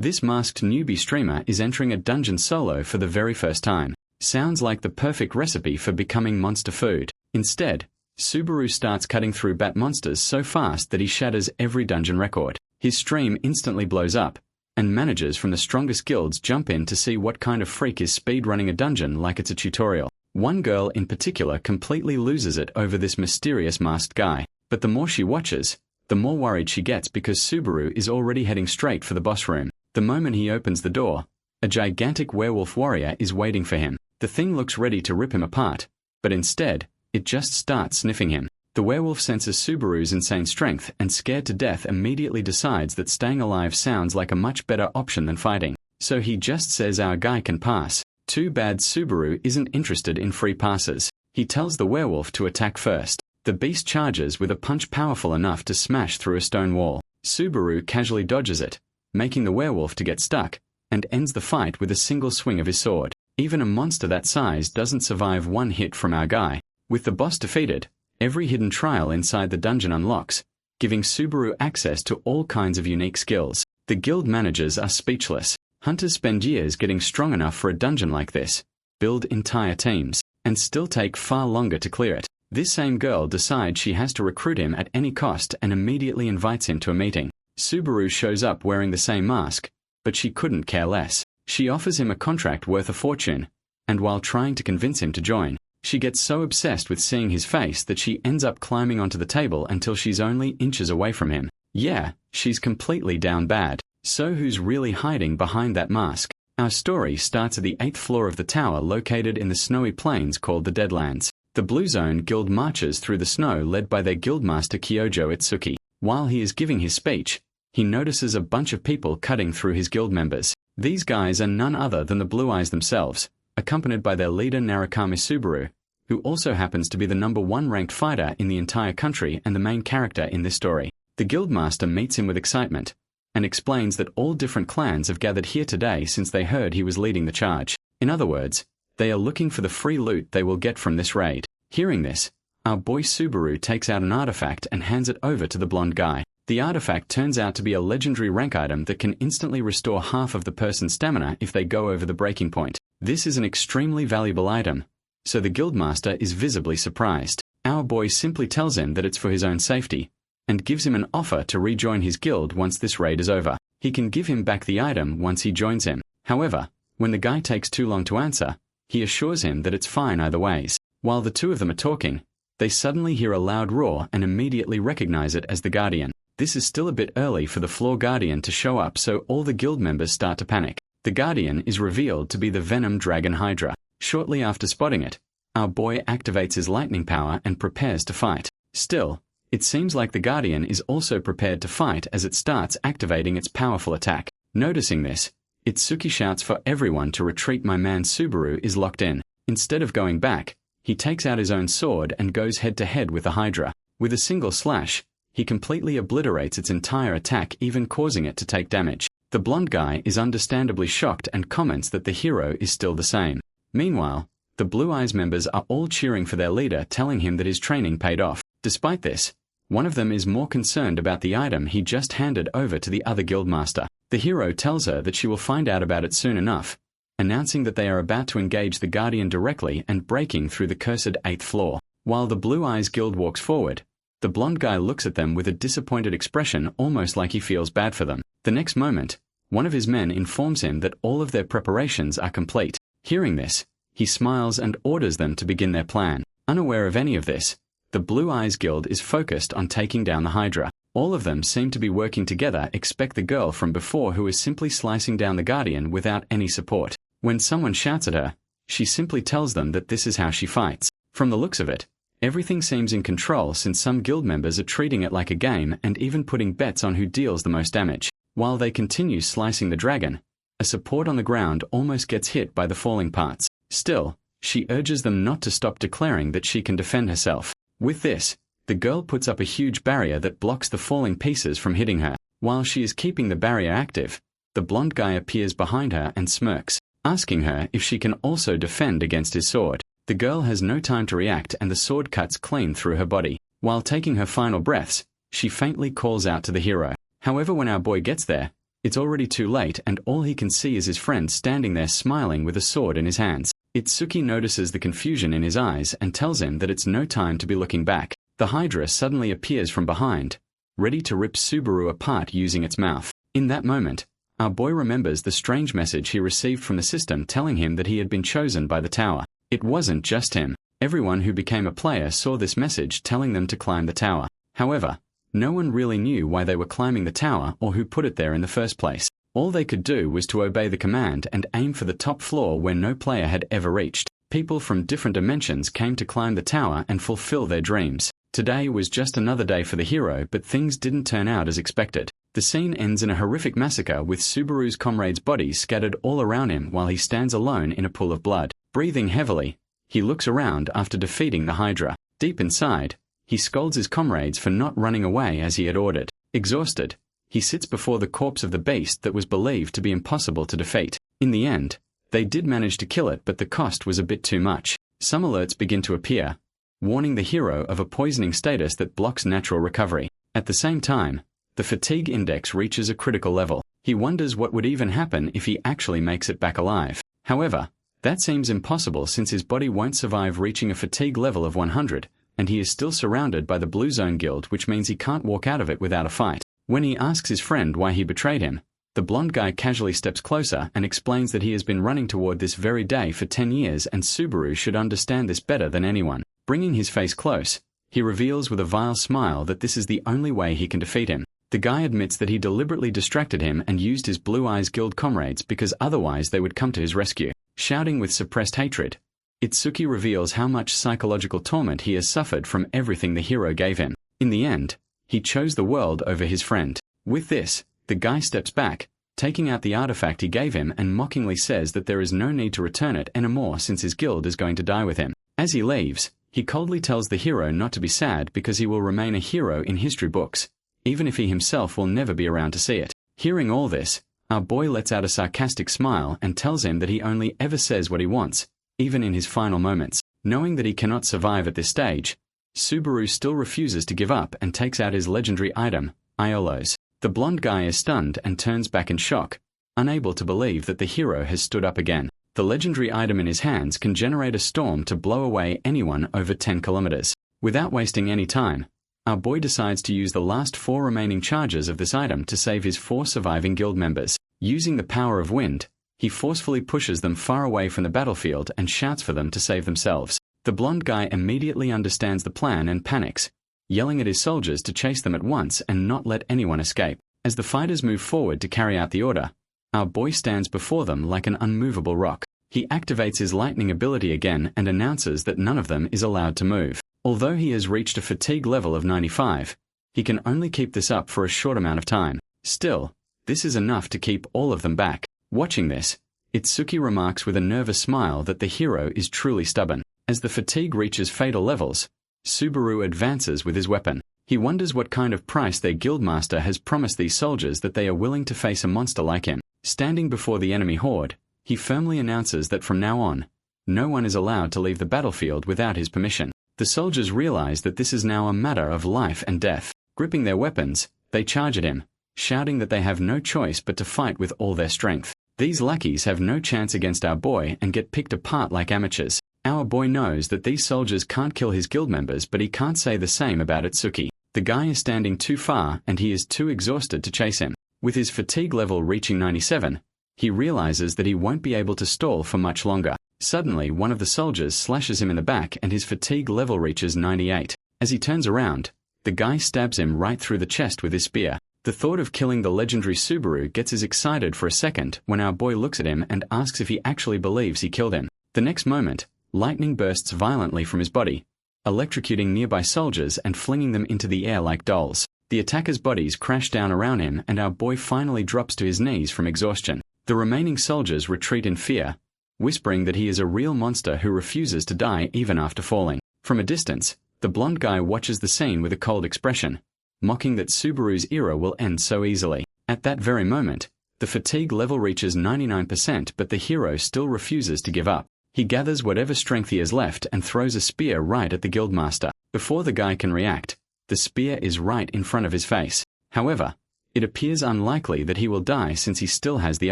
This masked newbie streamer is entering a dungeon solo for the very first time. Sounds like the perfect recipe for becoming monster food. Instead, Subaru starts cutting through bat monsters so fast that he shatters every dungeon record. His stream instantly blows up, and managers from the strongest guilds jump in to see what kind of freak is speedrunning a dungeon like it's a tutorial. One girl in particular completely loses it over this mysterious masked guy, but the more she watches, the more worried she gets because Subaru is already heading straight for the boss room. The moment he opens the door, a gigantic werewolf warrior is waiting for him. The thing looks ready to rip him apart, but instead, it just starts sniffing him. The werewolf senses Subaru's insane strength and, scared to death, immediately decides that staying alive sounds like a much better option than fighting. So he just says our guy can pass. Too bad Subaru isn't interested in free passes. He tells the werewolf to attack first. The beast charges with a punch powerful enough to smash through a stone wall. Subaru casually dodges it, making the werewolf to get stuck, and ends the fight with a single swing of his sword. Even a monster that size doesn't survive one hit from our guy. With the boss defeated, every hidden trial inside the dungeon unlocks, giving Subaru access to all kinds of unique skills. The guild managers are speechless. Hunters spend years getting strong enough for a dungeon like this, build entire teams, and still take far longer to clear it. This same girl decides she has to recruit him at any cost and immediately invites him to a meeting. Subaru shows up wearing the same mask, but she couldn't care less. She offers him a contract worth a fortune, and while trying to convince him to join, she gets so obsessed with seeing his face that she ends up climbing onto the table until she's only inches away from him. Yeah, she's completely down bad. So who's really hiding behind that mask? Our story starts at the 8th floor of the tower located in the snowy plains called the Deadlands. The Blue Zone Guild marches through the snow led by their guildmaster Kyojo Itsuki. While he is giving his speech, he notices a bunch of people cutting through his guild members. These guys are none other than the Blue Eyes themselves, accompanied by their leader Narukami Subaru, who also happens to be the #1 ranked fighter in the entire country and the main character in this story. The guildmaster meets him with excitement, and explains that all different clans have gathered here today since they heard he was leading the charge. In other words, they are looking for the free loot they will get from this raid. Hearing this, our boy Subaru takes out an artifact and hands it over to the blonde guy. The artifact turns out to be a legendary rank item that can instantly restore half of the person's stamina if they go over the breaking point. This is an extremely valuable item, so the guildmaster is visibly surprised. Our boy simply tells him that it's for his own safety, and gives him an offer to rejoin his guild once this raid is over. He can give him back the item once he joins him. However, when the guy takes too long to answer, he assures him that it's fine either ways. While the two of them are talking, they suddenly hear a loud roar and immediately recognize it as the Guardian. This is still a bit early for the floor Guardian to show up, so all the guild members start to panic. The Guardian is revealed to be the Venom Dragon Hydra. Shortly after spotting it, our boy activates his lightning power and prepares to fight. Still, it seems like the Guardian is also prepared to fight as it starts activating its powerful attack. Noticing this, Itsuki shouts for everyone to retreat. My man Subaru is locked in. Instead of going back, he takes out his own sword and goes head-to-head with the Hydra. With a single slash, he completely obliterates its entire attack, even causing it to take damage. The blonde guy is understandably shocked and comments that the hero is still the same. Meanwhile, the Blue Eyes members are all cheering for their leader, telling him that his training paid off. Despite this, one of them is more concerned about the item he just handed over to the other guildmaster. The hero tells her that she will find out about it soon enough, announcing that they are about to engage the Guardian directly and breaking through the cursed 8th floor. While the Blue Eyes guild walks forward, the blonde guy looks at them with a disappointed expression, almost like he feels bad for them. The next moment, one of his men informs him that all of their preparations are complete. Hearing this, he smiles and orders them to begin their plan. Unaware of any of this, the Blue Eyes Guild is focused on taking down the Hydra. All of them seem to be working together except the girl from before, who is simply slicing down the Guardian without any support. When someone shouts at her, she simply tells them that this is how she fights. From the looks of it, everything seems in control since some guild members are treating it like a game and even putting bets on who deals the most damage. While they continue slicing the dragon, a support on the ground almost gets hit by the falling parts. Still, she urges them not to stop, declaring that she can defend herself. With this, the girl puts up a huge barrier that blocks the falling pieces from hitting her. While she is keeping the barrier active, the blonde guy appears behind her and smirks, asking her if she can also defend against his sword. The girl has no time to react and the sword cuts clean through her body. While taking her final breaths, she faintly calls out to the hero. However, when our boy gets there, It's already too late and all he can see is his friend standing there smiling with a sword in his hands. Itsuki notices the confusion in his eyes and tells him that it's no time to be looking back. The Hydra suddenly appears from behind, ready to rip Subaru apart using its mouth. In that moment, our boy remembers the strange message he received from the system telling him that he had been chosen by the tower. It wasn't just him. Everyone who became a player saw this message telling them to climb the tower. However, no one really knew why they were climbing the tower or who put it there in the first place. All they could do was to obey the command and aim for the top floor where no player had ever reached. People from different dimensions came to climb the tower and fulfill their dreams. Today was just another day for the hero, but things didn't turn out as expected. The scene ends in a horrific massacre with Subaru's comrades' bodies scattered all around him while he stands alone in a pool of blood. Breathing heavily, he looks around after defeating the Hydra. Deep inside, he scolds his comrades for not running away as he had ordered. Exhausted, he sits before the corpse of the beast that was believed to be impossible to defeat. In the end, they did manage to kill it, but the cost was a bit too much. Some alerts begin to appear, warning the hero of a poisoning status that blocks natural recovery. At the same time, the fatigue index reaches a critical level. He wonders what would even happen if he actually makes it back alive. However, that seems impossible since his body won't survive reaching a fatigue level of 100, and he is still surrounded by the Blue Zone Guild, which means he can't walk out of it without a fight. When he asks his friend why he betrayed him, the blonde guy casually steps closer and explains that he has been running toward this very day for 10 years and Subaru should understand this better than anyone. Bringing his face close, he reveals with a vile smile that this is the only way he can defeat him. The guy admits that he deliberately distracted him and used his Blue Eyes Guild comrades because otherwise they would come to his rescue. Shouting with suppressed hatred, Itsuki reveals how much psychological torment he has suffered from everything the hero gave him. In the end, he chose the world over his friend. With this, the guy steps back, taking out the artifact he gave him and mockingly says that there is no need to return it anymore since his guild is going to die with him. As he leaves, he coldly tells the hero not to be sad because he will remain a hero in history books, even if he himself will never be around to see it. Hearing all this, our boy lets out a sarcastic smile and tells him that he only ever says what he wants, even in his final moments. Knowing that he cannot survive at this stage, Subaru still refuses to give up and takes out his legendary item, Yahello's. The blonde guy is stunned and turns back in shock, unable to believe that the hero has stood up again. The legendary item in his hands can generate a storm to blow away anyone over 10 kilometers. Without wasting any time, our boy decides to use the last 4 remaining charges of this item to save his 4 surviving guild members. Using the power of wind, he forcefully pushes them far away from the battlefield and shouts for them to save themselves. The blonde guy immediately understands the plan and panics, yelling at his soldiers to chase them at once and not let anyone escape. As the fighters move forward to carry out the order, our boy stands before them like an unmovable rock. He activates his lightning ability again and announces that none of them is allowed to move. Although he has reached a fatigue level of 95, he can only keep this up for a short amount of time. Still, this is enough to keep all of them back. Watching this, Itsuki remarks with a nervous smile that the hero is truly stubborn. As the fatigue reaches fatal levels, Subaru advances with his weapon. He wonders what kind of price their guildmaster has promised these soldiers that they are willing to face a monster like him. Standing before the enemy horde, he firmly announces that from now on, no one is allowed to leave the battlefield without his permission. The soldiers realize that this is now a matter of life and death. Gripping their weapons, they charge at him, shouting that they have no choice but to fight with all their strength. These lackeys have no chance against our boy and get picked apart like amateurs. Our boy knows that these soldiers can't kill his guild members, but he can't say the same about Itsuki. The guy is standing too far and he is too exhausted to chase him. With his fatigue level reaching 97, he realizes that he won't be able to stall for much longer. Suddenly, one of the soldiers slashes him in the back and his fatigue level reaches 98. As he turns around, the guy stabs him right through the chest with his spear. The thought of killing the legendary Subaru gets us excited for a second when our boy looks at him and asks if he actually believes he killed him. The next moment, lightning bursts violently from his body, electrocuting nearby soldiers and flinging them into the air like dolls. The attackers' bodies crash down around him and our boy finally drops to his knees from exhaustion. The remaining soldiers retreat in fear, whispering that he is a real monster who refuses to die even after falling. From a distance, the blonde guy watches the scene with a cold expression, mocking that Subaru's era will end so easily. At that very moment, the fatigue level reaches 99%, but the hero still refuses to give up. He gathers whatever strength he has left and throws a spear right at the guildmaster. Before the guy can react, the spear is right in front of his face. However, It appears unlikely that he will die since he still has the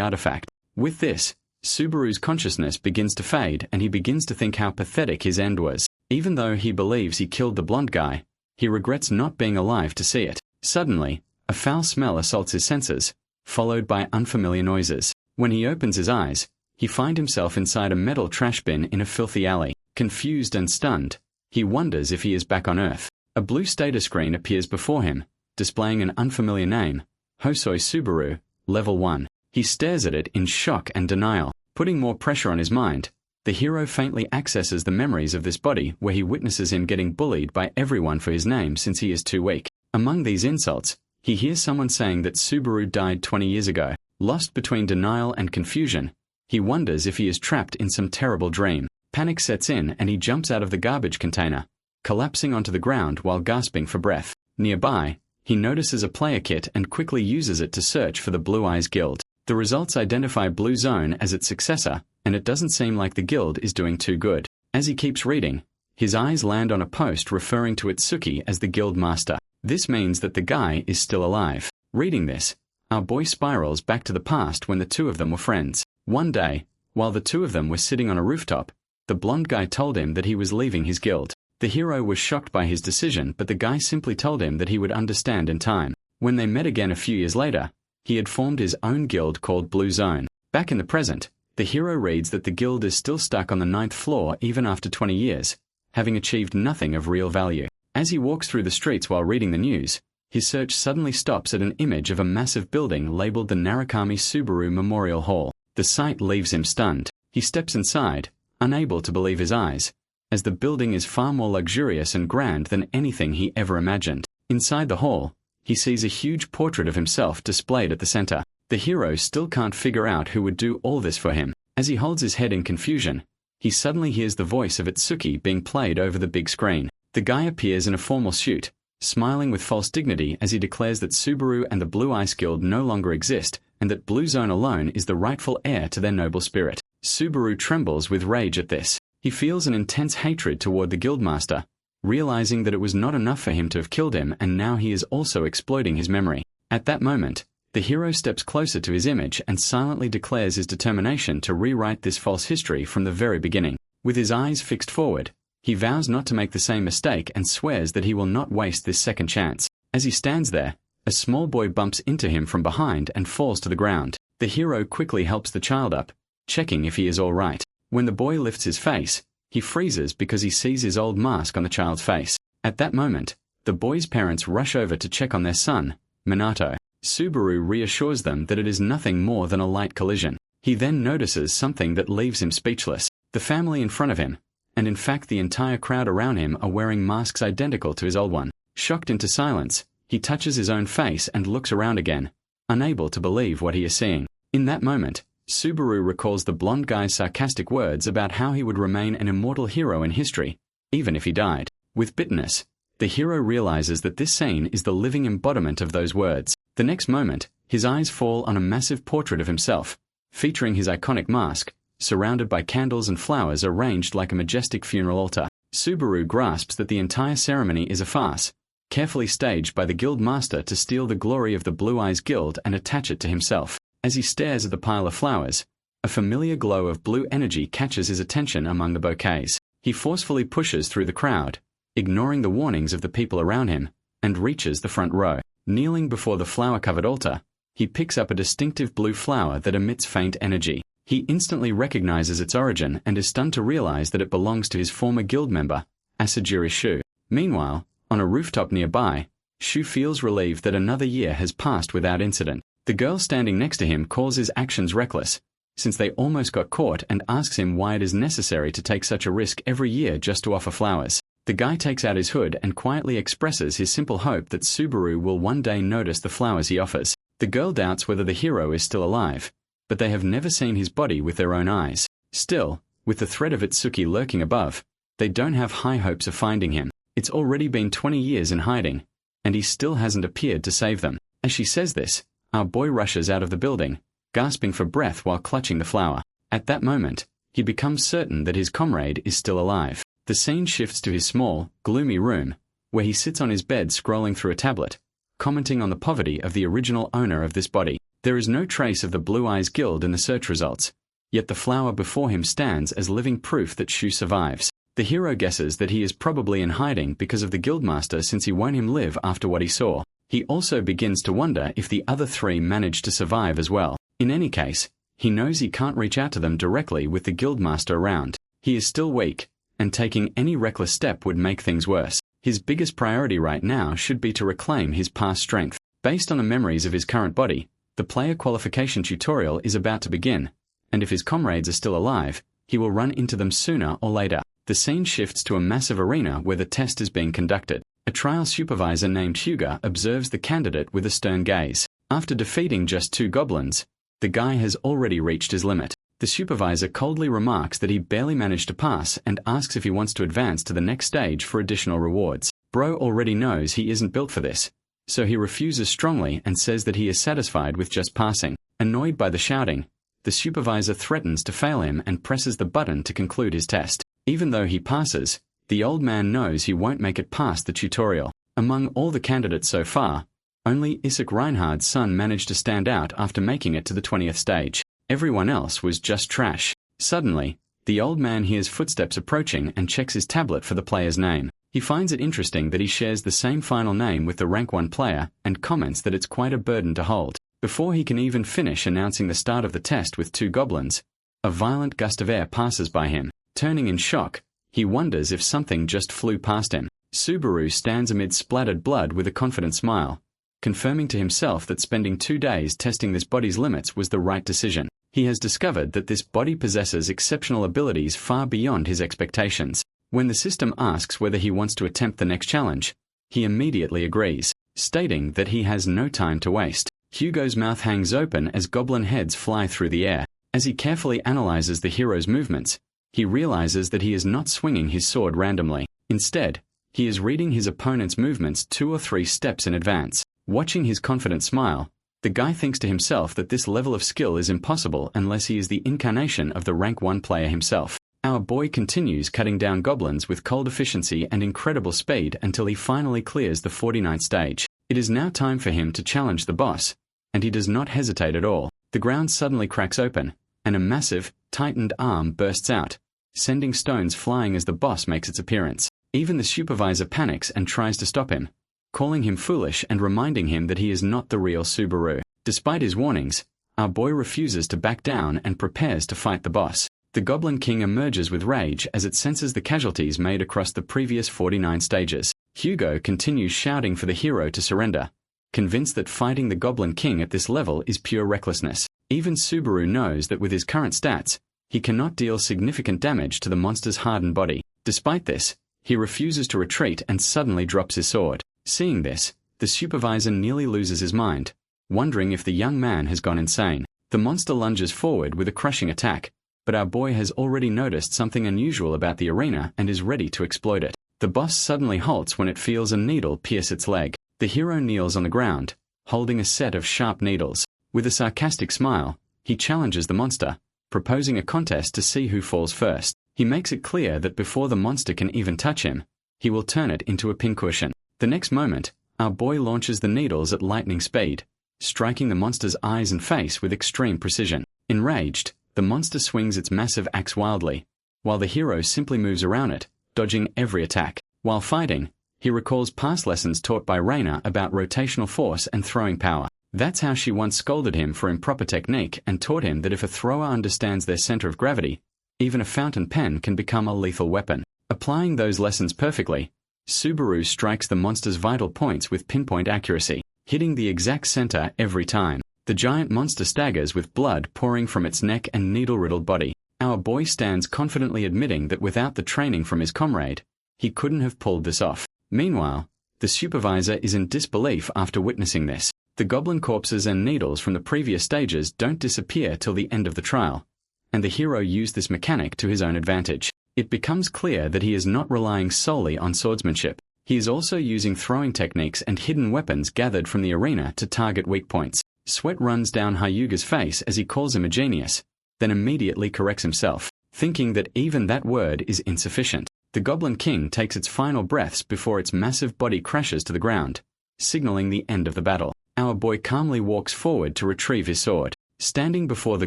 artifact. With this, Subaru's consciousness begins to fade and he begins to think how pathetic his end was. Even though he believes he killed the blonde guy, he regrets not being alive to see it. Suddenly, a foul smell assaults his senses, followed by unfamiliar noises. When he opens his eyes, he finds himself inside a metal trash bin in a filthy alley. Confused and stunned, he wonders if he is back on Earth. A blue status screen appears before him, displaying an unfamiliar name, Hosoi Subaru, Level 1. He stares at it in shock and denial. Putting more pressure on his mind, the hero faintly accesses the memories of this body where he witnesses him getting bullied by everyone for his name since he is too weak. Among these insults, he hears someone saying that Subaru died 20 years ago. Lost between denial and confusion, he wonders if he is trapped in some terrible dream. Panic sets in and he jumps out of the garbage container, collapsing onto the ground while gasping for breath. Nearby, he notices a player kit and quickly uses it to search for the Blue Eyes Guild. The results identify Blue Zone as its successor, and it doesn't seem like the guild is doing too good. As he keeps reading, his eyes land on a post referring to Itsuki as the guild master. This means that the guy is still alive. Reading this, our boy spirals back to the past when the two of them were friends. One day, while the two of them were sitting on a rooftop, the blonde guy told him that he was leaving his guild. The hero was shocked by his decision, but the guy simply told him that he would understand in time. When they met again a few years later, he had formed his own guild called Blue Zone. Back in the present, the hero reads that the guild is still stuck on the 9th floor even after 20 years, having achieved nothing of real value. As he walks through the streets while reading the news, his search suddenly stops at an image of a massive building labeled the Narukami Subaru Memorial Hall. The sight leaves him stunned. He steps inside, unable to believe his eyes, as the building is far more luxurious and grand than anything he ever imagined. Inside the hall, he sees a huge portrait of himself displayed at the center. The hero still can't figure out who would do all this for him. As he holds his head in confusion, he suddenly hears the voice of Itsuki being played over the big screen. The guy appears in a formal suit, smiling with false dignity as he declares that Subaru and the Blue Ice Guild no longer exist, and that Blue Zone alone is the rightful heir to their noble spirit. Subaru trembles with rage at this. He feels an intense hatred toward the guildmaster, realizing that it was not enough for him to have killed him and now he is also exploiting his memory. At that moment, the hero steps closer to his image and silently declares his determination to rewrite this false history from the very beginning. With his eyes fixed forward, he vows not to make the same mistake and swears that he will not waste this second chance. As he stands there, a small boy bumps into him from behind and falls to the ground. The hero quickly helps the child up, checking if he is all right. When the boy lifts his face, he freezes because he sees his old mask on the child's face. At that moment, the boy's parents rush over to check on their son, Minato. Subaru reassures them that it is nothing more than a light collision. He then notices something that leaves him speechless. The family in front of him, and in fact the entire crowd around him, are wearing masks identical to his old one. Shocked into silence, he touches his own face and looks around again, unable to believe what he is seeing. In that moment, Subaru recalls the blonde guy's sarcastic words about how he would remain an immortal hero in history, even if he died. With bitterness, the hero realizes that this scene is the living embodiment of those words. The next moment, his eyes fall on a massive portrait of himself, featuring his iconic mask, surrounded by candles and flowers arranged like a majestic funeral altar. Subaru grasps that the entire ceremony is a farce, carefully staged by the guild master to steal the glory of the Blue Eyes Guild and attach it to himself. As he stares at the pile of flowers, a familiar glow of blue energy catches his attention among the bouquets. He forcefully pushes through the crowd, ignoring the warnings of the people around him, and reaches the front row. Kneeling before the flower-covered altar, he picks up a distinctive blue flower that emits faint energy. He instantly recognizes its origin and is stunned to realize that it belongs to his former guild member, Asura Shu. Meanwhile, on a rooftop nearby, Shu feels relieved that another year has passed without incident. The girl standing next to him calls his actions reckless, since they almost got caught, and asks him why it is necessary to take such a risk every year just to offer flowers. The guy takes out his hood and quietly expresses his simple hope that Subaru will one day notice the flowers he offers. The girl doubts whether the hero is still alive, but they have never seen his body with their own eyes. Still, with the threat of Itsuki lurking above, they don't have high hopes of finding him. It's already been 20 years in hiding, and he still hasn't appeared to save them. As she says this, our boy rushes out of the building, gasping for breath while clutching the flower. At that moment, he becomes certain that his comrade is still alive. The scene shifts to his small, gloomy room, where he sits on his bed scrolling through a tablet, commenting on the poverty of the original owner of this body. There is no trace of the Blue Eyes Guild in the search results, yet the flower before him stands as living proof that Shu survives. The hero guesses that he is probably in hiding because of the guildmaster, since he won't him live after what he saw. He also begins to wonder if the other three managed to survive as well. In any case, he knows he can't reach out to them directly with the guildmaster around. He is still weak, and taking any reckless step would make things worse. His biggest priority right now should be to reclaim his past strength. Based on the memories of his current body, the player qualification tutorial is about to begin, and if his comrades are still alive, he will run into them sooner or later. The scene shifts to a massive arena where the test is being conducted. A trial supervisor named Hugo observes the candidate with a stern gaze. After defeating just 2 goblins, the guy has already reached his limit. The supervisor coldly remarks that he barely managed to pass and asks if he wants to advance to the next stage for additional rewards. Bro already knows he isn't built for this, so he refuses strongly and says that he is satisfied with just passing. Annoyed by the shouting, the supervisor threatens to fail him and presses the button to conclude his test. Even though he passes, the old man knows he won't make it past the tutorial. Among all the candidates so far, only Isaac Reinhardt's son managed to stand out after making it to the 20th stage. Everyone else was just trash. Suddenly, the old man hears footsteps approaching and checks his tablet for the player's name. He finds it interesting that he shares the same final name with the rank 1 player and comments that it's quite a burden to hold. Before he can even finish announcing the start of the test with 2 goblins, a violent gust of air passes by him. Turning in shock, he wonders if something just flew past him. Subaru stands amid splattered blood with a confident smile, confirming to himself that spending 2 days testing this body's limits was the right decision. He has discovered that this body possesses exceptional abilities far beyond his expectations. When the system asks whether he wants to attempt the next challenge, he immediately agrees, stating that he has no time to waste. Hugo's mouth hangs open as goblin heads fly through the air. As he carefully analyzes the hero's movements, he realizes that he is not swinging his sword randomly. Instead, he is reading his opponent's movements 2 or 3 steps in advance. Watching his confident smile, the guy thinks to himself that this level of skill is impossible unless he is the incarnation of the rank 1 player himself. Our boy continues cutting down goblins with cold efficiency and incredible speed until he finally clears the 49th stage. It is now time for him to challenge the boss, and he does not hesitate at all. The ground suddenly cracks open, and a massive, tightened arm bursts out, sending stones flying as the boss makes its appearance. Even the supervisor panics and tries to stop him, calling him foolish and reminding him that he is not the real Subaru. Despite his warnings, our boy refuses to back down and prepares to fight the boss. The Goblin King emerges with rage as it senses the casualties made across the previous 49 stages. Hugo continues shouting for the hero to surrender, convinced that fighting the Goblin King at this level is pure recklessness. Even Subaru knows that with his current stats, he cannot deal significant damage to the monster's hardened body. Despite this, he refuses to retreat and suddenly drops his sword. Seeing this, the supervisor nearly loses his mind, wondering if the young man has gone insane. The monster lunges forward with a crushing attack, but our boy has already noticed something unusual about the arena and is ready to exploit it. The boss suddenly halts when it feels a needle pierce its leg. The hero kneels on the ground, holding a set of sharp needles. With a sarcastic smile, he challenges the monster, proposing a contest to see who falls first. He makes it clear that before the monster can even touch him, he will turn it into a pincushion. The next moment, our boy launches the needles at lightning speed, striking the monster's eyes and face with extreme precision. Enraged, the monster swings its massive axe wildly, while the hero simply moves around it, dodging every attack. While fighting, he recalls past lessons taught by Reina about rotational force and throwing power. That's how she once scolded him for improper technique and taught him that if a thrower understands their center of gravity, even a fountain pen can become a lethal weapon. Applying those lessons perfectly, Subaru strikes the monster's vital points with pinpoint accuracy, hitting the exact center every time. The giant monster staggers with blood pouring from its neck and needle-riddled body. Our boy stands confidently admitting that without the training from his comrade, he couldn't have pulled this off. Meanwhile, the supervisor is in disbelief after witnessing this. The goblin corpses and needles from the previous stages don't disappear till the end of the trial, and the hero used this mechanic to his own advantage. It becomes clear that he is not relying solely on swordsmanship. He is also using throwing techniques and hidden weapons gathered from the arena to target weak points. Sweat runs down Hyuga's face as he calls him a genius, then immediately corrects himself, thinking that even that word is insufficient. The Goblin King takes its final breaths before its massive body crashes to the ground, signaling the end of the battle. Our boy calmly walks forward to retrieve his sword. Standing before the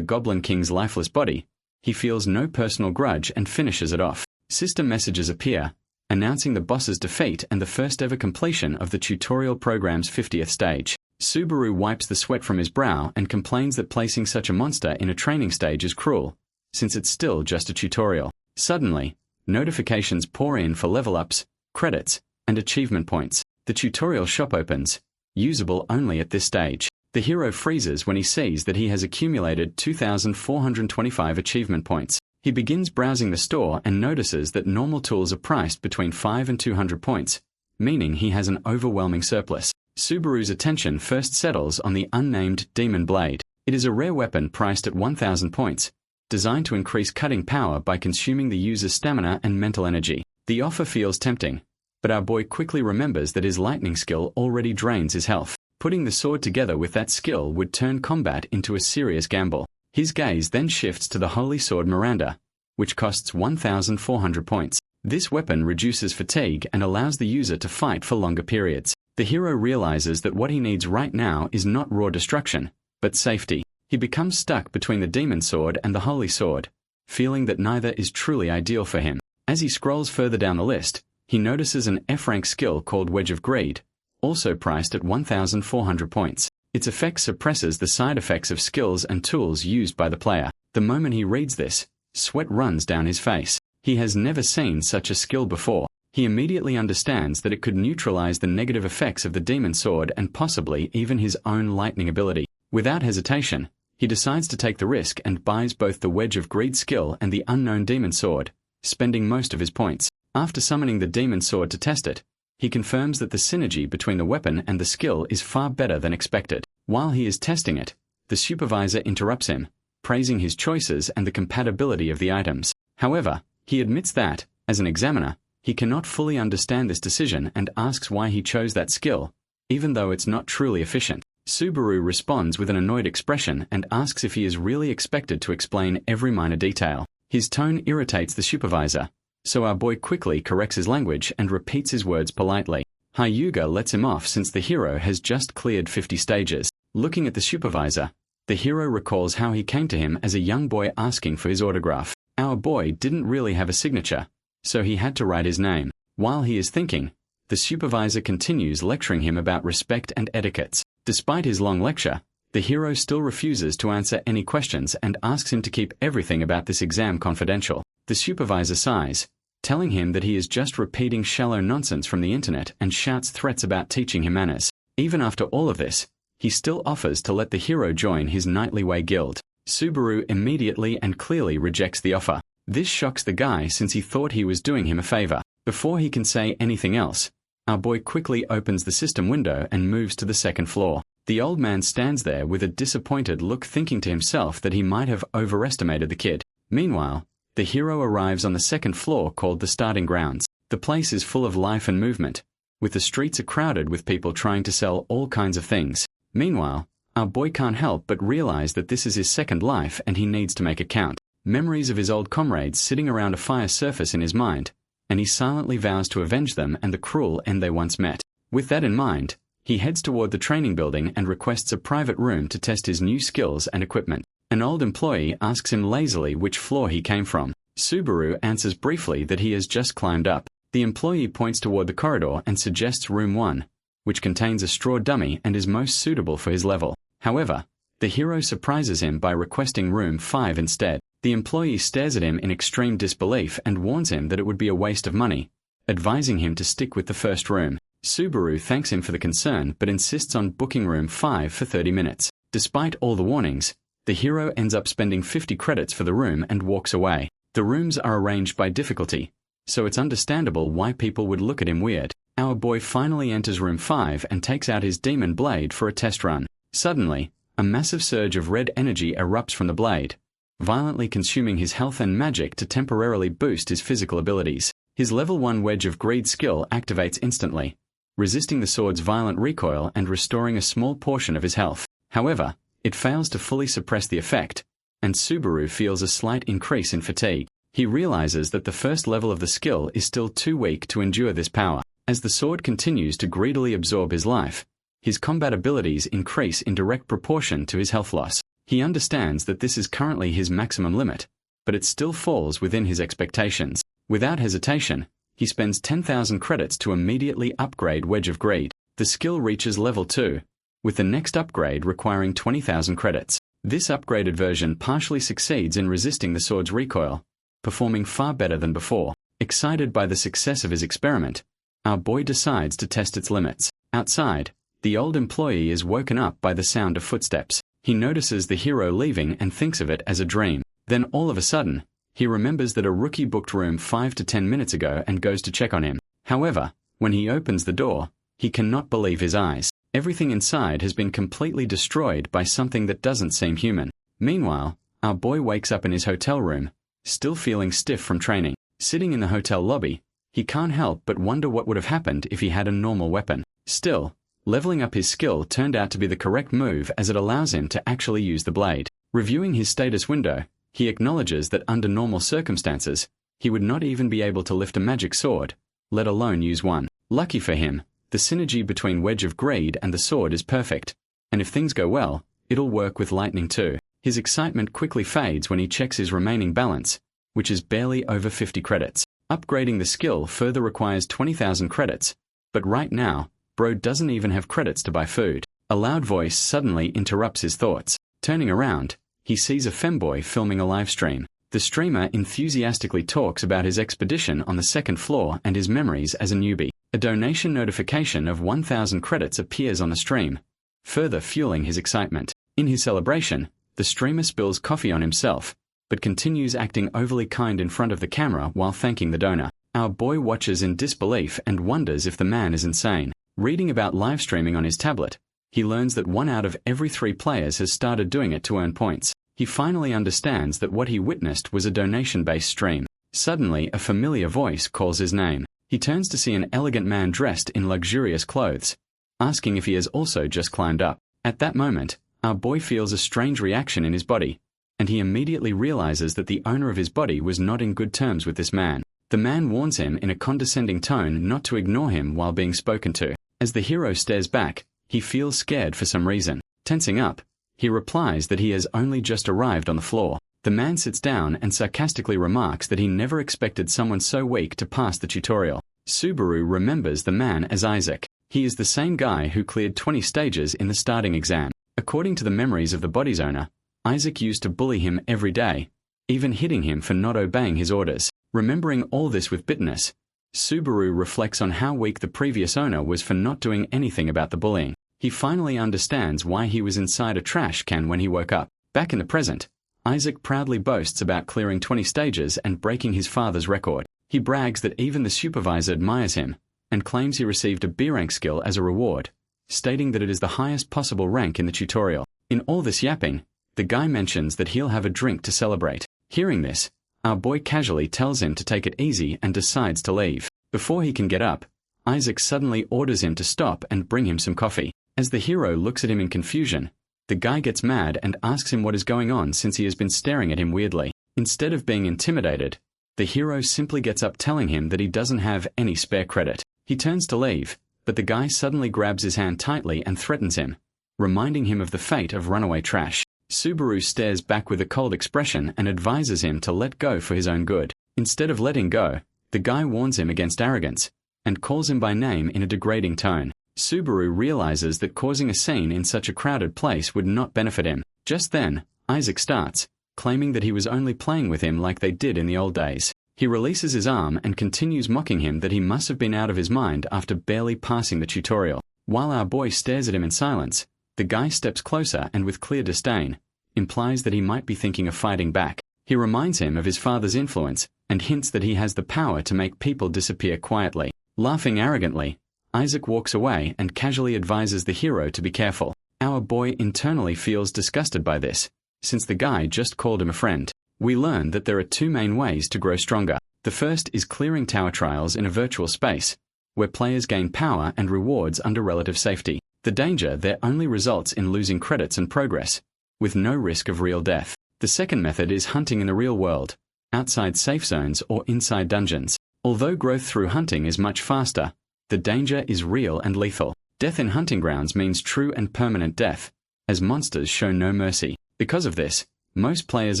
Goblin King's lifeless body, he feels no personal grudge and finishes it off. System messages appear, announcing the boss's defeat and the first ever completion of the tutorial program's 50th stage. Subaru wipes the sweat from his brow and complains that placing such a monster in a training stage is cruel, since it's still just a tutorial. Suddenly, notifications pour in for level ups, credits, and achievement points. The tutorial shop opens, usable only at this stage. The hero freezes when he sees that he has accumulated 2,425 achievement points. He begins browsing the store and notices that normal tools are priced between 5 and 200 points, meaning he has an overwhelming surplus. Subaru's attention first settles on the unnamed Demon Blade. It is a rare weapon priced at 1,000 points, designed to increase cutting power by consuming the user's stamina and mental energy. The offer feels tempting, but our boy quickly remembers that his lightning skill already drains his health. Putting the sword together with that skill would turn combat into a serious gamble. His gaze then shifts to the holy sword Miranda, which costs 1,400 points. This weapon reduces fatigue and allows the user to fight for longer periods. The hero realizes that what he needs right now is not raw destruction, but safety. He becomes stuck between the demon sword and the holy sword, feeling that neither is truly ideal for him. As he scrolls further down the list, he notices an F-rank skill called Wedge of Greed, also priced at 1,400 points. Its effect suppresses the side effects of skills and tools used by the player. The moment he reads this, sweat runs down his face. He has never seen such a skill before. He immediately understands that it could neutralize the negative effects of the demon sword and possibly even his own lightning ability. Without hesitation, he decides to take the risk and buys both the Wedge of Greed skill and the unknown demon sword, spending most of his points. After summoning the demon sword to test it, he confirms that the synergy between the weapon and the skill is far better than expected. While he is testing it, the supervisor interrupts him, praising his choices and the compatibility of the items. However, he admits that, as an examiner, he cannot fully understand this decision and asks why he chose that skill, even though it's not truly efficient. Subaru responds with an annoyed expression and asks if he is really expected to explain every minor detail. His tone irritates the supervisor, so our boy quickly corrects his language and repeats his words politely. Hyuga lets him off since the hero has just cleared 50 stages. Looking at the supervisor, the hero recalls how he came to him as a young boy asking for his autograph. Our boy didn't really have a signature, so he had to write his name. While he is thinking, the supervisor continues lecturing him about respect and etiquettes. Despite his long lecture, the hero still refuses to answer any questions and asks him to keep everything about this exam confidential. The supervisor sighs, telling him that he is just repeating shallow nonsense from the internet and shouts threats about teaching him manners. Even after all of this, he still offers to let the hero join his Nightly Way guild. Subaru immediately and clearly rejects the offer. This shocks the guy since he thought he was doing him a favor. Before he can say anything else, our boy quickly opens the system window and moves to the second floor. The old man stands there with a disappointed look, thinking to himself that he might have overestimated the kid. Meanwhile, the hero arrives on the second floor called the starting grounds. The place is full of life and movement, with the streets are crowded with people trying to sell all kinds of things. Meanwhile, our boy can't help but realize that this is his second life and he needs to make it count. Memories of his old comrades sitting around a fire surface in his mind, and he silently vows to avenge them and the cruel end they once met. With that in mind, he heads toward the training building and requests a private room to test his new skills and equipment. An old employee asks him lazily which floor he came from. Subaru answers briefly that he has just climbed up. The employee points toward the corridor and suggests room 1, which contains a straw dummy and is most suitable for his level. However, the hero surprises him by requesting room 5 instead. The employee stares at him in extreme disbelief and warns him that it would be a waste of money, advising him to stick with the first room. Subaru thanks him for the concern but insists on booking room 5 for 30 minutes. Despite all the warnings, the hero ends up spending 50 credits for the room and walks away. The rooms are arranged by difficulty, so it's understandable why people would look at him weird. Our boy finally enters room 5 and takes out his demon blade for a test run. Suddenly, a massive surge of red energy erupts from the blade, violently consuming his health and magic to temporarily boost his physical abilities. His level 1 Wedge of Greed skill activates instantly, resisting the sword's violent recoil and restoring a small portion of his health. However, it fails to fully suppress the effect, and Subaru feels a slight increase in fatigue. He realizes that the first level of the skill is still too weak to endure this power. As the sword continues to greedily absorb his life, his combat abilities increase in direct proportion to his health loss. He understands that this is currently his maximum limit, but it still falls within his expectations. Without hesitation, he spends 10,000 credits to immediately upgrade Wedge of Greed. The skill reaches level 2, with the next upgrade requiring 20,000 credits. This upgraded version partially succeeds in resisting the sword's recoil, performing far better than before. Excited by the success of his experiment, our boy decides to test its limits. Outside, the old employee is woken up by the sound of footsteps. He notices the hero leaving and thinks of it as a dream. Then all of a sudden, he remembers that a rookie booked room 5 to 10 minutes ago and goes to check on him. However, when he opens the door, he cannot believe his eyes. Everything inside has been completely destroyed by something that doesn't seem human. Meanwhile, our boy wakes up in his hotel room, still feeling stiff from training. Sitting in the hotel lobby, he can't help but wonder what would have happened if he had a normal weapon. Still, leveling up his skill turned out to be the correct move as it allows him to actually use the blade. Reviewing his status window, he acknowledges that under normal circumstances, he would not even be able to lift a magic sword, let alone use one. Lucky for him, the synergy between Wedge of Greed and the sword is perfect, and if things go well, it'll work with lightning too. His excitement quickly fades when he checks his remaining balance, which is barely over 50 credits. Upgrading the skill further requires 20,000 credits, but right now, bro doesn't even have credits to buy food. A loud voice suddenly interrupts his thoughts. Turning around, he sees a femboy filming a live stream. The streamer enthusiastically talks about his expedition on the second floor and his memories as a newbie. A donation notification of 1,000 credits appears on the stream, further fueling his excitement. In his celebration, the streamer spills coffee on himself, but continues acting overly kind in front of the camera while thanking the donor. Our boy watches in disbelief and wonders if the man is insane. Reading about live streaming on his tablet, he learns that 1 out of every 3 players has started doing it to earn points. He finally understands that what he witnessed was a donation-based stream. Suddenly, a familiar voice calls his name. He turns to see an elegant man dressed in luxurious clothes, asking if he has also just climbed up. At that moment, our boy feels a strange reaction in his body, and he immediately realizes that the owner of his body was not in good terms with this man. The man warns him in a condescending tone not to ignore him while being spoken to. As the hero stares back, he feels scared for some reason. Tensing up, he replies that he has only just arrived on the floor. The man sits down and sarcastically remarks that he never expected someone so weak to pass the tutorial. Subaru remembers the man as Isaac. He is the same guy who cleared 20 stages in the starting exam. According to the memories of the body's owner, Isaac used to bully him every day, even hitting him for not obeying his orders. Remembering all this with bitterness, Subaru reflects on how weak the previous owner was for not doing anything about the bullying. He finally understands why he was inside a trash can when he woke up. Back in the present, Isaac proudly boasts about clearing 20 stages and breaking his father's record. He brags that even the supervisor admires him, and claims he received a B rank skill as a reward, stating that it is the highest possible rank in the tutorial. In all this yapping, the guy mentions that he'll have a drink to celebrate. Hearing this, our boy casually tells him to take it easy and decides to leave. Before he can get up, Isaac suddenly orders him to stop and bring him some coffee. As the hero looks at him in confusion, the guy gets mad and asks him what is going on since he has been staring at him weirdly. Instead of being intimidated, the hero simply gets up telling him that he doesn't have any spare credit. He turns to leave, but the guy suddenly grabs his hand tightly and threatens him, reminding him of the fate of runaway trash. Subaru stares back with a cold expression and advises him to let go for his own good. Instead of letting go, the guy warns him against arrogance, and calls him by name in a degrading tone. Subaru realizes that causing a scene in such a crowded place would not benefit him. Just then, Isaac starts, claiming that he was only playing with him like they did in the old days. He releases his arm and continues mocking him that he must have been out of his mind after barely passing the tutorial. While our boy stares at him in silence, the guy steps closer and with clear disdain, implies that he might be thinking of fighting back. He reminds him of his father's influence, and hints that he has the power to make people disappear quietly. Laughing arrogantly, Isaac walks away and casually advises the hero to be careful. Our boy internally feels disgusted by this, since the guy just called him a friend. We learn that there are 2 main ways to grow stronger. The first is clearing tower trials in a virtual space, where players gain power and rewards under relative safety. The danger there only results in losing credits and progress, with no risk of real death. The second method is hunting in the real world, outside safe zones or inside dungeons. Although growth through hunting is much faster, The danger is real and lethal. Death in hunting grounds means true and permanent death, as monsters show no mercy. Because of this, most players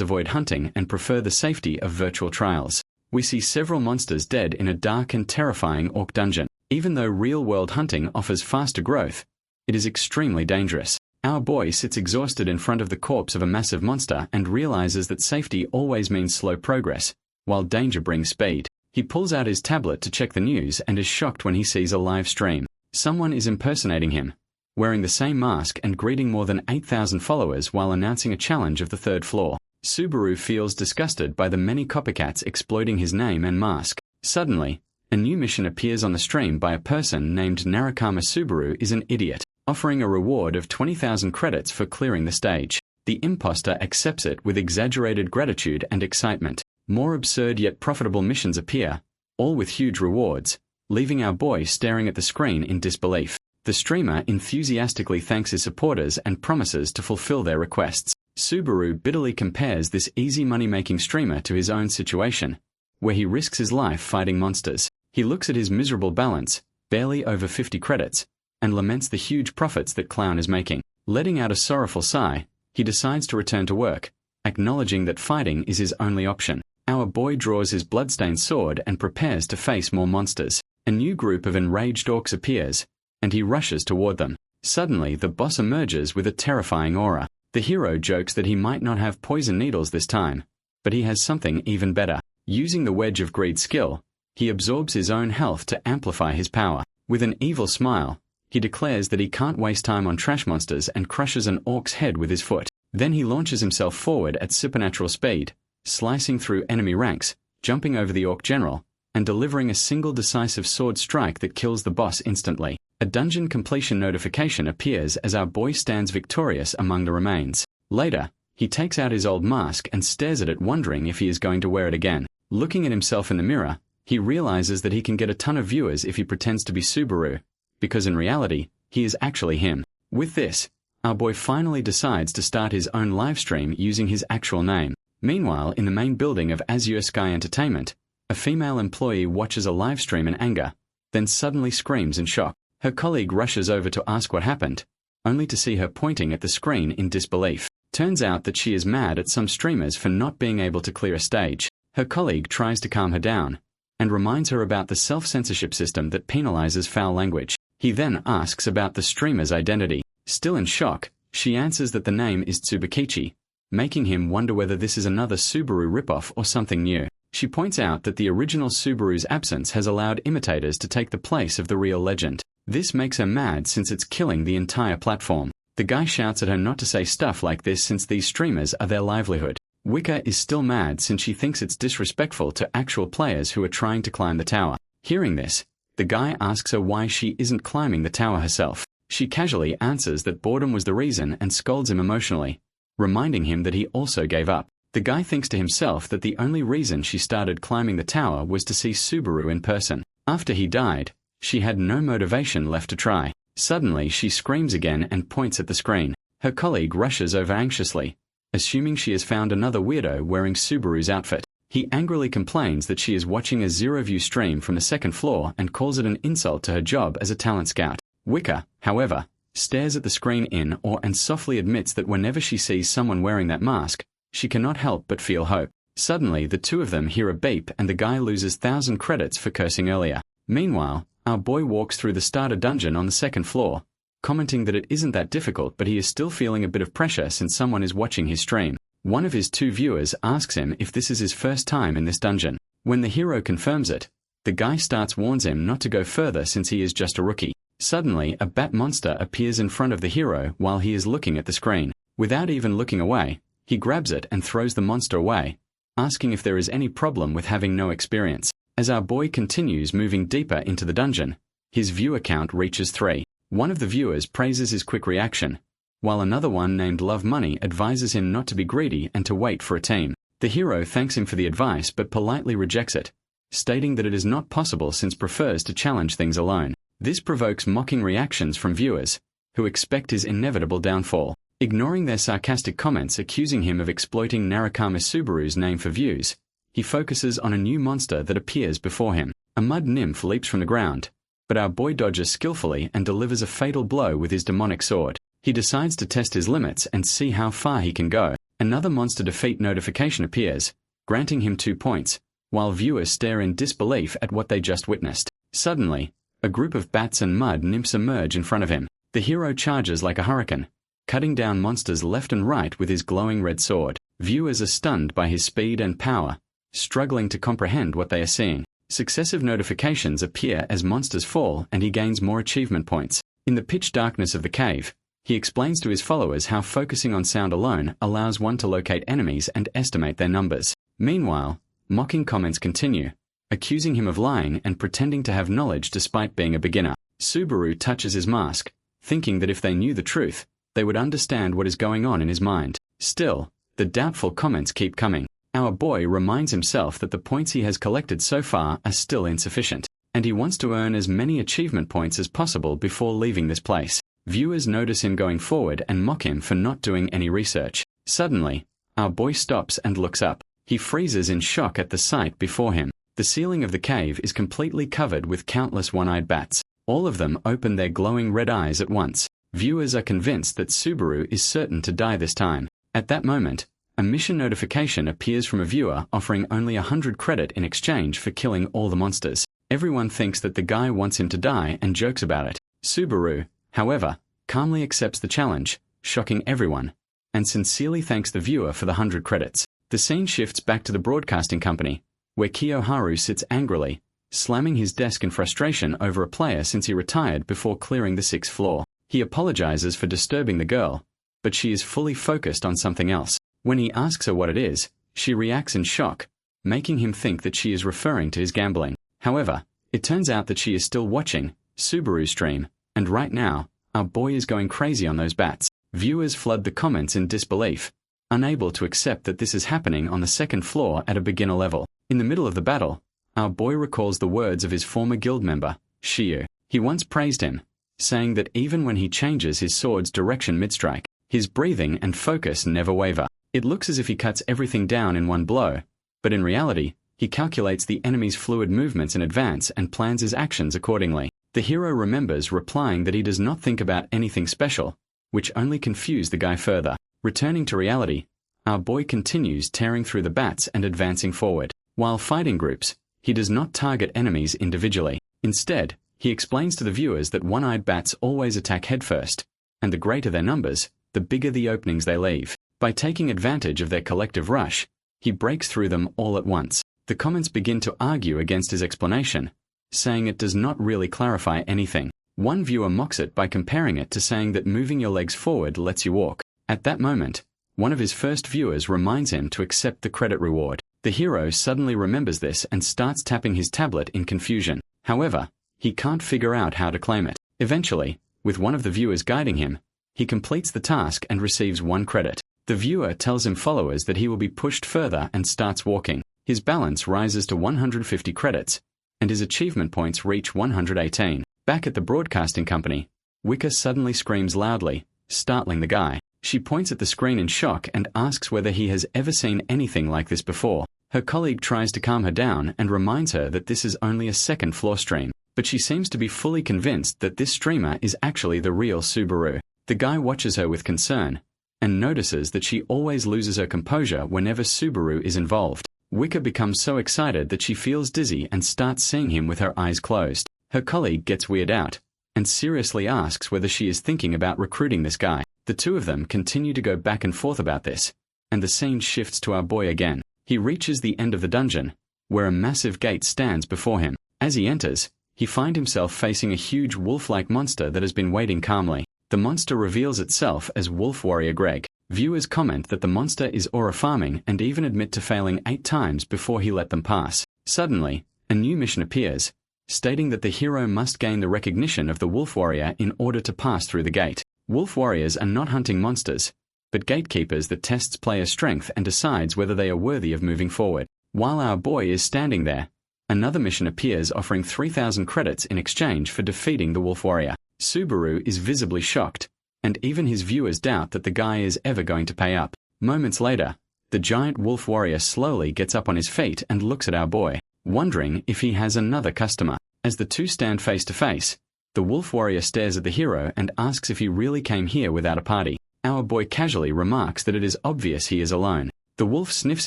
avoid hunting and prefer the safety of virtual trials. We see several monsters dead in a dark and terrifying orc dungeon. Even though real-world hunting offers faster growth, it is extremely dangerous. Our boy sits exhausted in front of the corpse of a massive monster and realizes that safety always means slow progress, while danger brings speed. He pulls out his tablet to check the news and is shocked when he sees a live stream. Someone is impersonating him, wearing the same mask and greeting more than 8,000 followers while announcing a challenge of the third floor. Subaru feels disgusted by the many copycats exploiting his name and mask. Suddenly, a new mission appears on the stream by a person named Narukama. Subaru is an idiot, offering a reward of 20,000 credits for clearing the stage. The imposter accepts it with exaggerated gratitude and excitement. More absurd yet profitable missions appear, all with huge rewards, leaving our boy staring at the screen in disbelief. The streamer enthusiastically thanks his supporters and promises to fulfill their requests. Subaru bitterly compares this easy money-making streamer to his own situation, where he risks his life fighting monsters. He looks at his miserable balance, barely over 50 credits, and laments the huge profits that Clown is making. Letting out a sorrowful sigh, he decides to return to work, acknowledging that fighting is his only option. Our boy draws his bloodstained sword and prepares to face more monsters. A new group of enraged orcs appears, and he rushes toward them. Suddenly, the boss emerges with a terrifying aura. The hero jokes that he might not have poison needles this time, but he has something even better. Using the Wedge of Greed skill, he absorbs his own health to amplify his power. With an evil smile, he declares that he can't waste time on trash monsters and crushes an orc's head with his foot. Then he launches himself forward at supernatural speed, slicing through enemy ranks, jumping over the orc general, and delivering a single decisive sword strike that kills the boss instantly. A dungeon completion notification appears as our boy stands victorious among the remains. Later, he takes out his old mask and stares at it, wondering if he is going to wear it again. Looking at himself in the mirror, he realizes that he can get a ton of viewers if he pretends to be Subaru, because in reality, he is actually him. With this, our boy finally decides to start his own livestream using his actual name. Meanwhile, in the main building of Azure Sky Entertainment, a female employee watches a livestream in anger, then suddenly screams in shock. Her colleague rushes over to ask what happened, only to see her pointing at the screen in disbelief. Turns out that she is mad at some streamers for not being able to clear a stage. Her colleague tries to calm her down, and reminds her about the self-censorship system that penalizes foul language. He then asks about the streamer's identity. Still in shock, she answers that the name is Tsubakichi, making him wonder whether this is another Subaru ripoff or something new. She points out that the original Subaru's absence has allowed imitators to take the place of the real legend. This makes her mad since it's killing the entire platform. The guy shouts at her not to say stuff like this since these streamers are their livelihood. Wicca is still mad since she thinks it's disrespectful to actual players who are trying to climb the tower. Hearing this, the guy asks her why she isn't climbing the tower herself. She casually answers that boredom was the reason and scolds him emotionally, reminding him that he also gave up. The guy thinks to himself that the only reason she started climbing the tower was to see Subaru in person. After he died, she had no motivation left to try. Suddenly, she screams again and points at the screen. Her colleague rushes over anxiously, assuming she has found another weirdo wearing Subaru's outfit. He angrily complains that she is watching a zero-view stream from the second floor and calls it an insult to her job as a talent scout. Wicca, however, stares at the screen in awe and softly admits that whenever she sees someone wearing that mask, she cannot help but feel hope. Suddenly, the two of them hear a beep and the guy loses 1,000 credits for cursing earlier. Meanwhile, our boy walks through the starter dungeon on the second floor, commenting that it isn't that difficult, but he is still feeling a bit of pressure since someone is watching his stream. One of his two viewers asks him if this is his first time in this dungeon. When the hero confirms it, the guy warns him not to go further since he is just a rookie. Suddenly, a bat monster appears in front of the hero while he is looking at the screen. Without even looking away, he grabs it and throws the monster away, asking if there is any problem with having no experience. As our boy continues moving deeper into the dungeon, his viewer count reaches 3. One of the viewers praises his quick reaction, while another one named Love Money advises him not to be greedy and to wait for a team. The hero thanks him for the advice but politely rejects it, stating that it is not possible since prefers to challenge things alone. This provokes mocking reactions from viewers, who expect his inevitable downfall. Ignoring their sarcastic comments accusing him of exploiting Narukama Subaru's name for views, he focuses on a new monster that appears before him. A mud nymph leaps from the ground, but our boy dodges skillfully and delivers a fatal blow with his demonic sword. He decides to test his limits and see how far he can go. Another monster defeat notification appears, granting him 2 points, while viewers stare in disbelief at what they just witnessed. Suddenly, a group of bats and mud nymphs emerge in front of him. The hero charges like a hurricane, cutting down monsters left and right with his glowing red sword. Viewers are stunned by his speed and power, struggling to comprehend what they are seeing. Successive notifications appear as monsters fall and he gains more achievement points. In the pitch darkness of the cave, he explains to his followers how focusing on sound alone allows one to locate enemies and estimate their numbers. Meanwhile, mocking comments continue, accusing him of lying and pretending to have knowledge despite being a beginner. Subaru touches his mask, thinking that if they knew the truth, they would understand what is going on in his mind. Still, the doubtful comments keep coming. Our boy reminds himself that the points he has collected so far are still insufficient, and he wants to earn as many achievement points as possible before leaving this place. Viewers notice him going forward and mock him for not doing any research. Suddenly, our boy stops and looks up. He freezes in shock at the sight before him. The ceiling of the cave is completely covered with countless one-eyed bats. All of them open their glowing red eyes at once. Viewers are convinced that Subaru is certain to die this time. At that moment, a mission notification appears from a viewer offering only 100 credit in exchange for killing all the monsters. Everyone thinks that the guy wants him to die and jokes about it. Subaru, however, calmly accepts the challenge, shocking everyone, and sincerely thanks the viewer for the 100 credits. The scene shifts back to the broadcasting company, where Kiyoharu sits angrily, slamming his desk in frustration over a player since he retired before clearing the 6th floor. He apologizes for disturbing the girl, but she is fully focused on something else. When he asks her what it is, she reacts in shock, making him think that she is referring to his gambling. However, it turns out that she is still watching Subaru's stream, and right now, our boy is going crazy on those bats. Viewers flood the comments in disbelief, unable to accept that this is happening on the 2nd floor at a beginner level. In the middle of the battle, our boy recalls the words of his former guild member, Shiyu. He once praised him, saying that even when he changes his sword's direction mid-strike, his breathing and focus never waver. It looks as if he cuts everything down in one blow, but in reality, he calculates the enemy's fluid movements in advance and plans his actions accordingly. The hero remembers replying that he does not think about anything special, which only confused the guy further. Returning to reality, our boy continues tearing through the bats and advancing forward. While fighting groups, he does not target enemies individually. Instead, he explains to the viewers that one-eyed bats always attack headfirst, and the greater their numbers, the bigger the openings they leave. By taking advantage of their collective rush, he breaks through them all at once. The comments begin to argue against his explanation, saying it does not really clarify anything. One viewer mocks it by comparing it to saying that moving your legs forward lets you walk. At that moment, one of his first viewers reminds him to accept the credit reward. The hero suddenly remembers this and starts tapping his tablet in confusion. However, he can't figure out how to claim it. Eventually, with one of the viewers guiding him, he completes the task and receives 1 credit. The viewer tells him followers that he will be pushed further and starts walking. His balance rises to 150 credits, and his achievement points reach 118. Back at the broadcasting company, Wicca suddenly screams loudly, startling the guy. She points at the screen in shock and asks whether he has ever seen anything like this before. Her colleague tries to calm her down and reminds her that this is only a 2nd floor stream, but she seems to be fully convinced that this streamer is actually the real Subaru. The guy watches her with concern, and notices that she always loses her composure whenever Subaru is involved. Wicca becomes so excited that she feels dizzy and starts seeing him with her eyes closed. Her colleague gets weirded out, and seriously asks whether she is thinking about recruiting this guy. The two of them continue to go back and forth about this, and the scene shifts to our boy again. He reaches the end of the dungeon, where a massive gate stands before him. As he enters, he finds himself facing a huge wolf-like monster that has been waiting calmly. The monster reveals itself as Wolf Warrior Greg. Viewers comment that the monster is aura farming and even admit to failing 8 times before he let them pass. Suddenly, a new mission appears, stating that the hero must gain the recognition of the Wolf Warrior in order to pass through the gate. Wolf Warriors are not hunting monsters, but gatekeepers that tests player strength and decides whether they are worthy of moving forward. While our boy is standing there, another mission appears offering 3,000 credits in exchange for defeating the Wolf Warrior. Subaru is visibly shocked, and even his viewers doubt that the guy is ever going to pay up. Moments later, the giant Wolf Warrior slowly gets up on his feet and looks at our boy, wondering if he has another customer. As the two stand face to face, the wolf warrior stares at the hero and asks if he really came here without a party. Our boy casually remarks that it is obvious he is alone. The wolf sniffs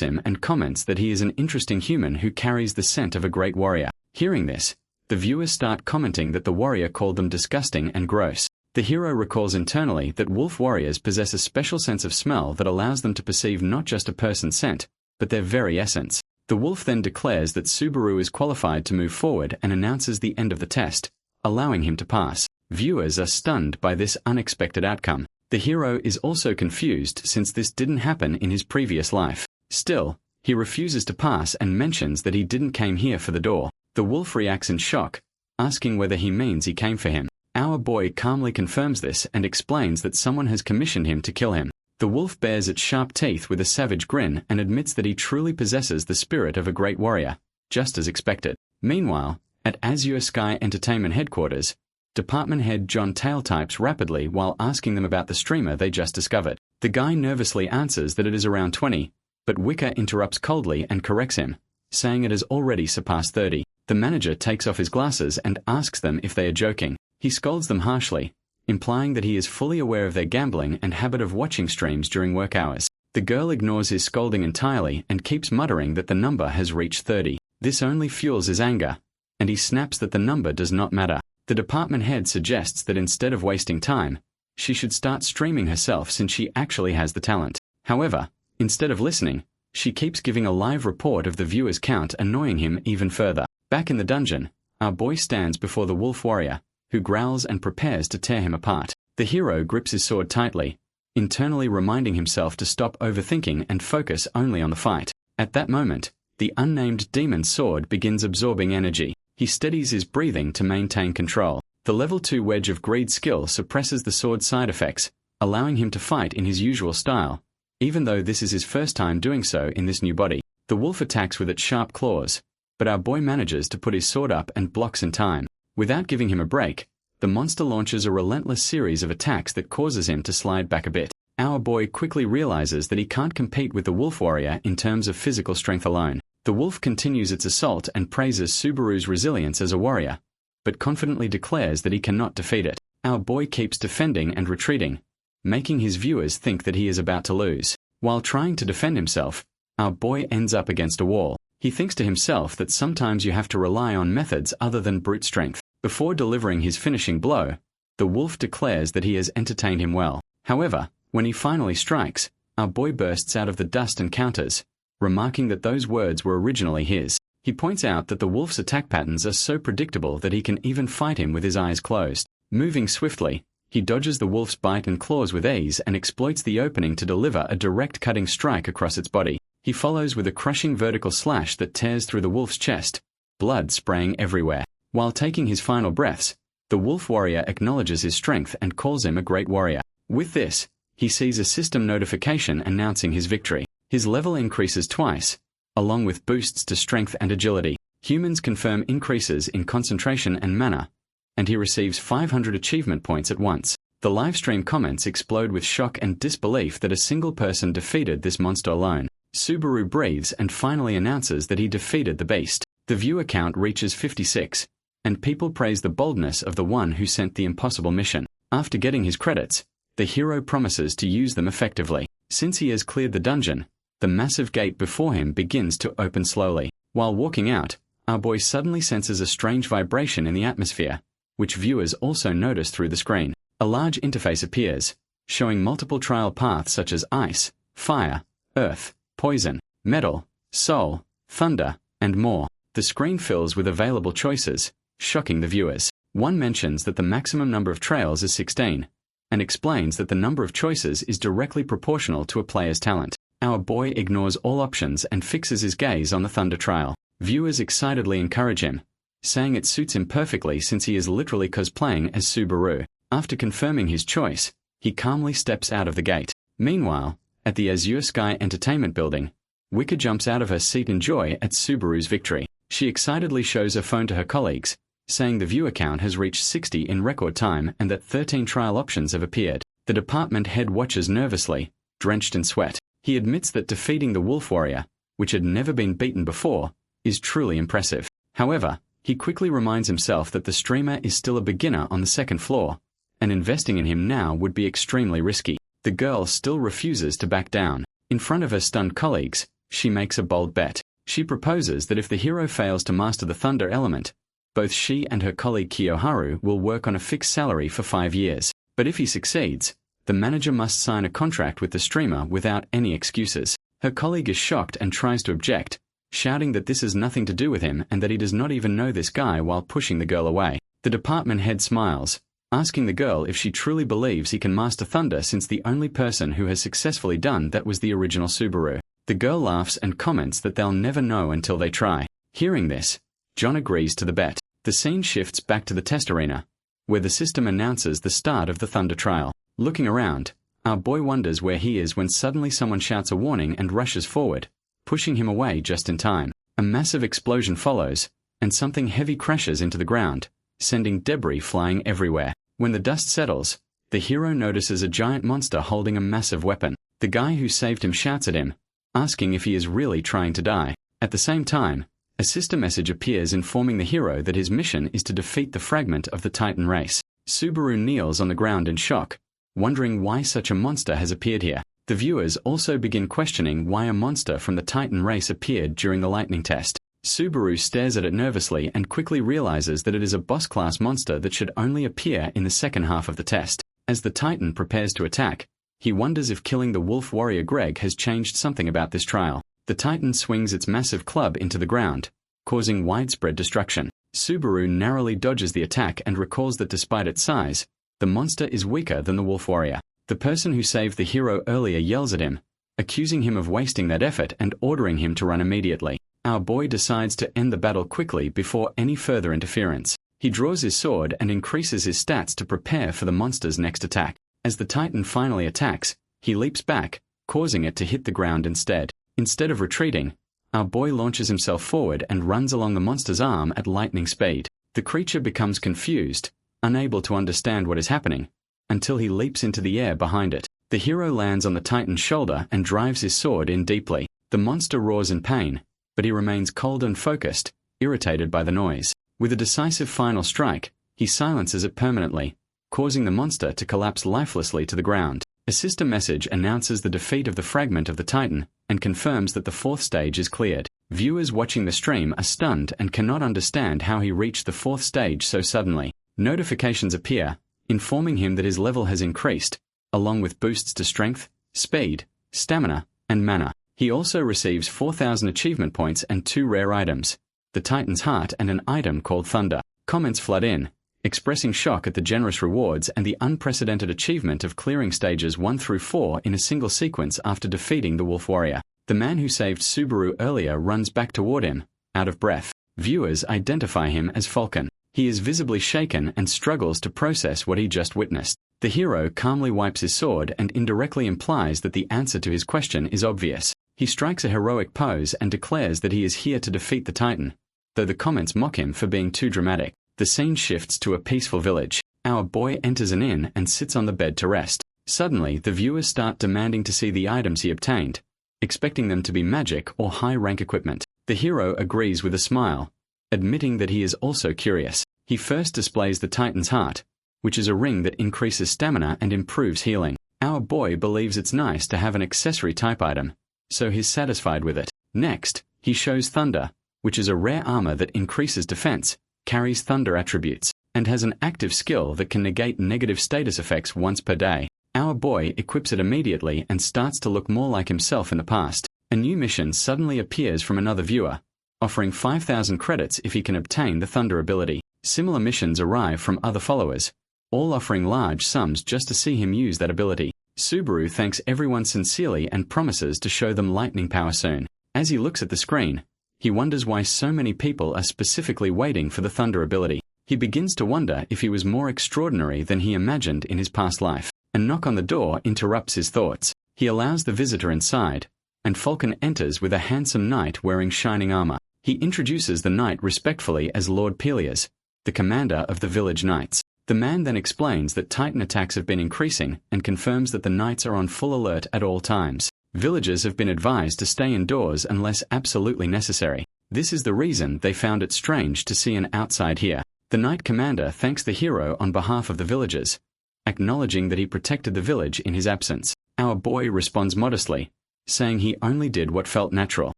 him and comments that he is an interesting human who carries the scent of a great warrior. Hearing this, the viewers start commenting that the warrior called them disgusting and gross. The hero recalls internally that wolf warriors possess a special sense of smell that allows them to perceive not just a person's scent, but their very essence. The wolf then declares that Subaru is qualified to move forward and announces the end of the test, allowing him to pass. Viewers are stunned by this unexpected outcome. The hero is also confused since this didn't happen in his previous life. Still, he refuses to pass and mentions that he didn't came here for the door. The wolf reacts in shock, asking whether he means he came for him. Our boy calmly confirms this and explains that someone has commissioned him to kill him. The wolf bares its sharp teeth with a savage grin and admits that he truly possesses the spirit of a great warrior, just as expected. Meanwhile, at Azure Sky Entertainment headquarters, Department head John tail types rapidly while asking them about the streamer they just discovered. The guy nervously answers that it is around 20, but Wicker interrupts coldly and corrects him, saying it has already surpassed 30. The manager takes off his glasses and asks them if they are joking. He scolds them harshly, implying that he is fully aware of their gambling and habit of watching streams during work hours. The girl ignores his scolding entirely and keeps muttering that the number has reached 30. This only fuels his anger, and he snaps that the number does not matter. The department head suggests that instead of wasting time, she should start streaming herself since she actually has the talent. However, instead of listening, she keeps giving a live report of the viewer's count, annoying him even further. Back in the dungeon, our boy stands before the wolf warrior, who growls and prepares to tear him apart. The hero grips his sword tightly, internally reminding himself to stop overthinking and focus only on the fight. At that moment, the unnamed demon's sword begins absorbing energy. He steadies his breathing to maintain control. The level 2 Wedge of Greed skill suppresses the sword's side effects, allowing him to fight in his usual style, even though this is his first time doing so in this new body. The wolf attacks with its sharp claws, but our boy manages to put his sword up and blocks in time. Without giving him a break, the monster launches a relentless series of attacks that causes him to slide back a bit. Our boy quickly realizes that he can't compete with the wolf warrior in terms of physical strength alone. The wolf continues its assault and praises Subaru's resilience as a warrior, but confidently declares that he cannot defeat it. Our boy keeps defending and retreating, making his viewers think that he is about to lose. While trying to defend himself, our boy ends up against a wall. He thinks to himself that sometimes you have to rely on methods other than brute strength. Before delivering his finishing blow, the wolf declares that he has entertained him well. However, when he finally strikes, our boy bursts out of the dust and counters, remarking that those words were originally his. He points out that the wolf's attack patterns are so predictable that he can even fight him with his eyes closed. Moving swiftly, he dodges the wolf's bite and claws with ease and exploits the opening to deliver a direct cutting strike across its body. He follows with a crushing vertical slash that tears through the wolf's chest, blood spraying everywhere. While taking his final breaths, the wolf warrior acknowledges his strength and calls him a great warrior. With this, he sees a system notification announcing his victory. His level increases twice, along with boosts to strength and agility. Humans confirm increases in concentration and mana, and he receives 500 achievement points at once. The livestream comments explode with shock and disbelief that a single person defeated this monster alone. Subaru breathes and finally announces that he defeated the beast. The viewer count reaches 56, and people praise the boldness of the one who sent the impossible mission. After getting his credits, the hero promises to use them effectively. Since he has cleared the dungeon, the massive gate before him begins to open slowly. While walking out, our boy suddenly senses a strange vibration in the atmosphere, which viewers also notice through the screen. A large interface appears, showing multiple trial paths such as ice, fire, earth, poison, metal, soul, thunder, and more. The screen fills with available choices, shocking the viewers. One mentions that the maximum number of trails is 16, and explains that the number of choices is directly proportional to a player's talent. Our boy ignores all options and fixes his gaze on the thunder trail. Viewers excitedly encourage him, saying it suits him perfectly since he is literally cosplaying as Subaru. After confirming his choice, he calmly steps out of the gate. Meanwhile, at the Azure Sky Entertainment building, Wicker jumps out of her seat in joy at Subaru's victory. She excitedly shows her phone to her colleagues, saying the viewer count has reached 60 in record time and that 13 trial options have appeared. The department head watches nervously, drenched in sweat. He admits that defeating the wolf warrior, which had never been beaten before, is truly impressive. However, He quickly reminds himself that the streamer is still a beginner on the second floor, and investing in him now would be extremely risky. The girl still refuses to back down. In front of her stunned colleagues, she makes a bold bet. She proposes that if the hero fails to master the thunder element, both she and her colleague Kiyoharu will work on a fixed salary for 5 years. But if he succeeds, the manager must sign a contract with the streamer without any excuses. Her colleague is shocked and tries to object, shouting that this has nothing to do with him and that he does not even know this guy, while pushing the girl away. The department head smiles, asking the girl if she truly believes he can master thunder, since the only person who has successfully done that was the original Subaru. The girl laughs and comments that they'll never know until they try. Hearing this, John agrees to the bet. The scene shifts back to the test arena, where the system announces the start of the thunder trial. Looking around, our boy wonders where he is when suddenly someone shouts a warning and rushes forward, pushing him away just in time. A massive explosion follows, and something heavy crashes into the ground, sending debris flying everywhere. When the dust settles, the hero notices a giant monster holding a massive weapon. The guy who saved him shouts at him, asking if he is really trying to die. At the same time, a system message appears informing the hero that his mission is to defeat the fragment of the Titan race. Subaru kneels on the ground in shock, wondering why such a monster has appeared here. The viewers also begin questioning why a monster from the Titan race appeared during the lightning test. Subaru stares at it nervously and quickly realizes that it is a boss-class monster that should only appear in the second half of the test. As the Titan prepares to attack, he wonders if killing the wolf warrior Greg has changed something about this trial. The Titan swings its massive club into the ground, causing widespread destruction. Subaru narrowly dodges the attack and recalls that despite its size, the monster is weaker than the wolf warrior. The person who saved the hero earlier yells at him, accusing him of wasting that effort and ordering him to run immediately. Our boy decides to end the battle quickly before any further interference. He draws his sword and increases his stats to prepare for the monster's next attack. As the Titan finally attacks, he leaps back, causing it to hit the ground instead. Instead of retreating, our boy launches himself forward and runs along the monster's arm at lightning speed. The creature becomes confused, unable to understand what is happening, until he leaps into the air behind it. The hero lands on the Titan's shoulder and drives his sword in deeply. The monster roars in pain, but he remains cold and focused, irritated by the noise. With a decisive final strike, he silences it permanently, causing the monster to collapse lifelessly to the ground. A system message announces the defeat of the fragment of the Titan and confirms that the fourth stage is cleared. Viewers watching the stream are stunned and cannot understand how he reached the fourth stage so suddenly. Notifications appear, informing him that his level has increased, along with boosts to strength, speed, stamina, and mana. He also receives 4,000 achievement points and 2 rare items, the Titan's heart and an item called Thunder. Comments flood in, expressing shock at the generous rewards and the unprecedented achievement of clearing stages 1 through 4 in a single sequence after defeating the wolf warrior. The man who saved Subaru earlier runs back toward him, out of breath. Viewers identify him as Falcon. He is visibly shaken and struggles to process what he just witnessed. The hero calmly wipes his sword and indirectly implies that the answer to his question is obvious. He strikes a heroic pose and declares that he is here to defeat the Titan, though the comments mock him for being too dramatic. The scene shifts to a peaceful village. Our boy enters an inn and sits on the bed to rest. Suddenly, the viewers start demanding to see the items he obtained, expecting them to be magic or high-rank equipment. The hero agrees with a smile, admitting that he is also curious. He first displays the Titan's heart, which is a ring that increases stamina and improves healing. Our boy believes it's nice to have an accessory type item, so he's satisfied with it. Next, he shows Thunder, which is a rare armor that increases defense, carries thunder attributes, and has an active skill that can negate negative status effects once per day. Our boy equips it immediately and starts to look more like himself in the past. A new mission suddenly appears from another viewer, offering 5,000 credits if he can obtain the Thunder ability. Similar missions arrive from other followers, all offering large sums just to see him use that ability. Subaru thanks everyone sincerely and promises to show them lightning power soon. As he looks at the screen, he wonders why so many people are specifically waiting for the Thunder ability. He begins to wonder if he was more extraordinary than he imagined in his past life. A knock on the door interrupts his thoughts. He allows the visitor inside, and Falcon enters with a handsome knight wearing shining armor. He introduces the knight respectfully as Lord Pelias, the commander of the village knights. The man then explains that Titan attacks have been increasing and confirms that the knights are on full alert at all times. Villagers have been advised to stay indoors unless absolutely necessary. This is the reason they found it strange to see an outside here. The Knight Commander thanks the hero on behalf of the villagers, acknowledging that he protected the village in his absence. Our boy responds modestly, saying he only did what felt natural.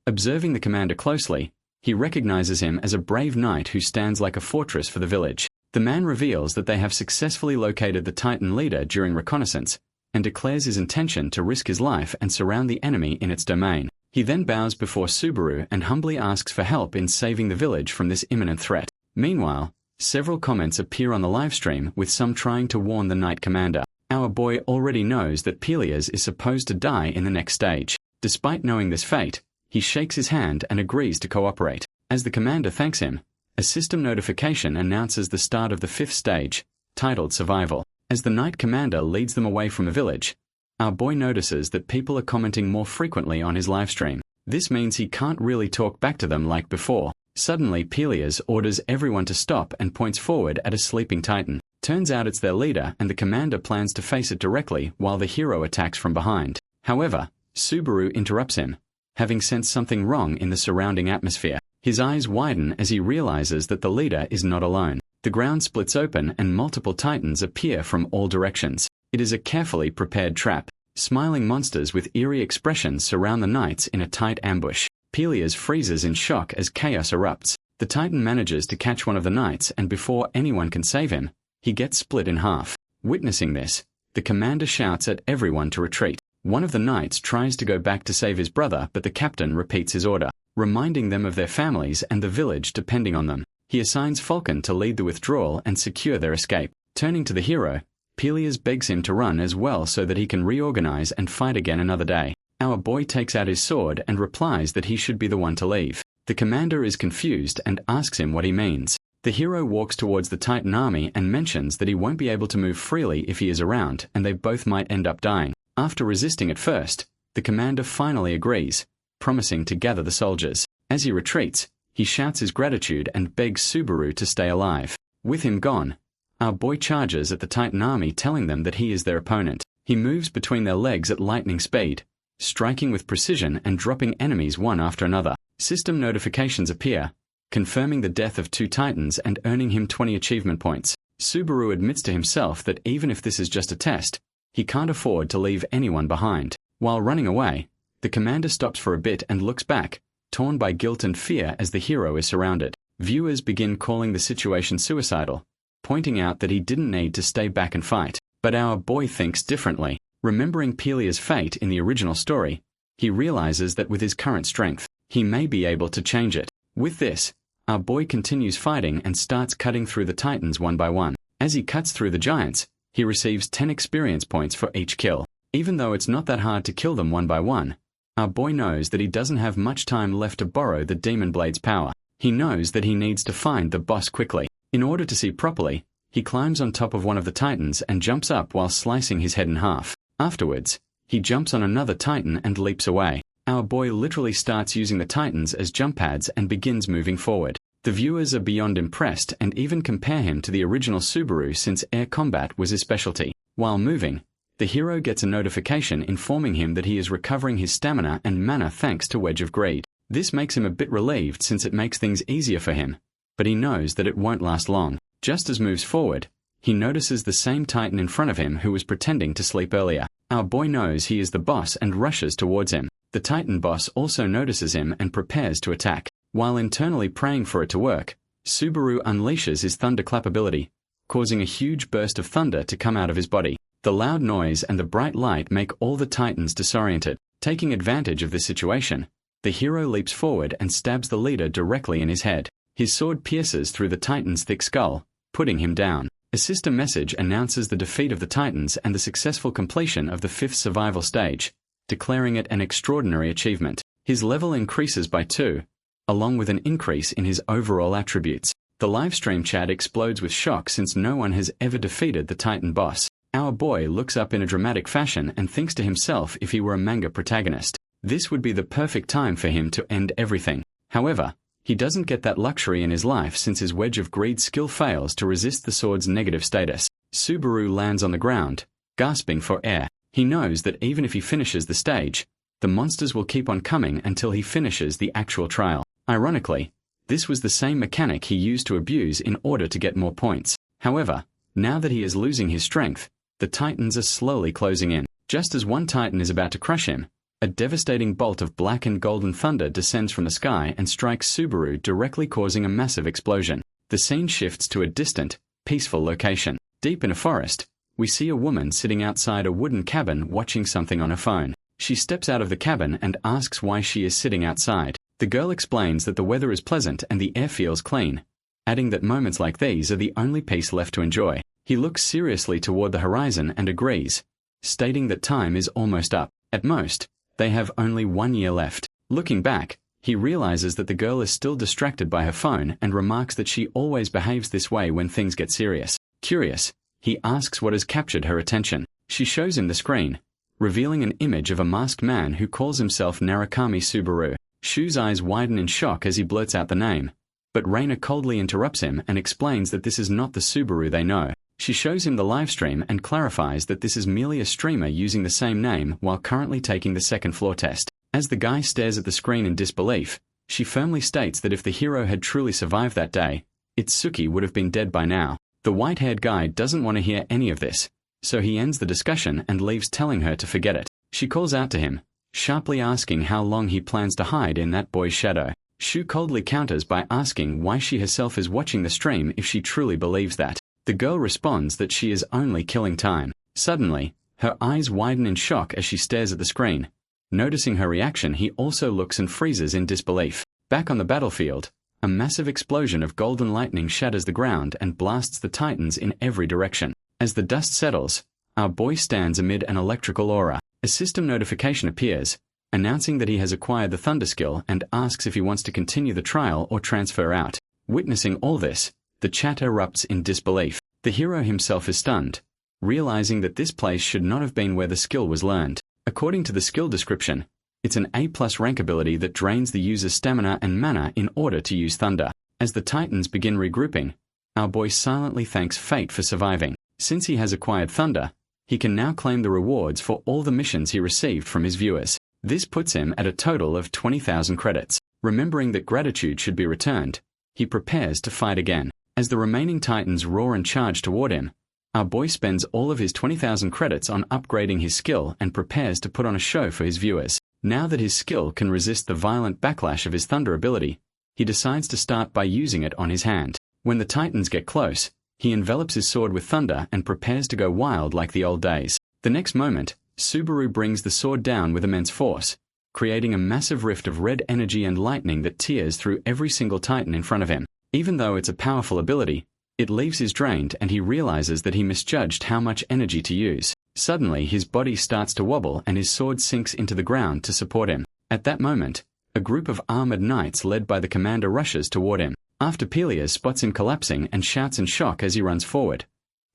Observing the commander closely, he recognizes him as a brave knight who stands like a fortress for the village. The man reveals that they have successfully located the Titan leader during reconnaissance, and declares his intention to risk his life and surround the enemy in its domain. He then bows before Subaru and humbly asks for help in saving the village from this imminent threat. Meanwhile, several comments appear on the livestream, with some trying to warn the Knight Commander. Our boy already knows that Peleus is supposed to die in the next stage. Despite knowing this fate, he shakes his hand and agrees to cooperate. As the commander thanks him, a system notification announces the start of the 5th stage, titled Survival. As the Knight Commander leads them away from the village, our boy notices that people are commenting more frequently on his livestream. This means he can't really talk back to them like before. Suddenly, Peleus orders everyone to stop and points forward at a sleeping Titan. Turns out it's their leader, and the commander plans to face it directly while the hero attacks from behind. However, Subaru interrupts him, having sensed something wrong in the surrounding atmosphere. His eyes widen as he realizes that the leader is not alone. The ground splits open and multiple Titans appear from all directions. It is a carefully prepared trap. Smiling monsters with eerie expressions surround the knights in a tight ambush. Peleus freezes in shock as chaos erupts. The Titan manages to catch one of the knights, and before anyone can save him, he gets split in half. Witnessing this, the commander shouts at everyone to retreat. One of the knights tries to go back to save his brother, but the captain repeats his order, reminding them of their families and the village depending on them. He assigns Falcon to lead the withdrawal and secure their escape. Turning to the hero, Peleus begs him to run as well so that he can reorganize and fight again another day. Our boy takes out his sword and replies that he should be the one to leave. The commander is confused and asks him what he means. The hero walks towards the Titan army and mentions that he won't be able to move freely if he is around, and they both might end up dying. After resisting at first, the commander finally agrees, promising to gather the soldiers. As he retreats, he shouts his gratitude and begs Subaru to stay alive. With him gone, our boy charges at the Titan army, telling them that he is their opponent. He moves between their legs at lightning speed, striking with precision and dropping enemies one after another. System notifications appear, confirming the death of 2 Titans and earning him 20 achievement points. Subaru admits to himself that even if this is just a test, he can't afford to leave anyone behind. While running away, the commander stops for a bit and looks back, torn by guilt and fear as the hero is surrounded. Viewers begin calling the situation suicidal, pointing out that he didn't need to stay back and fight. But our boy thinks differently. Remembering Peleus' fate in the original story, he realizes that with his current strength, he may be able to change it. With this, our boy continues fighting and starts cutting through the Titans one by one. As he cuts through the giants, he receives 10 experience points for each kill. Even though it's not that hard to kill them one by one, our boy knows that he doesn't have much time left to borrow the Demon Blade's power. He knows that he needs to find the boss quickly. In order to see properly, he climbs on top of one of the Titans and jumps up while slicing his head in half. Afterwards, he jumps on another Titan and leaps away. Our boy literally starts using the Titans as jump pads and begins moving forward. The viewers are beyond impressed and even compare him to the original Subaru, since air combat was his specialty. While moving, the hero gets a notification informing him that he is recovering his stamina and mana thanks to Wedge of Greed. This makes him a bit relieved since it makes things easier for him, but he knows that it won't last long. Just as moves forward, he notices the same Titan in front of him who was pretending to sleep earlier. Our boy knows he is the boss and rushes towards him. The Titan boss also notices him and prepares to attack. While internally praying for it to work, Subaru unleashes his thunderclap ability, causing a huge burst of thunder to come out of his body. The loud noise and the bright light make all the Titans disoriented. Taking advantage of this situation, the hero leaps forward and stabs the leader directly in his head. His sword pierces through the Titan's thick skull, putting him down. A system message announces the defeat of the Titans and the successful completion of the 5th survival stage, declaring it an extraordinary achievement. His level increases by 2, along with an increase in his overall attributes. The livestream chat explodes with shock since no one has ever defeated the Titan boss. Our boy looks up in a dramatic fashion and thinks to himself if he were a manga protagonist, this would be the perfect time for him to end everything. However, he doesn't get that luxury in his life since his Wedge of Greed skill fails to resist the sword's negative status. Subaru lands on the ground, gasping for air. He knows that even if he finishes the stage, the monsters will keep on coming until he finishes the actual trial. Ironically, this was the same mechanic he used to abuse in order to get more points. However, now that he is losing his strength, the Titans are slowly closing in. Just as one Titan is about to crush him, a devastating bolt of black and golden thunder descends from the sky and strikes Subaru, directly causing a massive explosion. The scene shifts to a distant, peaceful location. Deep in a forest, we see a woman sitting outside a wooden cabin watching something on her phone. She steps out of the cabin and asks why she is sitting outside. The girl explains that the weather is pleasant and the air feels clean, adding that moments like these are the only peace left to enjoy. He looks seriously toward the horizon and agrees, stating that time is almost up. At most, they have only 1 year left. Looking back, he realizes that the girl is still distracted by her phone and remarks that she always behaves this way when things get serious. Curious, he asks what has captured her attention. She shows him the screen, revealing an image of a masked man who calls himself Narukami Subaru. Shu's eyes widen in shock as he blurts out the name, but Reina coldly interrupts him and explains that this is not the Subaru they know. She shows him the livestream and clarifies that this is merely a streamer using the same name while currently taking the second floor test. As the guy stares at the screen in disbelief, she firmly states that if the hero had truly survived that day, Itsuki would have been dead by now. The white-haired guy doesn't want to hear any of this, so he ends the discussion and leaves, telling her to forget it. She calls out to him, sharply asking how long he plans to hide in that boy's shadow. Shu coldly counters by asking why she herself is watching the stream if she truly believes that. The girl responds that she is only killing time. Suddenly, her eyes widen in shock as she stares at the screen. Noticing her reaction, he also looks and freezes in disbelief. Back on the battlefield, a massive explosion of golden lightning shatters the ground and blasts the Titans in every direction. As the dust settles, our boy stands amid an electrical aura. A system notification appears, announcing that he has acquired the Thunder skill and asks if he wants to continue the trial or transfer out. Witnessing all this, the chat erupts in disbelief. The hero himself is stunned, realizing that this place should not have been where the skill was learned. According to the skill description, it's an A+ rank ability that drains the user's stamina and mana in order to use thunder. As the Titans begin regrouping, our boy silently thanks fate for surviving. Since he has acquired thunder, he can now claim the rewards for all the missions he received from his viewers. This puts him at a total of 20,000 credits. Remembering that gratitude should be returned, he prepares to fight again. As the remaining Titans roar and charge toward him, our boy spends all of his 20,000 credits on upgrading his skill and prepares to put on a show for his viewers. Now that his skill can resist the violent backlash of his thunder ability, he decides to start by using it on his hand. When the Titans get close, he envelops his sword with thunder and prepares to go wild like the old days. The next moment, Subaru brings the sword down with immense force, creating a massive rift of red energy and lightning that tears through every single Titan in front of him. Even though it's a powerful ability, it leaves him drained and he realizes that he misjudged how much energy to use. Suddenly, his body starts to wobble and his sword sinks into the ground to support him. At that moment, a group of armored knights led by the commander rushes toward him. After Pelias spots him collapsing and shouts in shock as he runs forward,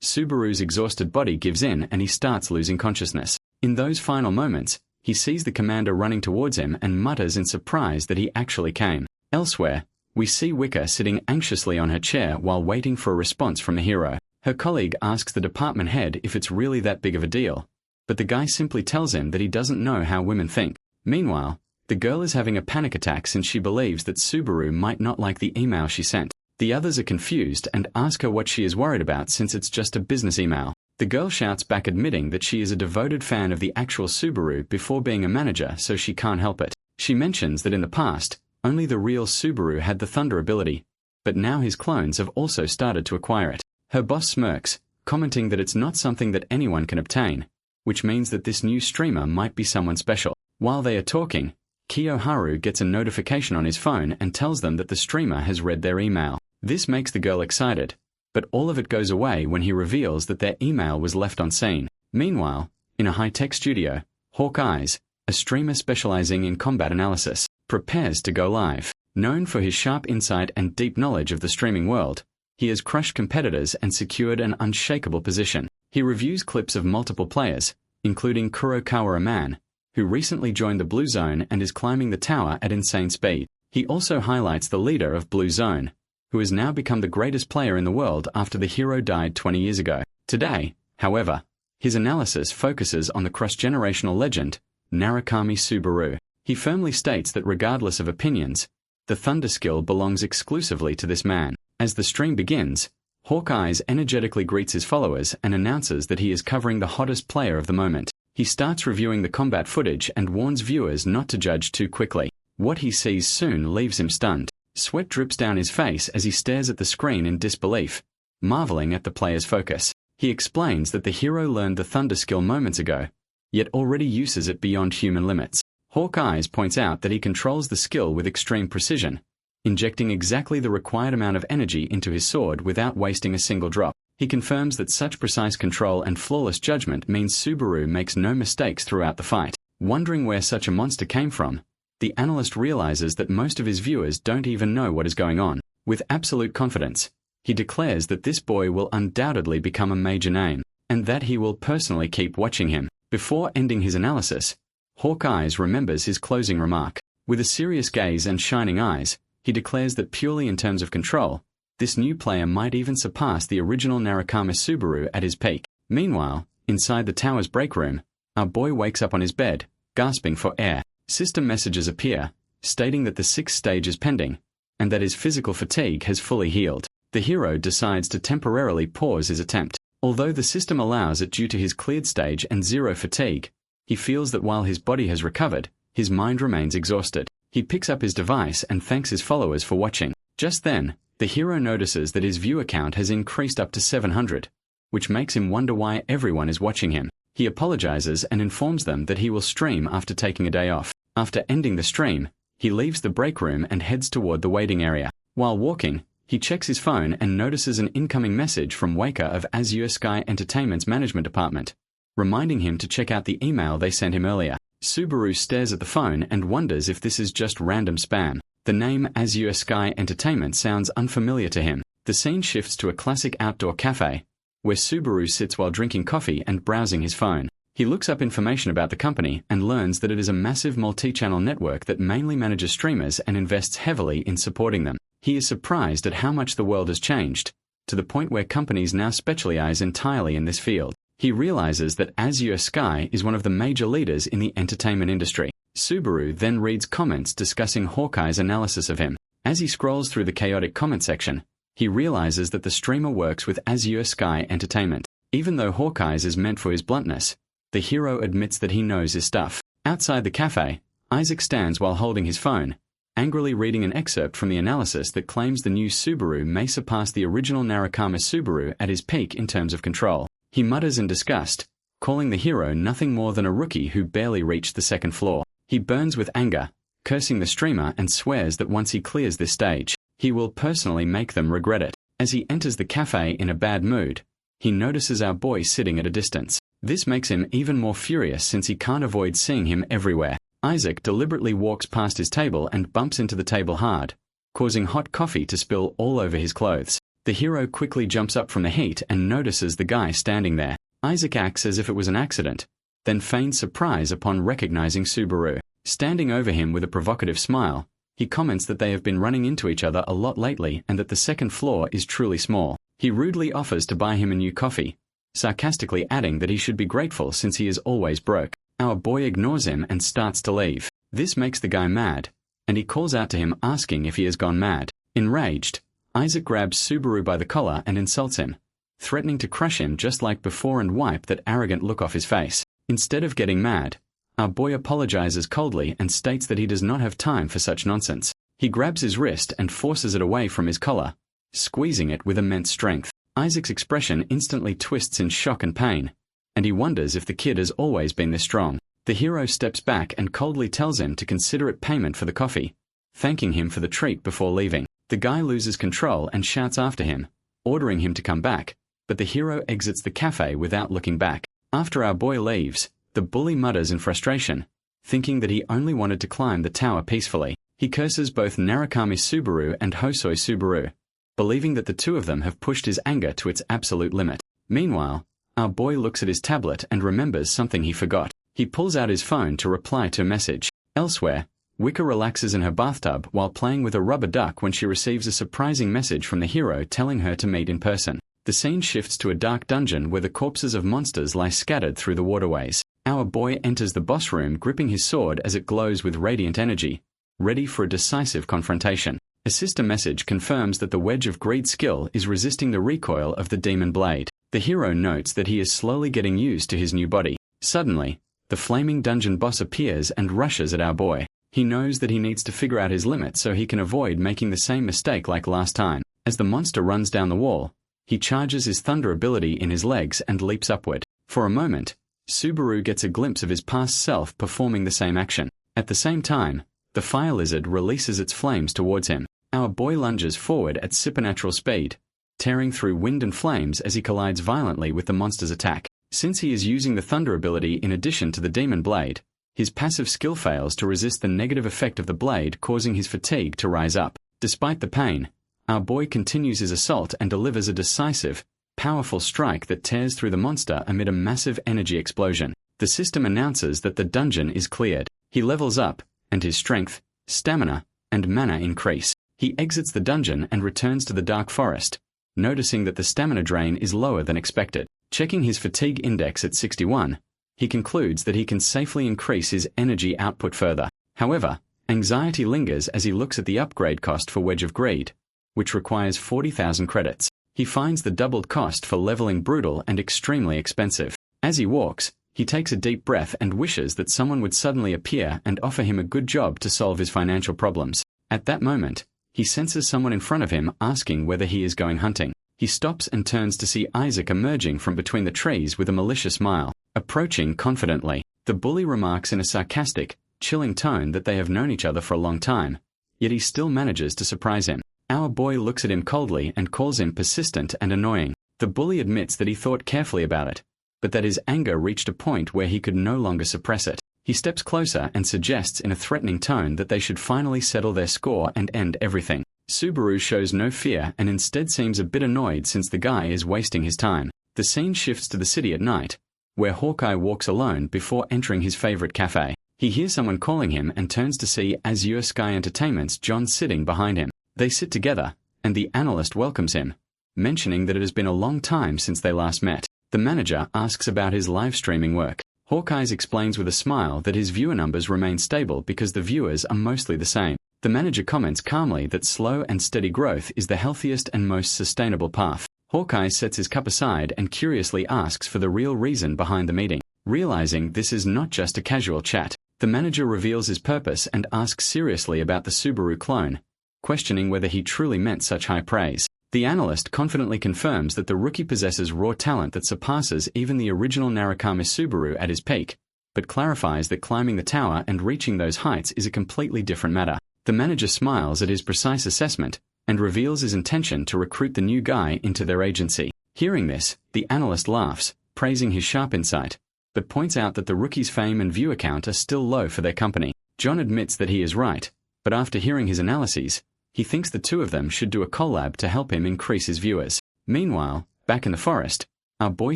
Subaru's exhausted body gives in and he starts losing consciousness. In those final moments, he sees the commander running towards him and mutters in surprise that he actually came. Elsewhere, we see Wicca sitting anxiously on her chair while waiting for a response from the hero. Her colleague asks the department head if it's really that big of a deal, but the guy simply tells him that he doesn't know how women think. Meanwhile, the girl is having a panic attack since she believes that Subaru might not like the email she sent. The others are confused and ask her what she is worried about since it's just a business email. The girl shouts back, admitting that she is a devoted fan of the actual Subaru before being a manager, so she can't help it. She mentions that in the past, only the real Subaru had the thunder ability, but now his clones have also started to acquire it. Her boss smirks, commenting that it's not something that anyone can obtain, which means that this new streamer might be someone special. While they are talking, Kiyoharu gets a notification on his phone and tells them that the streamer has read their email. This makes the girl excited, but all of it goes away when he reveals that their email was left unseen. Meanwhile, in a high-tech studio, Hawkeyes, a streamer specializing in combat analysis, prepares to go live. Known for his sharp insight and deep knowledge of the streaming world, he has crushed competitors and secured an unshakable position. He reviews clips of multiple players, including Kurokawa Man, who recently joined the Blue Zone and is climbing the tower at insane speed. He also highlights the leader of Blue Zone, who has now become the greatest player in the world after the hero died 20 years ago. Today, however, his analysis focuses on the cross-generational legend, Narukami Subaru. He firmly states that regardless of opinions, The thunder skill belongs exclusively to this man. As the stream begins, Hawkeyes energetically greets his followers and announces that he is covering the hottest player of the moment. He starts reviewing the combat footage and warns viewers not to judge too quickly. What he sees soon leaves him stunned. Sweat drips down his face as he stares at the screen in disbelief, marveling at the player's focus. He explains that the hero learned the thunder skill moments ago, yet already uses it beyond human limits. Hawkeyes points out that he controls the skill with extreme precision, injecting exactly the required amount of energy into his sword without wasting a single drop. He confirms that such precise control and flawless judgment means Subaru makes no mistakes throughout the fight. Wondering where such a monster came from, the analyst realizes that most of his viewers don't even know what is going on. With absolute confidence, he declares that this boy will undoubtedly become a major name, and that he will personally keep watching him. Before ending his analysis, Hawkeyes remembers his closing remark. With a serious gaze and shining eyes, he declares that purely in terms of control, this new player might even surpass the original Narukami Subaru at his peak. Meanwhile, inside the tower's break room, our boy wakes up on his bed, gasping for air. System messages appear, stating that the 6th stage is pending, and that his physical fatigue has fully healed. The hero decides to temporarily pause his attempt. Although the system allows it due to his cleared stage and 0 fatigue, he feels that while his body has recovered, his mind remains exhausted. He picks up his device and thanks his followers for watching. Just then, the hero notices that his viewer count has increased up to 700, which makes him wonder why everyone is watching him. He apologizes and informs them that he will stream after taking a day off. After ending the stream, he leaves the break room and heads toward the waiting area. While walking, he checks his phone and notices an incoming message from Waker of Azure Sky Entertainment's management department, reminding him to check out the email they sent him earlier. Subaru stares at the phone and wonders if this is just random spam. The name Azure Sky Entertainment sounds unfamiliar to him. The scene shifts to a classic outdoor cafe, where Subaru sits while drinking coffee and browsing his phone. He looks up information about the company and learns that it is a massive multi-channel network that mainly manages streamers and invests heavily in supporting them. He is surprised at how much the world has changed, to the point where companies now specialize entirely in this field. He realizes that Azure Sky is one of the major leaders in the entertainment industry. Subaru then reads comments discussing Hawkeye's analysis of him. As he scrolls through the chaotic comment section, he realizes that the streamer works with Azure Sky Entertainment. Even though Hawkeye's is meant for his bluntness, the hero admits that he knows his stuff. Outside the cafe, Isaac stands while holding his phone, angrily reading an excerpt from the analysis that claims the new Subaru may surpass the original Narukami Subaru at his peak in terms of control. He mutters in disgust, calling the hero nothing more than a rookie who barely reached the 2nd floor. He burns with anger, cursing the streamer, and swears that once he clears this stage, he will personally make them regret it. As he enters the cafe in a bad mood, he notices our boy sitting at a distance. This makes him even more furious since he can't avoid seeing him everywhere. Isaac deliberately walks past his table and bumps into the table hard, causing hot coffee to spill all over his clothes. The hero quickly jumps up from the heat and notices the guy standing there. Isaac acts as if it was an accident, then feigns surprise upon recognizing Subaru. Standing over him with a provocative smile, he comments that they have been running into each other a lot lately and that the 2nd floor is truly small. He rudely offers to buy him a new coffee, sarcastically adding that he should be grateful since he is always broke. Our boy ignores him and starts to leave. This makes the guy mad, and he calls out to him asking if he has gone mad. Enraged, Isaac grabs Subaru by the collar and insults him, threatening to crush him just like before and wipe that arrogant look off his face. Instead of getting mad, our boy apologizes coldly and states that he does not have time for such nonsense. He grabs his wrist and forces it away from his collar, squeezing it with immense strength. Isaac's expression instantly twists in shock and pain, and he wonders if the kid has always been this strong. The hero steps back and coldly tells him to consider it payment for the coffee, thanking him for the treat before leaving. The guy loses control and shouts after him, ordering him to come back, but the hero exits the cafe without looking back. After our boy leaves, the bully mutters in frustration, thinking that he only wanted to climb the tower peacefully. He curses both Narukami Subaru and Hosoi Subaru, believing that the two of them have pushed his anger to its absolute limit. Meanwhile, our boy looks at his tablet and remembers something he forgot. He pulls out his phone to reply to a message. Elsewhere, Wicca relaxes in her bathtub while playing with a rubber duck when she receives a surprising message from the hero telling her to meet in person. The scene shifts to a dark dungeon where the corpses of monsters lie scattered through the waterways. Our boy enters the boss room gripping his sword as it glows with radiant energy, ready for a decisive confrontation. A sister message confirms that the Wedge of Greed skill is resisting the recoil of the demon blade. The hero notes that he is slowly getting used to his new body. Suddenly, the flaming dungeon boss appears and rushes at our boy. He knows that he needs to figure out his limit so he can avoid making the same mistake like last time. As the monster runs down the wall, he charges his thunder ability in his legs and leaps upward. For a moment, Subaru gets a glimpse of his past self performing the same action. At the same time, the fire lizard releases its flames towards him. Our boy lunges forward at supernatural speed, tearing through wind and flames as he collides violently with the monster's attack. Since he is using the thunder ability in addition to the demon blade, his passive skill fails to resist the negative effect of the blade, causing his fatigue to rise up. Despite the pain, our boy continues his assault and delivers a decisive, powerful strike that tears through the monster amid a massive energy explosion. The system announces that the dungeon is cleared. He levels up, and his strength, stamina, and mana increase. He exits the dungeon and returns to the dark forest, noticing that the stamina drain is lower than expected. Checking his fatigue index at 61, he concludes that he can safely increase his energy output further. However, anxiety lingers as he looks at the upgrade cost for Wedge of Greed, which requires 40,000 credits. He finds the doubled cost for leveling brutal and extremely expensive. As he walks, he takes a deep breath and wishes that someone would suddenly appear and offer him a good job to solve his financial problems. At that moment, he senses someone in front of him asking whether he is going hunting. He stops and turns to see Isaac emerging from between the trees with a malicious smile. Approaching confidently, the bully remarks in a sarcastic, chilling tone that they have known each other for a long time, yet he still manages to surprise him. Our boy looks at him coldly and calls him persistent and annoying. The bully admits that he thought carefully about it, but that his anger reached a point where he could no longer suppress it. He steps closer and suggests in a threatening tone that they should finally settle their score and end everything. Subaru shows no fear and instead seems a bit annoyed since the guy is wasting his time. The scene shifts to the city at night, where Hawkeye walks alone before entering his favorite cafe. He hears someone calling him and turns to see Azure Sky Entertainment's John sitting behind him. They sit together, and the analyst welcomes him, mentioning that it has been a long time since they last met. The manager asks about his live streaming work. Hawkeye explains with a smile that his viewer numbers remain stable because the viewers are mostly the same. The manager comments calmly that slow and steady growth is the healthiest and most sustainable path. Hawkeye sets his cup aside and curiously asks for the real reason behind the meeting. Realizing this is not just a casual chat, the manager reveals his purpose and asks seriously about the Subaru clone, questioning whether he truly meant such high praise. The analyst confidently confirms that the rookie possesses raw talent that surpasses even the original Narukami Subaru at his peak, but clarifies that climbing the tower and reaching those heights is a completely different matter. The manager smiles at his precise assessment and reveals his intention to recruit the new guy into their agency. Hearing this, the analyst laughs, praising his sharp insight, but points out that the rookie's fame and viewer count are still low for their company. John admits that he is right, but after hearing his analyses, he thinks the two of them should do a collab to help him increase his viewers. Meanwhile, back in the forest, our boy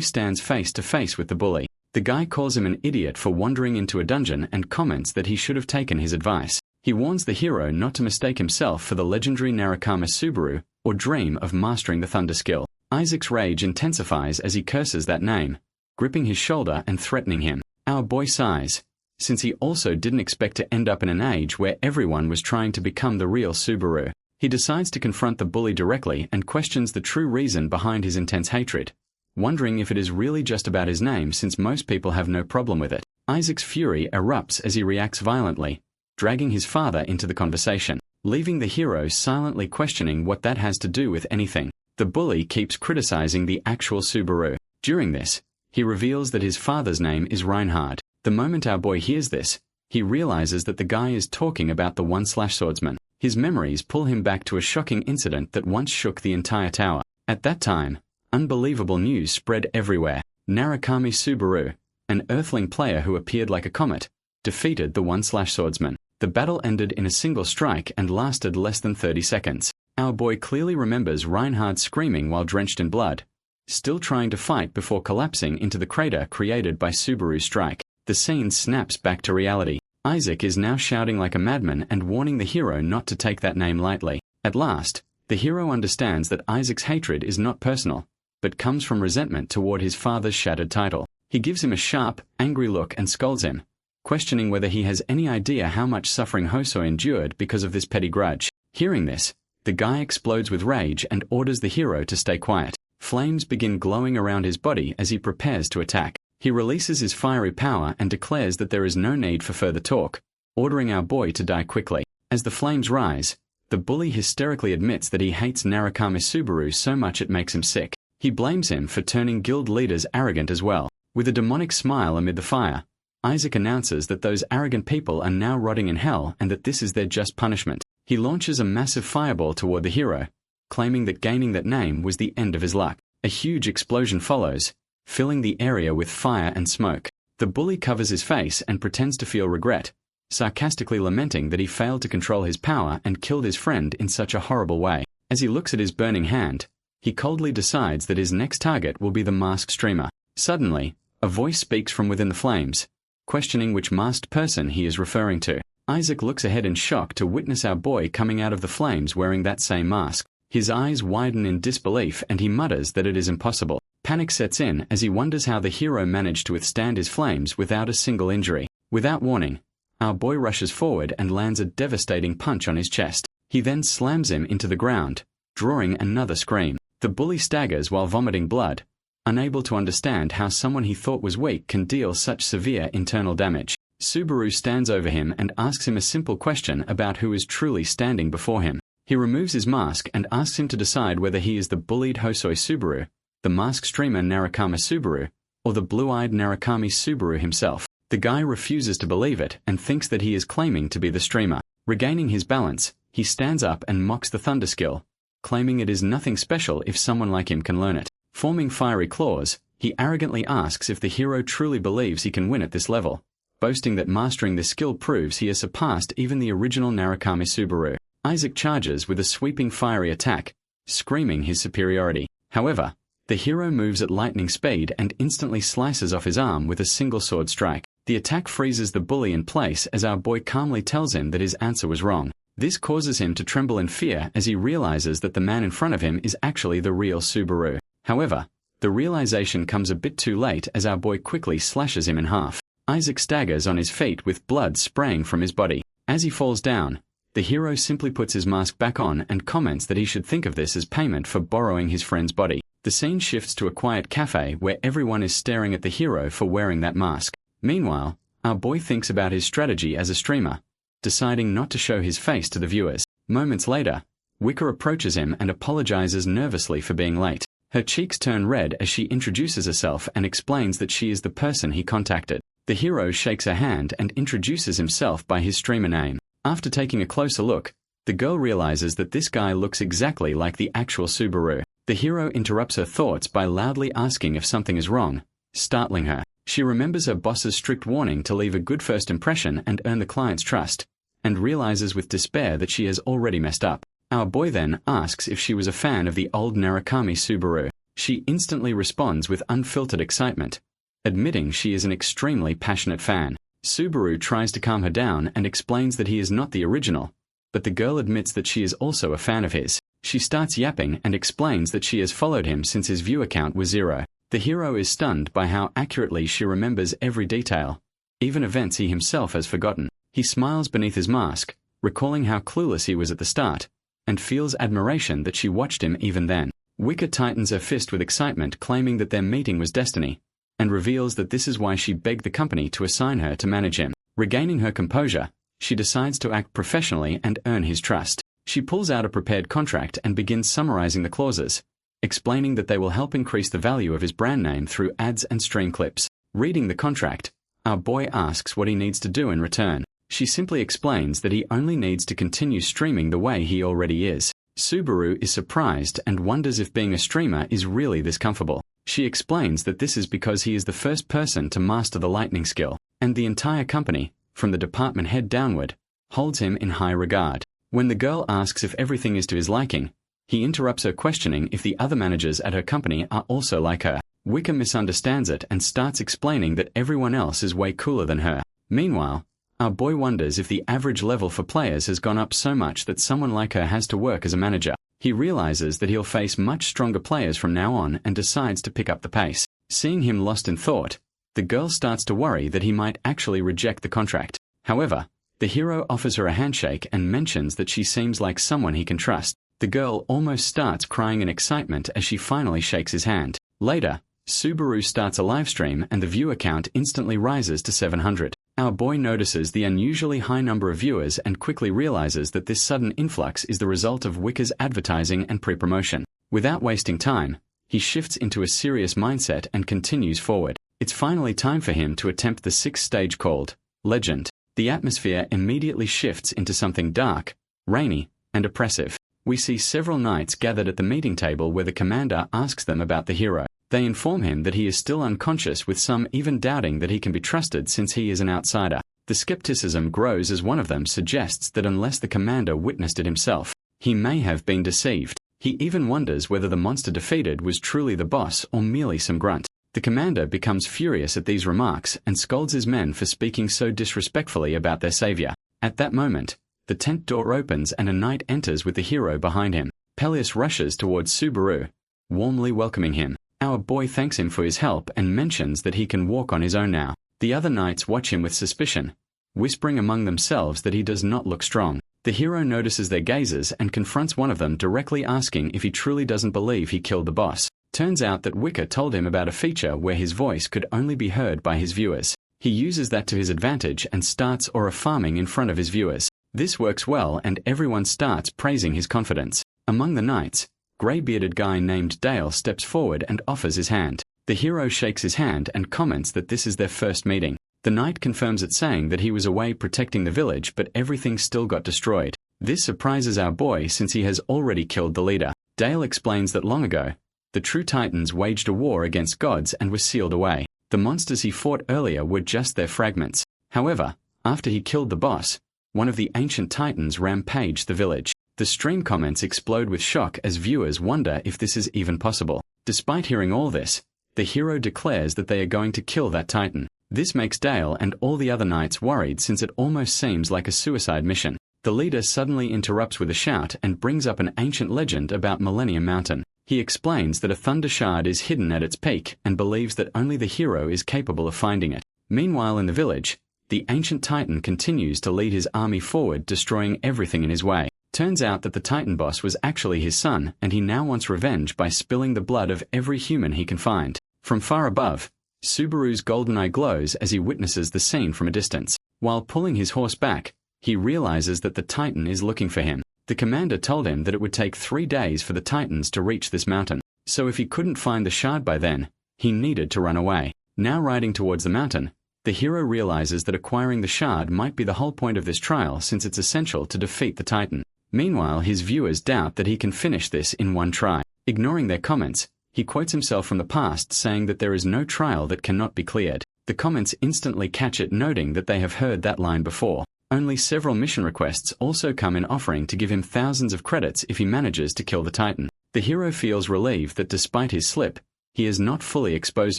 stands face to face with the bully. The guy calls him an idiot for wandering into a dungeon and comments that he should have taken his advice. He warns the hero not to mistake himself for the legendary Narukami Subaru or dream of mastering the thunder skill. Isaac's rage intensifies as he curses that name, gripping his shoulder and threatening him. Our boy sighs, since he also didn't expect to end up in an age where everyone was trying to become the real Subaru. He decides to confront the bully directly and questions the true reason behind his intense hatred, wondering if it is really just about his name since most people have no problem with it. Isaac's fury erupts as he reacts violently, dragging his father into the conversation, leaving the hero silently questioning what that has to do with anything. The bully keeps criticizing the actual Subaru. During this, he reveals that his father's name is Reinhard. The moment our boy hears this, he realizes that the guy is talking about the one-swordsman. His memories pull him back to a shocking incident that once shook the entire tower. At that time, unbelievable news spread everywhere. Narukami Subaru, an Earthling player who appeared like a comet, defeated the one-swordsman. The battle ended in a single strike and lasted less than 30 seconds. Our boy clearly remembers Reinhard screaming while drenched in blood, still trying to fight before collapsing into the crater created by Subaru's strike. The scene snaps back to reality. Isaac is now shouting like a madman and warning the hero not to take that name lightly. At last, the hero understands that Isaac's hatred is not personal, but comes from resentment toward his father's shattered title. He gives him a sharp, angry look and scolds him, questioning whether he has any idea how much suffering Hosoi endured because of this petty grudge. Hearing this, the guy explodes with rage and orders the hero to stay quiet. Flames begin glowing around his body as he prepares to attack. He releases his fiery power and declares that there is no need for further talk, ordering our boy to die quickly. As the flames rise, the bully hysterically admits that he hates Narukami Subaru so much it makes him sick. He blames him for turning guild leaders arrogant as well. With a demonic smile amid the fire, Isaac announces that those arrogant people are now rotting in hell and that this is their just punishment. He launches a massive fireball toward the hero, claiming that gaining that name was the end of his luck. A huge explosion follows, filling the area with fire and smoke. The bully covers his face and pretends to feel regret, sarcastically lamenting that he failed to control his power and killed his friend in such a horrible way. As he looks at his burning hand, he coldly decides that his next target will be the masked streamer. Suddenly, a voice speaks from within the flames, questioning which masked person he is referring to. Isaac looks ahead in shock to witness our boy coming out of the flames wearing that same mask. His eyes widen in disbelief and he mutters that it is impossible. Panic sets in as he wonders how the hero managed to withstand his flames without a single injury. Without warning, our boy rushes forward and lands a devastating punch on his chest. He then slams him into the ground, drawing another scream. The bully staggers while vomiting blood, unable to understand how someone he thought was weak can deal such severe internal damage. Subaru stands over him and asks him a simple question about who is truly standing before him. He removes his mask and asks him to decide whether he is the bullied Hosoi Subaru, the masked streamer Narukami Subaru, or the blue-eyed Narukami Subaru himself. The guy refuses to believe it and thinks that he is claiming to be the streamer. Regaining his balance, he stands up and mocks the thunder skill, claiming it is nothing special if someone like him can learn it. Forming fiery claws, he arrogantly asks if the hero truly believes he can win at this level, boasting that mastering this skill proves he has surpassed even the original Narukami Subaru. Isaac charges with a sweeping fiery attack, screaming his superiority. However, the hero moves at lightning speed and instantly slices off his arm with a single sword strike. The attack freezes the bully in place as our boy calmly tells him that his answer was wrong. This causes him to tremble in fear as he realizes that the man in front of him is actually the real Subaru. However, the realization comes a bit too late as our boy quickly slashes him in half. Isaac staggers on his feet with blood spraying from his body. As he falls down, the hero simply puts his mask back on and comments that he should think of this as payment for borrowing his friend's body. The scene shifts to a quiet cafe where everyone is staring at the hero for wearing that mask. Meanwhile, our boy thinks about his strategy as a streamer, deciding not to show his face to the viewers. Moments later, Wicca approaches him and apologizes nervously for being late. Her cheeks turn red as she introduces herself and explains that she is the person he contacted. The hero shakes her hand and introduces himself by his streamer name. After taking a closer look, the girl realizes that this guy looks exactly like the actual Subaru. The hero interrupts her thoughts by loudly asking if something is wrong, startling her. She remembers her boss's strict warning to leave a good first impression and earn the client's trust, and realizes with despair that she has already messed up. Our boy then asks if she was a fan of the old Narukami Subaru. She instantly responds with unfiltered excitement, admitting she is an extremely passionate fan. Subaru tries to calm her down and explains that he is not the original, but the girl admits that she is also a fan of his. She starts yapping and explains that she has followed him since his viewer count was 0. The hero is stunned by how accurately she remembers every detail, even events he himself has forgotten. He smiles beneath his mask, recalling how clueless he was at the start, and feels admiration that she watched him even then. Wicca tightens her fist with excitement, claiming that their meeting was destiny, and reveals that this is why she begged the company to assign her to manage him. Regaining her composure, she decides to act professionally and earn his trust. She pulls out a prepared contract and begins summarizing the clauses, explaining that they will help increase the value of his brand name through ads and stream clips. Reading the contract, our boy asks what he needs to do in return. She simply explains that he only needs to continue streaming the way he already is. Subaru is surprised and wonders if being a streamer is really this comfortable. She explains that this is because he is the first person to master the lightning skill, and the entire company, from the department head downward, holds him in high regard. When the girl asks if everything is to his liking, he interrupts her, questioning if the other managers at her company are also like her. Wicca misunderstands it and starts explaining that everyone else is way cooler than her. Meanwhile, our boy wonders if the average level for players has gone up so much that someone like her has to work as a manager. He realizes that he'll face much stronger players from now on and decides to pick up the pace. Seeing him lost in thought, the girl starts to worry that he might actually reject the contract. However, the hero offers her a handshake and mentions that she seems like someone he can trust. The girl almost starts crying in excitement as she finally shakes his hand. Later, Subaru starts a livestream and the viewer count instantly rises to 700. Our boy notices the unusually high number of viewers and quickly realizes that this sudden influx is the result of Wicca's advertising and pre-promotion. Without wasting time, he shifts into a serious mindset and continues forward. It's finally time for him to attempt the 6th stage called Legend. The atmosphere immediately shifts into something dark, rainy, and oppressive. We see several knights gathered at the meeting table where the commander asks them about the hero. They inform him that he is still unconscious, with some even doubting that he can be trusted since he is an outsider. The skepticism grows as one of them suggests that unless the commander witnessed it himself, he may have been deceived. He even wonders whether the monster defeated was truly the boss or merely some grunt. The commander becomes furious at these remarks and scolds his men for speaking so disrespectfully about their savior. At that moment, the tent door opens and a knight enters with the hero behind him. Peleus rushes towards Subaru, warmly welcoming him. Our boy thanks him for his help and mentions that he can walk on his own now. The other knights watch him with suspicion, whispering among themselves that he does not look strong. The hero notices their gazes and confronts one of them, directly asking if he truly doesn't believe he killed the boss. Turns out that Wicca told him about a feature where his voice could only be heard by his viewers. He uses that to his advantage and starts farming in front of his viewers. This works well and everyone starts praising his confidence. Among the knights, grey-bearded guy named Dale steps forward and offers his hand. The hero shakes his hand and comments that this is their first meeting. The knight confirms it, saying that he was away protecting the village but everything still got destroyed. This surprises our boy since he has already killed the leader. Dale explains that long ago, the true titans waged a war against gods and were sealed away. The monsters he fought earlier were just their fragments. However, after he killed the boss, one of the ancient titans rampaged the village. The stream comments explode with shock as viewers wonder if this is even possible. Despite hearing all this, the hero declares that they are going to kill that titan. This makes Dale and all the other knights worried since it almost seems like a suicide mission. The leader suddenly interrupts with a shout and brings up an ancient legend about Millennium Mountain. He explains that a thunder shard is hidden at its peak and believes that only the hero is capable of finding it. Meanwhile in the village, the ancient titan continues to lead his army forward, destroying everything in his way. Turns out that the Titan boss was actually his son, and he now wants revenge by spilling the blood of every human he can find. From far above, Subaru's golden eye glows as he witnesses the scene from a distance. While pulling his horse back, he realizes that the Titan is looking for him. The commander told him that it would take 3 days for the Titans to reach this mountain, so if he couldn't find the shard by then, he needed to run away. Now riding towards the mountain, the hero realizes that acquiring the shard might be the whole point of this trial, since it's essential to defeat the Titan. Meanwhile, his viewers doubt that he can finish this in one try. Ignoring their comments, he quotes himself from the past, saying that there is no trial that cannot be cleared. The comments instantly catch it, noting that they have heard that line before. Only several mission requests also come in, offering to give him thousands of credits if he manages to kill the Titan. The hero feels relieved that despite his slip, he has not fully exposed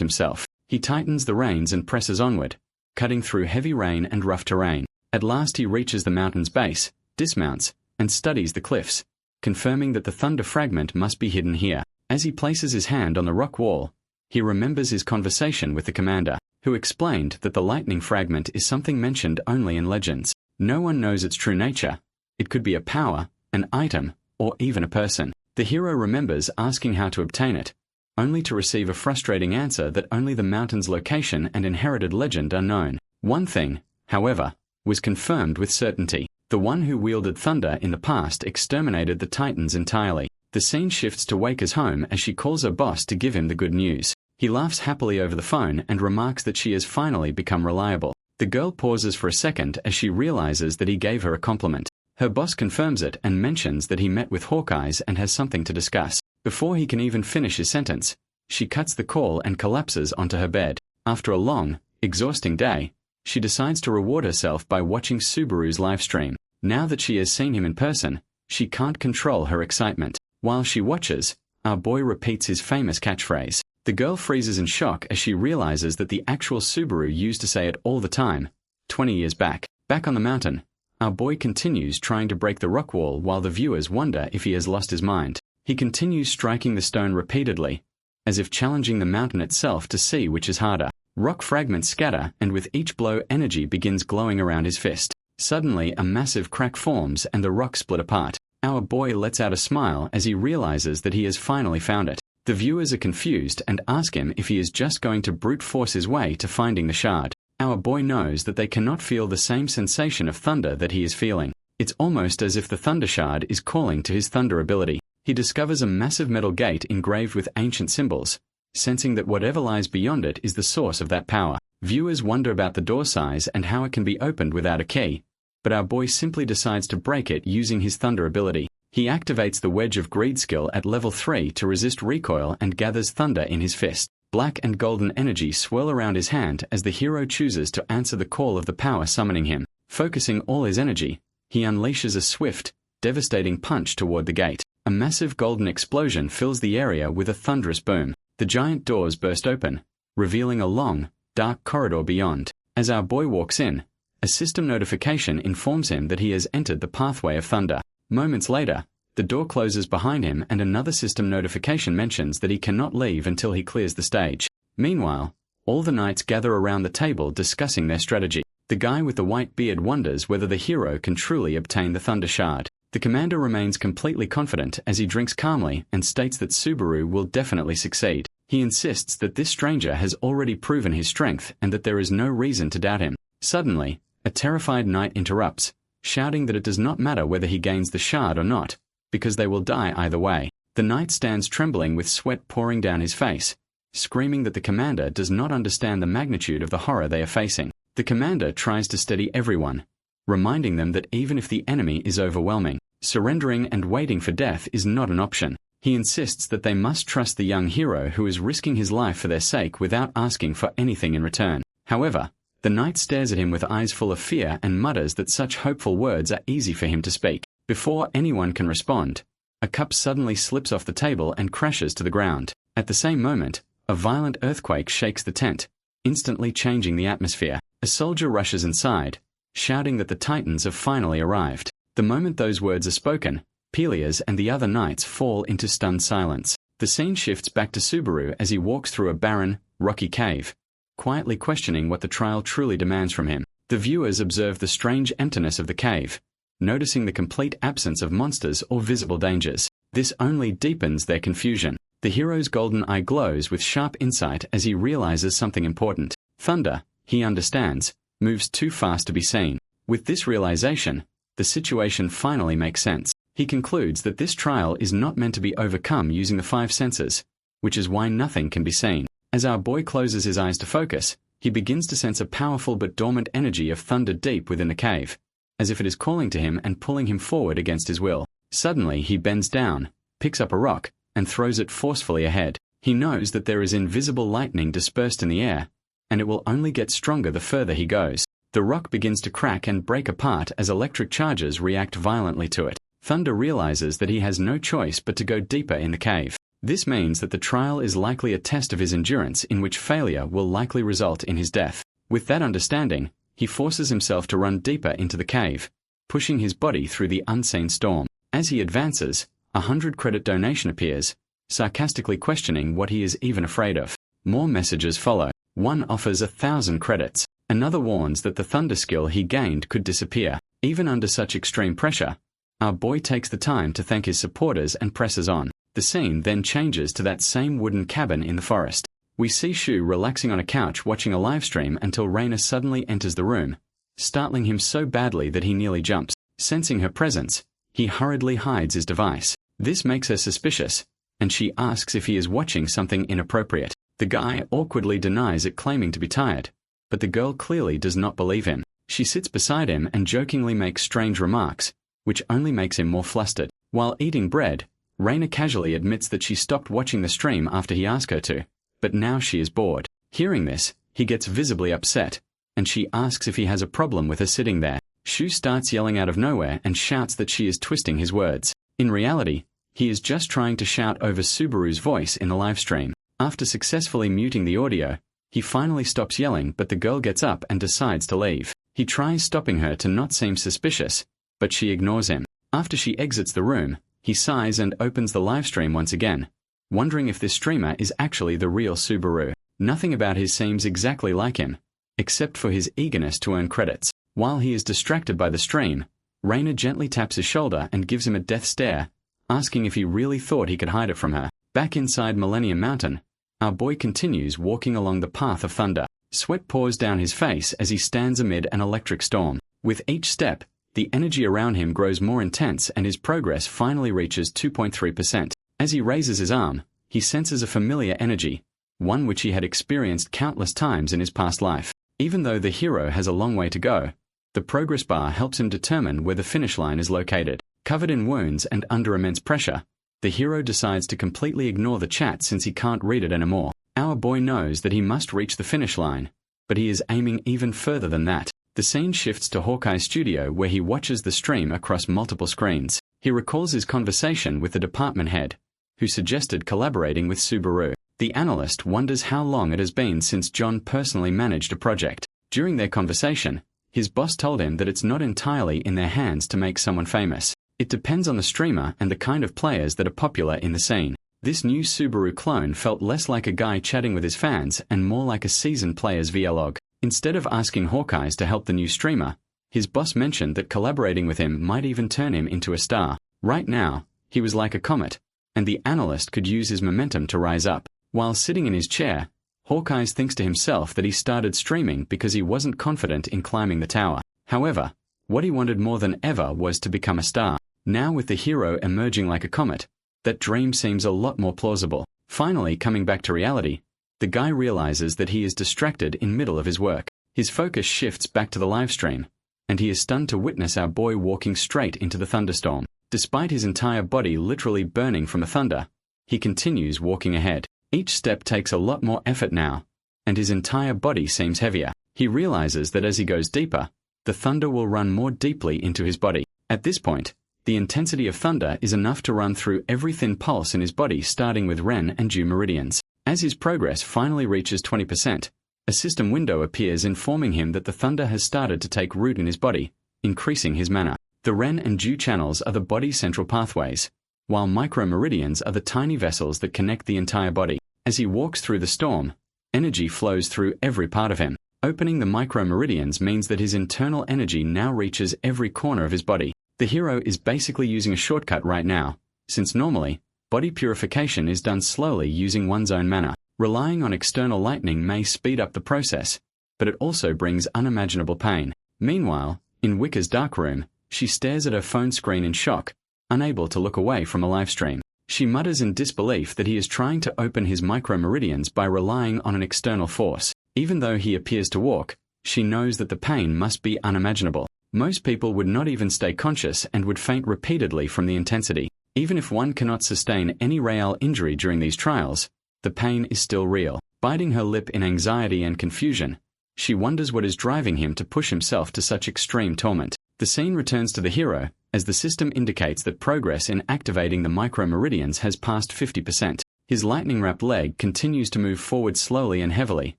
himself. He tightens the reins and presses onward, cutting through heavy rain and rough terrain. At last he reaches the mountain's base, dismounts, and studies the cliffs, confirming that the thunder fragment must be hidden here. As he places his hand on the rock wall, he remembers his conversation with the commander, who explained that the lightning fragment is something mentioned only in legends. No one knows its true nature. It could be a power, an item, or even a person. The hero remembers asking how to obtain it, only to receive a frustrating answer that only the mountain's location and inherited legend are known. One thing, however, was confirmed with certainty. The one who wielded thunder in the past exterminated the Titans entirely. The scene shifts to Waka's home as she calls her boss to give him the good news. He laughs happily over the phone and remarks that she has finally become reliable. The girl pauses for a second as she realizes that he gave her a compliment. Her boss confirms it and mentions that he met with Hawkeyes and has something to discuss. Before he can even finish his sentence, she cuts the call and collapses onto her bed. After a long, exhausting day, she decides to reward herself by watching Subaru's livestream. Now that she has seen him in person, she can't control her excitement. While she watches, our boy repeats his famous catchphrase. The girl freezes in shock as she realizes that the actual Subaru used to say it all the time, 20 years back. Back on the mountain, our boy continues trying to break the rock wall while the viewers wonder if he has lost his mind. He continues striking the stone repeatedly, as if challenging the mountain itself to see which is harder. Rock fragments scatter, and with each blow energy begins glowing around his fist. Suddenly a massive crack forms and the rock split apart. Our boy lets out a smile as he realizes that he has finally found it. The viewers are confused and ask him if he is just going to brute force his way to finding the shard. Our boy knows that they cannot feel the same sensation of thunder that he is feeling. It's almost as if the thunder shard is calling to his thunder ability. He discovers a massive metal gate engraved with ancient symbols, sensing that whatever lies beyond it is the source of that power. Viewers wonder about the door size and how it can be opened without a key, but our boy simply decides to break it using his thunder ability. He activates the Wedge of Greed skill at level 3 to resist recoil and gathers thunder in his fist. Black and golden energy swirl around his hand as the hero chooses to answer the call of the power summoning him. Focusing all his energy, he unleashes a swift, devastating punch toward the gate. A massive golden explosion fills the area with a thunderous boom. The giant doors burst open, revealing a long, dark corridor beyond. As our boy walks in, a system notification informs him that he has entered the pathway of thunder. Moments later, the door closes behind him and another system notification mentions that he cannot leave until he clears the stage. Meanwhile, all the knights gather around the table discussing their strategy. The guy with the white beard wonders whether the hero can truly obtain the Thunder Shard. The commander remains completely confident as he drinks calmly and states that Subaru will definitely succeed. He insists that this stranger has already proven his strength and that there is no reason to doubt him. Suddenly, a terrified knight interrupts, shouting that it does not matter whether he gains the shard or not, because they will die either way. The knight stands trembling with sweat pouring down his face, screaming that the commander does not understand the magnitude of the horror they are facing. The commander tries to steady everyone, reminding them that even if the enemy is overwhelming, surrendering and waiting for death is not an option. He insists that they must trust the young hero who is risking his life for their sake without asking for anything in return. However, the knight stares at him with eyes full of fear and mutters that such hopeful words are easy for him to speak. Before anyone can respond, a cup suddenly slips off the table and crashes to the ground. At the same moment, a violent earthquake shakes the tent, instantly changing the atmosphere. A soldier rushes inside, shouting that the Titans have finally arrived. The moment those words are spoken, Pelias and the other knights fall into stunned silence. The scene shifts back to Subaru as he walks through a barren, rocky cave, quietly questioning what the trial truly demands from him. The viewers observe the strange emptiness of the cave, noticing the complete absence of monsters or visible dangers. This only deepens their confusion. The hero's golden eye glows with sharp insight as he realizes something important. Thunder, he understands, moves too fast to be seen. With this realization, the situation finally makes sense. He concludes that this trial is not meant to be overcome using the 5 senses, which is why nothing can be seen. As our boy closes his eyes to focus, he begins to sense a powerful but dormant energy of thunder deep within the cave, as if it is calling to him and pulling him forward against his will. Suddenly he bends down, picks up a rock, and throws it forcefully ahead. He knows that there is invisible lightning dispersed in the air, and it will only get stronger the further he goes. The rock begins to crack and break apart as electric charges react violently to it. Thunder realizes that he has no choice but to go deeper in the cave. This means that the trial is likely a test of his endurance in which failure will likely result in his death. With that understanding, he forces himself to run deeper into the cave, pushing his body through the unseen storm. As he advances, a 100-credit donation appears, sarcastically questioning what he is even afraid of. More messages follow. One offers 1,000 credits. Another warns that the thunder skill he gained could disappear. Even under such extreme pressure, our boy takes the time to thank his supporters and presses on. The scene then changes to that same wooden cabin in the forest. We see Shu relaxing on a couch watching a livestream until Raina suddenly enters the room, startling him so badly that he nearly jumps. Sensing her presence, he hurriedly hides his device. This makes her suspicious, and she asks if he is watching something inappropriate. The guy awkwardly denies it, claiming to be tired, but the girl clearly does not believe him. She sits beside him and jokingly makes strange remarks, which only makes him more flustered. While eating bread, Raina casually admits that she stopped watching the stream after he asked her to, but now she is bored. Hearing this, he gets visibly upset, and she asks if he has a problem with her sitting there. Shu starts yelling out of nowhere and shouts that she is twisting his words. In reality, he is just trying to shout over Subaru's voice in the livestream. After successfully muting the audio, he finally stops yelling, but the girl gets up and decides to leave. He tries stopping her to not seem suspicious, but she ignores him. After she exits the room, he sighs and opens the livestream once again, wondering if this streamer is actually the real Subaru. Nothing about his seems exactly like him, except for his eagerness to earn credits. While he is distracted by the stream, Raina gently taps his shoulder and gives him a death stare, asking if he really thought he could hide it from her. Back inside Millennium Mountain, our boy continues walking along the path of thunder. Sweat pours down his face as he stands amid an electric storm. With each step, the energy around him grows more intense and his progress finally reaches 2.3%. As he raises his arm, he senses a familiar energy, one which he had experienced countless times in his past life. Even though the hero has a long way to go, the progress bar helps him determine where the finish line is located. Covered in wounds and under immense pressure, the hero decides to completely ignore the chat since he can't read it anymore. Our boy knows that he must reach the finish line, but he is aiming even further than that. The scene shifts to Hawkeye's studio where he watches the stream across multiple screens. He recalls his conversation with the department head, who suggested collaborating with Subaru. The analyst wonders how long it has been since John personally managed a project. During their conversation, his boss told him that it's not entirely in their hands to make someone famous. It depends on the streamer and the kind of players that are popular in the scene. This new Subaru clone felt less like a guy chatting with his fans and more like a seasoned player's vlog. Instead of asking Hawkeyes to help the new streamer, his boss mentioned that collaborating with him might even turn him into a star. Right now, he was like a comet, and the analyst could use his momentum to rise up. While sitting in his chair, Hawkeyes thinks to himself that he started streaming because he wasn't confident in climbing the tower. However, what he wanted more than ever was to become a star. Now with the hero emerging like a comet, that dream seems a lot more plausible. Finally coming back to reality, the guy realizes that he is distracted in middle of his work. His focus shifts back to the livestream, and he is stunned to witness our boy walking straight into the thunderstorm. Despite his entire body literally burning from the thunder, he continues walking ahead. Each step takes a lot more effort now, and his entire body seems heavier. He realizes that as he goes deeper, the thunder will run more deeply into his body. At this point, the intensity of thunder is enough to run through every thin pulse in his body starting with Ren and Ju meridians. As his progress finally reaches 20%, a system window appears informing him that the thunder has started to take root in his body, increasing his mana. The Ren and Ju channels are the body's central pathways, while micromeridians are the tiny vessels that connect the entire body. As he walks through the storm, energy flows through every part of him. Opening the micromeridians means that his internal energy now reaches every corner of his body. The hero is basically using a shortcut right now, since normally, body purification is done slowly using one's own mana. Relying on external lightning may speed up the process, but it also brings unimaginable pain. Meanwhile, in Wicca's dark room, she stares at her phone screen in shock, unable to look away from a livestream. She mutters in disbelief that he is trying to open his micromeridians by relying on an external force. Even though he appears to walk, she knows that the pain must be unimaginable. Most people would not even stay conscious and would faint repeatedly from the intensity. Even if one cannot sustain any real injury during these trials, the pain is still real. Biting her lip in anxiety and confusion, she wonders what is driving him to push himself to such extreme torment. The scene returns to the hero, as the system indicates that progress in activating the micromeridians has passed 50%. His lightning-wrapped leg continues to move forward slowly and heavily,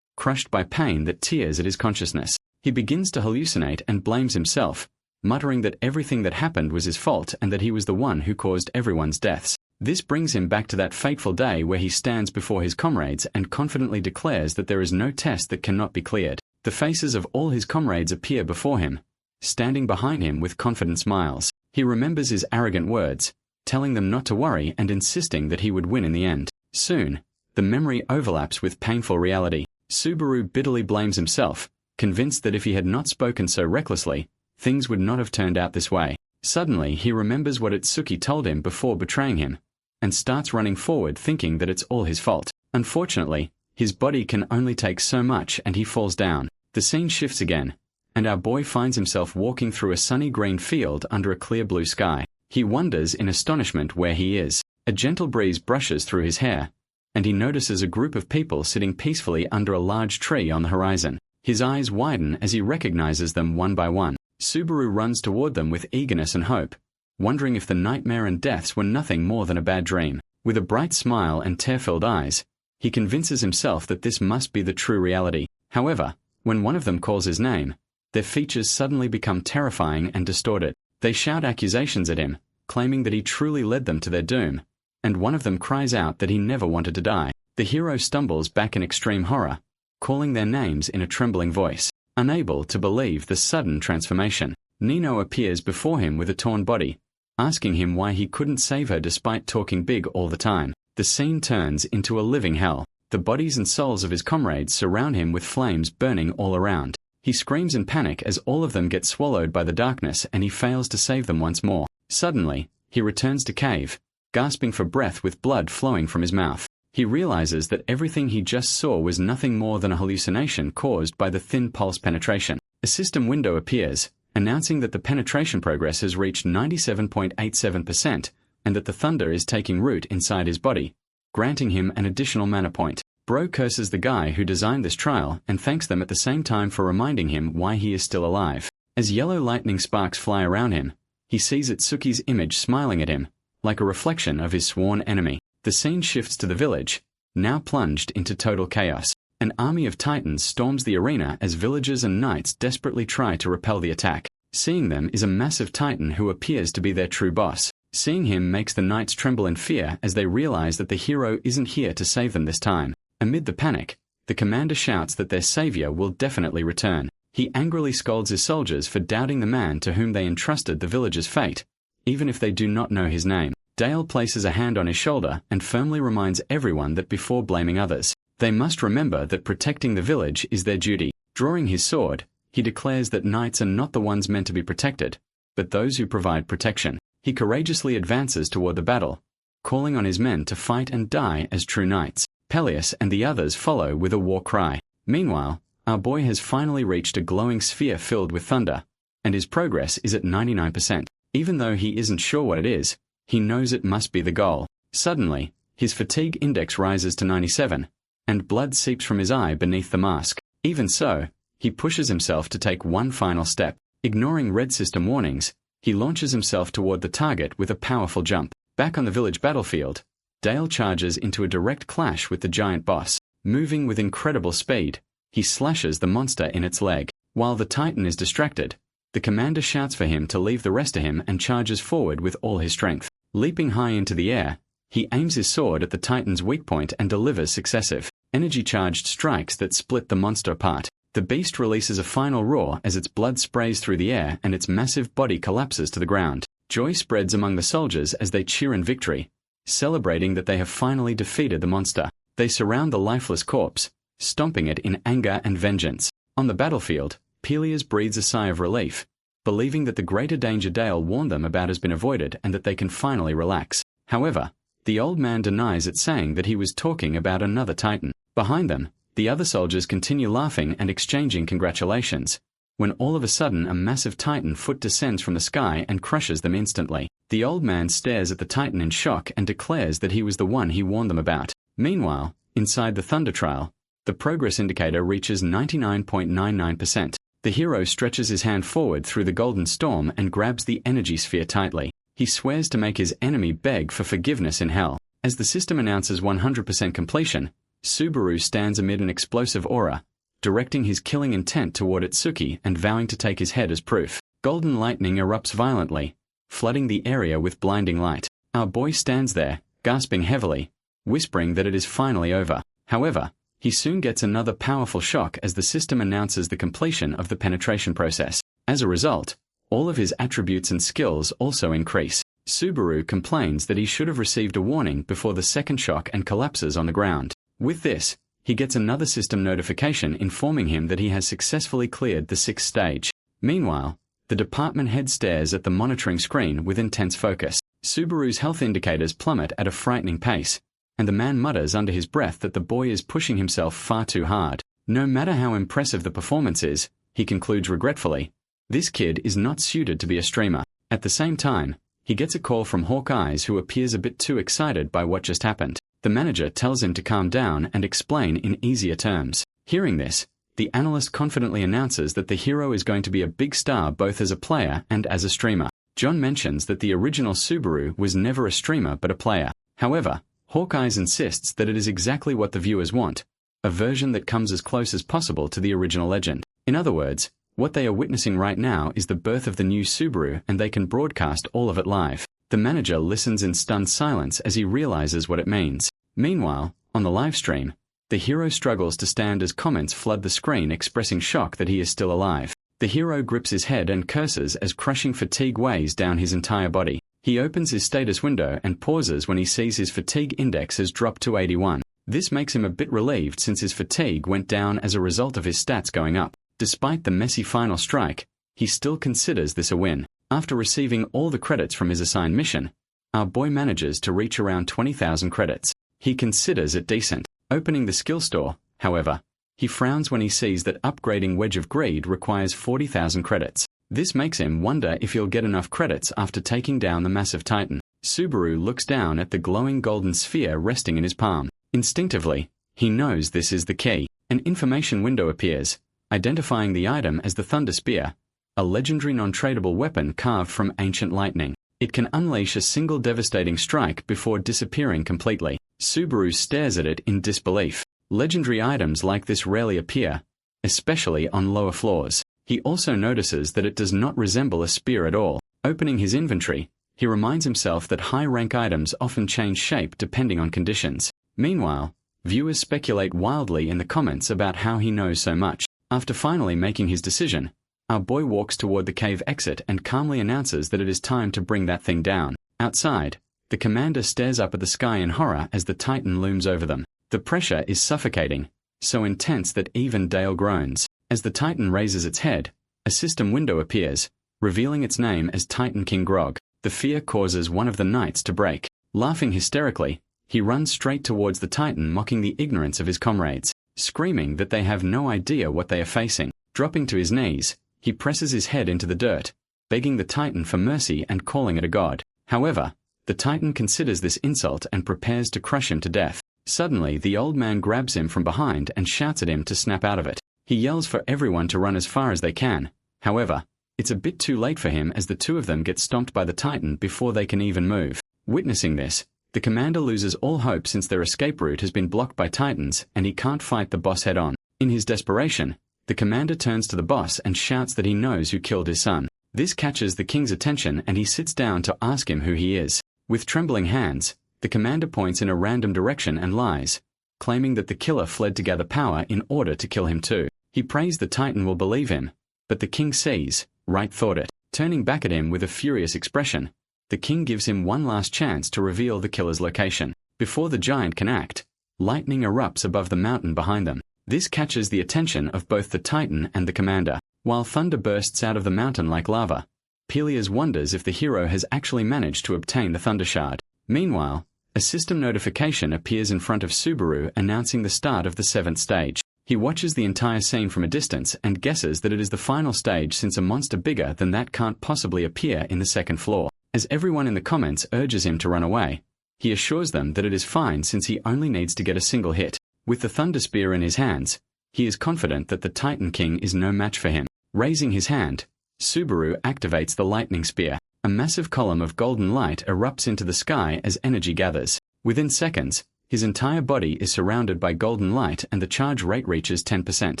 crushed by pain that tears at his consciousness. He begins to hallucinate and blames himself, muttering that everything that happened was his fault and that he was the one who caused everyone's deaths. This brings him back to that fateful day where he stands before his comrades and confidently declares that there is no test that cannot be cleared. The faces of all his comrades appear before him, standing behind him with confident smiles. He remembers his arrogant words, telling them not to worry and insisting that he would win in the end. Soon, the memory overlaps with painful reality. Subaru bitterly blames himself, convinced that if he had not spoken so recklessly, things would not have turned out this way. Suddenly, he remembers what Itsuki told him before betraying him, and starts running forward thinking that it's all his fault. Unfortunately, his body can only take so much and he falls down. The scene shifts again, and our boy finds himself walking through a sunny green field under a clear blue sky. He wonders in astonishment where he is. A gentle breeze brushes through his hair, and he notices a group of people sitting peacefully under a large tree on the horizon. His eyes widen as he recognizes them one by one. Subaru runs toward them with eagerness and hope, wondering if the nightmare and deaths were nothing more than a bad dream. With a bright smile and tear-filled eyes, he convinces himself that this must be the true reality. However, when one of them calls his name, their features suddenly become terrifying and distorted. They shout accusations at him, claiming that he truly led them to their doom, and one of them cries out that he never wanted to die. The hero stumbles back in extreme horror, calling their names in a trembling voice. Unable to believe the sudden transformation, Nino appears before him with a torn body, asking him why he couldn't save her despite talking big all the time. The scene turns into a living hell. The bodies and souls of his comrades surround him with flames burning all around. He screams in panic as all of them get swallowed by the darkness and he fails to save them once more. Suddenly, he returns to cave, gasping for breath with blood flowing from his mouth. He realizes that everything he just saw was nothing more than a hallucination caused by the thin pulse penetration. A system window appears, announcing that the penetration progress has reached 97.87% and that the thunder is taking root inside his body, granting him an additional mana point. Bro curses the guy who designed this trial and thanks them at the same time for reminding him why he is still alive. As yellow lightning sparks fly around him, he sees Itsuki's image smiling at him, like a reflection of his sworn enemy. The scene shifts to the village, now plunged into total chaos. An army of titans storms the arena as villagers and knights desperately try to repel the attack. Seeing them is a massive titan who appears to be their true boss. Seeing him makes the knights tremble in fear as they realize that the hero isn't here to save them this time. Amid the panic, the commander shouts that their savior will definitely return. He angrily scolds his soldiers for doubting the man to whom they entrusted the village's fate, even if they do not know his name. Dale places a hand on his shoulder and firmly reminds everyone that before blaming others, they must remember that protecting the village is their duty. Drawing his sword, he declares that knights are not the ones meant to be protected, but those who provide protection. He courageously advances toward the battle, calling on his men to fight and die as true knights. Peleus and the others follow with a war cry. Meanwhile, our boy has finally reached a glowing sphere filled with thunder, and his progress is at 99%. Even though he isn't sure what it is, he knows it must be the goal. Suddenly, his fatigue index rises to 97, and blood seeps from his eye beneath the mask. Even so, he pushes himself to take one final step. Ignoring red system warnings, he launches himself toward the target with a powerful jump. Back on the village battlefield, Dale charges into a direct clash with the giant boss. Moving with incredible speed, he slashes the monster in its leg. While the titan is distracted, the commander shouts for him to leave the rest of him and charges forward with all his strength. Leaping high into the air, he aims his sword at the titan's weak point and delivers successive, energy-charged strikes that split the monster apart. The beast releases a final roar as its blood sprays through the air and its massive body collapses to the ground. Joy spreads among the soldiers as they cheer in victory, celebrating that they have finally defeated the monster. They surround the lifeless corpse, stomping it in anger and vengeance. On the battlefield, Peleus breathes a sigh of relief, believing that the greater danger Dale warned them about has been avoided and that they can finally relax. However, the old man denies it, saying that he was talking about another titan. Behind them, the other soldiers continue laughing and exchanging congratulations, when all of a sudden a massive titan foot descends from the sky and crushes them instantly. The old man stares at the titan in shock and declares that he was the one he warned them about. Meanwhile, inside the thunder trial, the progress indicator reaches 99.99%. The hero stretches his hand forward through the golden storm and grabs the energy sphere tightly. He swears to make his enemy beg for forgiveness in hell. As the system announces 100% completion, Subaru stands amid an explosive aura, directing his killing intent toward Itsuki and vowing to take his head as proof. Golden lightning erupts violently, flooding the area with blinding light. Our boy stands there, gasping heavily, whispering that it is finally over. However, he soon gets another powerful shock as the system announces the completion of the penetration process. As a result, all of his attributes and skills also increase. Subaru complains that he should have received a warning before the second shock and collapses on the ground. With this, he gets another system notification informing him that he has successfully cleared the 6th stage. Meanwhile, the department head stares at the monitoring screen with intense focus. Subaru's health indicators plummet at a frightening pace, and the man mutters under his breath that the boy is pushing himself far too hard. No matter how impressive the performance is, he concludes regretfully, this kid is not suited to be a streamer. At the same time, he gets a call from Hawkeyes, who appears a bit too excited by what just happened. The manager tells him to calm down and explain in easier terms. Hearing this, the analyst confidently announces that the hero is going to be a big star both as a player and as a streamer. John mentions that the original Subaru was never a streamer but a player. However, Hawkeyes insists that it is exactly what the viewers want, a version that comes as close as possible to the original legend. In other words, what they are witnessing right now is the birth of the new Subaru, and they can broadcast all of it live. The manager listens in stunned silence as he realizes what it means. Meanwhile, On the livestream, the hero struggles to stand as comments flood the screen expressing shock that he is still alive. The hero grips his head and curses as crushing fatigue weighs down his entire body. He opens his status window and pauses when he sees his fatigue index has dropped to 81. This makes him a bit relieved since his fatigue went down as a result of his stats going up. Despite the messy final strike, he still considers this a win. After receiving all the credits from his assigned mission, our boy manages to reach around 20,000 credits. He considers it decent. Opening the skill store, however, he frowns when he sees that upgrading Wedge of Greed requires 40,000 credits. This makes him wonder if he'll get enough credits after taking down the massive titan. Subaru looks down at the glowing golden sphere resting in his palm. Instinctively, he knows this is the key. An information window appears, identifying the item as the Thunder Spear, a legendary non-tradable weapon carved from ancient lightning. It can unleash a single devastating strike before disappearing completely. Subaru stares at it in disbelief. Legendary items like this rarely appear, especially on lower floors. He also notices that it does not resemble a spear at all. Opening his inventory, he reminds himself that high-rank items often change shape depending on conditions. Meanwhile, viewers speculate wildly in the comments about how he knows so much. After finally making his decision, our boy walks toward the cave exit and calmly announces that it is time to bring that thing down. Outside, the commander stares up at the sky in horror as the titan looms over them. The pressure is suffocating, so intense that even Dale groans. As the titan raises its head, a system window appears, revealing its name as Titan King Grog. The fear causes one of the knights to break. Laughing hysterically, he runs straight towards the titan, mocking the ignorance of his comrades, screaming that they have no idea what they are facing. Dropping to his knees, he presses his head into the dirt, begging the titan for mercy and calling it a god. However, the titan considers this insult and prepares to crush him to death. Suddenly, the old man grabs him from behind and shouts at him to snap out of it. He yells for everyone to run as far as they can. However, it's a bit too late for him as the two of them get stomped by the titan before they can even move. Witnessing this, the commander loses all hope since their escape route has been blocked by titans and he can't fight the boss head-on. In his desperation, the commander turns to the boss and shouts that he knows who killed his son. This catches the king's attention and he sits down to ask him who he is. With trembling hands, the commander points in a random direction and lies, claiming that the killer fled to gather power in order to kill him too. He prays the titan will believe him, but the king sees, right thought it. Turning back at him with a furious expression, the king gives him one last chance to reveal the killer's location. Before the giant can act, lightning erupts above the mountain behind them. This catches the attention of both the titan and the commander. While thunder bursts out of the mountain like lava, Pelias wonders if the hero has actually managed to obtain the Thunder Shard. Meanwhile, a system notification appears in front of Subaru announcing the start of the 7th stage. He watches the entire scene from a distance and guesses that it is the final stage since a monster bigger than that can't possibly appear in the 2nd floor. As everyone in the comments urges him to run away, he assures them that it is fine since he only needs to get a single hit. With the Thunder Spear in his hands, he is confident that the Titan King is no match for him. Raising his hand, Subaru activates the Lightning Spear. A massive column of golden light erupts into the sky as energy gathers. Within seconds, his entire body is surrounded by golden light and the charge rate reaches 10%.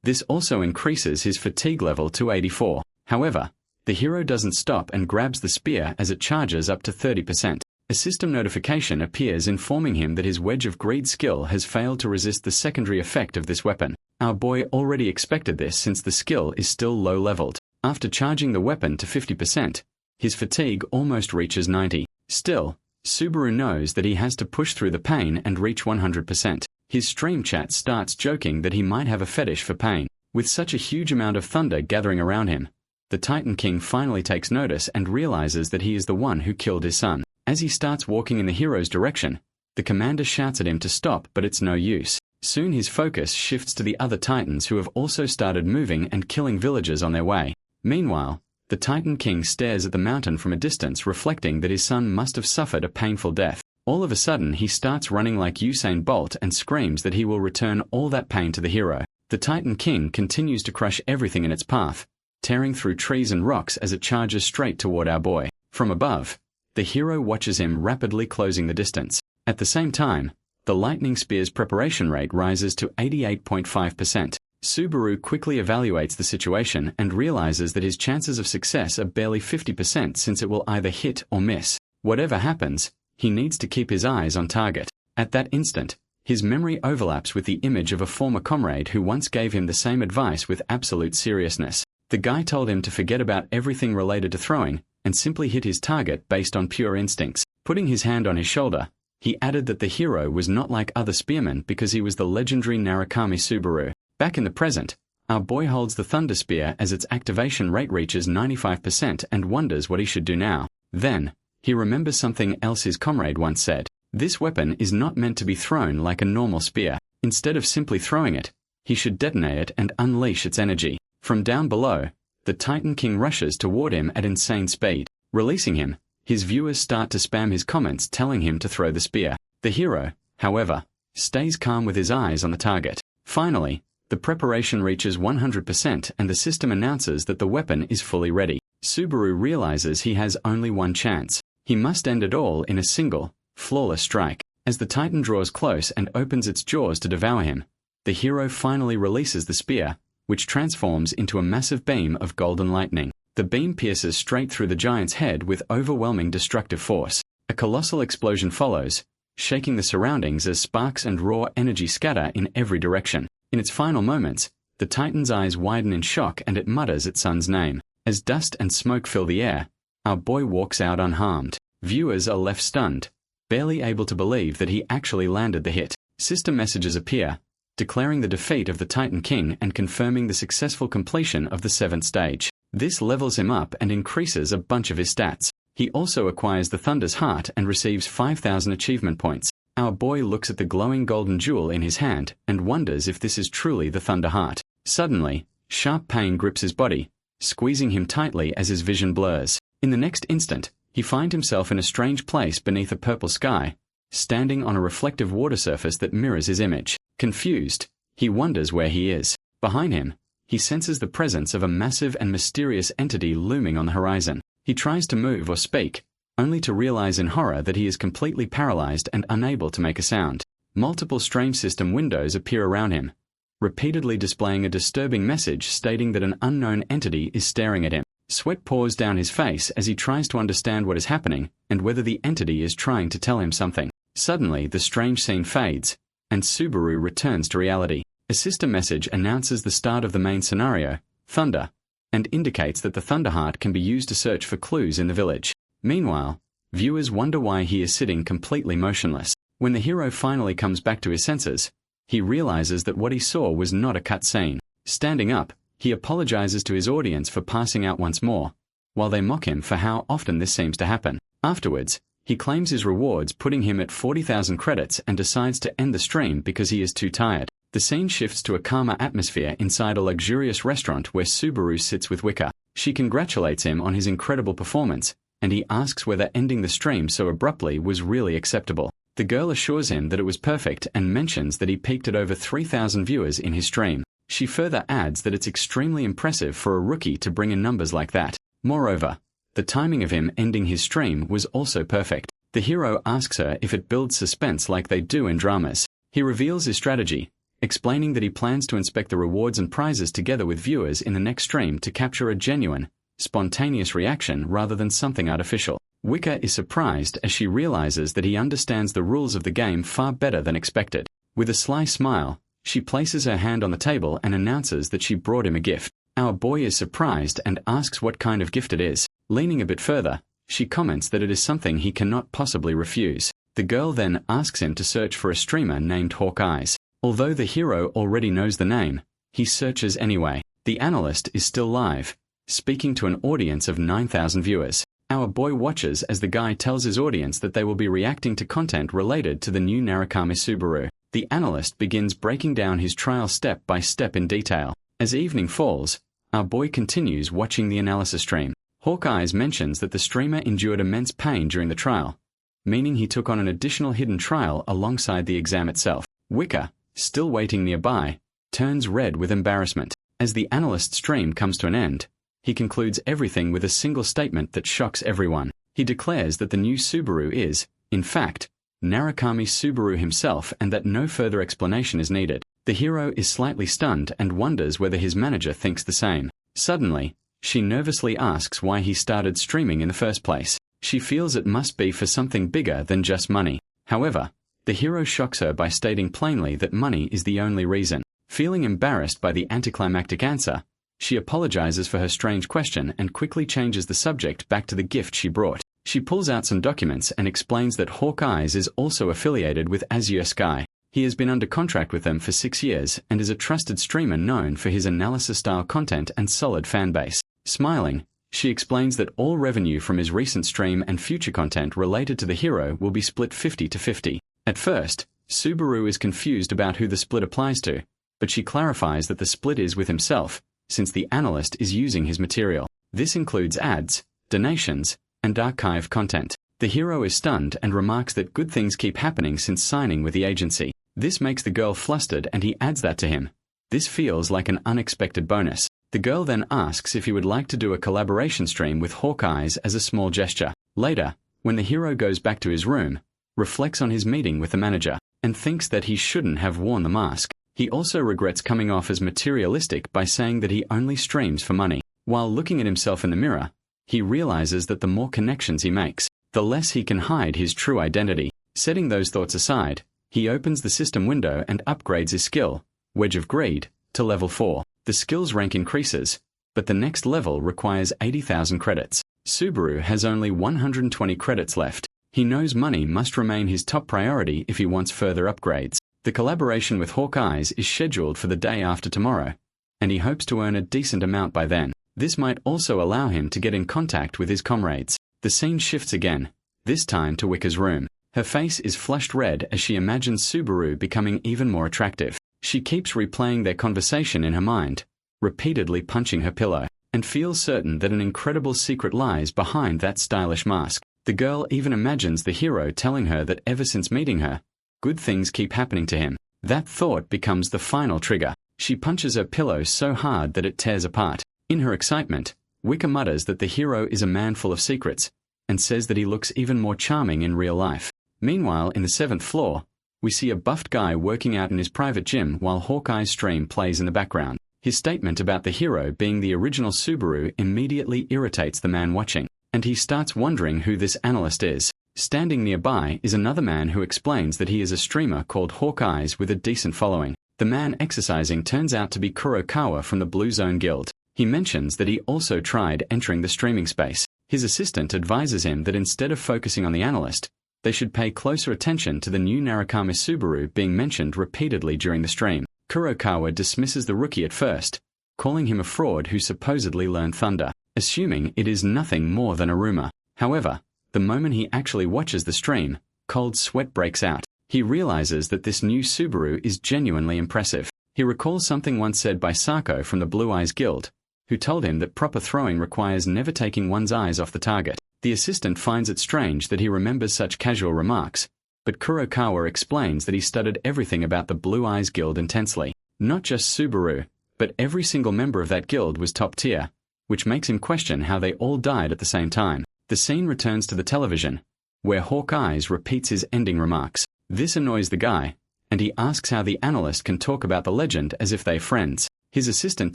This also increases his fatigue level to 84. However, the hero doesn't stop and grabs the spear as it charges up to 30%. A system notification appears informing him that his Wedge of Greed skill has failed to resist the secondary effect of this weapon. Our boy already expected this since the skill is still low-leveled. After charging the weapon to 50%, his fatigue almost reaches 90. Still, Subaru knows that he has to push through the pain and reach 100%. His stream chat starts joking that he might have a fetish for pain. With such a huge amount of thunder gathering around him, the Titan King finally takes notice and realizes that he is the one who killed his son. As he starts walking in the hero's direction, the commander shouts at him to stop, but it's no use. Soon his focus shifts to the other titans who have also started moving and killing villagers on their way. Meanwhile, the Titan King stares at the mountain from a distance, reflecting that his son must have suffered a painful death. All of a sudden he starts running like Usain Bolt and screams that he will return all that pain to the hero. The Titan King continues to crush everything in its path, tearing through trees and rocks as it charges straight toward our boy. From above, the hero watches him rapidly closing the distance. At the same time, the Lightning Spear's preparation rate rises to 88.5%. Subaru quickly evaluates the situation and realizes that his chances of success are barely 50% since it will either hit or miss. Whatever happens, he needs to keep his eyes on target. At that instant, His memory overlaps with the image of a former comrade who once gave him the same advice with absolute seriousness. The guy told him to forget about everything related to throwing and simply hit his target based on pure instincts. Putting his hand on his shoulder, he added that the hero was not like other spearmen because he was the legendary Narukami Subaru. Back in the present, our boy holds the Thunder Spear as its activation rate reaches 95% and wonders what he should do now. Then, he remembers something else his comrade once said. This weapon is not meant to be thrown like a normal spear. Instead of simply throwing it, he should detonate it and unleash its energy. From down below, the Titan King rushes toward him at insane speed. Releasing him, his viewers start to spam his comments telling him to throw the spear. The hero, however, stays calm with his eyes on the target. Finally, the preparation reaches 100% and the system announces that the weapon is fully ready. Subaru realizes he has only one chance. He must end it all in a single, flawless strike. As the Titan draws close and opens its jaws to devour him, the hero finally releases the spear, which transforms into a massive beam of golden lightning. The beam pierces straight through the giant's head with overwhelming destructive force. A colossal explosion follows, shaking the surroundings as sparks and raw energy scatter in every direction. In its final moments, the Titan's eyes widen in shock and it mutters its son's name. As dust and smoke fill the air, our boy walks out unharmed. Viewers are left stunned, barely able to believe that he actually landed the hit. System messages appear, declaring the defeat of the Titan King and confirming the successful completion of the 7th stage. This levels him up and increases a bunch of his stats. He also acquires the Thunder's Heart and receives 5,000 achievement points. Our boy looks at the glowing golden jewel in his hand and wonders if this is truly the Thunder Heart. Suddenly, sharp pain grips his body, squeezing him tightly as his vision blurs. In the next instant, he finds himself in a strange place beneath a purple sky, standing on a reflective water surface that mirrors his image. Confused, he wonders where he is. Behind him, he senses the presence of a massive and mysterious entity looming on the horizon. He tries to move or speak, only to realize in horror that he is completely paralyzed and unable to make a sound. Multiple strange system windows appear around him, repeatedly displaying a disturbing message stating that an unknown entity is staring at him. Sweat pours down his face as he tries to understand what is happening and whether the entity is trying to tell him something. Suddenly, the strange scene fades, and Subaru returns to reality. A system message announces the start of the main scenario, Thunder, and indicates that the Thunder Heart can be used to search for clues in the village. Meanwhile, viewers wonder why he is sitting completely motionless. When the hero finally comes back to his senses, he realizes that what he saw was not a cut scene. Standing up, he apologizes to his audience for passing out once more, while they mock him for how often this seems to happen. Afterwards, he claims his rewards, putting him at 40,000 credits, and decides to end the stream because he is too tired. The scene shifts to a calmer atmosphere inside a luxurious restaurant where Subaru sits with Wicca. She congratulates him on his incredible performance, and he asks whether ending the stream so abruptly was really acceptable. The girl assures him that it was perfect and mentions that he peaked at over 3,000 viewers in his stream. She further adds that it's extremely impressive for a rookie to bring in numbers like that. Moreover, the timing of him ending his stream was also perfect. The hero asks her if it builds suspense like they do in dramas. He reveals his strategy, explaining that he plans to inspect the rewards and prizes together with viewers in the next stream to capture a genuine, spontaneous reaction rather than something artificial. Wicca is surprised as she realizes that he understands the rules of the game far better than expected. With a sly smile, she places her hand on the table and announces that she brought him a gift. Our boy is surprised and asks what kind of gift it is. Leaning a bit further, she comments that it is something he cannot possibly refuse. The girl then asks him to search for a streamer named Hawkeyes. Although the hero already knows the name, he searches anyway. The analyst is still live, speaking to an audience of 9,000 viewers. Our boy watches as the guy tells his audience that they will be reacting to content related to the new Narukami Subaru. The analyst begins breaking down his trial step by step in detail. As evening falls, our boy continues watching the analysis stream. Hawkeyes mentions that the streamer endured immense pain during the trial, meaning he took on an additional hidden trial alongside the exam itself. Wicca, still waiting nearby, turns red with embarrassment. As the analyst's stream comes to an end, he concludes everything with a single statement that shocks everyone. He declares that the new Subaru is, in fact, Narukami Subaru himself and that no further explanation is needed. The hero is slightly stunned and wonders whether his manager thinks the same. Suddenly, she nervously asks why he started streaming in the first place. She feels it must be for something bigger than just money. However, The hero shocks her by stating plainly that money is the only reason. Feeling embarrassed by the anticlimactic answer, she apologizes for her strange question and quickly changes the subject back to the gift she brought. She pulls out some documents and explains that Hawkeye's is also affiliated with Azure Sky. He has been under contract with them for 6 years and is a trusted streamer known for his analysis-style content and solid fanbase. Smiling, she explains that all revenue from his recent stream and future content related to the hero will be split 50-50. At first, Subaru is confused about who the split applies to, but she clarifies that the split is with himself, since the analyst is using his material. This includes ads, donations, and archive content. The hero is stunned and remarks that good things keep happening since signing with the agency. This makes the girl flustered and he adds that to him. This feels like an unexpected bonus. The girl then asks if he would like to do a collaboration stream with Hawkeye's as a small gesture. Later, when the hero goes back to his room, reflects on his meeting with the manager, and thinks that he shouldn't have worn the mask. He also regrets coming off as materialistic by saying that he only streams for money. While looking at himself in the mirror, he realizes that the more connections he makes, the less he can hide his true identity. Setting those thoughts aside, he opens the system window and upgrades his skill, Wedge of Greed, to level 4. The skill's rank increases, but the next level requires 80,000 credits. Subaru has only 120 credits left. He knows money must remain his top priority if he wants further upgrades. The collaboration with Hawkeye's is scheduled for the day after tomorrow, and he hopes to earn a decent amount by then. This might also allow him to get in contact with his comrades. The scene shifts again, this time to Wicca's room. Her face is flushed red as she imagines Subaru becoming even more attractive. She keeps replaying their conversation in her mind, repeatedly punching her pillow, and feels certain that an incredible secret lies behind that stylish mask. The girl even imagines the hero telling her that ever since meeting her, good things keep happening to him. That thought becomes the final trigger. She punches her pillow so hard that it tears apart. In her excitement, Wicca mutters that the hero is a man full of secrets, and says that he looks even more charming in real life. Meanwhile, in the 7th floor, we see a buffed guy working out in his private gym while Hawkeye's stream plays in the background. His statement about the hero being the original Subaru immediately irritates the man watching, and he starts wondering who this analyst is. Standing nearby is another man who explains that he is a streamer called Hawkeye's with a decent following. The man exercising turns out to be Kurokawa from the Blue Zone Guild. He mentions that he also tried entering the streaming space. His assistant advises him that instead of focusing on the analyst, they should pay closer attention to the new Narukami Subaru being mentioned repeatedly during the stream. Kurokawa dismisses the rookie at first, calling him a fraud who supposedly learned thunder, assuming it is nothing more than a rumor. However, the moment he actually watches the stream, cold sweat breaks out. He realizes that this new Subaru is genuinely impressive. He recalls something once said by Sako from the Blue Eyes Guild, who told him that proper throwing requires never taking one's eyes off the target. The assistant finds it strange that he remembers such casual remarks, but Kurokawa explains that he studied everything about the Blue Eyes Guild intensely. Not just Subaru, but every single member of that guild was top tier, which makes him question how they all died at the same time. The scene returns to the television, where Hawkeye's repeats his ending remarks. This annoys the guy, and he asks how the analyst can talk about the legend as if they're friends. His assistant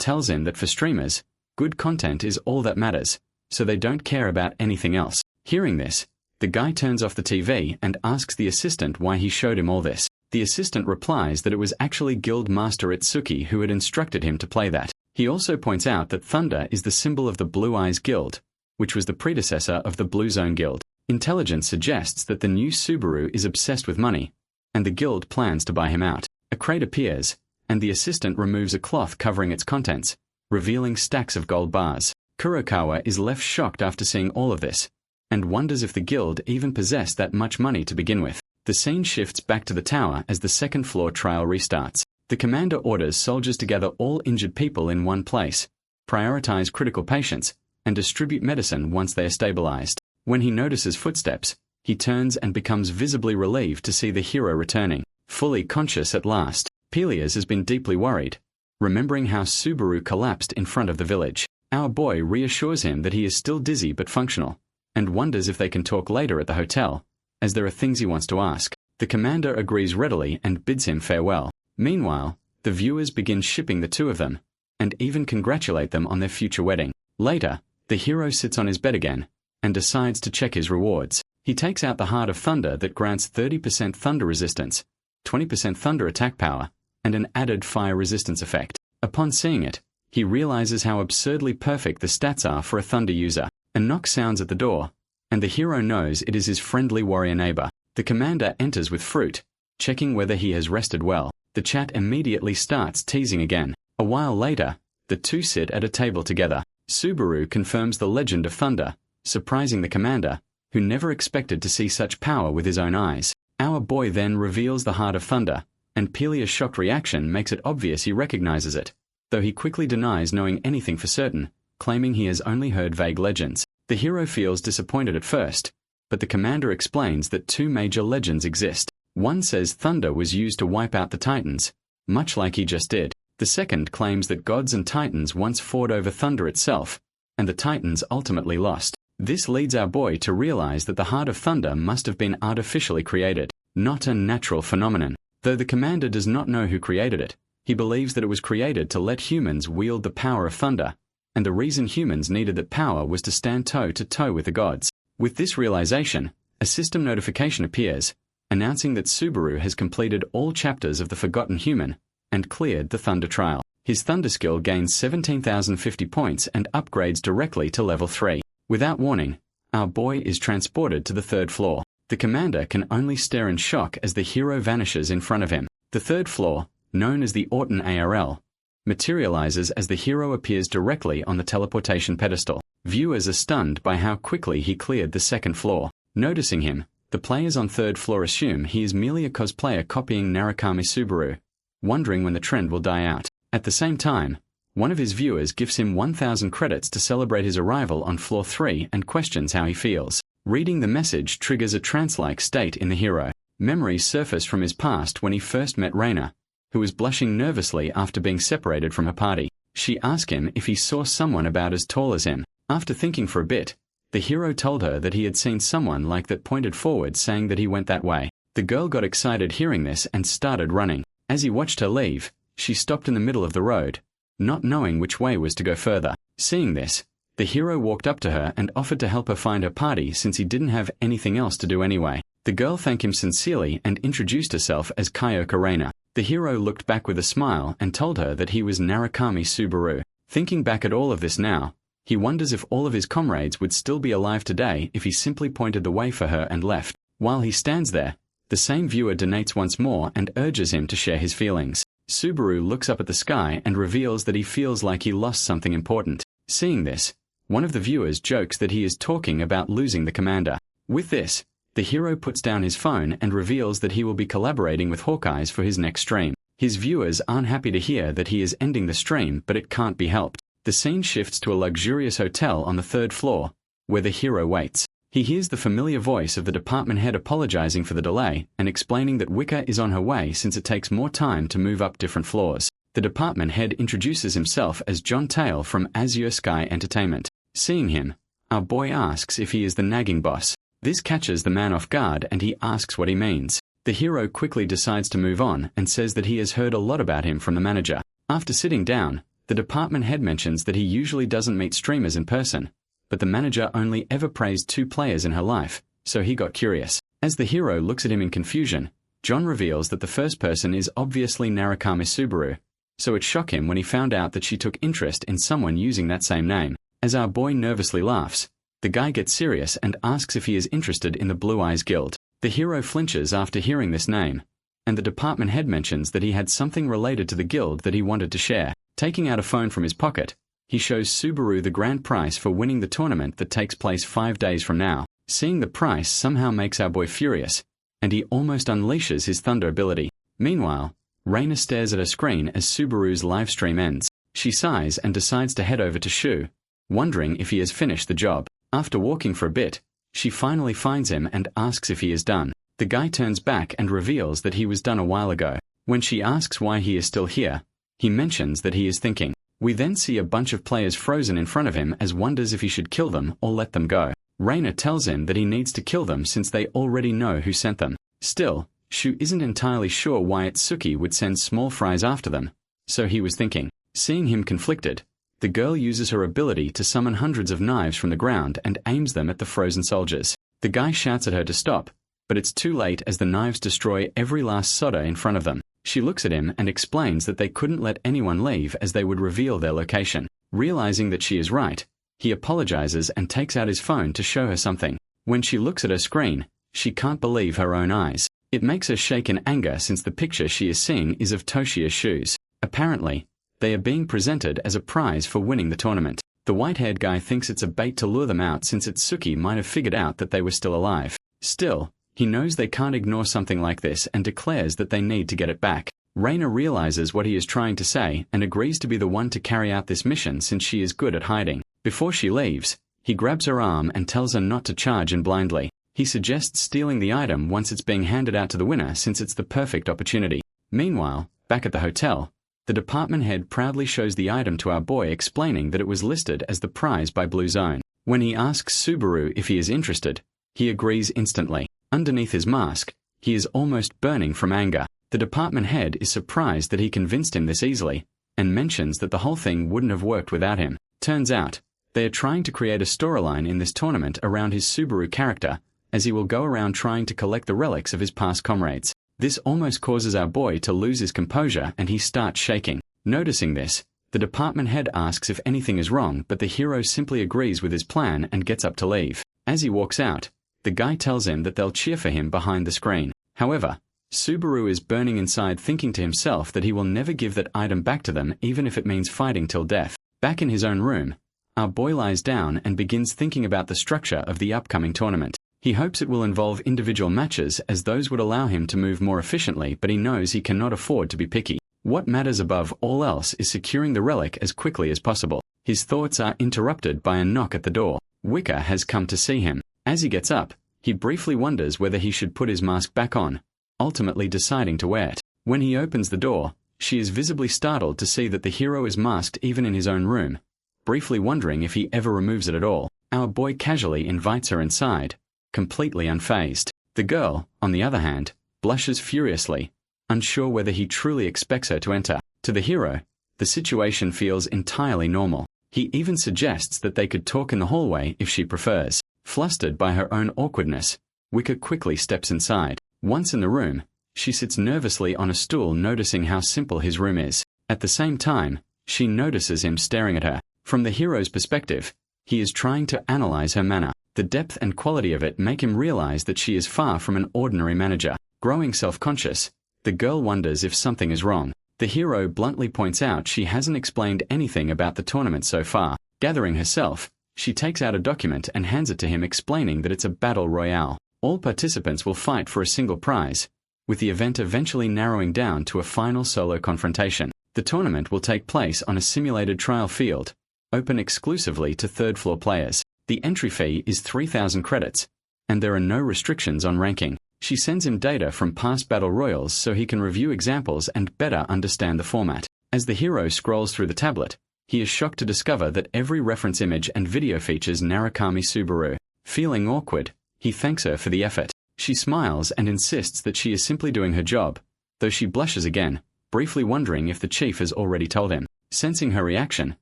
tells him that for streamers, good content is all that matters, so they don't care about anything else. Hearing this, the guy turns off the TV and asks the assistant why he showed him all this. The assistant replies that it was actually Guild Master Itsuki who had instructed him to play that. He also points out that thunder is the symbol of the Blue Eyes Guild, which was the predecessor of the Blue Zone Guild. Intelligence suggests that the new Subaru is obsessed with money, and the guild plans to buy him out. A crate appears, and the assistant removes a cloth covering its contents, revealing stacks of gold bars. Kurokawa is left shocked after seeing all of this, and wonders if the guild even possessed that much money to begin with. The scene shifts back to the tower as the 2nd floor trial restarts. The commander orders soldiers to gather all injured people in one place, prioritize critical patients, and distribute medicine once they are stabilized. When he notices footsteps, he turns and becomes visibly relieved to see the hero returning, fully conscious at last. Pelias has been deeply worried, remembering how Subaru collapsed in front of the village. Our boy reassures him that he is still dizzy but functional, and wonders if they can talk later at the hotel, as there are things he wants to ask. The commander agrees readily and bids him farewell. Meanwhile, the viewers begin shipping the two of them, and even congratulate them on their future wedding. Later, the hero sits on his bed again, and decides to check his rewards. He takes out the Heart of Thunder that grants 30% thunder resistance, 20% thunder attack power, and an added fire resistance effect. Upon seeing it, he realizes how absurdly perfect the stats are for a thunder user. A knock sounds at the door, and the hero knows it is his friendly warrior neighbor. The commander enters with fruit, checking whether he has rested well. The chat immediately starts teasing again. A while later, the two sit at a table together. Subaru confirms the legend of thunder, surprising the commander, who never expected to see such power with his own eyes. Our boy then reveals the Heart of Thunder, and Pelia's shocked reaction makes it obvious he recognizes it, though he quickly denies knowing anything for certain, claiming he has only heard vague legends. The hero feels disappointed at first, but the commander explains that two major legends exist. One says thunder was used to wipe out the Titans, much like he just did. The second claims that gods and Titans once fought over thunder itself, and the Titans ultimately lost. This leads our boy to realize that the Heart of Thunder must have been artificially created, not a natural phenomenon. Though the commander does not know who created it, he believes that it was created to let humans wield the power of thunder, and the reason humans needed that power was to stand toe-to-toe with the gods. With this realization, a system notification appears, announcing that Subaru has completed all chapters of The Forgotten Human and cleared the Thunder Trial. His Thunder skill gains 17,050 points and upgrades directly to level 3. Without warning, our boy is transported to the third floor. The commander can only stare in shock as the hero vanishes in front of him. The third floor, known as the Orton ARL, materializes as the hero appears directly on the teleportation pedestal. Viewers are stunned by how quickly he cleared the second floor. Noticing him, the players on third floor assume he is merely a cosplayer copying Narukami Subaru, wondering when the trend will die out. At the same time, one of his viewers gives him 1,000 credits to celebrate his arrival on floor 3 and questions how he feels. Reading the message triggers a trance-like state in the hero. Memories surface from his past when he first met Reina, who was blushing nervously after being separated from her party. She asked him if he saw someone about as tall as him. After thinking for a bit, the hero told her that he had seen someone like that, pointed forward saying that he went that way. The girl got excited hearing this and started running. As he watched her leave, she stopped in the middle of the road, not knowing which way was to go further. Seeing this, the hero walked up to her and offered to help her find her party since he didn't have anything else to do anyway. The girl thanked him sincerely and introduced herself as Kyoka Reina. The hero looked back with a smile and told her that he was Narukami Subaru. Thinking back at all of this now, he wonders if all of his comrades would still be alive today if he simply pointed the way for her and left. While he stands there, the same viewer donates once more and urges him to share his feelings. Subaru looks up at the sky and reveals that he feels like he lost something important. Seeing this, one of the viewers jokes that he is talking about losing the commander. With this, the hero puts down his phone and reveals that he will be collaborating with Hawkeyes for his next stream. His viewers aren't happy to hear that he is ending the stream, but it can't be helped. The scene shifts to a luxurious hotel on the third floor, where the hero waits. He hears the familiar voice of the department head apologizing for the delay and explaining that Wicca is on her way since it takes more time to move up different floors. The department head introduces himself as John Tail from Azure Sky Entertainment. Seeing him, our boy asks if he is the nagging boss. This catches the man off guard and he asks what he means. The hero quickly decides to move on and says that he has heard a lot about him from the manager. After sitting down, the department head mentions that he usually doesn't meet streamers in person, but the manager only ever praised 2 players in her life, so he got curious. As the hero looks at him in confusion, John reveals that the first person is obviously Narukami Subaru, so it shocked him when he found out that she took interest in someone using that same name. As our boy nervously laughs, the guy gets serious and asks if he is interested in the Blue Eyes Guild. The hero flinches after hearing this name, and the department head mentions that he had something related to the guild that he wanted to share. Taking out a phone from his pocket, he shows Subaru the grand prize for winning the tournament that takes place 5 days from now. Seeing the price somehow makes our boy furious, and he almost unleashes his thunder ability. Meanwhile, Reina stares at her screen as Subaru's live stream ends. She sighs and decides to head over to Shu, wondering if he has finished the job. After walking for a bit, she finally finds him and asks if he is done. The guy turns back and reveals that he was done a while ago. When she asks why he is still here, he mentions that he is thinking. We then see a bunch of players frozen in front of him as wonders if he should kill them or let them go. Reina tells him that he needs to kill them since they already know who sent them. Still, Shu isn't entirely sure why Itsuki would send small fries after them, so he was thinking. Seeing him conflicted, the girl uses her ability to summon hundreds of knives from the ground and aims them at the frozen soldiers. The guy shouts at her to stop, but it's too late as the knives destroy every last soda in front of them. She looks at him and explains that they couldn't let anyone leave as they would reveal their location. Realizing that she is right, he apologizes and takes out his phone to show her something. When she looks at her screen, she can't believe her own eyes. It makes her shake in anger since the picture she is seeing is of Toshia's shoes. Apparently, they are being presented as a prize for winning the tournament. The white-haired guy thinks it's a bait to lure them out since Itsuki might have figured out that they were still alive. Still, he knows they can't ignore something like this and declares that they need to get it back. Reina realizes what he is trying to say and agrees to be the one to carry out this mission since she is good at hiding. Before she leaves, he grabs her arm and tells her not to charge in blindly. He suggests stealing the item once it's being handed out to the winner since it's the perfect opportunity. Meanwhile, back at the hotel, the department head proudly shows the item to our boy, explaining that it was listed as the prize by Blue Zone. When he asks Subaru if he is interested, he agrees instantly. Underneath his mask, he is almost burning from anger. The department head is surprised that he convinced him this easily, and mentions that the whole thing wouldn't have worked without him. Turns out, they are trying to create a storyline in this tournament around his Subaru character, as he will go around trying to collect the relics of his past comrades. This almost causes our boy to lose his composure and he starts shaking. Noticing this, the department head asks if anything is wrong, but the hero simply agrees with his plan and gets up to leave. As he walks out, the guy tells him that they'll cheer for him behind the screen. However, Subaru is burning inside, thinking to himself that he will never give that item back to them even if it means fighting till death. Back in his own room, our boy lies down and begins thinking about the structure of the upcoming tournament. He hopes it will involve individual matches as those would allow him to move more efficiently, but he knows he cannot afford to be picky. What matters above all else is securing the relic as quickly as possible. His thoughts are interrupted by a knock at the door. Wicca has come to see him. As he gets up, he briefly wonders whether he should put his mask back on, ultimately deciding to wear it. When he opens the door, she is visibly startled to see that the hero is masked even in his own room, briefly wondering if he ever removes it at all. Our boy casually invites her inside, completely unfazed. The girl, on the other hand, blushes furiously, unsure whether he truly expects her to enter. To the hero, the situation feels entirely normal. He even suggests that they could talk in the hallway if she prefers. Flustered by her own awkwardness, Wicca quickly steps inside. Once in the room, she sits nervously on a stool, noticing how simple his room is. At the same time, she notices him staring at her. From the hero's perspective, he is trying to analyze her manner. The depth and quality of it make him realize that she is far from an ordinary manager. Growing self-conscious, the girl wonders if something is wrong. The hero bluntly points out she hasn't explained anything about the tournament so far. Gathering herself, she takes out a document and hands it to him, explaining that it's a battle royale. All participants will fight for a single prize, with the event eventually narrowing down to a final solo confrontation. The tournament will take place on a simulated trial field, open exclusively to third-floor players. The entry fee is 3,000 credits, and there are no restrictions on ranking. She sends him data from past battle royals so he can review examples and better understand the format. As the hero scrolls through the tablet, he is shocked to discover that every reference image and video features Narukami Subaru. Feeling awkward, he thanks her for the effort. She smiles and insists that she is simply doing her job, though she blushes again, briefly wondering if the chief has already told him. Sensing her reaction,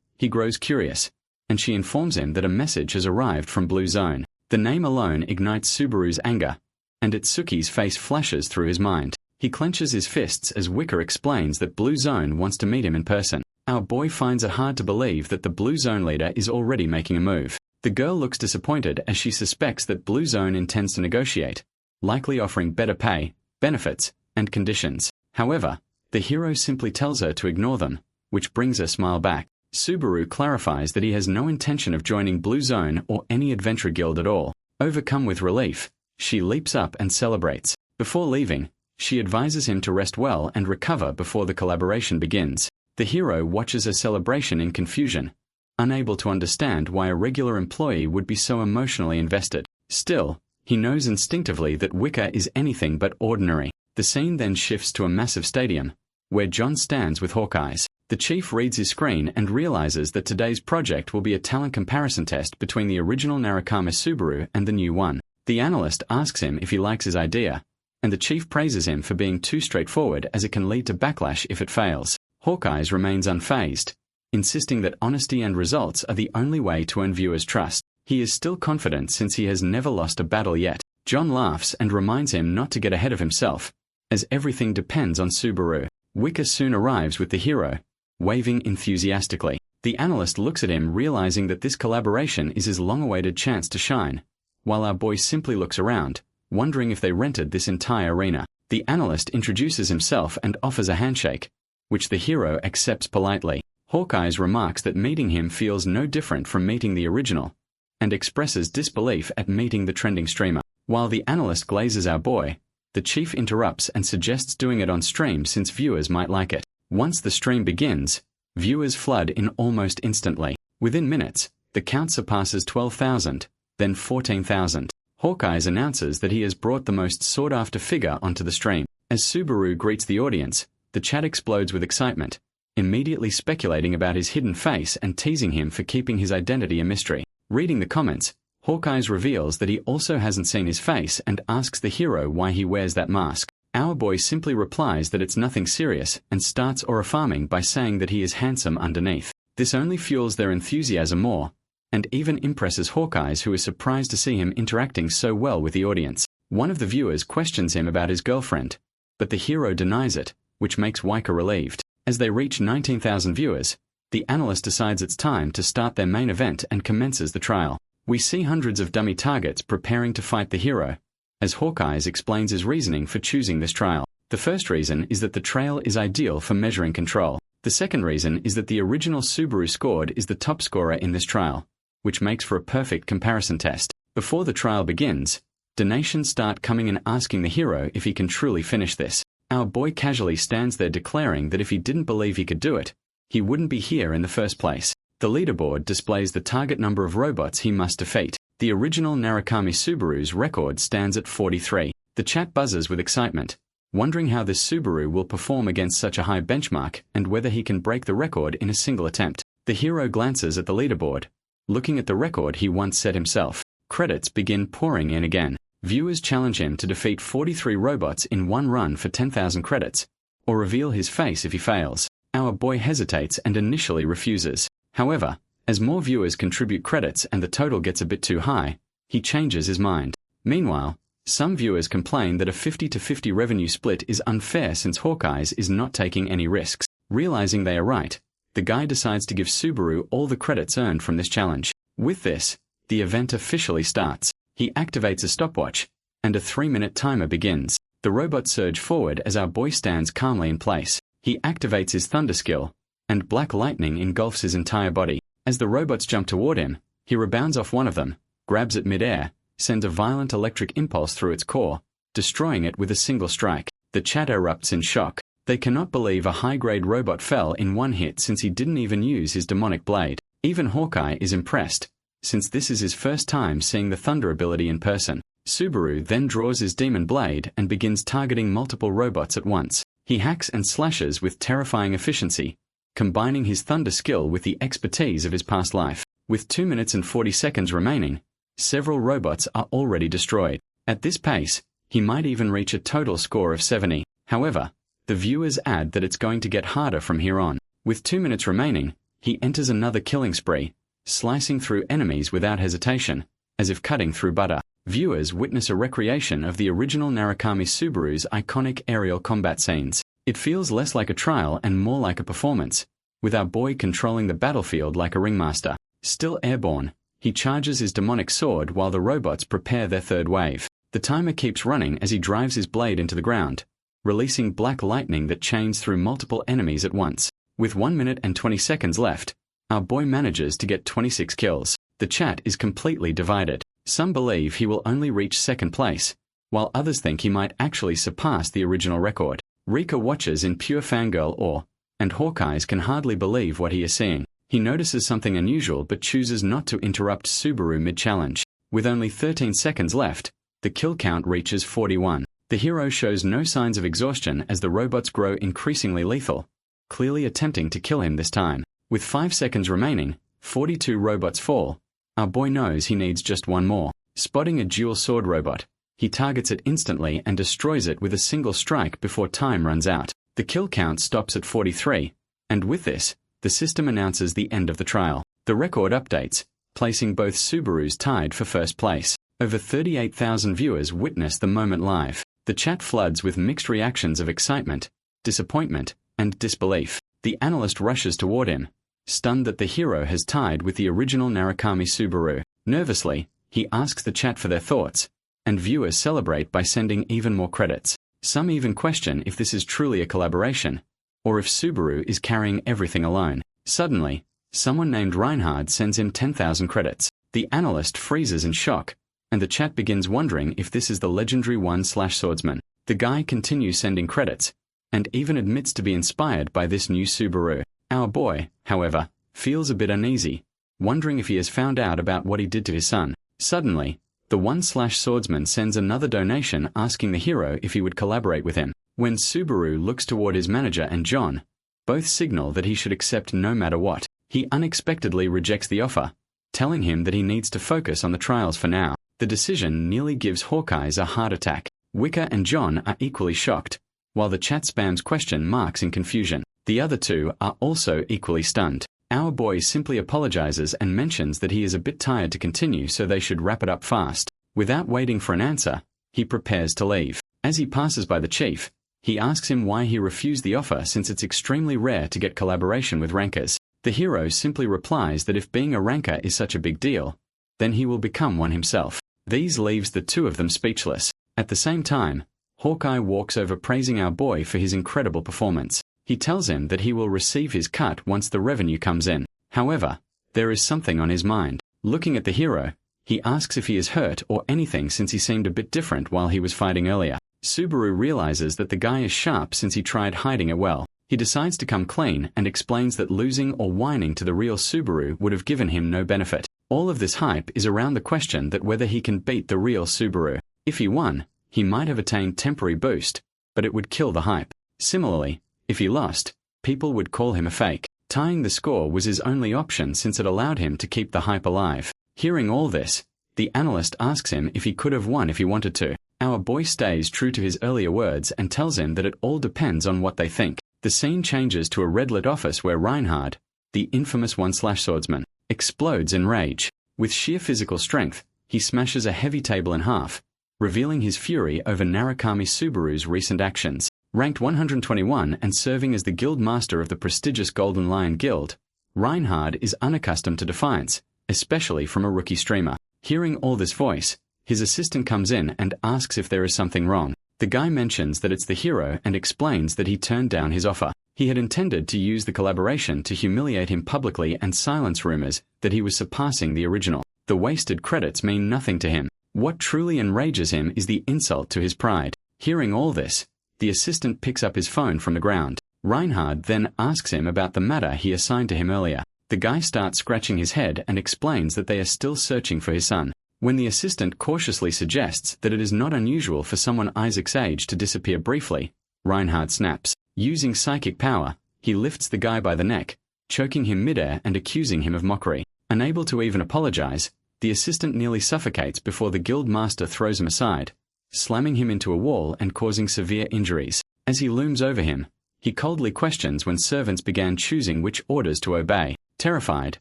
he grows curious, and she informs him that a message has arrived from Blue Zone. The name alone ignites Subaru's anger, and Itsuki's face flashes through his mind. He clenches his fists as Wicca explains that Blue Zone wants to meet him in person. Our boy finds it hard to believe that the Blue Zone leader is already making a move. The girl looks disappointed as she suspects that Blue Zone intends to negotiate, likely offering better pay, benefits, and conditions. However, the hero simply tells her to ignore them, which brings a smile back. Subaru clarifies that he has no intention of joining Blue Zone or any adventure guild at all. Overcome with relief, she leaps up and celebrates. Before leaving, she advises him to rest well and recover before the collaboration begins. The hero watches her celebration in confusion, unable to understand why a regular employee would be so emotionally invested. Still, he knows instinctively that Wicca is anything but ordinary. The scene then shifts to a massive stadium, where John stands with Hawkeyes. The chief reads his screen and realizes that today's project will be a talent comparison test between the original Narukami Subaru and the new one. The analyst asks him if he likes his idea, and the chief praises him for being too straightforward as it can lead to backlash if it fails. Hawkeyes remains unfazed, insisting that honesty and results are the only way to earn viewers' trust. He is still confident since he has never lost a battle yet. John laughs and reminds him not to get ahead of himself, as everything depends on Subaru. Wicca soon arrives with the hero, waving enthusiastically. The analyst looks at him, realizing that this collaboration is his long-awaited chance to shine, while our boy simply looks around, wondering if they rented this entire arena. The analyst introduces himself and offers a handshake, which the hero accepts politely. Hawkeye's remarks that meeting him feels no different from meeting the original, and expresses disbelief at meeting the trending streamer. While the analyst glazes our boy, the chief interrupts and suggests doing it on stream since viewers might like it. Once the stream begins, viewers flood in almost instantly. Within minutes, the count surpasses 12,000, then 14,000. Hawkeyes announces that he has brought the most sought-after figure onto the stream. As Subaru greets the audience, the chat explodes with excitement, immediately speculating about his hidden face and teasing him for keeping his identity a mystery. Reading the comments, Hawkeyes reveals that he also hasn't seen his face and asks the hero why he wears that mask. Our boy simply replies that it's nothing serious and starts farming by saying that he is handsome underneath. This only fuels their enthusiasm more, and even impresses Hawkeyes, who is surprised to see him interacting so well with the audience. One of the viewers questions him about his girlfriend, but the hero denies it, which makes Wicca relieved. As they reach 19,000 viewers, the analyst decides it's time to start their main event and commences the trial. We see hundreds of dummy targets preparing to fight the hero, as Hawkeyes explains his reasoning for choosing this trial. The first reason is that the trail is ideal for measuring control. The second reason is that the original Subaru scored is the top scorer in this trial, which makes for a perfect comparison test. Before the trial begins, donations start coming in asking the hero if he can truly finish this. Our boy casually stands there declaring that if he didn't believe he could do it, he wouldn't be here in the first place. The leaderboard displays the target number of robots he must defeat. The original Narukami Subaru's record stands at 43. The chat buzzes with excitement, wondering how this Subaru will perform against such a high benchmark and whether he can break the record in a single attempt. The hero glances at the leaderboard, looking at the record he once set himself. Credits begin pouring in again. Viewers challenge him to defeat 43 robots in one run for 10,000 credits, or reveal his face if he fails. Our boy hesitates and initially refuses. However, as more viewers contribute credits and the total gets a bit too high, he changes his mind. Meanwhile, some viewers complain that a 50-50 revenue split is unfair since Hawkeyes is not taking any risks. Realizing they are right, the guy decides to give Subaru all the credits earned from this challenge. With this, the event officially starts. He activates a stopwatch, and a 3-minute timer begins. The robots surge forward as our boy stands calmly in place. He activates his thunder skill, and black lightning engulfs his entire body. As the robots jump toward him, he rebounds off one of them, grabs it mid-air, sends a violent electric impulse through its core, destroying it with a single strike. The chat erupts in shock. They cannot believe a high-grade robot fell in one hit since he didn't even use his demonic blade. Even Hawkeye is impressed, since this is his first time seeing the thunder ability in person. Subaru then draws his demon blade and begins targeting multiple robots at once. He hacks and slashes with terrifying efficiency, combining his thunder skill with the expertise of his past life. With 2 minutes and 40 seconds remaining, several robots are already destroyed. At this pace, he might even reach a total score of 70. However, the viewers add that it's going to get harder from here on. With 2 minutes remaining, he enters another killing spree, slicing through enemies without hesitation, as if cutting through butter. Viewers witness a recreation of the original Narukami Subaru's iconic aerial combat scenes. It feels less like a trial and more like a performance, with our boy controlling the battlefield like a ringmaster. Still airborne, he charges his demonic sword while the robots prepare their third wave. The timer keeps running as he drives his blade into the ground, releasing black lightning that chains through multiple enemies at once. With 1 minute and 20 seconds left, our boy manages to get 26 kills. The chat is completely divided. Some believe he will only reach second place, while others think he might actually surpass the original record. Rika watches in pure fangirl awe, and Hawkeyes can hardly believe what he is seeing. He notices something unusual but chooses not to interrupt Subaru mid-challenge. With only 13 seconds left, the kill count reaches 41. The hero shows no signs of exhaustion as the robots grow increasingly lethal, clearly attempting to kill him this time. With 5 seconds remaining, 42 robots fall. Our boy knows he needs just one more. Spotting a dual sword robot, he targets it instantly and destroys it with a single strike before time runs out. The kill count stops at 43, and with this, the system announces the end of the trial. The record updates, placing both Subarus tied for first place. Over 38,000 viewers witness the moment live. The chat floods with mixed reactions of excitement, disappointment, and disbelief. The analyst rushes toward him, stunned that the hero has tied with the original Narukami Subaru. Nervously, he asks the chat for their thoughts, and viewers celebrate by sending even more credits. Some even question if this is truly a collaboration, or if Subaru is carrying everything alone. Suddenly, someone named Reinhard sends him 10,000 credits. The analyst freezes in shock, and the chat begins wondering if this is the legendary one/swordsman. The guy continues sending credits, and even admits to be inspired by this new Subaru. Our boy, however, feels a bit uneasy, wondering if he has found out about what he did to his son. Suddenly, the one/swordsman sends another donation asking the hero if he would collaborate with him. When Subaru looks toward his manager and John, both signal that he should accept no matter what. He unexpectedly rejects the offer, telling him that he needs to focus on the trials for now. The decision nearly gives Hawkeye's a heart attack. Wicker and John are equally shocked, while the chat spams question marks in confusion. The other two are also equally stunned. Our boy simply apologizes and mentions that he is a bit tired to continue, so they should wrap it up fast. Without waiting for an answer, he prepares to leave. As he passes by the chief, he asks him why he refused the offer since it's extremely rare to get collaboration with rankers. The hero simply replies that if being a ranker is such a big deal, then he will become one himself. These leaves the two of them speechless. At the same time, Hawkeye walks over praising our boy for his incredible performance. He tells him that he will receive his cut once the revenue comes in. However, there is something on his mind. Looking at the hero, he asks if he is hurt or anything since he seemed a bit different while he was fighting earlier. Subaru realizes that the guy is sharp since he tried hiding it well. He decides to come clean and explains that losing or whining to the real Subaru would have given him no benefit. All of this hype is around the question that whether he can beat the real Subaru. If he won, he might have attained temporary boost, but it would kill the hype. Similarly, if he lost, people would call him a fake. Tying the score was his only option since it allowed him to keep the hype alive. Hearing all this, the analyst asks him if he could have won if he wanted to. Our boy stays true to his earlier words and tells him that it all depends on what they think. The scene changes to a red-lit office where Reinhard, the infamous one/swordsman, explodes in rage. With sheer physical strength, he smashes a heavy table in half, revealing his fury over Narukami Subaru's recent actions. Ranked 121 and serving as the guild master of the prestigious Golden Lion Guild, Reinhard is unaccustomed to defiance, especially from a rookie streamer. Hearing all this voice, his assistant comes in and asks if there is something wrong. The guy mentions that it's the hero and explains that he turned down his offer. He had intended to use the collaboration to humiliate him publicly and silence rumors that he was surpassing the original. The wasted credits mean nothing to him. What truly enrages him is the insult to his pride. Hearing all this, the assistant picks up his phone from the ground. Reinhard then asks him about the matter he assigned to him earlier. The guy starts scratching his head and explains that they are still searching for his son. When the assistant cautiously suggests that it is not unusual for someone Isaac's age to disappear briefly, Reinhard snaps. Using psychic power, he lifts the guy by the neck, choking him midair and accusing him of mockery. Unable to even apologize, the assistant nearly suffocates before the guild master throws him aside, slamming him into a wall and causing severe injuries. As he looms over him, he coldly questions when servants began choosing which orders to obey. Terrified,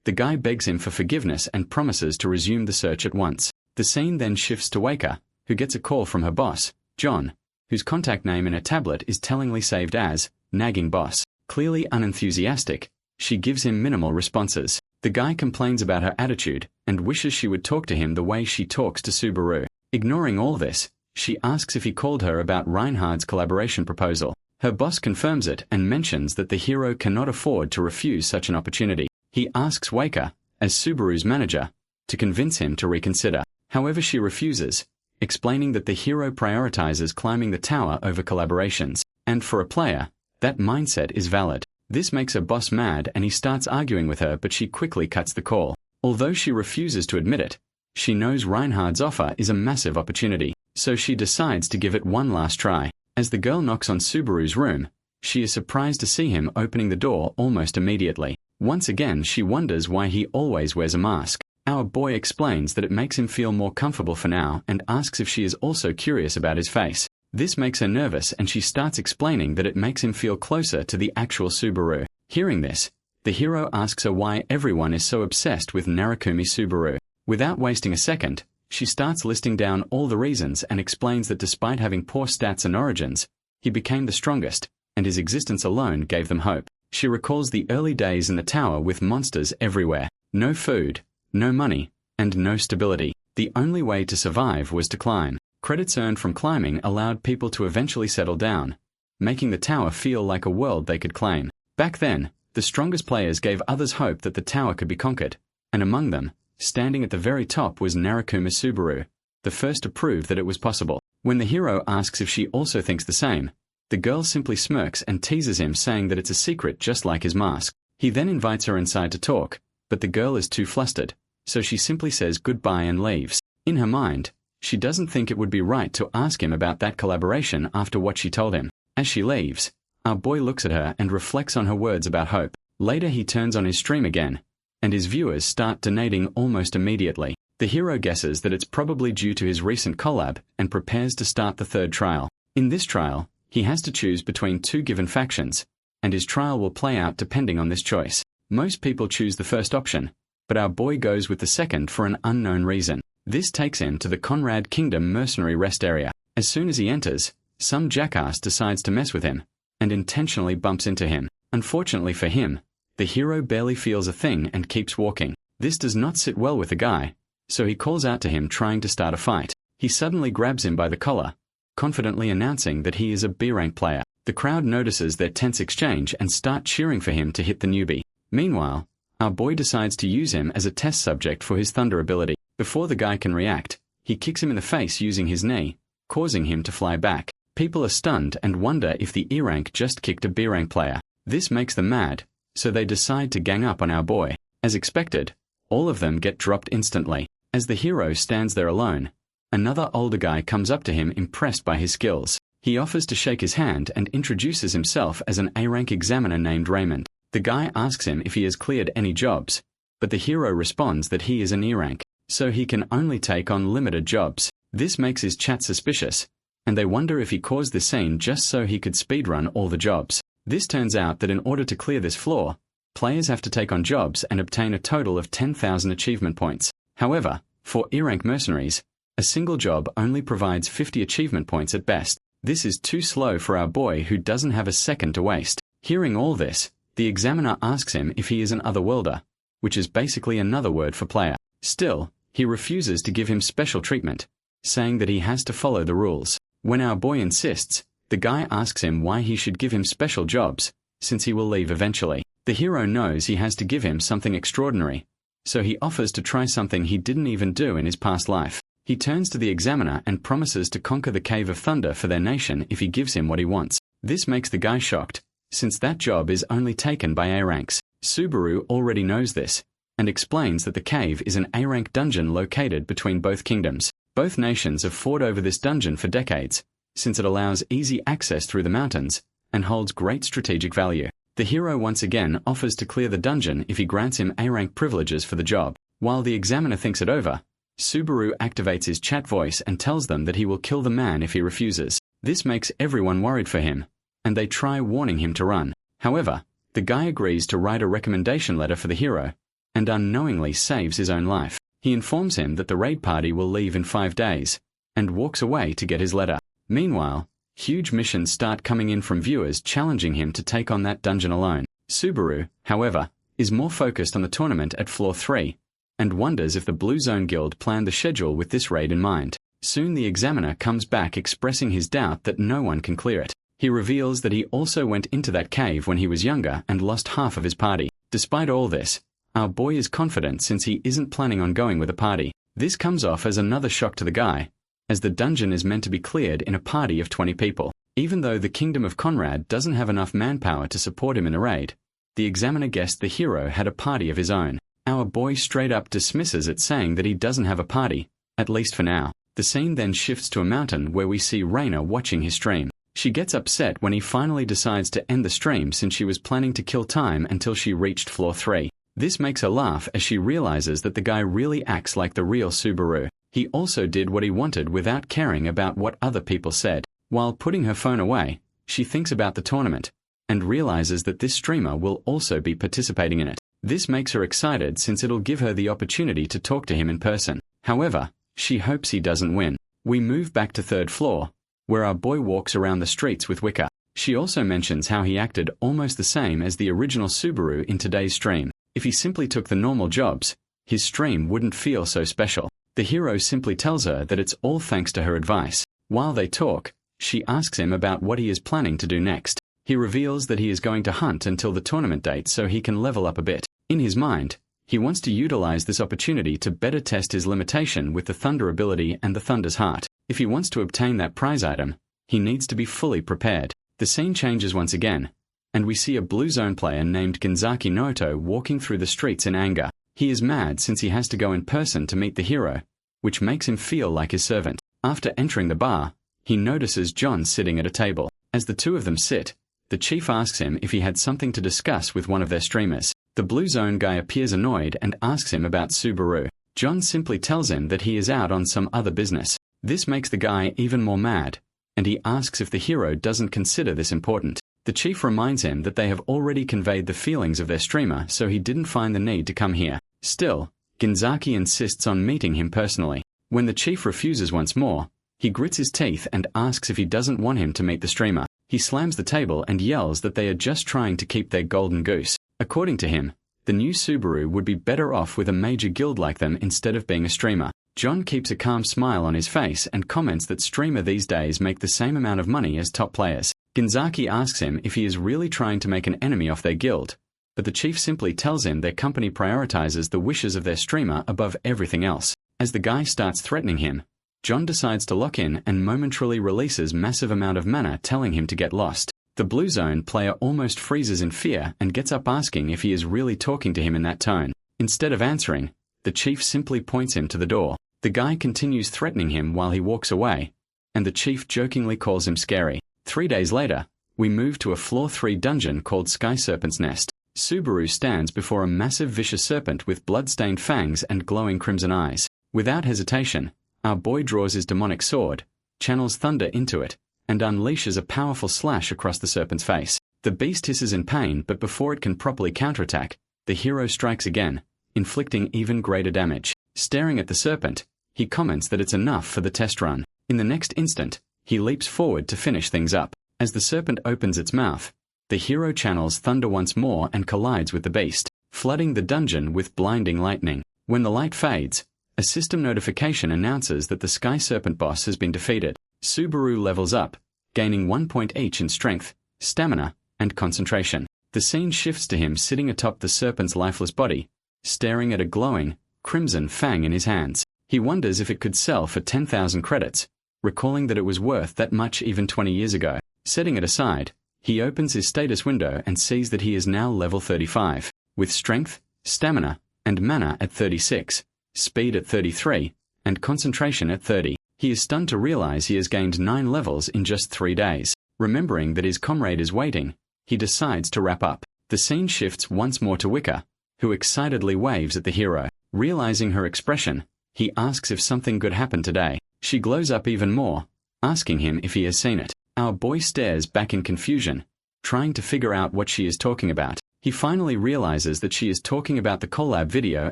the guy begs him for forgiveness and promises to resume the search at once. The scene then shifts to Waker, who gets a call from her boss, John, whose contact name in a tablet is tellingly saved as Nagging Boss. Clearly unenthusiastic, she gives him minimal responses. The guy complains about her attitude and wishes she would talk to him the way she talks to Subaru. Ignoring all this, she asks if he called her about Reinhard's collaboration proposal. Her boss confirms it and mentions that the hero cannot afford to refuse such an opportunity. He asks Waker, as Subaru's manager, to convince him to reconsider. However, she refuses, explaining that the hero prioritizes climbing the tower over collaborations, and for a player, that mindset is valid. This makes her boss mad and he starts arguing with her, but she quickly cuts the call. Although she refuses to admit it, she knows Reinhard's offer is a massive opportunity, so she decides to give it one last try. As the girl knocks on Subaru's room, she is surprised to see him opening the door almost immediately. Once again, she wonders why he always wears a mask. Our boy explains that it makes him feel more comfortable for now and asks if she is also curious about his face. This makes her nervous and she starts explaining that it makes him feel closer to the actual Subaru. Hearing this, The hero asks her why everyone is so obsessed with Narukumi Subaru. Without wasting a second, she starts listing down all the reasons and explains that despite having poor stats and origins, he became the strongest, and his existence alone gave them hope. She recalls the early days in the tower with monsters everywhere. No food, no money, and no stability. The only way to survive was to climb. Credits earned from climbing allowed people to eventually settle down, making the tower feel like a world they could claim. Back then, the strongest players gave others hope that the tower could be conquered, and among them, standing at the very top was Narukumi Subaru, the first to prove that it was possible. When the hero asks if she also thinks the same, the girl simply smirks and teases him, saying that it's a secret just like his mask. He then invites her inside to talk, but the girl is too flustered, so she simply says goodbye and leaves. In her mind, she doesn't think it would be right to ask him about that collaboration after what she told him. As she leaves, our boy looks at her and reflects on her words about hope. Later he turns on his stream again, and his viewers start donating almost immediately. The hero guesses that it's probably due to his recent collab and prepares to start the third trial. In this trial, he has to choose between two given factions, and his trial will play out depending on this choice. Most people choose the first option, but our boy goes with the second for an unknown reason. This takes him to the Conrad Kingdom mercenary rest area. As soon as he enters, some jackass decides to mess with him, and intentionally bumps into him. Unfortunately for him, the hero barely feels a thing and keeps walking. This does not sit well with the guy, so he calls out to him trying to start a fight. He suddenly grabs him by the collar, confidently announcing that he is a B-rank player. The crowd notices their tense exchange and start cheering for him to hit the newbie. Meanwhile, our boy decides to use him as a test subject for his thunder ability. Before the guy can react, he kicks him in the face using his knee, causing him to fly back. People are stunned and wonder if the E-rank just kicked a B-rank player. This makes them mad, so they decide to gang up on our boy. As expected, all of them get dropped instantly. As the hero stands there alone, another older guy comes up to him impressed by his skills. He offers to shake his hand and introduces himself as an A-rank examiner named Raymond. The guy asks him if he has cleared any jobs, but the hero responds that he is an E-rank, so he can only take on limited jobs. This makes his chat suspicious, and they wonder if he caused this scene just so he could speedrun all the jobs. This turns out that in order to clear this floor, players have to take on jobs and obtain a total of 10,000 achievement points. However, for E-rank mercenaries, a single job only provides 50 achievement points at best. This is too slow for our boy, who doesn't have a second to waste. Hearing all this, the examiner asks him if he is an otherworlder, which is basically another word for player. Still, he refuses to give him special treatment, saying that he has to follow the rules. When our boy insists, the guy asks him why he should give him special jobs, since he will leave eventually. The hero knows he has to give him something extraordinary, so he offers to try something he didn't even do in his past life. He turns to the examiner and promises to conquer the Cave of Thunder for their nation if he gives him what he wants. This makes the guy shocked, since that job is only taken by A-ranks. Subaru already knows this, and explains that the cave is an A-rank dungeon located between both kingdoms. Both nations have fought over this dungeon for decades, since it allows easy access through the mountains, and holds great strategic value. The hero once again offers to clear the dungeon if he grants him A-rank privileges for the job. While the examiner thinks it over, Subaru activates his chat voice and tells them that he will kill the man if he refuses. This makes everyone worried for him, and they try warning him to run. However, the guy agrees to write a recommendation letter for the hero, and unknowingly saves his own life. He informs him that the raid party will leave in 5 days, and walks away to get his letter. Meanwhile, huge missions start coming in from viewers challenging him to take on that dungeon alone. Subaru, however, is more focused on the tournament at floor 3, and wonders if the Blue Zone Guild planned the schedule with this raid in mind. Soon the examiner comes back expressing his doubt that no one can clear it. He reveals that he also went into that cave when he was younger and lost half of his party. Despite all this, our boy is confident since he isn't planning on going with a party. This comes off as another shock to the guy, as the dungeon is meant to be cleared in a party of 20 people. Even though the Kingdom of Conrad doesn't have enough manpower to support him in a raid, the examiner guessed the hero had a party of his own. Our boy straight up dismisses it, saying that he doesn't have a party, at least for now. The scene then shifts to a mountain where we see Raina watching his stream. She gets upset when he finally decides to end the stream since she was planning to kill time until she reached floor 3. This makes her laugh as she realizes that the guy really acts like the real Subaru. He also did what he wanted without caring about what other people said. While putting her phone away, she thinks about the tournament, and realizes that this streamer will also be participating in it. This makes her excited since it'll give her the opportunity to talk to him in person. However, she hopes he doesn't win. We move back to 3rd floor, where our boy walks around the streets with Wicca. She also mentions how he acted almost the same as the original Subaru in today's stream. If he simply took the normal jobs, his stream wouldn't feel so special. The hero simply tells her that it's all thanks to her advice. While they talk, she asks him about what he is planning to do next. He reveals that he is going to hunt until the tournament date so he can level up a bit. In his mind, he wants to utilize this opportunity to better test his limitation with the Thunder ability and the Thunder's Heart. If he wants to obtain that prize item, he needs to be fully prepared. The scene changes once again, and we see a Blue Zone player named Genzaki Noto walking through the streets in anger. He is mad since he has to go in person to meet the hero, which makes him feel like his servant. After entering the bar, he notices John sitting at a table. As the two of them sit, the chief asks him if he had something to discuss with one of their streamers. The Blue Zone guy appears annoyed and asks him about Subaru. John simply tells him that he is out on some other business. This makes the guy even more mad, and he asks if the hero doesn't consider this important. The chief reminds him that they have already conveyed the feelings of their streamer, so he didn't find the need to come here. Still, Genzaki insists on meeting him personally. When the chief refuses once more, he grits his teeth and asks if he doesn't want him to meet the streamer. He slams the table and yells that they are just trying to keep their golden goose. According to him, the new Subaru would be better off with a major guild like them instead of being a streamer. John keeps a calm smile on his face and comments that streamer these days make the same amount of money as top players. Genzaki asks him if he is really trying to make an enemy off their guild, but the chief simply tells him their company prioritizes the wishes of their streamer above everything else. As the guy starts threatening him, John decides to lock in and momentarily releases massive amount of mana telling him to get lost. The Blue Zone player almost freezes in fear and gets up asking if he is really talking to him in that tone. Instead of answering, the chief simply points him to the door. The guy continues threatening him while he walks away, and the chief jokingly calls him scary. 3 days later, we move to a floor 3 dungeon called Sky Serpent's Nest. Subaru stands before a massive vicious serpent with blood-stained fangs and glowing crimson eyes. Without hesitation, our boy draws his demonic sword, channels thunder into it, and unleashes a powerful slash across the serpent's face. The beast hisses in pain, but before it can properly counterattack, the hero strikes again, inflicting even greater damage. Staring at the serpent, he comments that it's enough for the test run. In the next instant, he leaps forward to finish things up. As the serpent opens its mouth, the hero channels thunder once more and collides with the beast, flooding the dungeon with blinding lightning. When the light fades, a system notification announces that the Sky Serpent boss has been defeated. Subaru levels up, gaining 1 point each in strength, stamina, and concentration. The scene shifts to him sitting atop the serpent's lifeless body, staring at a glowing, crimson fang in his hands. He wonders if it could sell for 10,000 credits, recalling that it was worth that much even 20 years ago. Setting it aside, he opens his status window and sees that he is now level 35, with strength, stamina, and mana at 36, speed at 33, and concentration at 30. He is stunned to realize he has gained 9 levels in just 3 days. Remembering that his comrade is waiting, he decides to wrap up. The scene shifts once more to Wicca, who excitedly waves at the hero. Realizing her expression, he asks if something good happened today. She glows up even more, asking him if he has seen it. Our boy stares back in confusion, trying to figure out what she is talking about. He finally realizes that she is talking about the collab video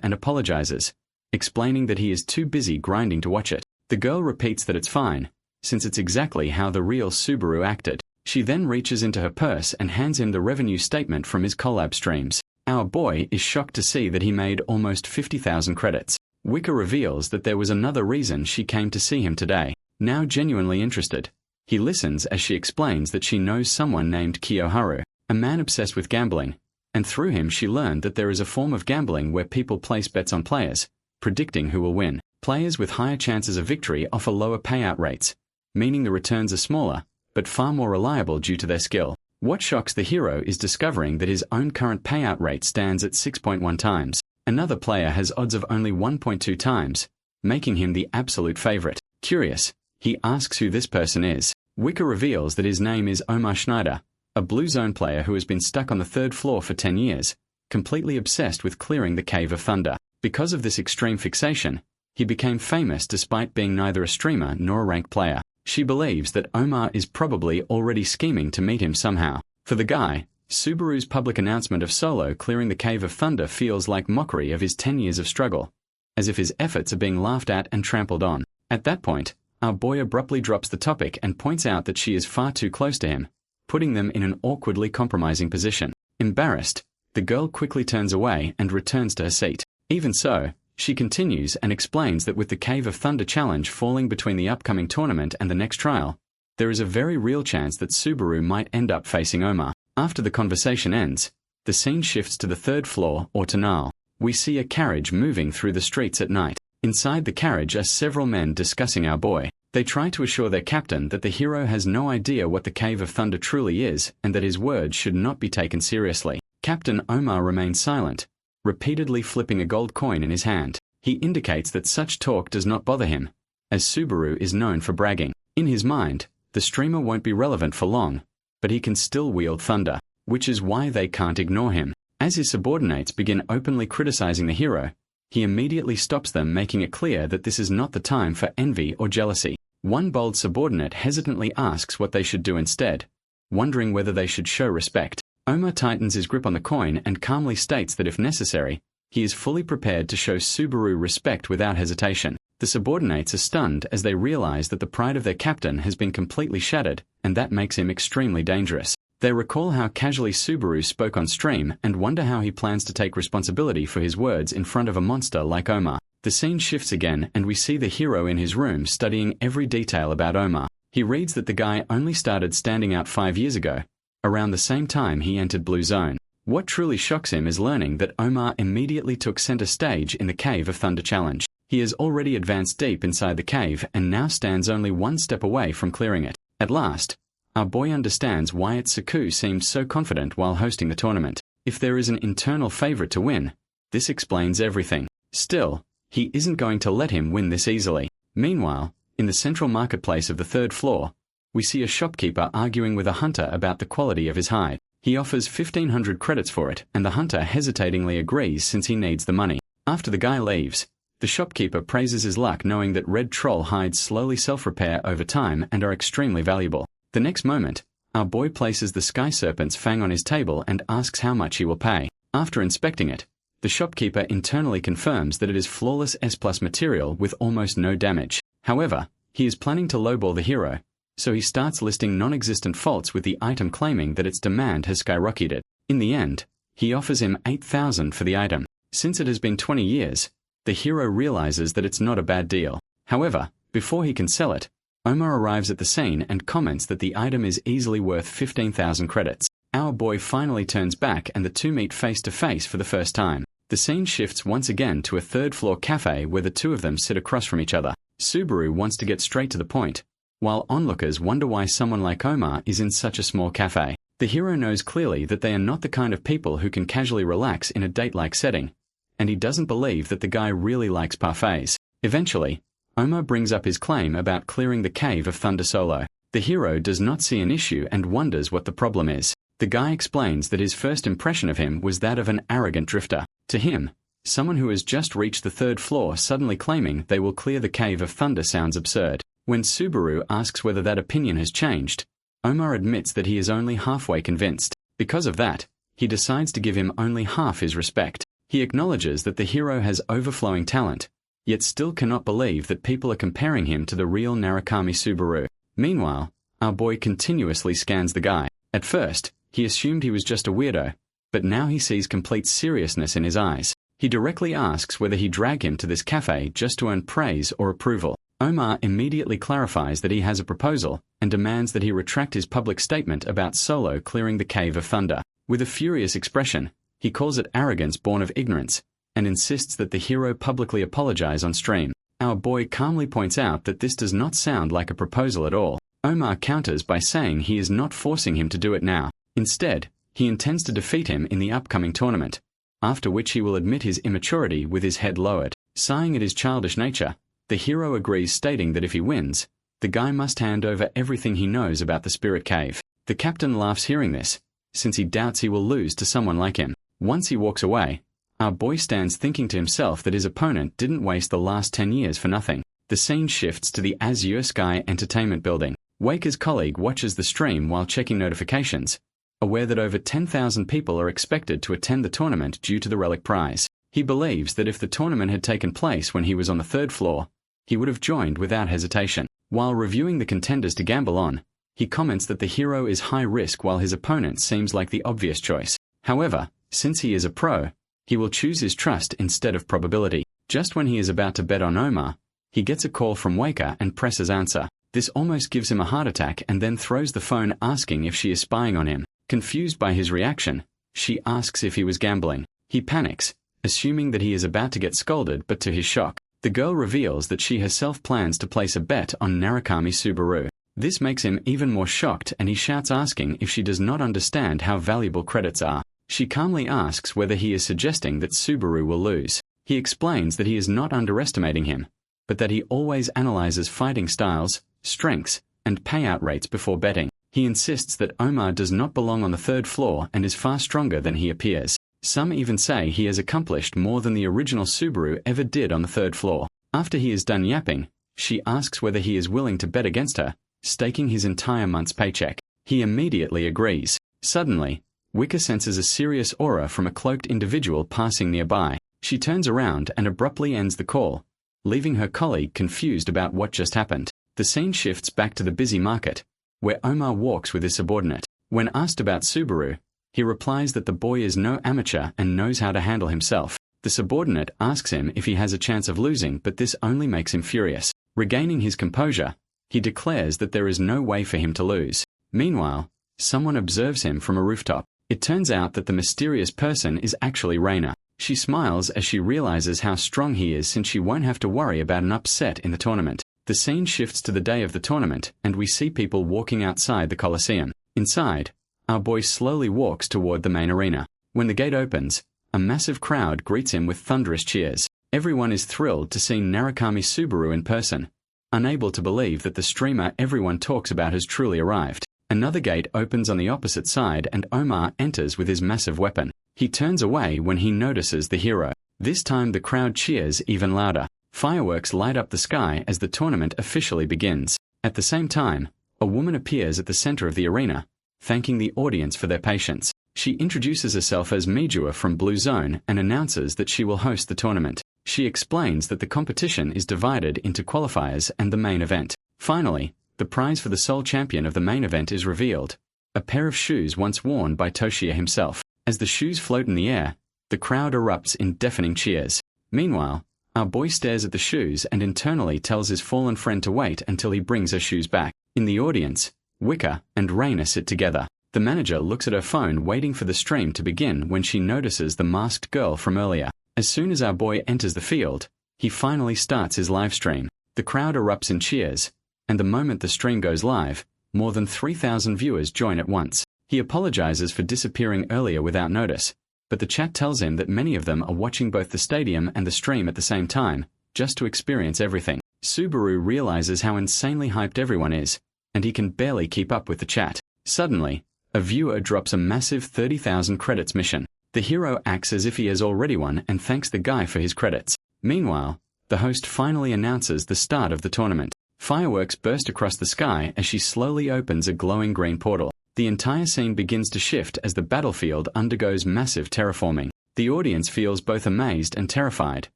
and apologizes, explaining that he is too busy grinding to watch it. The girl repeats that it's fine, since it's exactly how the real Subaru acted. She then reaches into her purse and hands him the revenue statement from his collab streams. Our boy is shocked to see that he made almost 50,000 credits. Wicca reveals that there was another reason she came to see him today. Now genuinely interested, he listens as she explains that she knows someone named Kiyoharu, a man obsessed with gambling, and through him she learned that there is a form of gambling where people place bets on players, predicting who will win. Players with higher chances of victory offer lower payout rates, meaning the returns are smaller, but far more reliable due to their skill. What shocks the hero is discovering that his own current payout rate stands at 6.1 times. Another player has odds of only 1.2 times, making him the absolute favorite. Curious, he asks who this person is. Wicca reveals that his name is Omar Schneider, a Blue Zone player who has been stuck on the 3rd floor for 10 years, completely obsessed with clearing the Cave of Thunder. Because of this extreme fixation, he became famous despite being neither a streamer nor a ranked player. She believes that Omar is probably already scheming to meet him somehow. For the guy, Subaru's public announcement of Solo clearing the Cave of Thunder feels like mockery of his 10 years of struggle, as if his efforts are being laughed at and trampled on. At that point, our boy abruptly drops the topic and points out that she is far too close to him, putting them in an awkwardly compromising position. Embarrassed, the girl quickly turns away and returns to her seat. Even so, she continues and explains that with the Cave of Thunder challenge falling between the upcoming tournament and the next trial, there is a very real chance that Subaru might end up facing Omar. After the conversation ends, the scene shifts to the third floor, or tonal. We see a carriage moving through the streets at night. Inside the carriage are several men discussing our boy. They try to assure their captain that the hero has no idea what the Cave of Thunder truly is and that his words should not be taken seriously. Captain Omar remains silent, repeatedly flipping a gold coin in his hand. He indicates that such talk does not bother him, as Subaru is known for bragging. In his mind, the streamer won't be relevant for long, but he can still wield thunder, which is why they can't ignore him. As his subordinates begin openly criticizing the hero, he immediately stops them, making it clear that this is not the time for envy or jealousy. One bold subordinate hesitantly asks what they should do instead, wondering whether they should show respect. Omar tightens his grip on the coin and calmly states that if necessary, he is fully prepared to show Subaru respect without hesitation. The subordinates are stunned as they realize that the pride of their captain has been completely shattered, and that makes him extremely dangerous. They recall how casually Subaru spoke on stream and wonder how he plans to take responsibility for his words in front of a monster like Omar. The scene shifts again and we see the hero in his room studying every detail about Omar. He reads that the guy only started standing out 5 years ago, around the same time he entered Blue Zone. What truly shocks him is learning that Omar immediately took center stage in the Cave of Thunder challenge. He has already advanced deep inside the cave and now stands only one step away from clearing it. At last, our boy understands why Saku seemed so confident while hosting the tournament. If there is an internal favorite to win, this explains everything. Still, he isn't going to let him win this easily. Meanwhile, in the central marketplace of the third floor, we see a shopkeeper arguing with a hunter about the quality of his hide. He offers 1,500 credits for it, and the hunter hesitatingly agrees since he needs the money. After the guy leaves, the shopkeeper praises his luck knowing that red troll hides slowly self-repair over time and are extremely valuable. The next moment, our boy places the sky serpent's fang on his table and asks how much he will pay. After inspecting it, the shopkeeper internally confirms that it is flawless S+ material with almost no damage. However, he is planning to lowball the hero, so he starts listing non-existent faults with the item, claiming that its demand has skyrocketed. In the end, he offers him 8,000 for the item. Since it has been 20 years, the hero realizes that it's not a bad deal. However, before he can sell it, Omar arrives at the scene and comments that the item is easily worth 15,000 credits. Our boy finally turns back and the two meet face to face for the first time. The scene shifts once again to a third-floor cafe where the two of them sit across from each other. Subaru wants to get straight to the point, while onlookers wonder why someone like Omar is in such a small cafe. The hero knows clearly that they are not the kind of people who can casually relax in a date-like setting, and he doesn't believe that the guy really likes parfaits. Eventually, Omar brings up his claim about clearing the Cave of Thunder solo. The hero does not see an issue and wonders what the problem is. The guy explains that his first impression of him was that of an arrogant drifter. To him, someone who has just reached the third floor suddenly claiming they will clear the Cave of Thunder sounds absurd. When Subaru asks whether that opinion has changed, Omar admits that he is only halfway convinced. Because of that, he decides to give him only half his respect. He acknowledges that the hero has overflowing talent, yet still cannot believe that people are comparing him to the real Narukami Subaru. Meanwhile, our boy continuously scans the guy. At first, he assumed he was just a weirdo, but now he sees complete seriousness in his eyes. He directly asks whether he drag him to this cafe just to earn praise or approval. Omar immediately clarifies that he has a proposal and demands that he retract his public statement about Solo clearing the Cave of Thunder. With a furious expression, he calls it arrogance born of ignorance, and insists that the hero publicly apologize on stream. Our boy calmly points out that this does not sound like a proposal at all. Omar counters by saying he is not forcing him to do it now. Instead, he intends to defeat him in the upcoming tournament, after which he will admit his immaturity with his head lowered. Sighing at his childish nature, the hero agrees, stating that if he wins, the guy must hand over everything he knows about the Spirit Cave. The captain laughs hearing this, since he doubts he will lose to someone like him. Once he walks away, our boy stands thinking to himself that his opponent didn't waste the last 10 years for nothing. The scene shifts to the Azure Sky Entertainment building. Waker's colleague watches the stream while checking notifications, aware that over 10,000 people are expected to attend the tournament due to the relic prize. He believes that if the tournament had taken place when he was on the 3rd floor, he would have joined without hesitation. While reviewing the contenders to gamble on, he comments that the hero is high risk while his opponent seems like the obvious choice. However, since he is a pro, he will choose his trust instead of probability. Just when he is about to bet on Omar, he gets a call from Waker and presses answer. This almost gives him a heart attack and then throws the phone asking if she is spying on him. Confused by his reaction, she asks if he was gambling. He panics, assuming that he is about to get scolded, but to his shock, the girl reveals that she herself plans to place a bet on Narukami Subaru. This makes him even more shocked and he shouts asking if she does not understand how valuable credits are. She calmly asks whether he is suggesting that Subaru will lose. He explains that he is not underestimating him, but that he always analyzes fighting styles, strengths, and payout rates before betting. He insists that Omar does not belong on the 3rd floor and is far stronger than he appears. Some even say he has accomplished more than the original Subaru ever did on the 3rd floor. After he is done yapping, she asks whether he is willing to bet against her, staking his entire month's paycheck. He immediately agrees. Suddenly, Wicker senses a serious aura from a cloaked individual passing nearby. She turns around and abruptly ends the call, leaving her colleague confused about what just happened. The scene shifts back to the busy market, where Omar walks with his subordinate. When asked about Subaru, he replies that the boy is no amateur and knows how to handle himself. The subordinate asks him if he has a chance of losing, but this only makes him furious. Regaining his composure, he declares that there is no way for him to lose. Meanwhile, someone observes him from a rooftop. It turns out that the mysterious person is actually Reina. She smiles as she realizes how strong he is since she won't have to worry about an upset in the tournament. The scene shifts to the day of the tournament and we see people walking outside the Colosseum. Inside, our boy slowly walks toward the main arena. When the gate opens, a massive crowd greets him with thunderous cheers. Everyone is thrilled to see Narukami Subaru in person, unable to believe that the streamer everyone talks about has truly arrived. Another gate opens on the opposite side and Omar enters with his massive weapon. He turns away when he notices the hero. This time the crowd cheers even louder. Fireworks light up the sky as the tournament officially begins. At the same time, a woman appears at the center of the arena, thanking the audience for their patience. She introduces herself as Mijua from Blue Zone and announces that she will host the tournament. She explains that the competition is divided into qualifiers and the main event. Finally, the prize for the sole champion of the main event is revealed, a pair of shoes once worn by Toshiya himself. As the shoes float in the air, the crowd erupts in deafening cheers. Meanwhile, our boy stares at the shoes and internally tells his fallen friend to wait until he brings her shoes back. In the audience, Wicker and Reina sit together. The manager looks at her phone waiting for the stream to begin when she notices the masked girl from earlier. As soon as our boy enters the field, he finally starts his live stream. The crowd erupts in cheers, and the moment the stream goes live, more than 3,000 viewers join at once. He apologizes for disappearing earlier without notice, but the chat tells him that many of them are watching both the stadium and the stream at the same time, just to experience everything. Subaru realizes how insanely hyped everyone is, and he can barely keep up with the chat. Suddenly, a viewer drops a massive 30,000 credits mission. The hero acts as if he has already won and thanks the guy for his credits. Meanwhile, the host finally announces the start of the tournament. Fireworks burst across the sky as she slowly opens a glowing green portal. The entire scene begins to shift as the battlefield undergoes massive terraforming. The audience feels both amazed and terrified,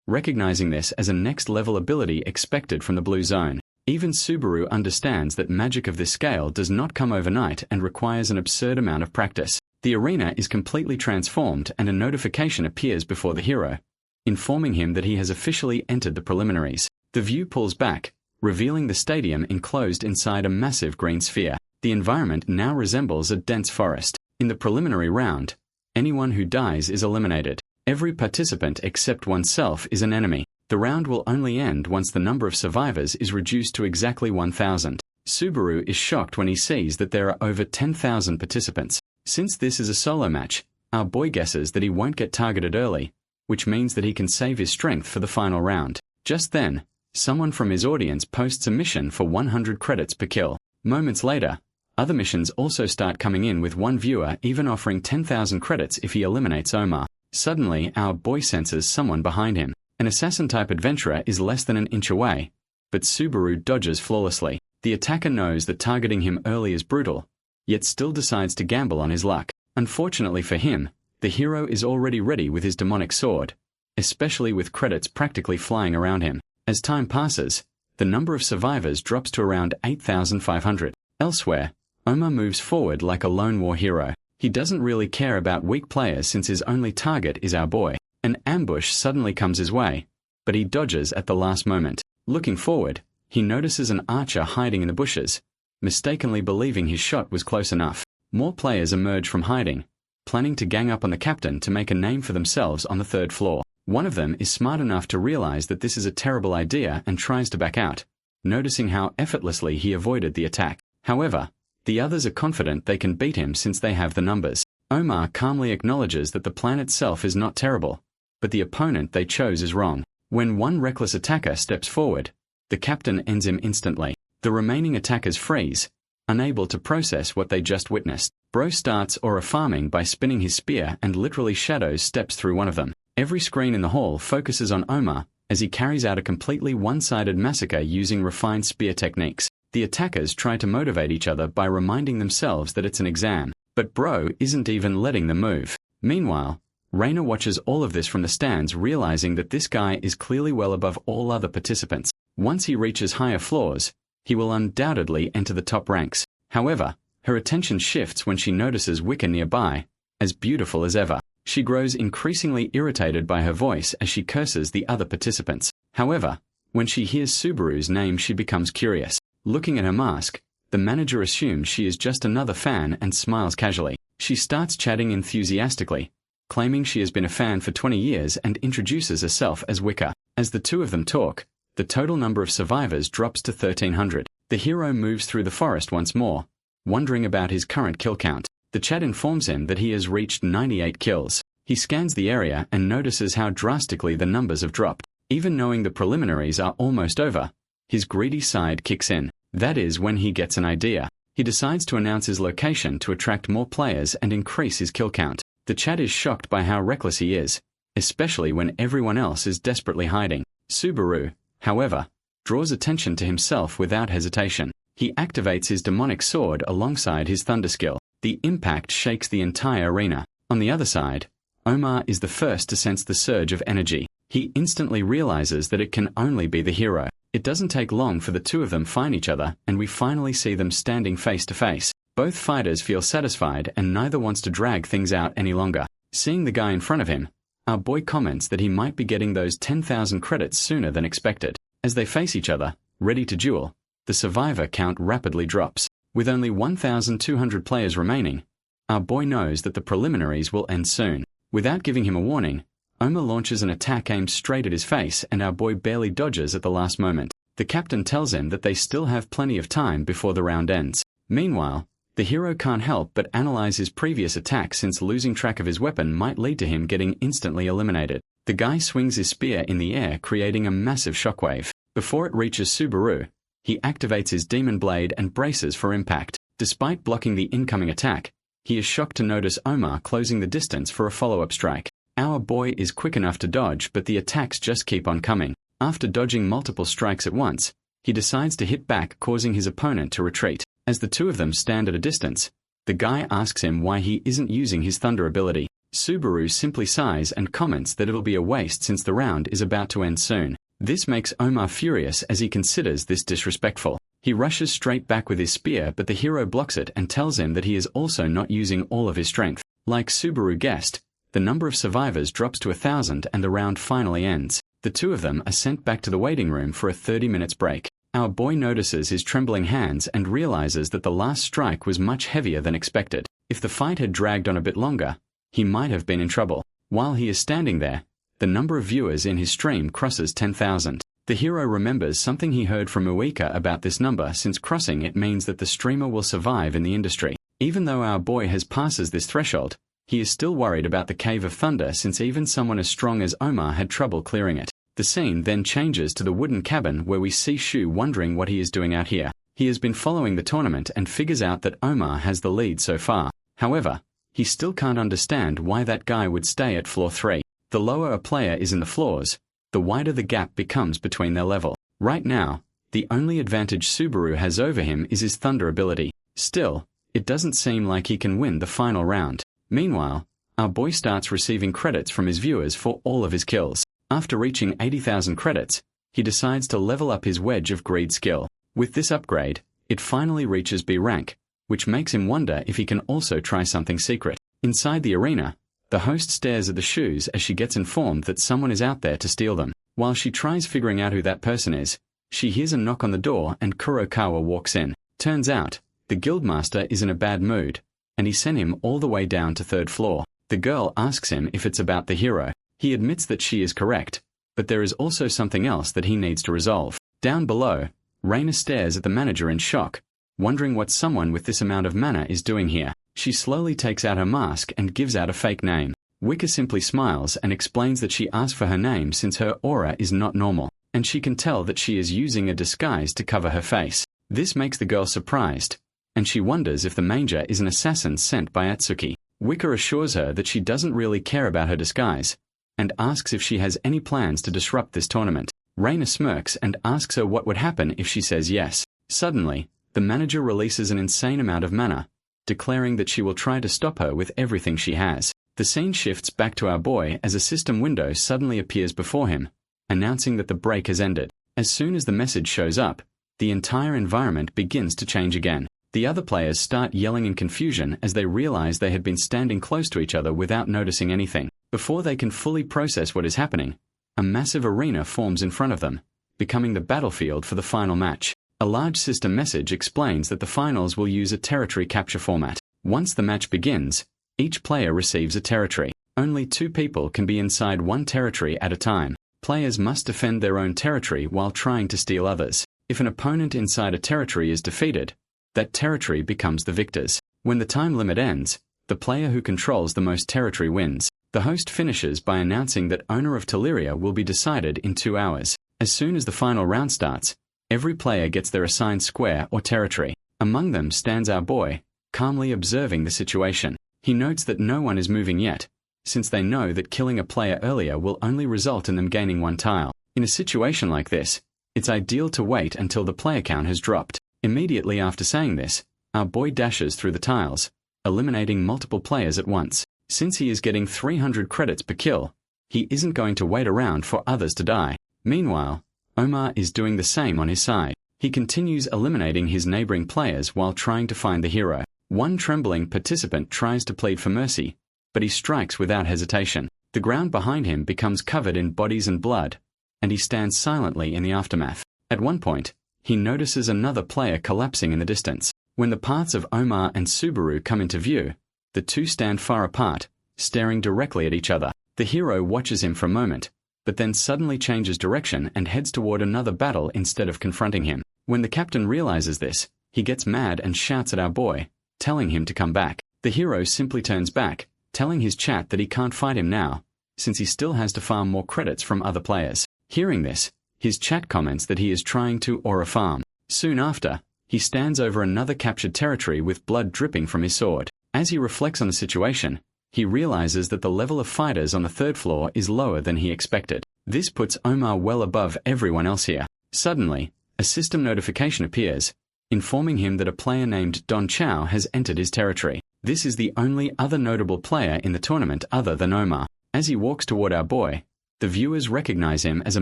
recognizing this as a next-level ability expected from the Blue Zone. Even Subaru understands that magic of this scale does not come overnight and requires an absurd amount of practice. The arena is completely transformed and a notification appears before the hero, informing him that he has officially entered the preliminaries. The view pulls back, revealing the stadium enclosed inside a massive green sphere. The environment now resembles a dense forest. In the preliminary round, anyone who dies is eliminated. Every participant except oneself is an enemy. The round will only end once the number of survivors is reduced to exactly 1,000. Subaru is shocked when he sees that there are over 10,000 participants. Since this is a solo match, our boy guesses that he won't get targeted early, which means that he can save his strength for the final round. Just then, someone from his audience posts a mission for 100 credits per kill. Moments later, other missions also start coming in, with one viewer even offering 10,000 credits if he eliminates Omar. Suddenly, our boy senses someone behind him. An assassin-type adventurer is less than an inch away, but Subaru dodges flawlessly. The attacker knows that targeting him early is brutal, yet still decides to gamble on his luck. Unfortunately for him, the hero is already ready with his demonic sword, especially with credits practically flying around him. As time passes, the number of survivors drops to around 8,500. Elsewhere, Omar moves forward like a lone war hero. He doesn't really care about weak players since his only target is our boy. An ambush suddenly comes his way, but he dodges at the last moment. Looking forward, he notices an archer hiding in the bushes, mistakenly believing his shot was close enough. More players emerge from hiding, planning to gang up on the captain to make a name for themselves on the 3rd floor. One of them is smart enough to realize that this is a terrible idea and tries to back out, noticing how effortlessly he avoided the attack. However, the others are confident they can beat him since they have the numbers. Omar calmly acknowledges that the plan itself is not terrible, but the opponent they chose is wrong. When one reckless attacker steps forward, the captain ends him instantly. The remaining attackers freeze, unable to process what they just witnessed. Bro starts aura farming by spinning his spear and literally shadows steps through one of them. Every screen in the hall focuses on Omar as he carries out a completely one-sided massacre using refined spear techniques. The attackers try to motivate each other by reminding themselves that it's an exam, but Bro isn't even letting them move. Meanwhile, Reina watches all of this from the stands, realizing that this guy is clearly well above all other participants. Once he reaches higher floors, he will undoubtedly enter the top ranks. However, her attention shifts when she notices Wicca nearby, as beautiful as ever. She grows increasingly irritated by her voice as she curses the other participants. However, when she hears Subaru's name, she becomes curious. Looking at her mask, the manager assumes she is just another fan and smiles casually. She starts chatting enthusiastically, claiming she has been a fan for 20 years and introduces herself as Wicca. As the two of them talk, the total number of survivors drops to 1,300. The hero moves through the forest once more, wondering about his current kill count. The chat informs him that he has reached 98 kills. He scans the area and notices how drastically the numbers have dropped. Even knowing the preliminaries are almost over, his greedy side kicks in. That is when he gets an idea. He decides to announce his location to attract more players and increase his kill count. The chat is shocked by how reckless he is, especially when everyone else is desperately hiding. Subaru, however, draws attention to himself without hesitation. He activates his demonic sword alongside his thunder skill. The impact shakes the entire arena. On the other side, Omar is the first to sense the surge of energy. He instantly realizes that it can only be the hero. It doesn't take long for the two of them find each other, and we finally see them standing face to face. Both fighters feel satisfied and neither wants to drag things out any longer. Seeing the guy in front of him, our boy comments that he might be getting those 10,000 credits sooner than expected. As they face each other, ready to duel, the survivor count rapidly drops. With only 1,200 players remaining, our boy knows that the preliminaries will end soon. Without giving him a warning, Omar launches an attack aimed straight at his face and our boy barely dodges at the last moment. The captain tells him that they still have plenty of time before the round ends. Meanwhile, the hero can't help but analyze his previous attack since losing track of his weapon might lead to him getting instantly eliminated. The guy swings his spear in the air, creating a massive shockwave. Before it reaches Subaru, he activates his demon blade and braces for impact. Despite blocking the incoming attack, he is shocked to notice Omar closing the distance for a follow-up strike. Our boy is quick enough to dodge, but the attacks just keep on coming. After dodging multiple strikes at once, he decides to hit back, causing his opponent to retreat. As the two of them stand at a distance, the guy asks him why he isn't using his thunder ability. Subaru simply sighs and comments that it'll be a waste since the round is about to end soon. This makes Omar furious as he considers this disrespectful. He rushes straight back with his spear, but the hero blocks it and tells him that he is also not using all of his strength. Like Subaru guessed, the number of survivors drops to 1,000 and the round finally ends. The two of them are sent back to the waiting room for a 30 minutes break. Our boy notices his trembling hands and realizes that the last strike was much heavier than expected. If the fight had dragged on a bit longer, he might have been in trouble. While he is standing there, the number of viewers in his stream crosses 10,000. The hero remembers something he heard from Ueka about this number, since crossing it means that the streamer will survive in the industry. Even though our boy has passes this threshold, he is still worried about the Cave of Thunder, since even someone as strong as Omar had trouble clearing it. The scene then changes to the wooden cabin where we see Shu wondering what he is doing out here. He has been following the tournament and figures out that Omar has the lead so far. However, he still can't understand why that guy would stay at floor 3. The lower a player is in the floors, the wider the gap becomes between their level. Right now, the only advantage Subaru has over him is his thunder ability. Still, it doesn't seem like he can win the final round. Meanwhile, our boy starts receiving credits from his viewers for all of his kills. After reaching 80,000 credits, he decides to level up his Wedge of Greed skill. With this upgrade, it finally reaches B rank, which makes him wonder if he can also try something secret. Inside the arena, the host stares at the shoes as she gets informed that someone is out there to steal them. While she tries figuring out who that person is, she hears a knock on the door and Kurokawa walks in. Turns out, the guildmaster is in a bad mood, and he sent him all the way down to 3rd floor. The girl asks him if it's about the hero. He admits that she is correct, but there is also something else that he needs to resolve. Down below, Reina stares at the manager in shock, wondering what someone with this amount of mana is doing here. She slowly takes out her mask and gives out a fake name. Wicca simply smiles and explains that she asked for her name since her aura is not normal, and she can tell that she is using a disguise to cover her face. This makes the girl surprised, and she wonders if the manger is an assassin sent by Atsuki. Wicca assures her that she doesn't really care about her disguise, and asks if she has any plans to disrupt this tournament. Reina smirks and asks her what would happen if she says yes. Suddenly, the manager releases an insane amount of mana, declaring that she will try to stop her with everything she has. The scene shifts back to our boy as a system window suddenly appears before him, announcing that the break has ended. As soon as the message shows up, the entire environment begins to change again. The other players start yelling in confusion as they realize they had been standing close to each other without noticing anything. Before they can fully process what is happening, a massive arena forms in front of them, becoming the battlefield for the final match. A large system message explains that the finals will use a territory capture format. Once the match begins, each player receives a territory. Only 2 people can be inside one territory at a time. Players must defend their own territory while trying to steal others. If an opponent inside a territory is defeated, that territory becomes the victor's. When the time limit ends, the player who controls the most territory wins. The host finishes by announcing that owner of Teleria will be decided in 2 hours. As soon as the final round starts, every player gets their assigned square or territory. Among them stands our boy, calmly observing the situation. He notes that no one is moving yet, since they know that killing a player earlier will only result in them gaining 1 tile. In a situation like this, it's ideal to wait until the player count has dropped. Immediately after saying this, our boy dashes through the tiles, eliminating multiple players at once. Since he is getting 300 credits per kill, he isn't going to wait around for others to die. Meanwhile, Omar is doing the same on his side. He continues eliminating his neighboring players while trying to find the hero. One trembling participant tries to plead for mercy, but he strikes without hesitation. The ground behind him becomes covered in bodies and blood, and he stands silently in the aftermath. At one point, he notices another player collapsing in the distance. When the paths of Omar and Subaru come into view, the two stand far apart, staring directly at each other. The hero watches him for a moment, but then suddenly changes direction and heads toward another battle instead of confronting him. When the captain realizes this, he gets mad and shouts at our boy, telling him to come back. The hero simply turns back, telling his chat that he can't fight him now, since he still has to farm more credits from other players. Hearing this, his chat comments that he is trying to aura farm. Soon after, he stands over another captured territory with blood dripping from his sword. As he reflects on the situation, he realizes that the level of fighters on the 3rd floor is lower than he expected. This puts Omar well above everyone else here. Suddenly, a system notification appears, informing him that a player named Don Chow has entered his territory. This is the only other notable player in the tournament other than Omar. As he walks toward our boy, the viewers recognize him as a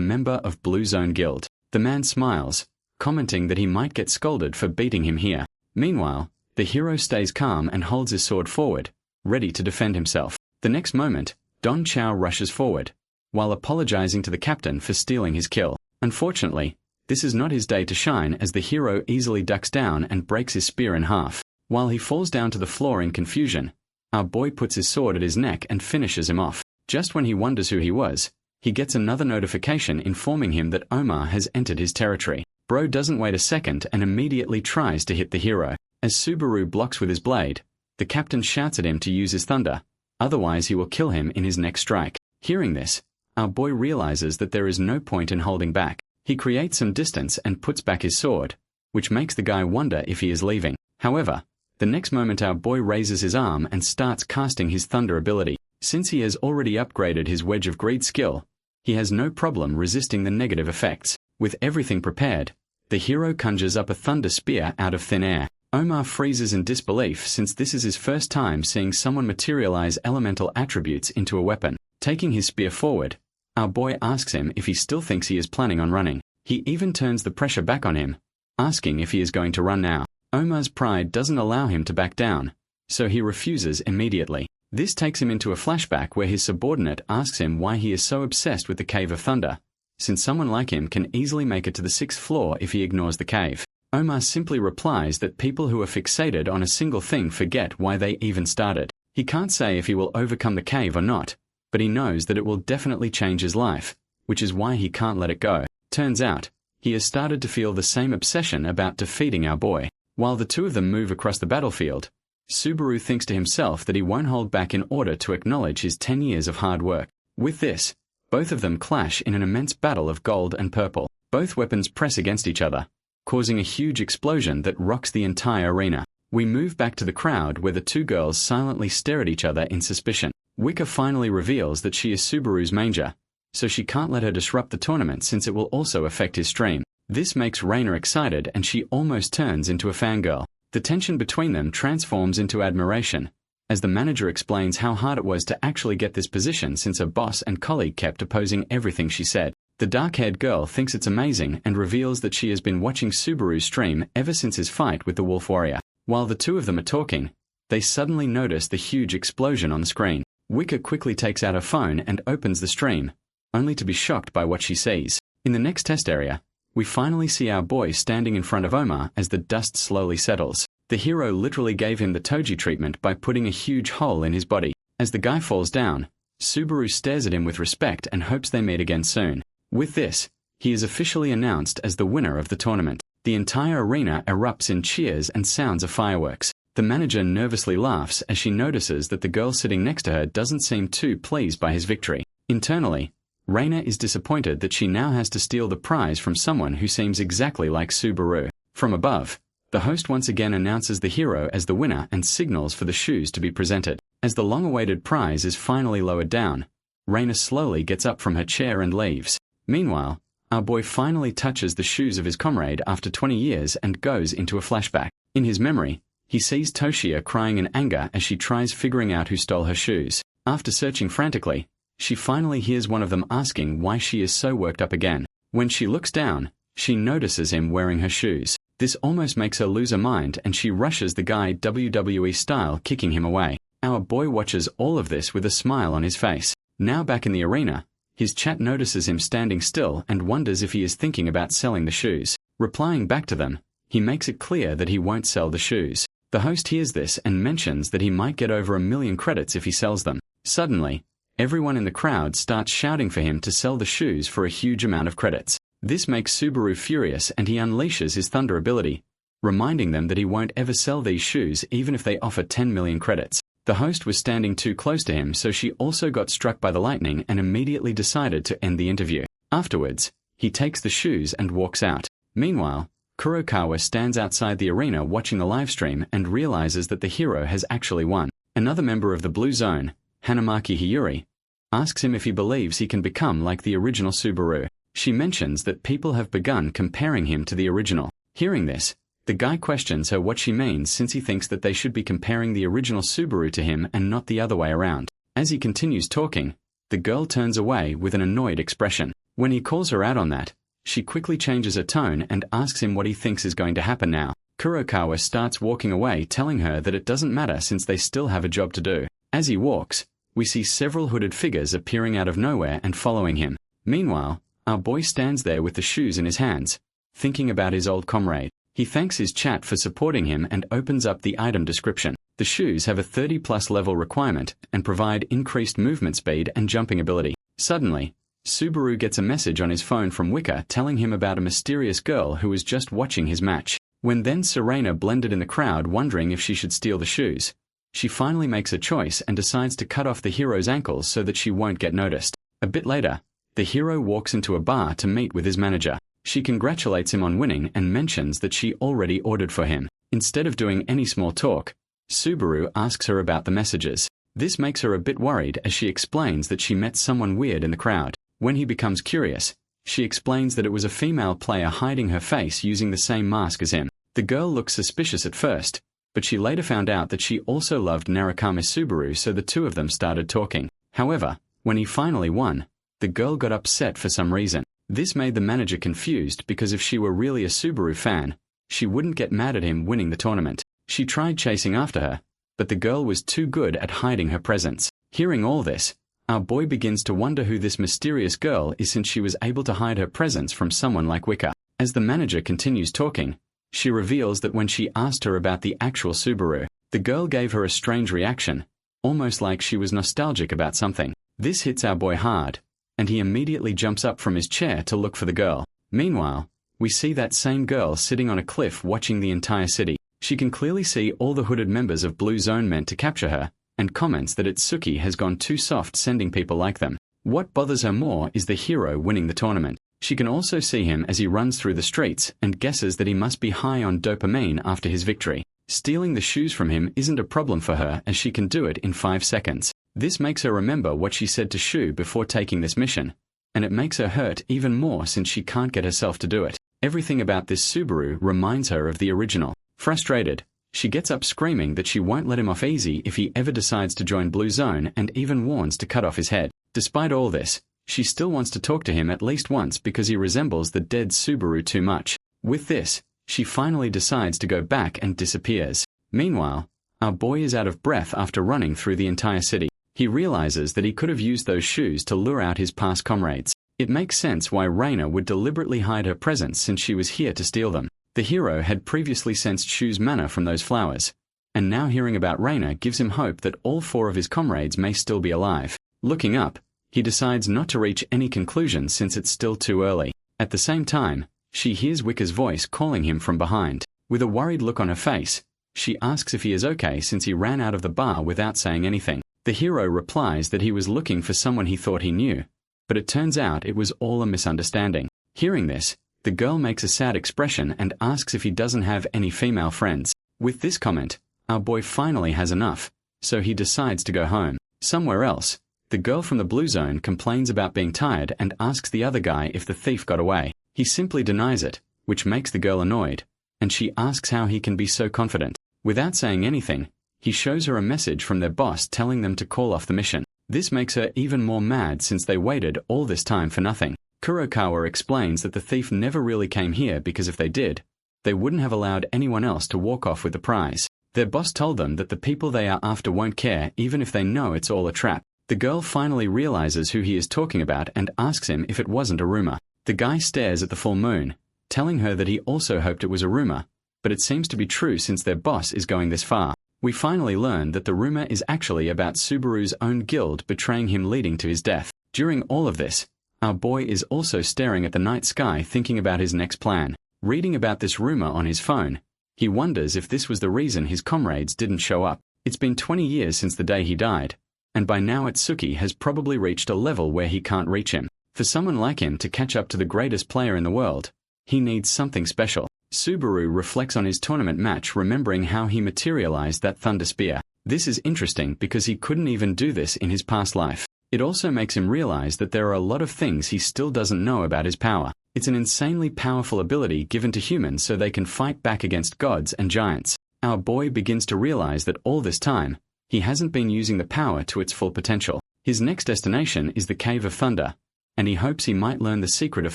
member of Blue Zone Guild. The man smiles, commenting that he might get scolded for beating him here. Meanwhile, the hero stays calm and holds his sword forward, ready to defend himself. The next moment, Don Chow rushes forward, while apologizing to the captain for stealing his kill. Unfortunately, this is not his day to shine as the hero easily ducks down and breaks his spear in half. While he falls down to the floor in confusion, our boy puts his sword at his neck and finishes him off. Just when he wonders who he was, he gets another notification informing him that Omar has entered his territory. Bro doesn't wait a second and immediately tries to hit the hero. As Subaru blocks with his blade, the captain shouts at him to use his thunder, otherwise he will kill him in his next strike. Hearing this, our boy realizes that there is no point in holding back. He creates some distance and puts back his sword, which makes the guy wonder if he is leaving. However, the next moment our boy raises his arm and starts casting his thunder ability. Since he has already upgraded his Wedge of Greed skill, he has no problem resisting the negative effects. With everything prepared, The hero conjures up a thunder spear out of thin air. Omar freezes in disbelief since this is his first time seeing someone materialize elemental attributes into a weapon. Taking his spear forward, our boy asks him if he still thinks he is planning on running. He even turns the pressure back on him, asking if he is going to run now. Omar's pride doesn't allow him to back down, so he refuses immediately. This takes him into a flashback where his subordinate asks him why he is so obsessed with the Cave of Thunder, since someone like him can easily make it to the 6th floor if he ignores the cave. Omar simply replies that people who are fixated on a single thing forget why they even started. He can't say if he will overcome the cave or not, but he knows that it will definitely change his life, which is why he can't let it go. Turns out, he has started to feel the same obsession about defeating our boy. While the two of them move across the battlefield, Subaru thinks to himself that he won't hold back in order to acknowledge his 10 years of hard work. With this, both of them clash in an immense battle of gold and purple. Both weapons press against each other, causing a huge explosion that rocks the entire arena. We move back to the crowd where the two girls silently stare at each other in suspicion. Wicca finally reveals that she is Subaru's manger, so she can't let her disrupt the tournament since it will also affect his stream. This makes Reina excited and she almost turns into a fangirl. The tension between them transforms into admiration, as the manager explains how hard it was to actually get this position since her boss and colleague kept opposing everything she said. The dark-haired girl thinks it's amazing and reveals that she has been watching Subaru's stream ever since his fight with the Wolf Warrior. While the two of them are talking, they suddenly notice the huge explosion on the screen. Wicca quickly takes out her phone and opens the stream, only to be shocked by what she sees. In the next test area, we finally see our boy standing in front of Omar as the dust slowly settles. The hero literally gave him the Toji treatment by putting a huge hole in his body. As the guy falls down, Subaru stares at him with respect and hopes they meet again soon. With this, he is officially announced as the winner of the tournament. The entire arena erupts in cheers and sounds of fireworks. The manager nervously laughs as she notices that the girl sitting next to her doesn't seem too pleased by his victory. Internally, Reina is disappointed that she now has to steal the prize from someone who seems exactly like Subaru. From above, the host once again announces the hero as the winner and signals for the shoes to be presented. As the long-awaited prize is finally lowered down, Reina slowly gets up from her chair and leaves. Meanwhile, our boy finally touches the shoes of his comrade after 20 years and goes into a flashback. In his memory, he sees Toshia crying in anger as she tries figuring out who stole her shoes. After searching frantically, she finally hears one of them asking why she is so worked up again. When she looks down, she notices him wearing her shoes. This almost makes her lose her mind and she rushes the guy WWE style, kicking him away. Our boy watches all of this with a smile on his face. Now back in the arena, his chat notices him standing still and wonders if he is thinking about selling the shoes. Replying back to them, he makes it clear that he won't sell the shoes. The host hears this and mentions that he might get over 1 million credits if he sells them. Suddenly, everyone in the crowd starts shouting for him to sell the shoes for a huge amount of credits. This makes Subaru furious and he unleashes his thunder ability, reminding them that he won't ever sell these shoes even if they offer 10 million credits. The host was standing too close to him, so she also got struck by the lightning and immediately decided to end the interview. Afterwards, he takes the shoes and walks out. Meanwhile, Kurokawa stands outside the arena watching the livestream and realizes that the hero has actually won. Another member of the Blue Zone, Hanamaki Hiyuri, asks him if he believes he can become like the original Subaru. She mentions that people have begun comparing him to the original. Hearing this, the guy questions her what she means since he thinks that they should be comparing the original Subaru to him and not the other way around. As he continues talking, the girl turns away with an annoyed expression. When he calls her out on that, she quickly changes her tone and asks him what he thinks is going to happen now. Kurokawa starts walking away, telling her that it doesn't matter since they still have a job to do. As he walks, we see several hooded figures appearing out of nowhere and following him. Meanwhile, our boy stands there with the shoes in his hands, thinking about his old comrade. He thanks his chat for supporting him and opens up the item description. The shoes have a 30+ level requirement and provide increased movement speed and jumping ability. Suddenly, Subaru gets a message on his phone from Wicca telling him about a mysterious girl who was just watching his match. When then Serena blended in the crowd wondering if she should steal the shoes, she finally makes a choice and decides to cut off the hero's ankles so that she won't get noticed. A bit later, the hero walks into a bar to meet with his manager. She congratulates him on winning and mentions that she already ordered for him. Instead of doing any small talk, Subaru asks her about the messages. This makes her a bit worried as she explains that she met someone weird in the crowd. When he becomes curious, She explains that it was a female player hiding her face using the same mask as him. The girl looks suspicious at first, but she later found out that she also loved Narukami Subaru, so the two of them started talking. However, when he finally won, the girl got upset for some reason. This made the manager confused because if she were really a Subaru fan, she wouldn't get mad at him winning the tournament. She tried chasing after her, but the girl was too good at hiding her presence. Hearing all this, our boy begins to wonder who this mysterious girl is since she was able to hide her presence from someone like Wicca. As the manager continues talking, she reveals that when she asked her about the actual Subaru, the girl gave her a strange reaction, almost like she was nostalgic about something. This hits our boy hard, and he immediately jumps up from his chair to look for the girl. Meanwhile, we see that same girl sitting on a cliff watching the entire city. She can clearly see all the hooded members of Blue Zone meant to capture her, and comments that Itsuki has gone too soft sending people like them. What bothers her more is the hero winning the tournament. She can also see him as he runs through the streets and guesses that he must be high on dopamine after his victory. Stealing the shoes from him isn't a problem for her as she can do it in 5 seconds. This makes her remember what she said to Shu before taking this mission, and it makes her hurt even more since she can't get herself to do it. Everything about this Subaru reminds her of the original. Frustrated, she gets up screaming that she won't let him off easy if he ever decides to join Blue Zone, and even warns to cut off his head. Despite all this, she still wants to talk to him at least once because he resembles the dead Subaru too much. With this, she finally decides to go back and disappears. Meanwhile, our boy is out of breath after running through the entire city. He realizes that he could have used those shoes to lure out his past comrades. It makes sense why Reina would deliberately hide her presence since she was here to steal them. The hero had previously sensed Shu's mana from those flowers, and now hearing about Reina gives him hope that all 4 of his comrades may still be alive. Looking up, he decides not to reach any conclusions since it's still too early. At the same time, she hears Wicca's voice calling him from behind. With a worried look on her face, she asks if he is okay since he ran out of the bar without saying anything. The hero replies that he was looking for someone he thought he knew, but it turns out it was all a misunderstanding. Hearing this, the girl makes a sad expression and asks if he doesn't have any female friends. With this comment, our boy finally has enough, so he decides to go home. Somewhere else, the girl from the Blue Zone complains about being tired and asks the other guy if the thief got away. He simply denies it, which makes the girl annoyed, and she asks how he can be so confident. Without saying anything, he shows her a message from their boss telling them to call off the mission. This makes her even more mad since they waited all this time for nothing. Kurokawa explains that the thief never really came here because if they did, they wouldn't have allowed anyone else to walk off with the prize. Their boss told them that the people they are after won't care even if they know it's all a trap. The girl finally realizes who he is talking about and asks him if it wasn't a rumor. The guy stares at the full moon, telling her that he also hoped it was a rumor, but it seems to be true since their boss is going this far. We finally learn that the rumor is actually about Subaru's own guild betraying him, leading to his death. During all of this, our boy is also staring at the night sky thinking about his next plan. Reading about this rumor on his phone, he wonders if this was the reason his comrades didn't show up. It's been 20 years since the day he died, and by now Itsuki has probably reached a level where he can't reach him. For someone like him to catch up to the greatest player in the world, he needs something special. Subaru reflects on his tournament match, remembering how he materialized that thunder spear. This is interesting because he couldn't even do this in his past life. It also makes him realize that there are a lot of things he still doesn't know about his power. It's an insanely powerful ability given to humans so they can fight back against gods and giants. Our boy begins to realize that all this time, he hasn't been using the power to its full potential. His next destination is the Cave of Thunder, and he hopes he might learn the secret of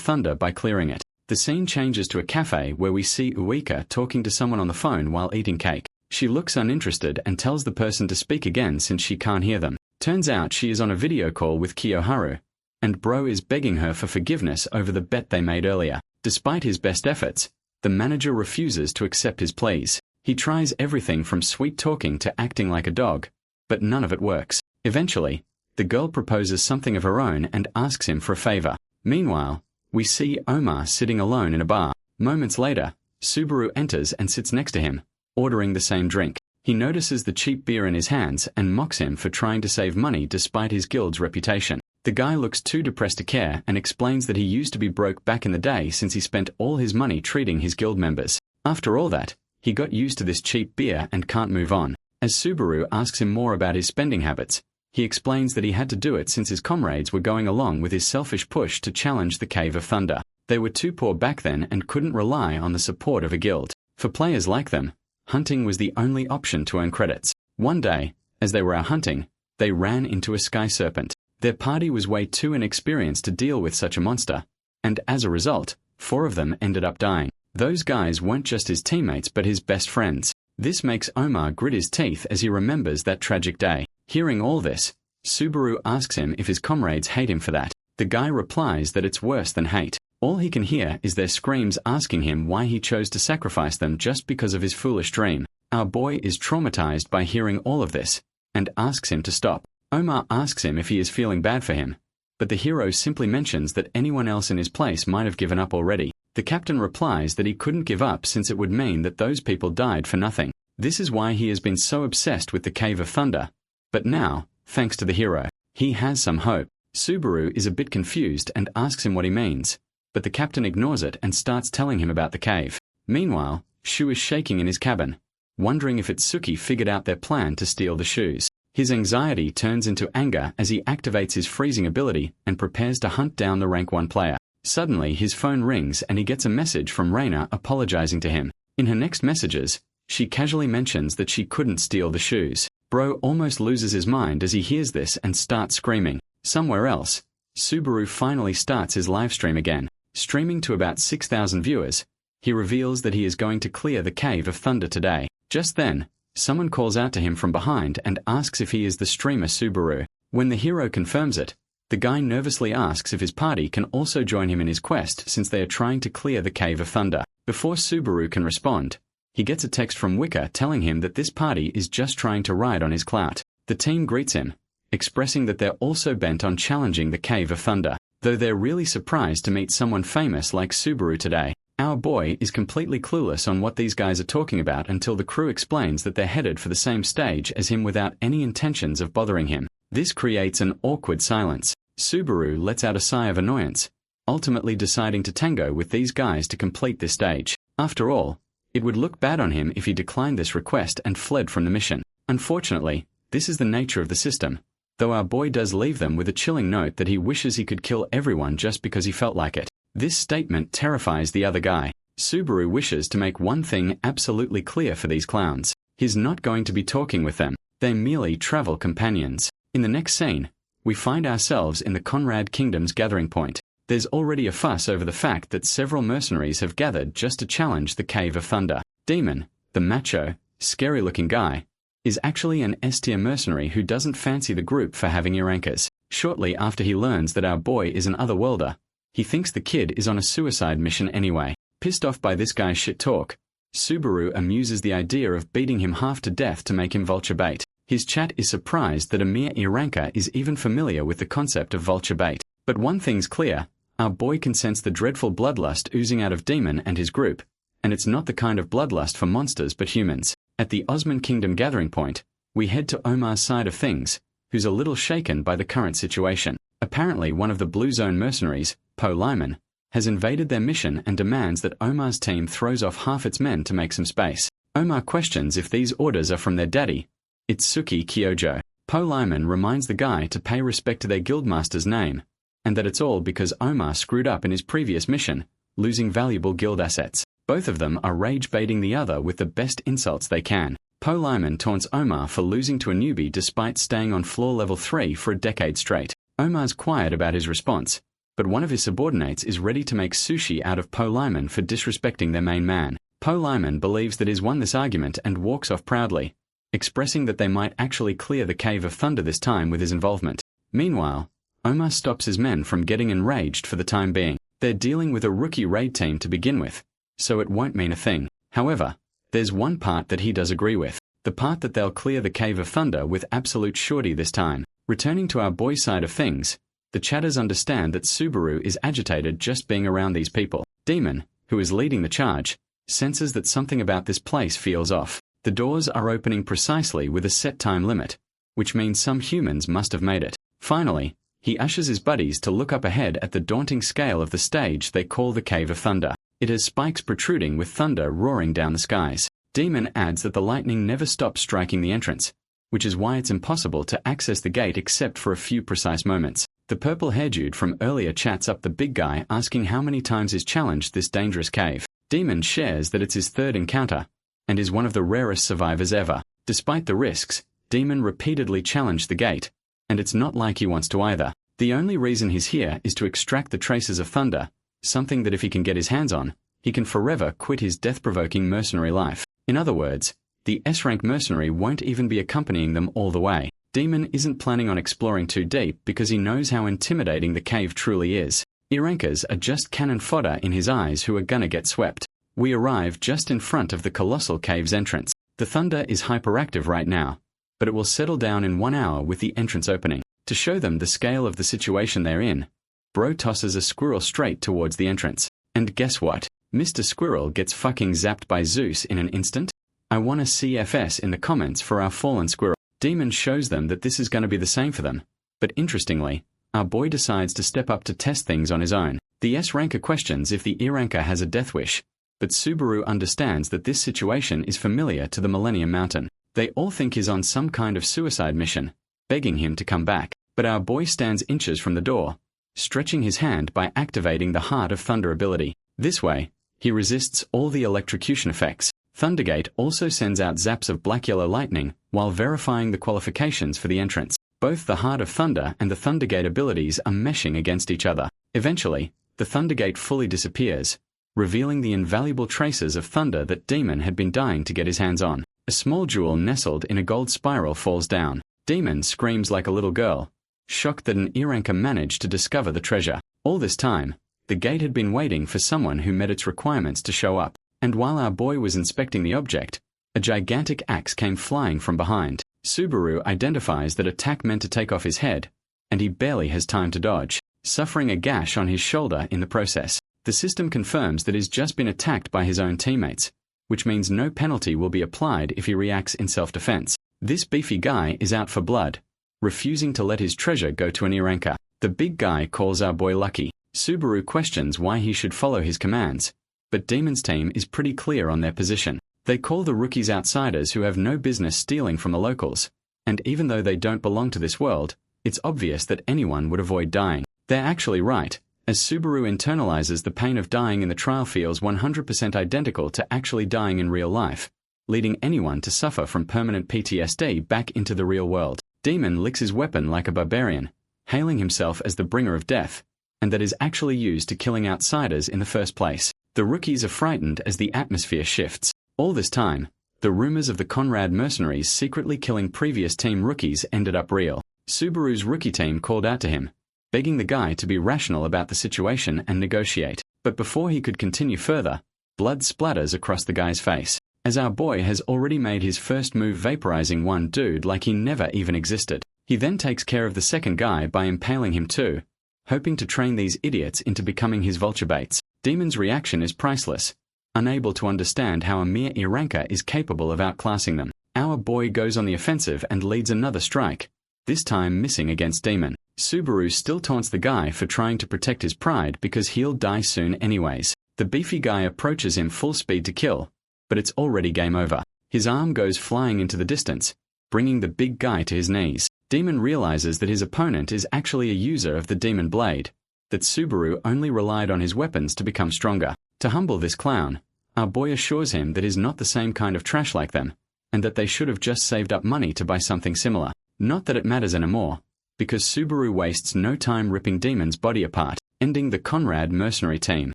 thunder by clearing it. The scene changes to a cafe where we see Uika talking to someone on the phone while eating cake. She looks uninterested and tells the person to speak again since she can't hear them. Turns out she is on a video call with Kiyoharu, and Bro is begging her for forgiveness over the bet they made earlier. Despite his best efforts, the manager refuses to accept his pleas. He tries everything from sweet talking to acting like a dog, but none of it works. Eventually, the girl proposes something of her own and asks him for a favor. Meanwhile, we see Omar sitting alone in a bar. Moments later, Subaru enters and sits next to him, ordering the same drink. He notices the cheap beer in his hands and mocks him for trying to save money despite his guild's reputation. The guy looks too depressed to care and explains that he used to be broke back in the day since he spent all his money treating his guild members. After all that, he got used to this cheap beer and can't move on. As Subaru asks him more about his spending habits, He explains that he had to do it since his comrades were going along with his selfish push to challenge the Cave of Thunder. They were too poor back then and couldn't rely on the support of a guild. For players like them, hunting was the only option to earn credits. One day, as they were out hunting, they ran into a sky serpent. Their party was way too inexperienced to deal with such a monster, and as a result, 4 of them ended up dying. Those guys weren't just his teammates but his best friends. This makes Omar grit his teeth as he remembers that tragic day. Hearing all this, Subaru asks him if his comrades hate him for that. The guy replies that it's worse than hate. All he can hear is their screams asking him why he chose to sacrifice them just because of his foolish dream. Our boy is traumatized by hearing all of this, and asks him to stop. Omar asks him if he is feeling bad for him, but the hero simply mentions that anyone else in his place might have given up already. The captain replies that he couldn't give up since it would mean that those people died for nothing. This is why he has been so obsessed with the Cave of Thunder. But now, thanks to the hero, he has some hope. Subaru is a bit confused and asks him what he means, but the captain ignores it and starts telling him about the cave. Meanwhile, Shu is shaking in his cabin, wondering if Itsuki figured out their plan to steal the shoes. His anxiety turns into anger as he activates his freezing ability and prepares to hunt down the rank 1 player. Suddenly his phone rings and he gets a message from Reina apologizing to him. In her next messages, she casually mentions that she couldn't steal the shoes. Bro almost loses his mind as he hears this and starts screaming. Somewhere else, Subaru finally starts his livestream again. Streaming to about 6,000 viewers, he reveals that he is going to clear the Cave of Thunder today. Just then, someone calls out to him from behind and asks if he is the streamer Subaru. When the hero confirms it, the guy nervously asks if his party can also join him in his quest since they are trying to clear the Cave of Thunder. Before Subaru can respond, he gets a text from Wicca telling him that this party is just trying to ride on his clout. The team greets him, expressing that they're also bent on challenging the Cave of Thunder, though they're really surprised to meet someone famous like Subaru today. Our boy is completely clueless on what these guys are talking about until the crew explains that they're headed for the same stage as him without any intentions of bothering him. This creates an awkward silence. Subaru lets out a sigh of annoyance, ultimately deciding to tango with these guys to complete this stage. After all, it would look bad on him if he declined this request and fled from the mission. Unfortunately, this is the nature of the system, though our boy does leave them with a chilling note that he wishes he could kill everyone just because he felt like it. This statement terrifies the other guy. Subaru wishes to make one thing absolutely clear for these clowns. He's not going to be talking with them. They're merely travel companions. In the next scene, we find ourselves in the Conrad Kingdom's gathering point. There's already a fuss over the fact that several mercenaries have gathered just to challenge the Cave of Thunder. Demon, the macho, scary-looking guy, is actually an S-tier mercenary who doesn't fancy the group for having ear anchors. Shortly after he learns that our boy is an otherworlder, he thinks the kid is on a suicide mission anyway. Pissed off by this guy's shit talk, Subaru amuses the idea of beating him half to death to make him vulture bait. His chat is surprised that a mere ear-anchor is even familiar with the concept of vulture bait. But one thing's clear, our boy can sense the dreadful bloodlust oozing out of Demon and his group, and it's not the kind of bloodlust for monsters but humans. At the Osman Kingdom gathering point, we head to Omar's side of things, who's a little shaken by the current situation. Apparently one of the Blue Zone mercenaries, Po Lyman, has invaded their mission and demands that Omar's team throws off half its men to make some space. Omar questions if these orders are from their daddy, Itsuki Kyojo. Po Lyman reminds the guy to pay respect to their guildmaster's name, and that it's all because Omar screwed up in his previous mission, losing valuable guild assets. Both of them are rage-baiting the other with the best insults they can. Po Lyman taunts Omar for losing to a newbie despite staying on floor level 3 for a decade straight. Omar's quiet about his response, but one of his subordinates is ready to make sushi out of Po Lyman for disrespecting their main man. Po Lyman believes that he's won this argument and walks off proudly, expressing that they might actually clear the Cave of Thunder this time with his involvement. Meanwhile, Omar stops his men from getting enraged for the time being. They're dealing with a rookie raid team to begin with, so it won't mean a thing. However, there's one part that he does agree with. The part that they'll clear the Cave of Thunder with absolute surety this time. Returning to our boy side of things, the chatters understand that Subaru is agitated just being around these people. Demon, who is leading the charge, senses that something about this place feels off. The doors are opening precisely with a set time limit, which means some humans must have made it. Finally, he ushers his buddies to look up ahead at the daunting scale of the stage they call the Cave of Thunder. It has spikes protruding with thunder roaring down the skies. Demon adds that the lightning never stops striking the entrance, which is why it's impossible to access the gate except for a few precise moments. The purple-haired dude from earlier chats up the big guy asking how many times he's challenged this dangerous cave. Demon shares that it's his third encounter, and is one of the rarest survivors ever. Despite the risks, Demon repeatedly challenged the gate, and it's not like he wants to either. The only reason he's here is to extract the traces of thunder, something that if he can get his hands on, he can forever quit his death-provoking mercenary life. In other words, the S-rank mercenary won't even be accompanying them all the way. Demon isn't planning on exploring too deep because he knows how intimidating the cave truly is. Irankas are just cannon fodder in his eyes who are gonna get swept. We arrive just in front of the colossal cave's entrance. The thunder is hyperactive right now, but it will settle down in 1 hour with the entrance opening. To show them the scale of the situation they're in, Bro tosses a squirrel straight towards the entrance. And guess what? Mr. Squirrel gets fucking zapped by Zeus in an instant. I want a CFS in the comments for our fallen squirrel. Demon shows them that this is going to be the same for them, but interestingly, our boy decides to step up to test things on his own. The S-ranker questions if the E-ranker has a death wish, but Subaru understands that this situation is familiar to the Millennium Mountain. They all think he's on some kind of suicide mission, begging him to come back, but our boy stands inches from the door, stretching his hand by activating the Heart of Thunder ability. This way, he resists all the electrocution effects. Thundergate also sends out zaps of black-yellow lightning while verifying the qualifications for the entrance. Both the Heart of Thunder and the Thundergate abilities are meshing against each other. Eventually, the Thundergate fully disappears, revealing the invaluable traces of thunder that Demon had been dying to get his hands on. A small jewel nestled in a gold spiral falls down. Demon screams like a little girl, shocked that an E-ranker managed to discover the treasure. All this time, the gate had been waiting for someone who met its requirements to show up. And while our boy was inspecting the object, a gigantic axe came flying from behind. Subaru identifies that attack meant to take off his head, and he barely has time to dodge, suffering a gash on his shoulder in the process. The system confirms that he's just been attacked by his own teammates, which means no penalty will be applied if he reacts in self-defense. This beefy guy is out for blood, refusing to let his treasure go to an E-ranker. The big guy calls our boy lucky. Subaru questions why he should follow his commands, but Demon's team is pretty clear on their position. They call the rookies outsiders who have no business stealing from the locals, and even though they don't belong to this world, it's obvious that anyone would avoid dying. They're actually right, as Subaru internalizes the pain of dying in the trial feels 100% identical to actually dying in real life, leading anyone to suffer from permanent PTSD back into the real world. Demon licks his weapon like a barbarian, hailing himself as the bringer of death, and that is actually used to killing outsiders in the first place. The rookies are frightened as the atmosphere shifts. All this time, the rumors of the Conrad mercenaries secretly killing previous team rookies ended up real. Subaru's rookie team called out to him, begging the guy to be rational about the situation and negotiate. But before he could continue further, blood splatters across the guy's face, as our boy has already made his first move vaporizing one dude like he never even existed. He then takes care of the second guy by impaling him too, hoping to train these idiots into becoming his vulture baits. Demon's reaction is priceless, unable to understand how a mere E-ranker is capable of outclassing them. Our boy goes on the offensive and leads another strike, this time missing against Demon. Subaru still taunts the guy for trying to protect his pride because he'll die soon anyways. The beefy guy approaches him full speed to kill, but it's already game over. His arm goes flying into the distance, bringing the big guy to his knees. Demon realizes that his opponent is actually a user of the Demon Blade, that Subaru only relied on his weapons to become stronger. To humble this clown, our boy assures him that he's not the same kind of trash like them, and that they should have just saved up money to buy something similar. Not that it matters anymore, because Subaru wastes no time ripping Demon's body apart, ending the Conrad mercenary team.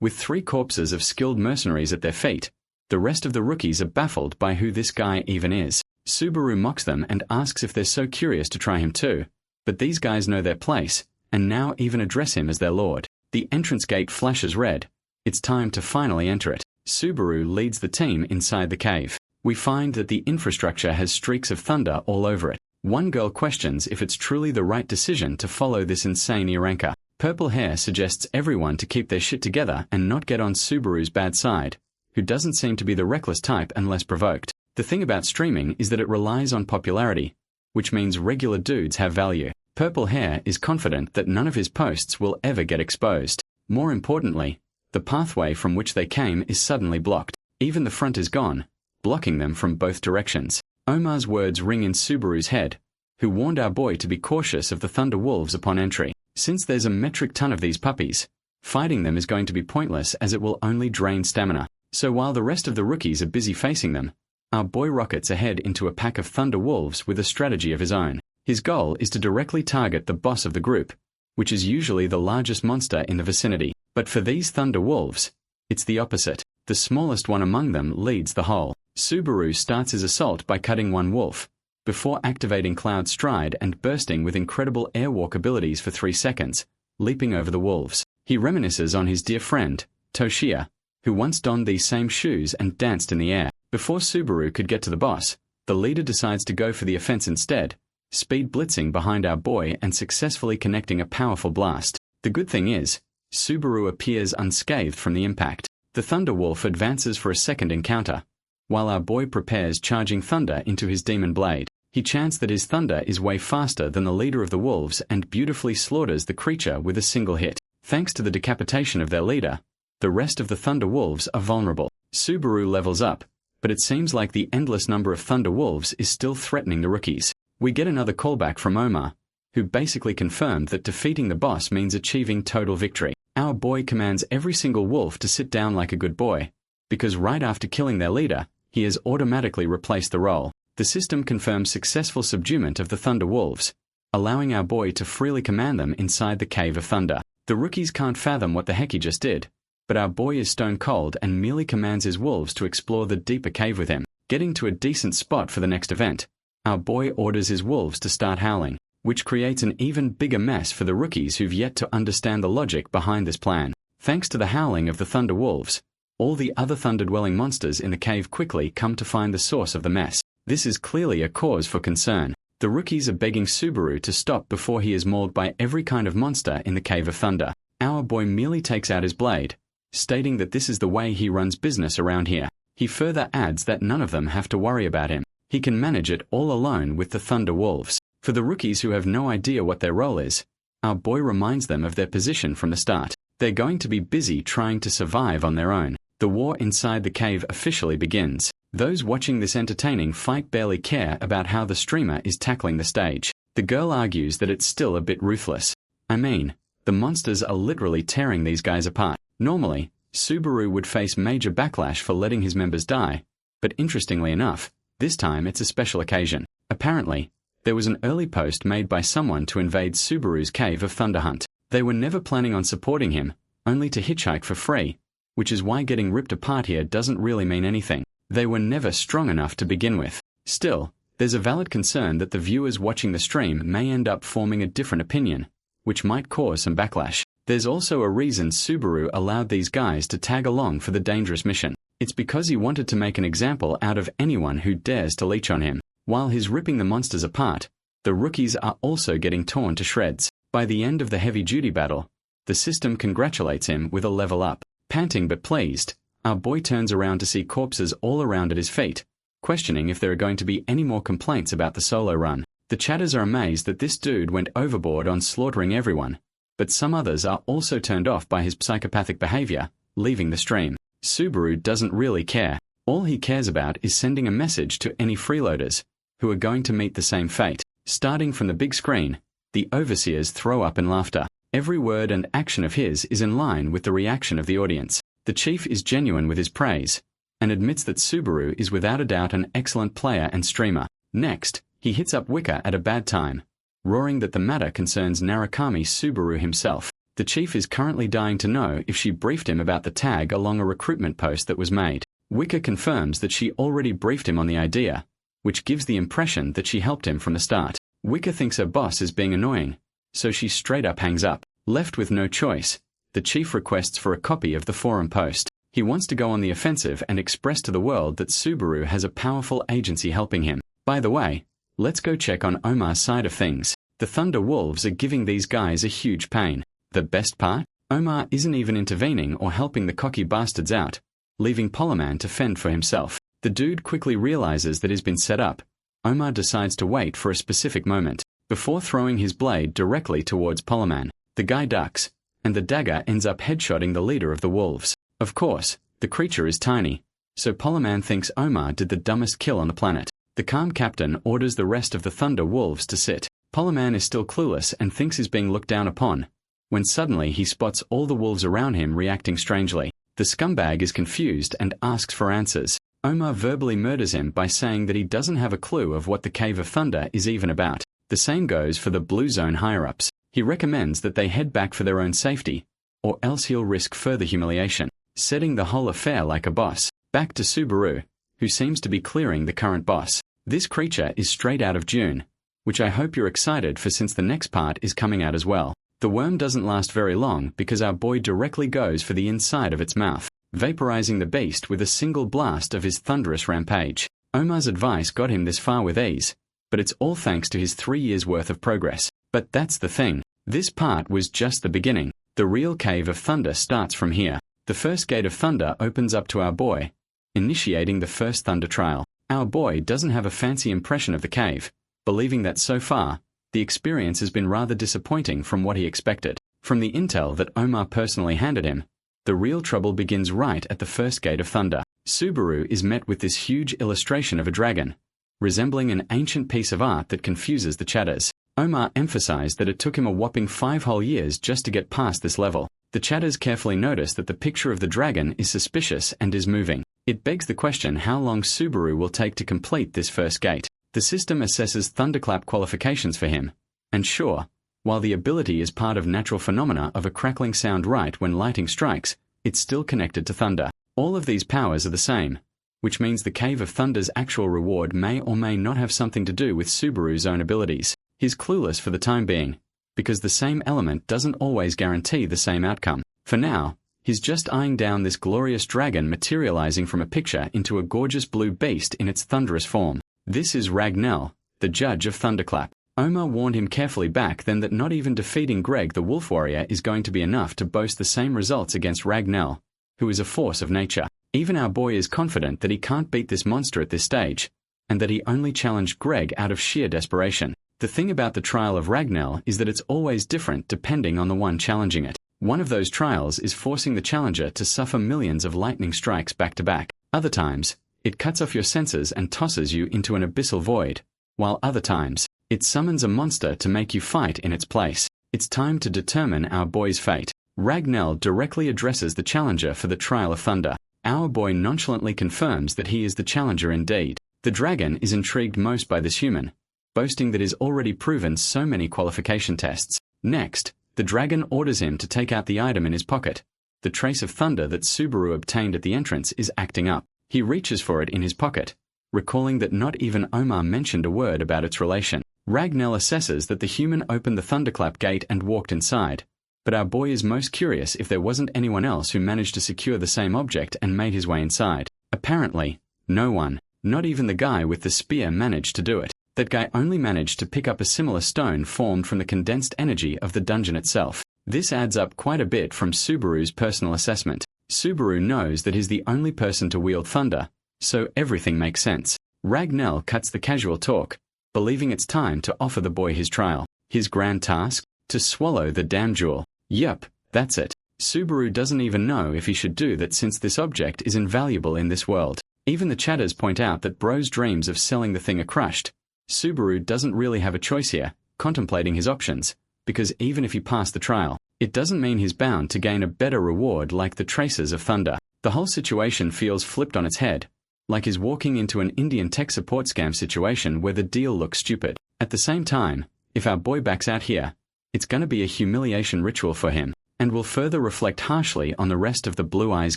With 3 corpses of skilled mercenaries at their feet, the rest of the rookies are baffled by who this guy even is. Subaru mocks them and asks if they're so curious to try him too, but these guys know their place, and now even address him as their lord. The entrance gate flashes red. It's time to finally enter it. Subaru leads the team inside the cave. We find that the infrastructure has streaks of thunder all over it. One girl questions if it's truly the right decision to follow this insane E-ranker. Purple Hair suggests everyone to keep their shit together and not get on Subaru's bad side, who doesn't seem to be the reckless type unless provoked. The thing about streaming is that it relies on popularity, which means regular dudes have value. Purple Hair is confident that none of his posts will ever get exposed. More importantly, the pathway from which they came is suddenly blocked. Even the front is gone, blocking them from both directions. Omar's words ring in Subaru's head, who warned our boy to be cautious of the thunder wolves upon entry. Since there's a metric ton of these puppies, fighting them is going to be pointless as it will only drain stamina. So while the rest of the rookies are busy facing them, our boy rockets ahead into a pack of thunder wolves with a strategy of his own. His goal is to directly target the boss of the group, which is usually the largest monster in the vicinity. But for these thunder wolves, it's the opposite. The smallest one among them leads the whole. Subaru starts his assault by cutting one wolf, before activating Cloud Stride and bursting with incredible airwalk abilities for 3 seconds, leaping over the wolves. He reminisces on his dear friend, Toshia, who once donned these same shoes and danced in the air. Before Subaru could get to the boss, the leader decides to go for the offense instead, speed blitzing behind our boy and successfully connecting a powerful blast. The good thing is, Subaru appears unscathed from the impact. The Thunder Wolf advances for a second encounter, while our boy prepares charging thunder into his demon blade. He chants that his thunder is way faster than the leader of the wolves and beautifully slaughters the creature with a single hit. Thanks to the decapitation of their leader, the rest of the Thunder Wolves are vulnerable. Subaru levels up, but it seems like the endless number of Thunder Wolves is still threatening the rookies. We get another callback from Omar, who basically confirmed that defeating the boss means achieving total victory. Our boy commands every single wolf to sit down like a good boy, because right after killing their leader, he has automatically replaced the role. The system confirms successful subduement of the Thunder Wolves, allowing our boy to freely command them inside the Cave of Thunder. The rookies can't fathom what the heck he just did, but our boy is stone cold and merely commands his wolves to explore the deeper cave with him. Getting to a decent spot for the next event, our boy orders his wolves to start howling, which creates an even bigger mess for the rookies who've yet to understand the logic behind this plan. Thanks to the howling of the Thunder Wolves, all the other thunder-dwelling monsters in the cave quickly come to find the source of the mess. This is clearly a cause for concern. The rookies are begging Subaru to stop before he is mauled by every kind of monster in the Cave of Thunder. Our boy merely takes out his blade, stating that this is the way he runs business around here. He further adds that none of them have to worry about him. He can manage it all alone with the Thunder Wolves. For the rookies who have no idea what their role is, our boy reminds them of their position from the start. They're going to be busy trying to survive on their own. The war inside the cave officially begins. Those watching this entertaining fight barely care about how the streamer is tackling the stage. The girl argues that it's still a bit ruthless. I mean, the monsters are literally tearing these guys apart. Normally, Subaru would face major backlash for letting his members die, but interestingly enough, this time it's a special occasion. Apparently, there was an early post made by someone to invade Subaru's Cave of Thunder Hunt. They were never planning on supporting him, only to hitchhike for free, which is why getting ripped apart here doesn't really mean anything. They were never strong enough to begin with. Still, there's a valid concern that the viewers watching the stream may end up forming a different opinion, which might cause some backlash. There's also a reason Subaru allowed these guys to tag along for the dangerous mission. It's because he wanted to make an example out of anyone who dares to leech on him. While he's ripping the monsters apart, the rookies are also getting torn to shreds. By the end of the heavy-duty battle, the system congratulates him with a level up. Panting but pleased, our boy turns around to see corpses all around at his feet, questioning if there are going to be any more complaints about the solo run. The chatters are amazed that this dude went overboard on slaughtering everyone, but some others are also turned off by his psychopathic behavior, leaving the stream. Subaru doesn't really care. All he cares about is sending a message to any freeloaders who are going to meet the same fate. Starting from the big screen, the overseers throw up in laughter. Every word and action of his is in line with the reaction of the audience. The chief is genuine with his praise, and admits that Subaru is without a doubt an excellent player and streamer. Next, he hits up Wicca at a bad time, roaring that the matter concerns Narukami Subaru himself. The chief is currently dying to know if she briefed him about the tag along a recruitment post that was made. Wicca confirms that she already briefed him on the idea, which gives the impression that she helped him from the start. Wicca thinks her boss is being annoying, so she straight up hangs up. Left with no choice, the chief requests for a copy of the forum post. He wants to go on the offensive and express to the world that Subaru has a powerful agency helping him. By the way, let's go check on Omar's side of things. The Thunder Wolves are giving these guys a huge pain. The best part? Omar isn't even intervening or helping the cocky bastards out, leaving Polyman to fend for himself. The dude quickly realizes that he's been set up. Omar decides to wait for a specific moment, before throwing his blade directly towards Polyman. The guy ducks, and the dagger ends up headshotting the leader of the wolves. Of course, the creature is tiny, so Polyman thinks Omar did the dumbest kill on the planet. The calm captain orders the rest of the Thunder Wolves to sit. Polyman is still clueless and thinks he's being looked down upon, when suddenly he spots all the wolves around him reacting strangely. The scumbag is confused and asks for answers. Omar verbally murders him by saying that he doesn't have a clue of what the Cave of Thunder is even about. The same goes for the Blue Zone higher-ups. He recommends that they head back for their own safety, or else he'll risk further humiliation, setting the whole affair like a boss. Back to Subaru, who seems to be clearing the current boss. This creature is straight out of June, which I hope you're excited for since the next part is coming out as well. The worm doesn't last very long because our boy directly goes for the inside of its mouth, vaporizing the beast with a single blast of his thunderous rampage. Omar's advice got him this far with ease, but it's all thanks to his 3 years' worth of progress. But that's the thing. This part was just the beginning. The real Cave of Thunder starts from here. The first gate of Thunder opens up to our boy, initiating the first Thunder trial. Our boy doesn't have a fancy impression of the cave, believing that so far, the experience has been rather disappointing from what he expected. From the intel that Omar personally handed him, the real trouble begins right at the first gate of Thunder. Subaru is met with this huge illustration of a dragon, resembling an ancient piece of art that confuses the chatters. Omar emphasized that it took him a whopping 5 whole years just to get past this level. The chatters carefully notice that the picture of the dragon is suspicious and is moving. It begs the question how long Subaru will take to complete this first gate. The system assesses thunderclap qualifications for him, and sure, while the ability is part of natural phenomena of a crackling sound right when lightning strikes, it's still connected to thunder. All of these powers are the same, which means the Cave of Thunder's actual reward may or may not have something to do with Subaru's own abilities. He's clueless for the time being, because the same element doesn't always guarantee the same outcome. For now, he's just eyeing down this glorious dragon materializing from a picture into a gorgeous blue beast in its thunderous form. This is Ragnell, the judge of Thunderclap. Omar warned him carefully back then that not even defeating Greg the Wolf Warrior is going to be enough to boast the same results against Ragnell, who is a force of nature. Even our boy is confident that he can't beat this monster at this stage, and that he only challenged Greg out of sheer desperation. The thing about the trial of Ragnell is that it's always different depending on the one challenging it. One of those trials is forcing the challenger to suffer millions of lightning strikes back to back. Other times, it cuts off your senses and tosses you into an abyssal void, while other times, it summons a monster to make you fight in its place. It's time to determine our boy's fate. Ragnell directly addresses the challenger for the Trial of Thunder. Our boy nonchalantly confirms that he is the challenger indeed. The dragon is intrigued most by this human, boasting that he's already proven so many qualification tests. Next, the dragon orders him to take out the item in his pocket. The trace of thunder that Subaru obtained at the entrance is acting up. He reaches for it in his pocket, recalling that not even Omar mentioned a word about its relation. Ragnell assesses that the human opened the thunderclap gate and walked inside, but our boy is most curious if there wasn't anyone else who managed to secure the same object and made his way inside. Apparently, no one, not even the guy with the spear, managed to do it. That guy only managed to pick up a similar stone formed from the condensed energy of the dungeon itself. This adds up quite a bit from Subaru's personal assessment. Subaru knows that he's the only person to wield thunder, so everything makes sense. Ragnell cuts the casual talk, believing it's time to offer the boy his trial. His grand task? To swallow the damn jewel. Yup, that's it. Subaru doesn't even know if he should do that since this object is invaluable in this world. Even the chatters point out that Bro's dreams of selling the thing are crushed. Subaru doesn't really have a choice here, contemplating his options, because even if he passed the trial, it doesn't mean he's bound to gain a better reward like the traces of thunder. The whole situation feels flipped on its head, like he's walking into an Indian tech support scam situation where the deal looks stupid. At the same time, if our boy backs out here, it's going to be a humiliation ritual for him, and will further reflect harshly on the rest of the Blue Eyes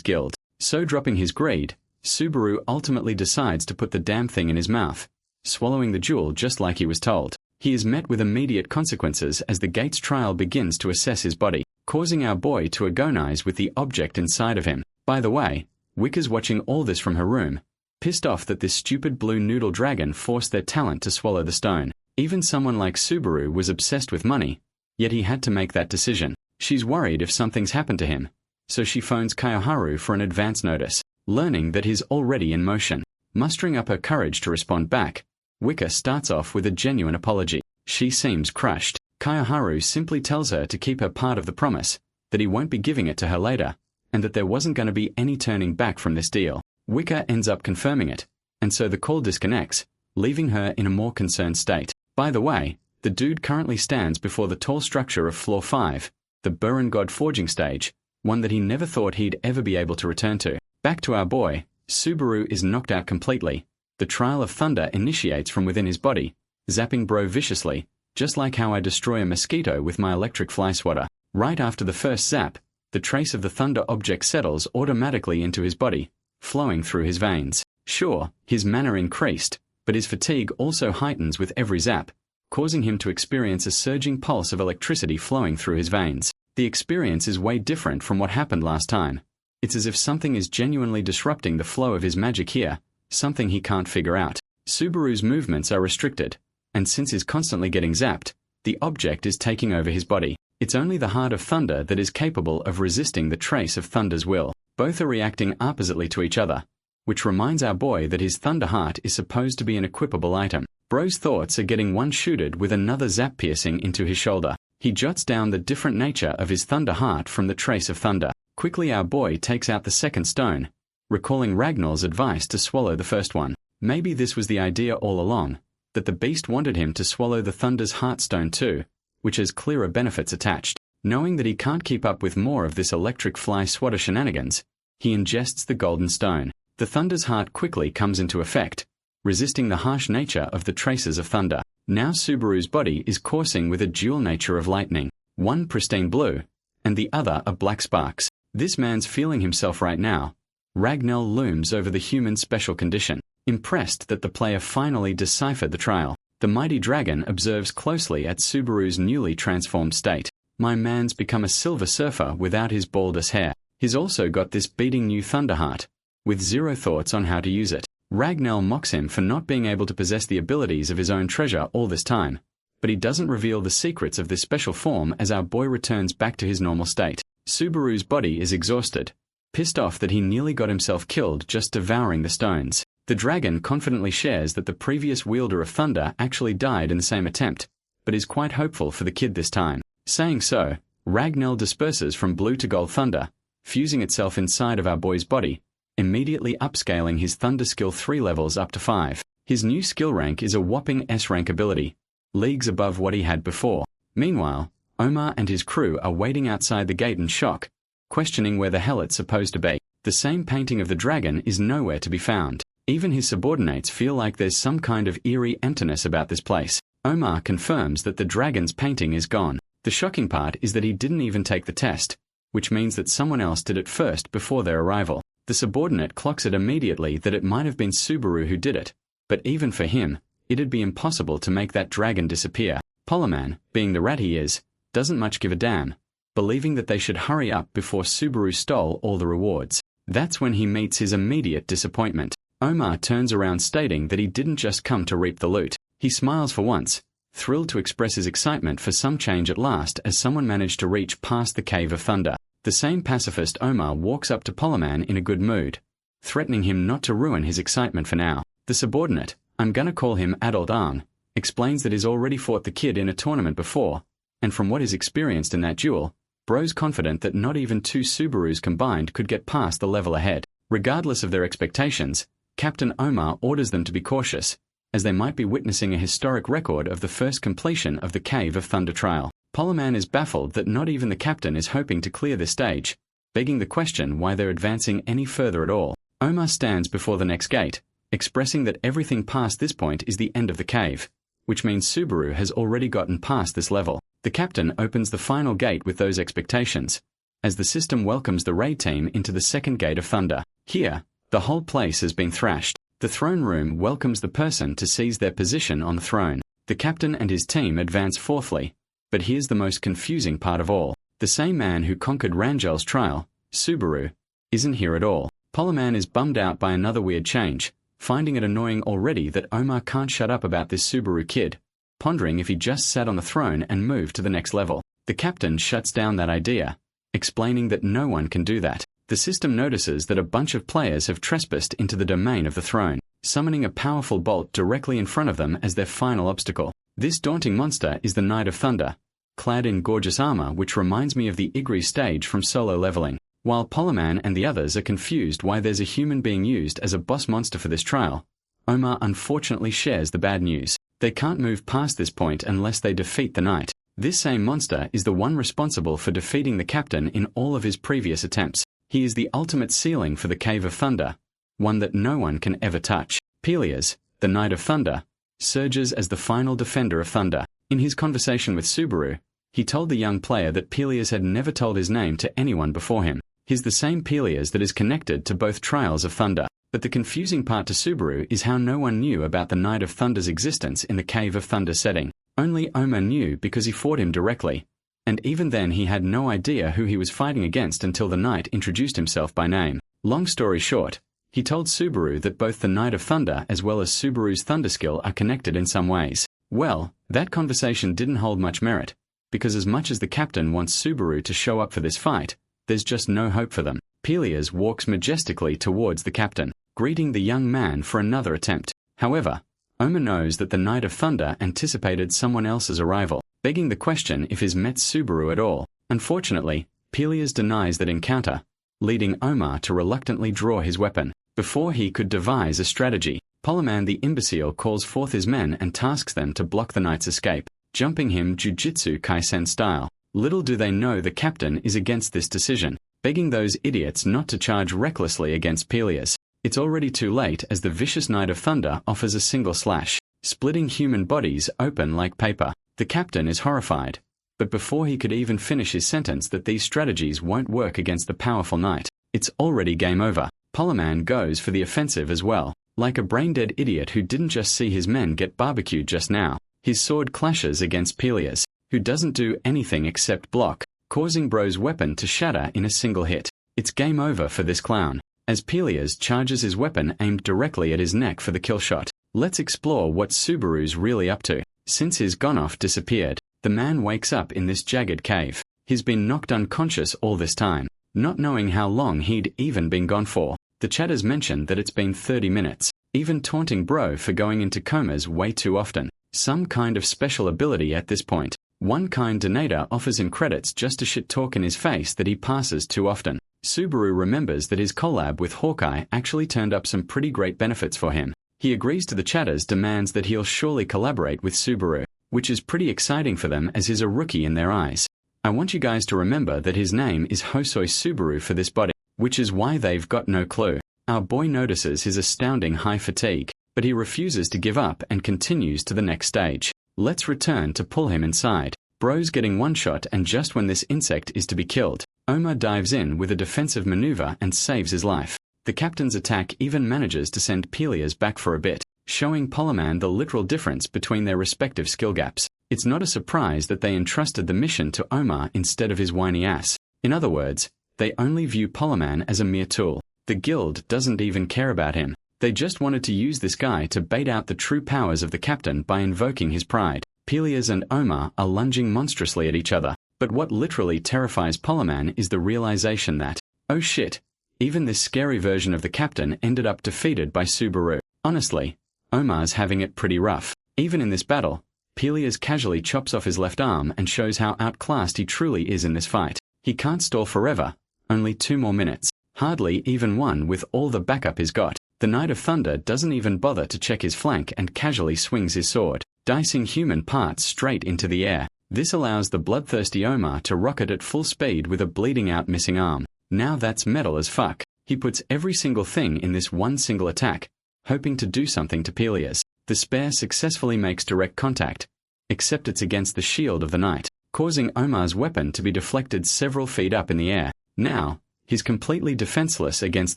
Guild. So dropping his greed, Subaru ultimately decides to put the damn thing in his mouth, swallowing the jewel just like he was told. He is met with immediate consequences as the gate's trial begins to assess his body, causing our boy to agonize with the object inside of him. By the way, Wicca's watching all this from her room, pissed off that this stupid blue noodle dragon forced their talent to swallow the stone. Even someone like Subaru was obsessed with money, yet he had to make that decision. She's worried if something's happened to him, so she phones Kayoharu for an advance notice, learning that he's already in motion. Mustering up her courage to respond back, Wicca starts off with a genuine apology. She seems crushed. Kayoharu simply tells her to keep her part of the promise, that he won't be giving it to her later, and that there wasn't going to be any turning back from this deal. Wicca ends up confirming it, and so the call disconnects, leaving her in a more concerned state. By the way, the dude currently stands before the tall structure of Floor 5, the Burren God forging stage, one that he never thought he'd ever be able to return to. Back to our boy, Subaru is knocked out completely. The Trial of Thunder initiates from within his body, zapping Bro viciously, just like how I destroy a mosquito with my electric fly swatter. Right after the first zap, the trace of the thunder object settles automatically into his body, flowing through his veins. Sure, his mana increased, but his fatigue also heightens with every zap, causing him to experience a surging pulse of electricity flowing through his veins. The experience is way different from what happened last time. It's as if something is genuinely disrupting the flow of his magic here, something he can't figure out. Subaru's movements are restricted, and since he's constantly getting zapped, the object is taking over his body. It's only the heart of thunder that is capable of resisting the trace of thunder's will. Both are reacting oppositely to each other, which reminds our boy that his thunder heart is supposed to be an equipable item. Bro's thoughts are getting one-shooted with another zap piercing into his shoulder. He jots down the different nature of his thunder heart from the trace of thunder. Quickly our boy takes out the second stone, recalling Ragnall's advice to swallow the first one. Maybe this was the idea all along, that the beast wanted him to swallow the thunder's heartstone too, which has clearer benefits attached. Knowing that he can't keep up with more of this electric fly swatter shenanigans, he ingests the golden stone. The thunder's heart quickly comes into effect, resisting the harsh nature of the traces of thunder. Now Subaru's body is coursing with a dual nature of lightning, one pristine blue, and the other a black sparks. This man's feeling himself right now. Ragnall looms over the human special condition. Impressed that the player finally deciphered the trial, the mighty dragon observes closely at Subaru's newly transformed state. My man's become a silver surfer without his baldest hair. He's also got this beating new thunder heart, with zero thoughts on how to use it. Ragnall mocks him for not being able to possess the abilities of his own treasure all this time, but he doesn't reveal the secrets of this special form as our boy returns back to his normal state. Subaru's body is exhausted, pissed off that he nearly got himself killed just devouring the stones. The dragon confidently shares that the previous wielder of thunder actually died in the same attempt, but is quite hopeful for the kid this time. Saying so, Ragnall disperses from blue to gold thunder, fusing itself inside of our boy's body, immediately upscaling his thunder skill 3 levels up to 5. His new skill rank is a whopping S-rank ability, leagues above what he had before. Meanwhile, Omar and his crew are waiting outside the gate in shock, questioning where the hell it's supposed to be. The same painting of the dragon is nowhere to be found. Even his subordinates feel like there's some kind of eerie emptiness about this place. Omar confirms that the dragon's painting is gone. The shocking part is that he didn't even take the test, which means that someone else did it first before their arrival. The subordinate clocks it immediately that it might have been Subaru who did it, but even for him, it'd be impossible to make that dragon disappear. Poleman, being the rat he is, doesn't much give a damn, believing that they should hurry up before Subaru stole all the rewards. That's when he meets his immediate disappointment. Omar turns around stating that he didn't just come to reap the loot. He smiles for once, thrilled to express his excitement for some change at last as someone managed to reach past the Cave of Thunder. The same pacifist Omar walks up to Poleman in a good mood, threatening him not to ruin his excitement for now. The subordinate, I'm gonna call him Adult Ang, explains that he's already fought the kid in a tournament before, and from what he's experienced in that duel, Bro's confident that not even 2 Subarus combined could get past the level ahead. Regardless of their expectations, Captain Omar orders them to be cautious, as they might be witnessing a historic record of the first completion of the Cave of Thunder trial. Poleman is baffled that not even the captain is hoping to clear this stage, begging the question why they're advancing any further at all. Omar stands before the next gate, expressing that everything past this point is the end of the cave, which means Subaru has already gotten past this level. The captain opens the final gate with those expectations, as the system welcomes the raid team into the second gate of Thunder. Here, the whole place has been thrashed. The throne room welcomes the person to seize their position on the throne. The captain and his team advance fourthly, but here's the most confusing part of all. The same man who conquered Rangel's trial, Subaru, isn't here at all. Poleman is bummed out by another weird change, finding it annoying already that Omar can't shut up about this Subaru kid, pondering if he just sat on the throne and moved to the next level. The captain shuts down that idea, explaining that no one can do that. The system notices that a bunch of players have trespassed into the domain of the throne, summoning a powerful bolt directly in front of them as their final obstacle. This daunting monster is the Knight of Thunder, clad in gorgeous armor which reminds me of the Igri stage from Solo Leveling. While Poleman and the others are confused why there's a human being used as a boss monster for this trial, Omar unfortunately shares the bad news. They can't move past this point unless they defeat the knight. This same monster is the one responsible for defeating the captain in all of his previous attempts. He is the ultimate ceiling for the Cave of Thunder, one that no one can ever touch. Peleus, the Knight of Thunder, surges as the final defender of Thunder. In his conversation with Subaru, he told the young player that Peleus had never told his name to anyone before him. He's the same Peleus that is connected to both Trials of Thunder. But the confusing part to Subaru is how no one knew about the Knight of Thunder's existence in the Cave of Thunder setting. Only Omar knew because he fought him directly, and even then he had no idea who he was fighting against until the knight introduced himself by name. Long story short, he told Subaru that both the Knight of Thunder as well as Subaru's thunder skill are connected in some ways. Well, that conversation didn't hold much merit, because as much as the captain wants Subaru to show up for this fight, there's just no hope for them. Peleus walks majestically towards the captain, greeting the young man for another attempt. However, Omar knows that the Knight of Thunder anticipated someone else's arrival, begging the question if he's met Subaru at all. Unfortunately, Peleus denies that encounter, leading Omar to reluctantly draw his weapon. Before he could devise a strategy, Poleman the imbecile calls forth his men and tasks them to block the knight's escape, jumping him Jujutsu Kaisen style. Little do they know the captain is against this decision, begging those idiots not to charge recklessly against Peleus. It's already too late as the vicious Knight of Thunder offers a single slash, splitting human bodies open like paper. The captain is horrified, but before he could even finish his sentence that these strategies won't work against the powerful knight, it's already game over. Poleman goes for the offensive as well, like a brain-dead idiot who didn't just see his men get barbecued just now. His sword clashes against Peleus, who doesn't do anything except block, causing Bro's weapon to shatter in a single hit. It's game over for this clown, as Peleus charges his weapon aimed directly at his neck for the kill shot. Let's explore what Subaru's really up to. Since his Gonoff disappeared, the man wakes up in this jagged cave. He's been knocked unconscious all this time, not knowing how long he'd even been gone for. The chatters mentioned that it's been 30 minutes, even taunting Bro for going into comas way too often. Some kind of special ability at this point. One kind donator offers him credits just to shit talk in his face that he passes too often. Subaru remembers that his collab with Hawkeye actually turned up some pretty great benefits for him. He agrees to the chatters' demands that he'll surely collaborate with Subaru, which is pretty exciting for them as he's a rookie in their eyes. I want you guys to remember that his name is Hosoi Subaru for this body, which is why they've got no clue. Our boy notices his astounding high fatigue, but he refuses to give up and continues to the next stage. Let's return to pull him inside. Bro's getting one shot, and just when this insect is to be killed, Omar dives in with a defensive maneuver and saves his life. The captain's attack even manages to send Peleus back for a bit, showing Poleman the literal difference between their respective skill gaps. It's not a surprise that they entrusted the mission to Omar instead of his whiny ass. In other words, they only view Poleman as a mere tool. The guild doesn't even care about him. They just wanted to use this guy to bait out the true powers of the captain by invoking his pride. Peleus and Omar are lunging monstrously at each other, but what literally terrifies Poleman is the realization that, oh shit, even this scary version of the captain ended up defeated by Subaru. Honestly, Omar's having it pretty rough. Even in this battle, Peleus casually chops off his left arm and shows how outclassed he truly is in this fight. He can't stall forever, only 2 more minutes, hardly even one with all the backup he's got. The Knight of Thunder doesn't even bother to check his flank and casually swings his sword, dicing human parts straight into the air. This allows the bloodthirsty Omar to rocket at full speed with a bleeding out missing arm. Now that's metal as fuck. He puts every single thing in this one single attack, hoping to do something to Peleus. The spear successfully makes direct contact, except it's against the shield of the knight, causing Omar's weapon to be deflected several feet up in the air. Now, he's completely defenseless against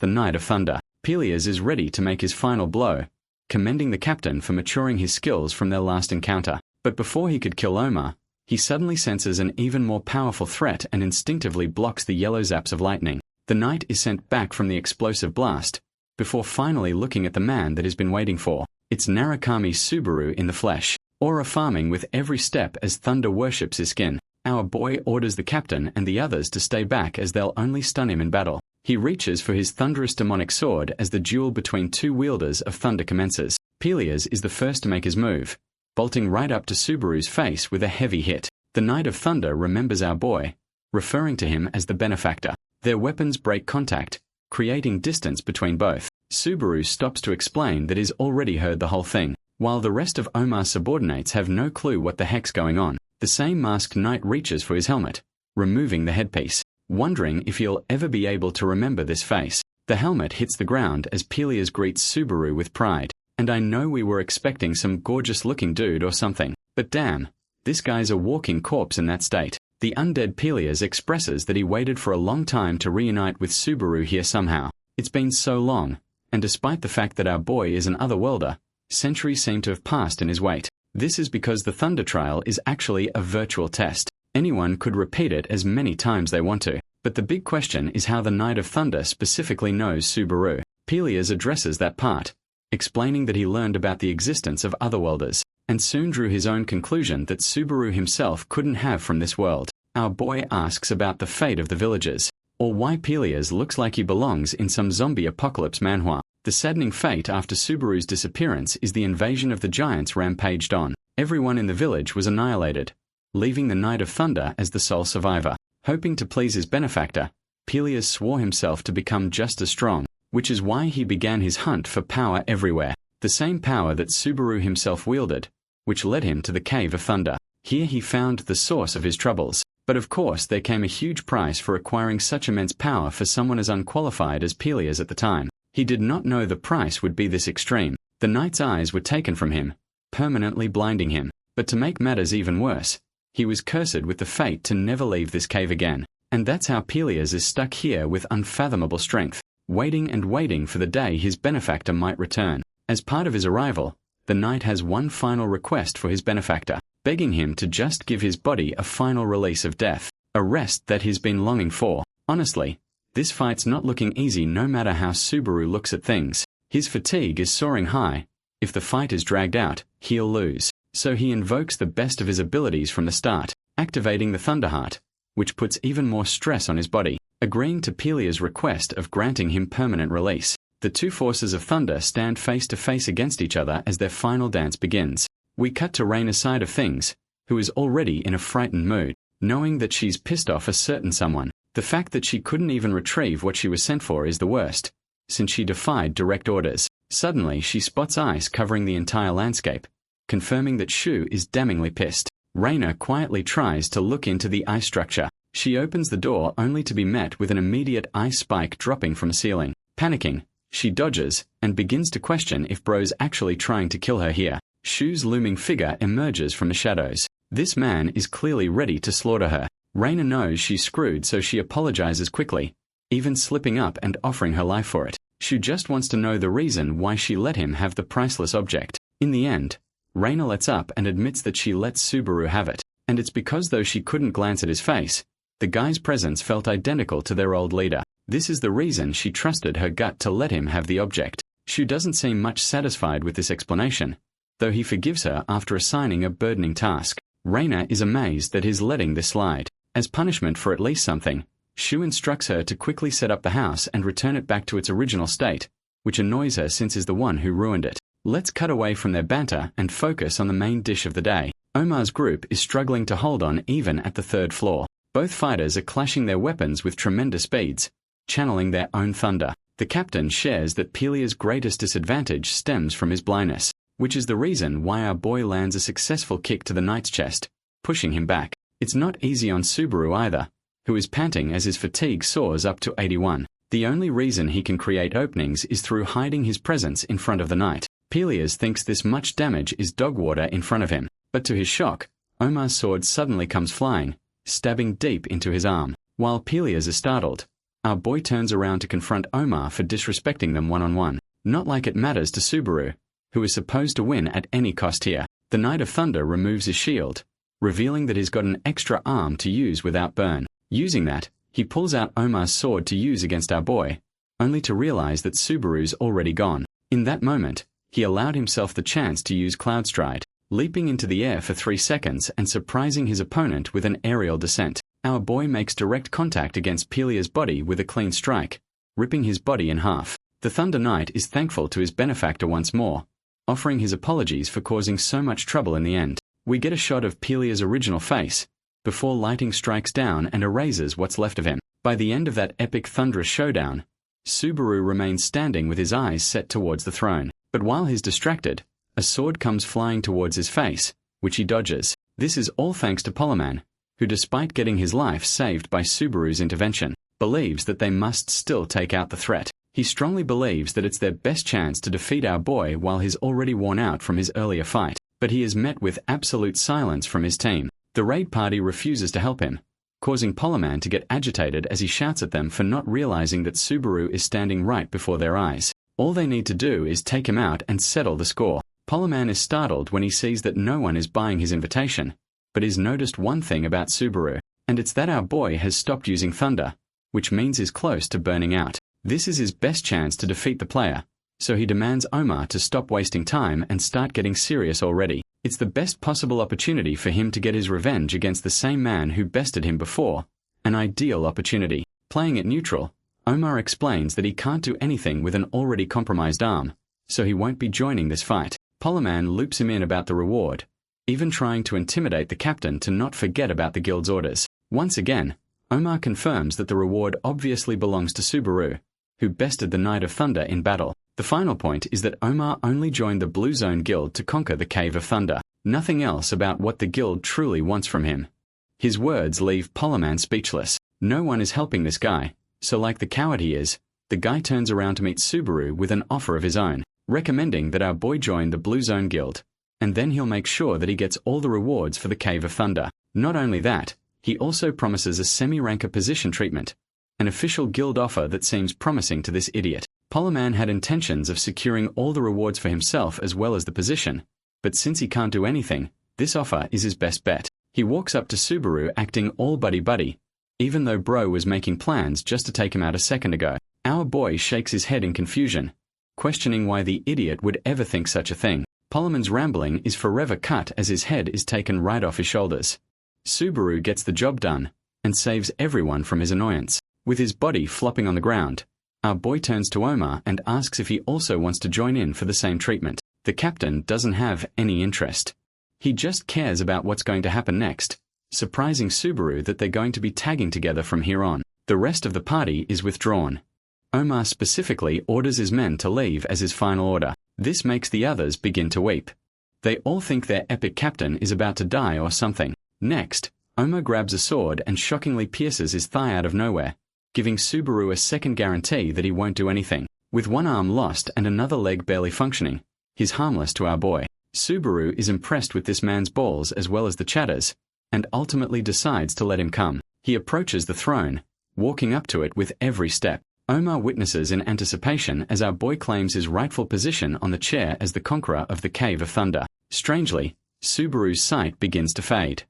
the Knight of Thunder. Peleus is ready to make his final blow, commending the captain for maturing his skills from their last encounter. But before he could kill Omar, he suddenly senses an even more powerful threat and instinctively blocks the yellow zaps of lightning. The knight is sent back from the explosive blast, before finally looking at the man that he's been waiting for. It's Narukami Subaru in the flesh, aura farming with every step as Thunder worships his skin. Our boy orders the captain and the others to stay back as they'll only stun him in battle. He reaches for his thunderous demonic sword as the duel between 2 wielders of thunder commences. Peleus is the first to make his move, bolting right up to Subaru's face with a heavy hit. The Knight of Thunder remembers our boy, referring to him as the benefactor. Their weapons break contact, creating distance between both. Subaru stops to explain that he's already heard the whole thing, while the rest of Omar's subordinates have no clue what the heck's going on. The same masked knight reaches for his helmet, removing the headpiece, wondering if he'll ever be able to remember this face. The helmet hits the ground as Pelias greets Subaru with pride. And I know we were expecting some gorgeous-looking dude or something, but damn, this guy's a walking corpse in that state. The undead Pelias expresses that he waited for a long time to reunite with Subaru here somehow. It's been so long, and despite the fact that our boy is an otherworlder, centuries seem to have passed in his wait. This is because the Thunder Trial is actually a virtual test. Anyone could repeat it as many times they want to, but the big question is how the Knight of Thunder specifically knows Subaru. Pelias addresses that part, explaining that he learned about the existence of otherworlders, and soon drew his own conclusion that Subaru himself couldn't have from this world. Our boy asks about the fate of the villagers, or why Pelias looks like he belongs in some zombie apocalypse manhwa. The saddening fate after Subaru's disappearance is the invasion of the giants rampaged on. Everyone in the village was annihilated, leaving the Knight of Thunder as the sole survivor. Hoping to please his benefactor, Pelias swore himself to become just as strong, which is why he began his hunt for power everywhere, the same power that Subaru himself wielded, which led him to the Cave of Thunder. Here he found the source of his troubles, but of course there came a huge price for acquiring such immense power for someone as unqualified as Pelias at the time. He did not know the price would be this extreme. The knight's eyes were taken from him, permanently blinding him, but to make matters even worse, he was cursed with the fate to never leave this cave again. And that's how Pelias is stuck here with unfathomable strength, waiting and waiting for the day his benefactor might return. As part of his arrival, the knight has one final request for his benefactor, begging him to just give his body a final release of death, a rest that he's been longing for. Honestly, this fight's not looking easy no matter how Subaru looks at things. His fatigue is soaring high. If the fight is dragged out, he'll lose. So he invokes the best of his abilities from the start, activating the Thunderheart, which puts even more stress on his body. Agreeing to Pelias' request of granting him permanent release, the two forces of thunder stand face to face against each other as their final dance begins. We cut to Raina's side of things, who is already in a frightened mood, knowing that she's pissed off a certain someone. The fact that she couldn't even retrieve what she was sent for is the worst, since she defied direct orders. Suddenly she spots ice covering the entire landscape, confirming that Shu is damningly pissed. Raina quietly tries to look into the ice structure. She opens the door only to be met with an immediate ice spike dropping from the ceiling. Panicking, she dodges and begins to question if Bro's actually trying to kill her here. Shu's looming figure emerges from the shadows. This man is clearly ready to slaughter her. Raina knows she's screwed, so she apologizes quickly, even slipping up and offering her life for it. Shu just wants to know the reason why she let him have the priceless object. In the end, Raina lets up and admits that she lets Subaru have it, and it's because though she couldn't glance at his face, the guy's presence felt identical to their old leader. This is the reason she trusted her gut to let him have the object. Shu doesn't seem much satisfied with this explanation, though he forgives her after assigning a burdening task. Raina is amazed that he's letting this slide. As punishment for at least something, Shu instructs her to quickly set up the house and return it back to its original state, which annoys her since he's the one who ruined it. Let's cut away from their banter and focus on the main dish of the day. Omar's group is struggling to hold on even at the third floor. Both fighters are clashing their weapons with tremendous speeds, channeling their own thunder. The captain shares that Pelias' greatest disadvantage stems from his blindness, which is the reason why our boy lands a successful kick to the knight's chest, pushing him back. It's not easy on Subaru either, who is panting as his fatigue soars up to 81. The only reason he can create openings is through hiding his presence in front of the knight. Pelias thinks this much damage is dog water in front of him, but to his shock, Omar's sword suddenly comes flying, stabbing deep into his arm. While Pelias is startled, our boy turns around to confront Omar for disrespecting them one-on-one. Not like it matters to Subaru, who is supposed to win at any cost here. The Knight of Thunder removes his shield, revealing that he's got an extra arm to use without burn. Using that, he pulls out Omar's sword to use against our boy, only to realize that Subaru's already gone. In that moment, he allowed himself the chance to use Cloud Stride, leaping into the air for 3 seconds and surprising his opponent with an aerial descent. Our boy makes direct contact against Pelias' body with a clean strike, ripping his body in half. The Thunder Knight is thankful to his benefactor once more, offering his apologies for causing so much trouble in the end. We get a shot of Pelias' original face, before lightning strikes down and erases what's left of him. By the end of that epic thunderous showdown, Subaru remains standing with his eyes set towards the throne. But while he's distracted, a sword comes flying towards his face, which he dodges. This is all thanks to Poleman, who despite getting his life saved by Subaru's intervention, believes that they must still take out the threat. He strongly believes that it's their best chance to defeat our boy while he's already worn out from his earlier fight. But he is met with absolute silence from his team. The raid party refuses to help him, causing Poleman to get agitated as he shouts at them for not realizing that Subaru is standing right before their eyes. All they need to do is take him out and settle the score. Poleman is startled when he sees that no one is buying his invitation, but he's noticed one thing about Subaru, and it's that our boy has stopped using thunder, which means he's close to burning out. This is his best chance to defeat the player, so he demands Omar to stop wasting time and start getting serious already. It's the best possible opportunity for him to get his revenge against the same man who bested him before, an ideal opportunity. Playing it neutral, Omar explains that he can't do anything with an already compromised arm, so he won't be joining this fight. Poleman loops him in about the reward, even trying to intimidate the captain to not forget about the guild's orders. Once again, Omar confirms that the reward obviously belongs to Subaru, who bested the Knight of Thunder in battle. The final point is that Omar only joined the Blue Zone Guild to conquer the Cave of Thunder. Nothing else about what the guild truly wants from him. His words leave Poleman speechless. No one is helping this guy, so like the coward he is, the guy turns around to meet Subaru with an offer of his own, recommending that our boy join the Blue Zone Guild, and then he'll make sure that he gets all the rewards for the Cave of Thunder. Not only that, he also promises a semi-ranker position treatment, an official guild offer that seems promising to this idiot. Poleman had intentions of securing all the rewards for himself as well as the position, but since he can't do anything, this offer is his best bet. He walks up to Subaru acting all buddy-buddy, even though bro was making plans just to take him out a second ago. Our boy shakes his head in confusion, questioning why the idiot would ever think such a thing. Poleman's rambling is forever cut as his head is taken right off his shoulders. Subaru gets the job done and saves everyone from his annoyance. With his body flopping on the ground, our boy turns to Omar and asks if he also wants to join in for the same treatment. The captain doesn't have any interest. He just cares about what's going to happen next, surprising Subaru that they're going to be tagging together from here on. The rest of the party is withdrawn. Omar specifically orders his men to leave as his final order. This makes the others begin to weep. They all think their epic captain is about to die or something. Next, Omar grabs a sword and shockingly pierces his thigh out of nowhere, giving Subaru a second guarantee that he won't do anything. With one arm lost and another leg barely functioning, he's harmless to our boy. Subaru is impressed with this man's balls as well as the chatters, and ultimately decides to let him come. He approaches the throne, walking up to it with every step. Omar witnesses in anticipation as our boy claims his rightful position on the chair as the conqueror of the Cave of Thunder. Strangely, Subaru's sight begins to fade.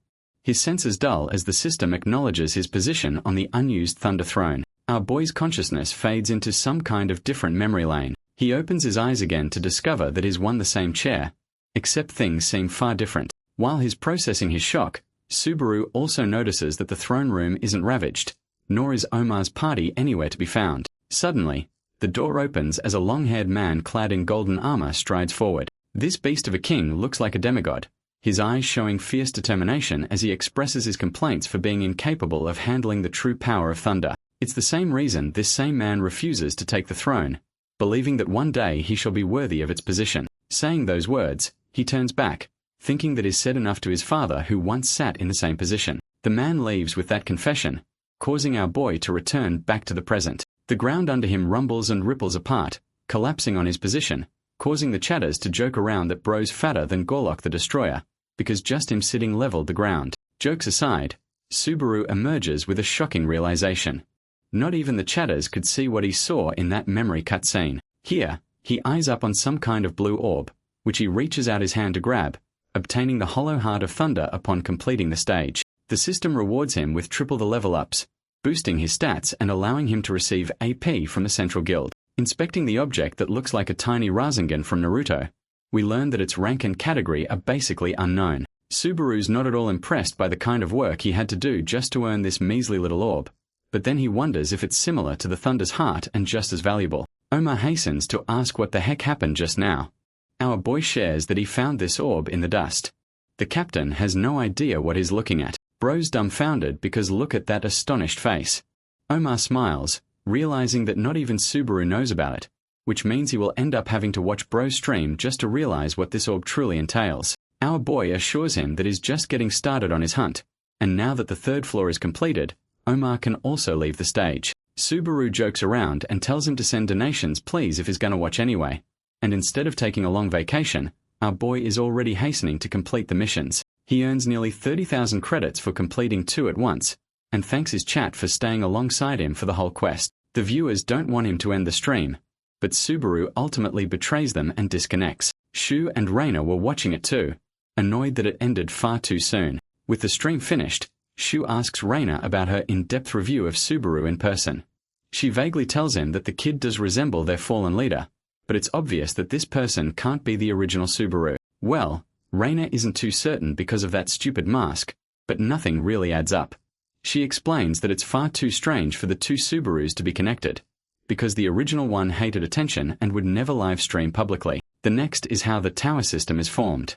His senses dull as the system acknowledges his position on the unused Thunder Throne. Our boy's consciousness fades into some kind of different memory lane. He opens his eyes again to discover that he's won the same chair, except things seem far different. While he's processing his shock, Subaru also notices that the throne room isn't ravaged, nor is Omar's party anywhere to be found. Suddenly, the door opens as a long-haired man clad in golden armor strides forward. This beast of a king looks like a demigod, his eyes showing fierce determination as he expresses his complaints for being incapable of handling the true power of thunder. It's the same reason this same man refuses to take the throne, believing that one day he shall be worthy of its position. Saying those words, he turns back, thinking that is said enough to his father who once sat in the same position. The man leaves with that confession, causing our boy to return back to the present. The ground under him rumbles and ripples apart, collapsing on his position, causing the chatters to joke around that bro's fatter than Gorlock the Destroyer, because just him sitting leveled the ground. Jokes aside, Subaru emerges with a shocking realization. Not even the chatters could see what he saw in that memory cutscene. Here, he eyes up on some kind of blue orb, which he reaches out his hand to grab, obtaining the hollow heart of thunder upon completing the stage. The system rewards him with triple the level ups, boosting his stats and allowing him to receive AP from the Central Guild. Inspecting the object that looks like a tiny Rasengan from Naruto, we learn that its rank and category are basically unknown. Subaru's not at all impressed by the kind of work he had to do just to earn this measly little orb, but then he wonders if it's similar to the Thunder's heart and just as valuable. Omar hastens to ask what the heck happened just now. Our boy shares that he found this orb in the dust. The captain has no idea what he's looking at. Bro's dumbfounded because look at that astonished face. Omar smiles, realizing that not even Subaru knows about it, which means he will end up having to watch Bro's stream just to realize what this orb truly entails. Our boy assures him that he's just getting started on his hunt, and now that the third floor is completed, Omar can also leave the stage. Subaru jokes around and tells him to send donations please if he's gonna watch anyway, and instead of taking a long vacation, our boy is already hastening to complete the missions. He earns nearly 30,000 credits for completing 2 at once, and thanks his chat for staying alongside him for the whole quest. The viewers don't want him to end the stream, but Subaru ultimately betrays them and disconnects. Shu and Reina were watching it too, annoyed that it ended far too soon. With the stream finished, Shu asks Reina about her in-depth review of Subaru in person. She vaguely tells him that the kid does resemble their fallen leader, but it's obvious that this person can't be the original Subaru. Well, Reina isn't too certain because of that stupid mask, but nothing really adds up. She explains that it's far too strange for the two Subarus to be connected, because the original one hated attention and would never live stream publicly. The next is how the tower system is formed.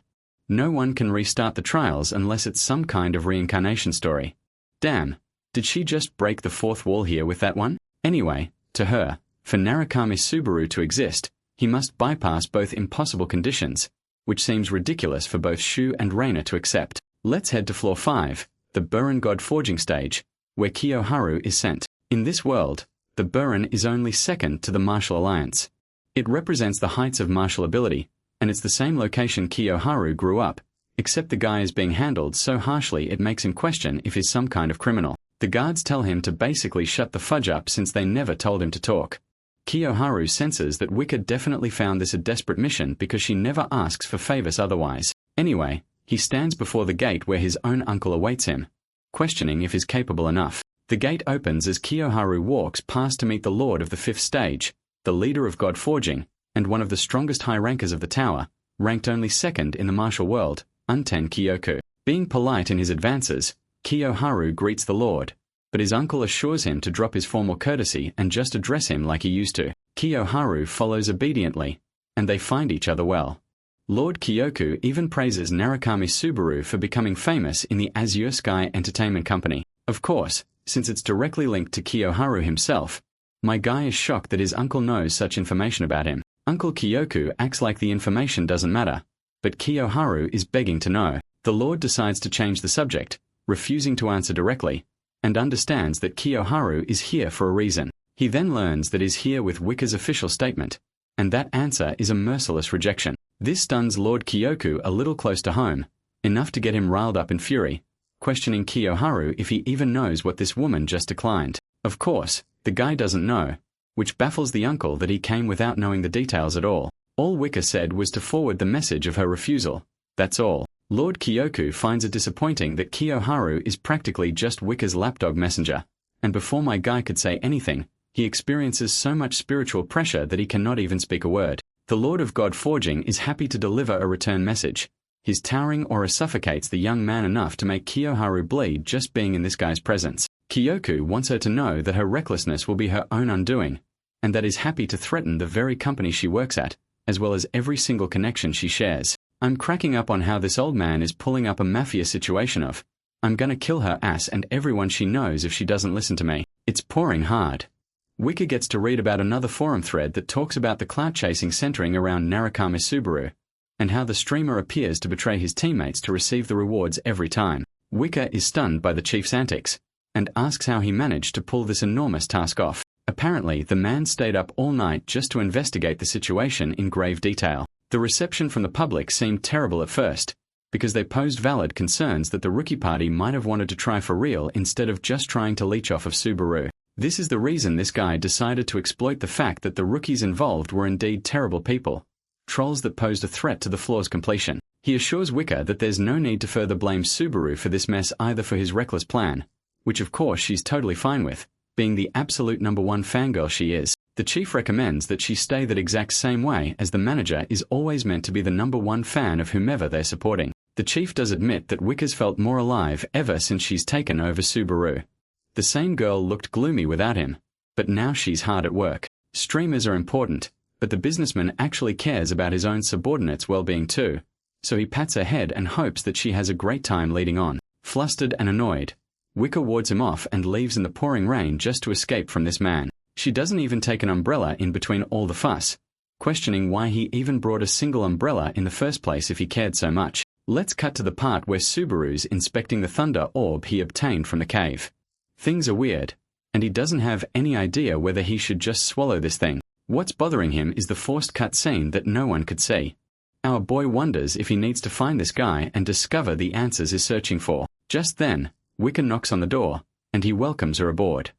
No one can restart the trials unless it's some kind of reincarnation story. Damn, did she just break the fourth wall here with that one? Anyway, to her, for Narukami Subaru to exist, he must bypass both impossible conditions, which seems ridiculous for both Shu and Reina to accept. Let's head to floor 5, the Burin God Forging stage, where Kiyoharu is sent. In this world, the Burin is only second to the Martial Alliance. It represents the heights of martial ability, and it's the same location Kiyoharu grew up, except the guy is being handled so harshly it makes him question if he's some kind of criminal. The guards tell him to basically shut the fudge up since they never told him to talk. Kiyoharu senses that Wicca definitely found this a desperate mission because she never asks for favors otherwise. Anyway, he stands before the gate where his own uncle awaits him, questioning if he's capable enough. The gate opens as Kiyoharu walks past to meet the Lord of the 5th stage, the leader of God Forging, and one of the strongest high rankers of the tower, ranked only 2nd in the martial world, Unten Kyoku. Being polite in his advances, Kiyoharu greets the Lord, but his uncle assures him to drop his formal courtesy and just address him like he used to. Kiyoharu follows obediently, and they find each other well. Lord Kyoku even praises Narukami Subaru for becoming famous in the Azure Sky Entertainment Company. Of course, since it's directly linked to Kiyoharu himself, my guy is shocked that his uncle knows such information about him. Uncle Kyoku acts like the information doesn't matter, but Kiyoharu is begging to know. The Lord decides to change the subject, refusing to answer directly, and understands that Kiyoharu is here for a reason. He then learns that he's here with Wicca's official statement, and that answer is a merciless rejection. This stuns Lord Kyoku a little close to home, enough to get him riled up in fury, questioning Kiyoharu if he even knows what this woman just declined. Of course, the guy doesn't know, which baffles the uncle that he came without knowing the details at all. All Wicca said was to forward the message of her refusal. That's all. Lord Kyoku finds it disappointing that Kiyoharu is practically just Wicca's lapdog messenger, and before my guy could say anything, he experiences so much spiritual pressure that he cannot even speak a word. The Lord of God Forging is happy to deliver a return message. His towering aura suffocates the young man enough to make Kiyoharu bleed just being in this guy's presence. Kyoku wants her to know that her recklessness will be her own undoing, and that is happy to threaten the very company she works at, as well as every single connection she shares. I'm cracking up on how this old man is pulling up a mafia situation of, I'm gonna kill her ass and everyone she knows if she doesn't listen to me. It's pouring hard. Wicca gets to read about another forum thread that talks about the clout chasing centering around Narukami Subaru, and how the streamer appears to betray his teammates to receive the rewards every time. Wicca is stunned by the chief's antics, and asks how he managed to pull this enormous task off. Apparently, the man stayed up all night just to investigate the situation in grave detail. The reception from the public seemed terrible at first, because they posed valid concerns that the rookie party might have wanted to try for real instead of just trying to leech off of Subaru. This is the reason this guy decided to exploit the fact that the rookies involved were indeed terrible people, trolls that posed a threat to the floor's completion. He assures Wicca that there's no need to further blame Subaru for this mess either for his reckless plan, which of course she's totally fine with, being the absolute #1 fangirl she is. The chief recommends that she stay that exact same way, as the manager is always meant to be the #1 fan of whomever they're supporting. The chief does admit that Wicca's felt more alive ever since she's taken over Subaru. The same girl looked gloomy without him, but now she's hard at work. Streamers are important, but the businessman actually cares about his own subordinates' well-being too, so he pats her head and hopes that she has a great time leading on. Flustered and annoyed, Wicca wards him off and leaves in the pouring rain just to escape from this man. She doesn't even take an umbrella in between all the fuss, questioning why he even brought a single umbrella in the first place if he cared so much. Let's cut to the part where Subaru's inspecting the thunder orb he obtained from the cave. Things are weird, and he doesn't have any idea whether he should just swallow this thing. What's bothering him is the forced cut scene that no one could see. Our boy wonders if he needs to find this guy and discover the answers he's searching for. Just then, Wicca knocks on the door, and he welcomes her aboard.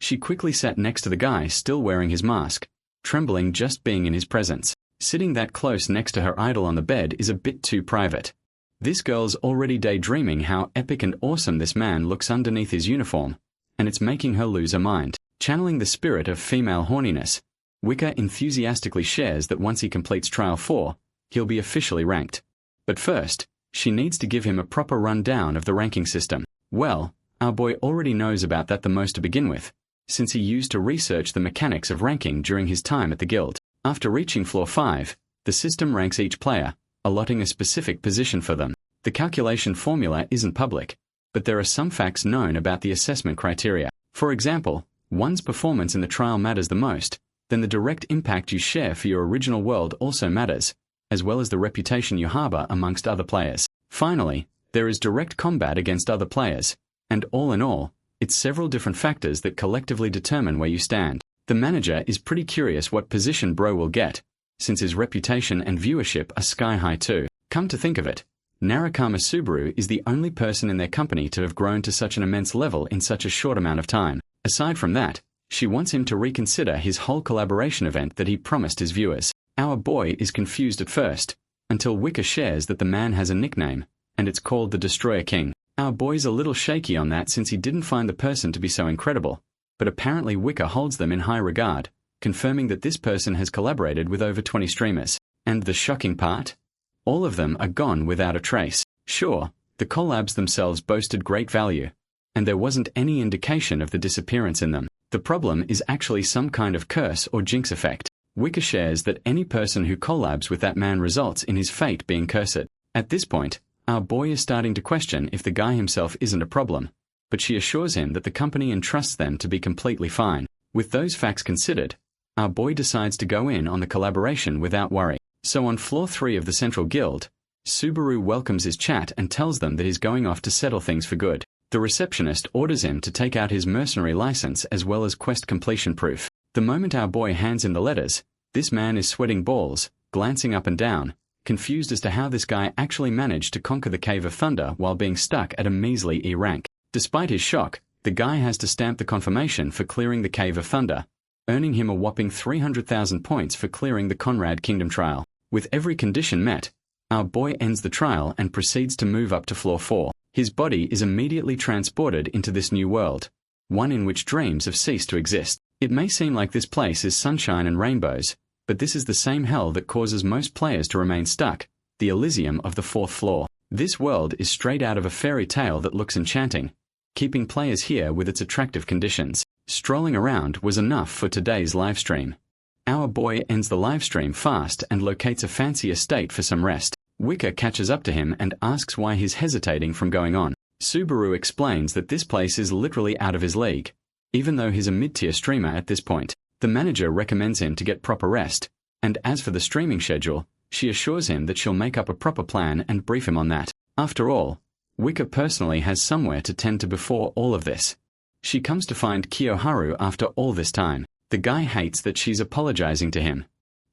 She quickly sat next to the guy still wearing his mask, trembling just being in his presence. Sitting that close next to her idol on the bed is a bit too private. This girl's already daydreaming how epic and awesome this man looks underneath his uniform, and it's making her lose her mind. Channeling the spirit of female horniness, Wicca enthusiastically shares that once he completes Trial 4, he'll be officially ranked. But first, she needs to give him a proper rundown of the ranking system. Well, our boy already knows about that the most to begin with, since he used to research the mechanics of ranking during his time at the guild. After reaching floor 5, the system ranks each player, allotting a specific position for them. The calculation formula isn't public, but there are some facts known about the assessment criteria. For example, one's performance in the trial matters the most, then the direct impact you share for your original world also matters, as well as the reputation you harbor amongst other players. Finally, there is direct combat against other players, and all in all, it's several different factors that collectively determine where you stand. The manager is pretty curious what position Bro will get, since his reputation and viewership are sky high too. Come to think of it, Narukami Subaru is the only person in their company to have grown to such an immense level in such a short amount of time. Aside from that, she wants him to reconsider his whole collaboration event that he promised his viewers. Our boy is confused at first, until Wicca shares that the man has a nickname, and it's called the Destroyer King. Our boy's a little shaky on that since he didn't find the person to be so incredible, but apparently Wicca holds them in high regard, confirming that this person has collaborated with over 20 streamers. And the shocking part? All of them are gone without a trace. Sure, the collabs themselves boasted great value, and there wasn't any indication of the disappearance in them. The problem is actually some kind of curse or jinx effect. Wicca shares that any person who collabs with that man results in his fate being cursed. At this point, our boy is starting to question if the guy himself isn't a problem, but she assures him that the company entrusts them to be completely fine. With those facts considered, our boy decides to go in on the collaboration without worry. So on floor 3 of the Central Guild, Subaru welcomes his chat and tells them that he's going off to settle things for good. The receptionist orders him to take out his mercenary license as well as quest completion proof. The moment our boy hands in the letters, this man is sweating balls, glancing up and down, confused as to how this guy actually managed to conquer the Cave of Thunder while being stuck at a measly E rank. Despite his shock, the guy has to stamp the confirmation for clearing the Cave of Thunder, earning him a whopping 300,000 points for clearing the Conrad Kingdom trial. With every condition met, our boy ends the trial and proceeds to move up to floor 4. His body is immediately transported into this new world, one in which dreams have ceased to exist. It may seem like this place is sunshine and rainbows, but this is the same hell that causes most players to remain stuck, the Elysium of the 4th floor. This world is straight out of a fairy tale that looks enchanting, keeping players here with its attractive conditions. Strolling around was enough for today's livestream. Our boy ends the livestream fast and locates a fancy estate for some rest. Wicca catches up to him and asks why he's hesitating from going on. Subaru explains that this place is literally out of his league, even though he's a mid-tier streamer at this point. The manager recommends him to get proper rest, and as for the streaming schedule, she assures him that she'll make up a proper plan and brief him on that. After all, Wicca personally has somewhere to tend to before all of this. She comes to find Kiyoharu after all this time. The guy hates that she's apologizing to him.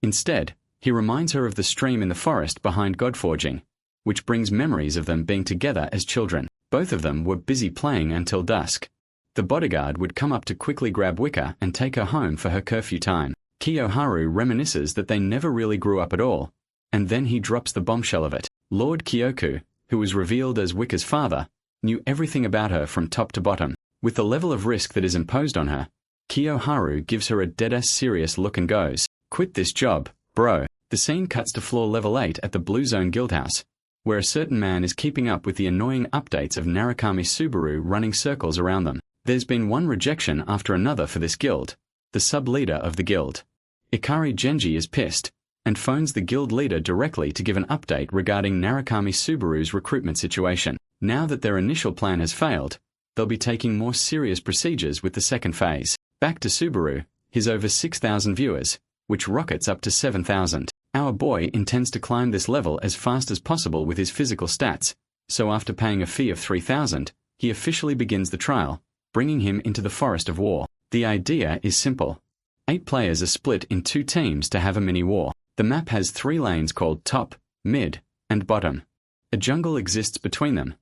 Instead, he reminds her of the stream in the forest behind Godforging, which brings memories of them being together as children. Both of them were busy playing until dusk. The bodyguard would come up to quickly grab Wicca and take her home for her curfew time. Kiyoharu reminisces that they never really grew up at all, and then he drops the bombshell of it. Lord Kyoku, who was revealed as Wicca's father, knew everything about her from top to bottom. With the level of risk that is imposed on her, Kiyoharu gives her a dead-ass serious look and goes, "Quit this job, bro." The scene cuts to floor level 8 at the Blue Zone Guildhouse, where a certain man is keeping up with the annoying updates of Narukami Subaru running circles around them. There's been one rejection after another for this guild, the sub-leader of the guild. Ikari Genji is pissed, and phones the guild leader directly to give an update regarding Narukami Subaru's recruitment situation. Now that their initial plan has failed, they'll be taking more serious procedures with the second phase. Back to Subaru, his over 6,000 viewers, which rockets up to 7,000. Our boy intends to climb this level as fast as possible with his physical stats, so after paying a fee of 3,000, he officially begins the trial, bringing him into the forest of war. The idea is simple. 8 players are split in 2 teams to have a mini-war. The map has 3 lanes called top, mid, and bottom. A jungle exists between them,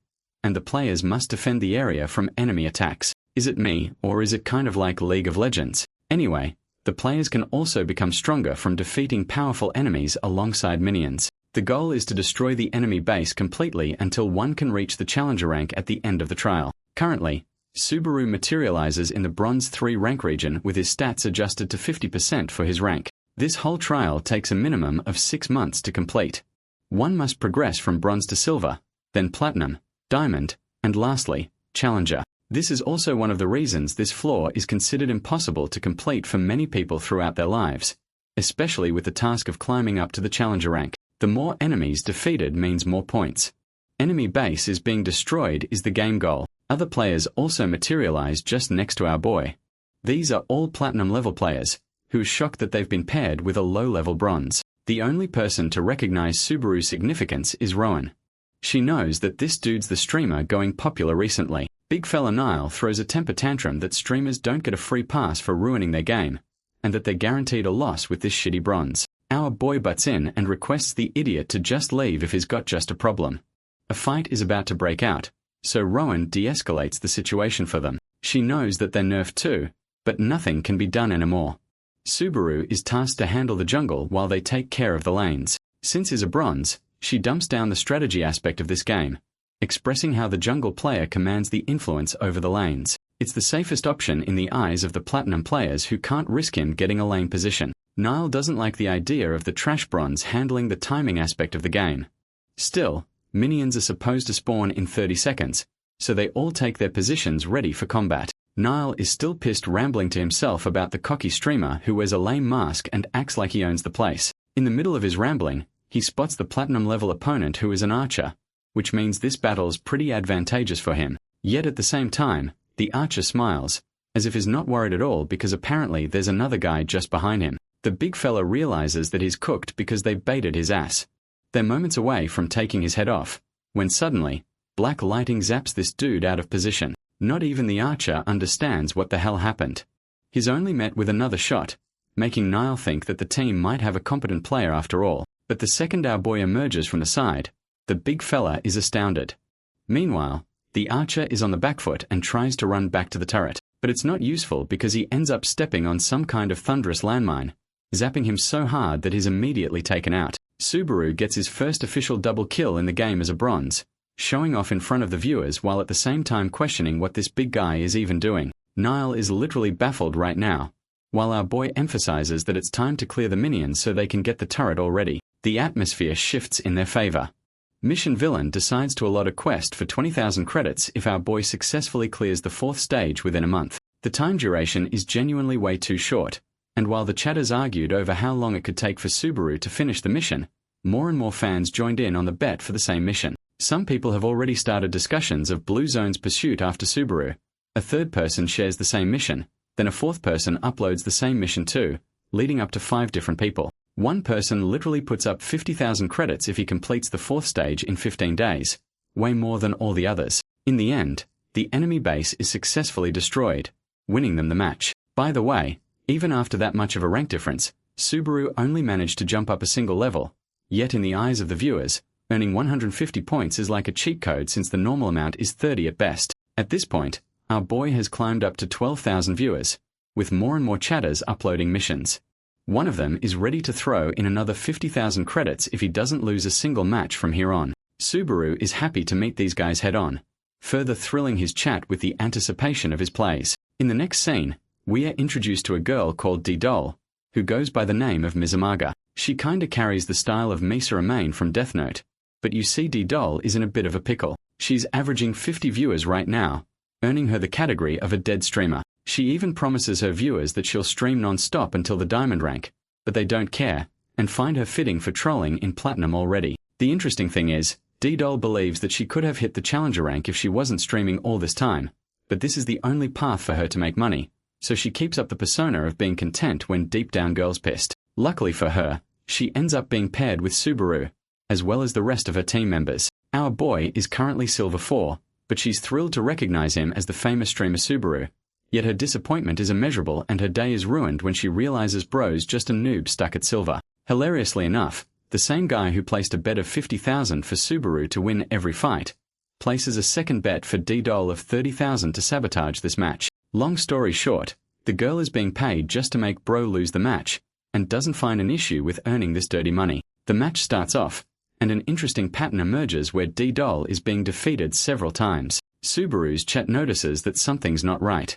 and the players must defend the area from enemy attacks. Is it me, or is it kind of like League of Legends? Anyway, the players can also become stronger from defeating powerful enemies alongside minions. The goal is to destroy the enemy base completely until one can reach the challenger rank at the end of the trial. Currently, Subaru materializes in the Bronze 3 rank region with his stats adjusted to 50% for his rank. This whole trial takes a minimum of 6 months to complete. One must progress from Bronze to Silver, then Platinum, Diamond, and lastly, Challenger. This is also one of the reasons this floor is considered impossible to complete for many people throughout their lives, especially with the task of climbing up to the Challenger rank. The more enemies defeated means more points. Enemy base is being destroyed is the game goal. Other players also materialize just next to our boy. These are all Platinum level players, who are shocked that they've been paired with a low-level Bronze. The only person to recognize Subaru's significance is Rowan. She knows that this dude's the streamer going popular recently. Big fella Niall throws a temper tantrum that streamers don't get a free pass for ruining their game, and that they're guaranteed a loss with this shitty Bronze. Our boy butts in and requests the idiot to just leave if he's got just a problem. A fight is about to break out, so Rowan de-escalates the situation for them. She knows that they're nerfed too, but nothing can be done anymore. Subaru is tasked to handle the jungle while they take care of the lanes. Since he's a Bronze, she dumps down the strategy aspect of this game, expressing how the jungle player commands the influence over the lanes. It's the safest option in the eyes of the Platinum players who can't risk him getting a lane position. Niall doesn't like the idea of the trash Bronze handling the timing aspect of the game. Still, minions are supposed to spawn in 30 seconds, so they all take their positions ready for combat. Niall is still pissed, rambling to himself about the cocky streamer who wears a lame mask and acts like he owns the place. In the middle of his rambling, he spots the Platinum level opponent who is an archer, which means this battle's pretty advantageous for him. Yet at the same time, the archer smiles, as if he's not worried at all because apparently there's another guy just behind him. The big fella realizes that he's cooked because they baited his ass. They're moments away from taking his head off, when suddenly, black lighting zaps this dude out of position. Not even the archer understands what the hell happened. He's only met with another shot, making Niall think that the team might have a competent player after all. But the second our boy emerges from the side, the big fella is astounded. Meanwhile, the archer is on the back foot and tries to run back to the turret, but it's not useful because he ends up stepping on some kind of thunderous landmine, zapping him so hard that he's immediately taken out. Subaru gets his first official double kill in the game as a Bronze, showing off in front of the viewers while at the same time questioning what this big guy is even doing. Niall is literally baffled right now, while our boy emphasizes that it's time to clear the minions so they can get the turret already. The atmosphere shifts in their favor. Mission Villain decides to allot a quest for 20,000 credits if our boy successfully clears the 4th stage within a month. The time duration is genuinely way too short, and while the chatters argued over how long it could take for Subaru to finish the mission, more and more fans joined in on the bet for the same mission. Some people have already started discussions of Blue Zone's pursuit after Subaru. A third person shares the same mission, then a fourth person uploads the same mission too, leading up to 5 different people. One person literally puts up 50,000 credits if he completes the 4th stage in 15 days, way more than all the others. In the end, the enemy base is successfully destroyed, winning them the match. By the way, even after that much of a rank difference, Subaru only managed to jump up a single level, yet in the eyes of the viewers, earning 150 points is like a cheat code since the normal amount is 30 at best. At this point, our boy has climbed up to 12,000 viewers, with more and more chatters uploading missions. One of them is ready to throw in another 50,000 credits if he doesn't lose a single match from here on. Subaru is happy to meet these guys head on, further thrilling his chat with the anticipation of his plays. In the next scene, we are introduced to a girl called D-Doll, who goes by the name of Mizamaga. She kinda carries the style of Misa Amain from Death Note, but you see D-Doll is in a bit of a pickle. She's averaging 50 viewers right now, earning her the category of a dead streamer. She even promises her viewers that she'll stream non-stop until the diamond rank, but they don't care, and find her fitting for trolling in platinum already. The interesting thing is, D-Doll believes that she could have hit the challenger rank if she wasn't streaming all this time, but this is the only path for her to make money, so she keeps up the persona of being content when deep down girl's pissed. Luckily for her, she ends up being paired with Subaru, as well as the rest of her team members. Our boy is currently Silver 4, but she's thrilled to recognize him as the famous streamer Subaru. Yet her disappointment is immeasurable and her day is ruined when she realizes bro's just a noob stuck at Silver. Hilariously enough, the same guy who placed a bet of 50,000 for Subaru to win every fight, places a second bet for D-Doll of 30,000 to sabotage this match. Long story short, the girl is being paid just to make bro lose the match, and doesn't find an issue with earning this dirty money. The match starts off, and an interesting pattern emerges where D-Doll is being defeated several times. Subaru's chat notices that something's not right.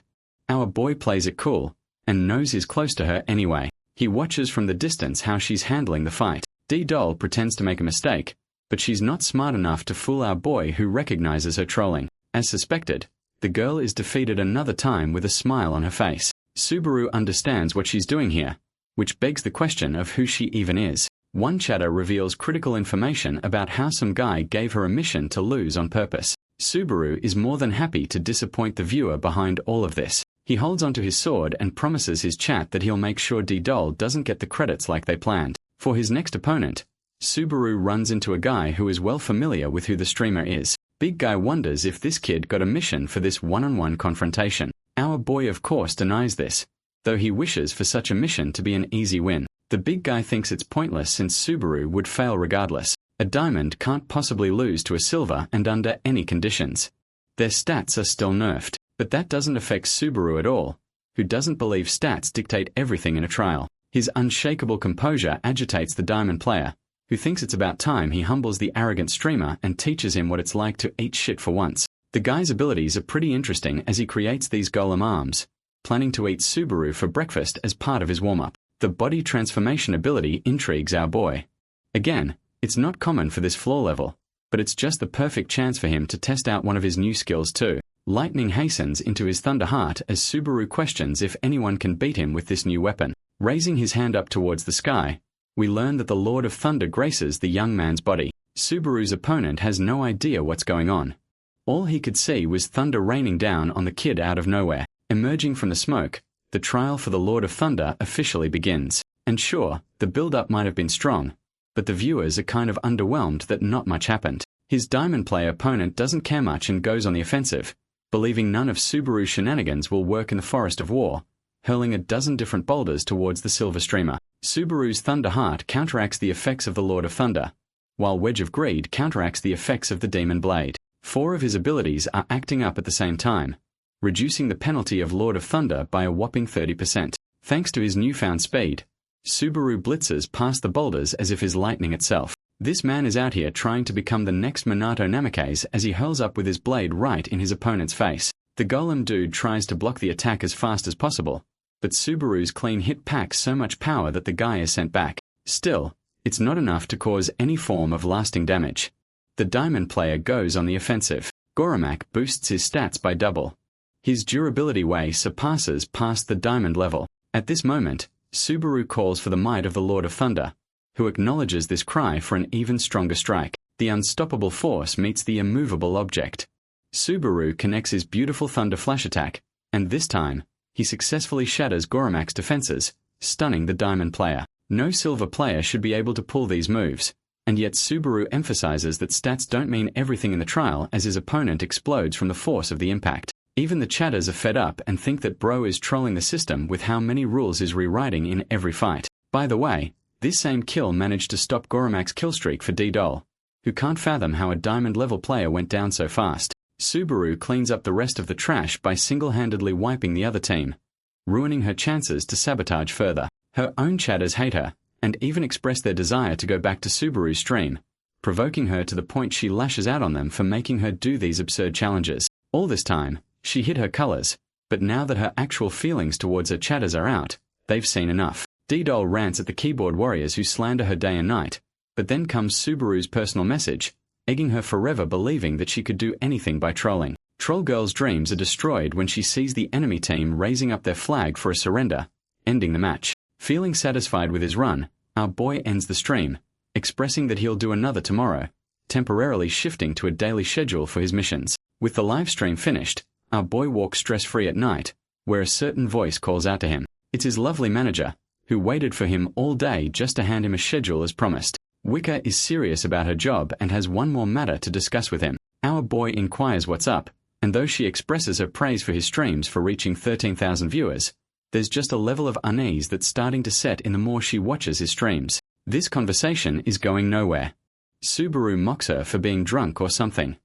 Our boy plays it cool, and knows he's close to her anyway. He watches from the distance how she's handling the fight. D-Doll pretends to make a mistake, but she's not smart enough to fool our boy who recognizes her trolling. As suspected, the girl is defeated another time with a smile on her face. Subaru understands what she's doing here, which begs the question of who she even is. One chatter reveals critical information about how some guy gave her a mission to lose on purpose. Subaru is more than happy to disappoint the viewer behind all of this. He holds onto his sword and promises his chat that he'll make sure D-Doll doesn't get the credits like they planned. For his next opponent, Subaru runs into a guy who is well familiar with who the streamer is. Big Guy wonders if this kid got a mission for this one-on-one confrontation. Our boy of course denies this, though he wishes for such a mission to be an easy win. The big guy thinks it's pointless since Subaru would fail regardless. A diamond can't possibly lose to a silver and under any conditions. Their stats are still nerfed. But that doesn't affect Subaru at all, who doesn't believe stats dictate everything in a trial. His unshakable composure agitates the diamond player, who thinks it's about time he humbles the arrogant streamer and teaches him what it's like to eat shit for once. The guy's abilities are pretty interesting as he creates these golem arms, planning to eat Subaru for breakfast as part of his warm-up. The body transformation ability intrigues our boy. Again, it's not common for this floor level, but it's just the perfect chance for him to test out one of his new skills too. Lightning hastens into his Thunder Heart as Subaru questions if anyone can beat him with this new weapon. Raising his hand up towards the sky, we learn that the Lord of Thunder graces the young man's body. Subaru's opponent has no idea what's going on. All he could see was thunder raining down on the kid out of nowhere. Emerging from the smoke, the trial for the Lord of Thunder officially begins. And sure, the build-up might have been strong, but the viewers are kind of underwhelmed that not much happened. His diamond player opponent doesn't care much and goes on the offensive, believing none of Subaru's shenanigans will work in the Forest of War, hurling a dozen different boulders towards the silver streamer. Subaru's Thunder Heart counteracts the effects of the Lord of Thunder, while Wedge of Greed counteracts the effects of the Demon Blade. 4 of his abilities are acting up at the same time, reducing the penalty of Lord of Thunder by a whopping 30%. Thanks to his newfound speed, Subaru blitzes past the boulders as if is lightning itself. This man is out here trying to become the next Minato Namikaze as he hurls up with his blade right in his opponent's face. The golem dude tries to block the attack as fast as possible, but Subaru's clean hit packs so much power that the guy is sent back. Still, it's not enough to cause any form of lasting damage. The diamond player goes on the offensive. Goromak boosts his stats by double. His durability way surpasses past the diamond level. At this moment, Subaru calls for the might of the Lord of Thunder, who acknowledges this cry for an even stronger strike. The unstoppable force meets the immovable object. Subaru connects his beautiful Thunder Flash attack, and this time, he successfully shatters Goromak's defenses, stunning the diamond player. No silver player should be able to pull these moves, and yet Subaru emphasizes that stats don't mean everything in the trial as his opponent explodes from the force of the impact. Even the chatters are fed up and think that bro is trolling the system with how many rules he's rewriting in every fight. By the way, this same kill managed to stop Goromak's killstreak for D-Doll, who can't fathom how a diamond-level player went down so fast. Subaru cleans up the rest of the trash by single-handedly wiping the other team, ruining her chances to sabotage further. Her own chatters hate her, and even express their desire to go back to Subaru's stream, provoking her to the point she lashes out on them for making her do these absurd challenges. All this time, she hid her colors, but now that her actual feelings towards her chatters are out, they've seen enough. D-Doll rants at the keyboard warriors who slander her day and night, but then comes Subaru's personal message, egging her forever believing that she could do anything by trolling. Troll Girl's dreams are destroyed when she sees the enemy team raising up their flag for a surrender, ending the match. Feeling satisfied with his run, our boy ends the stream, expressing that he'll do another tomorrow, temporarily shifting to a daily schedule for his missions. With the live stream finished, our boy walks stress-free at night, where a certain voice calls out to him. It's his lovely manager, who waited for him all day just to hand him a schedule as promised. Wicca is serious about her job and has one more matter to discuss with him. Our boy inquires what's up, and though she expresses her praise for his streams for reaching 13,000 viewers, there's just a level of unease that's starting to set in the more she watches his streams. This conversation is going nowhere. Subaru mocks her for being drunk or something.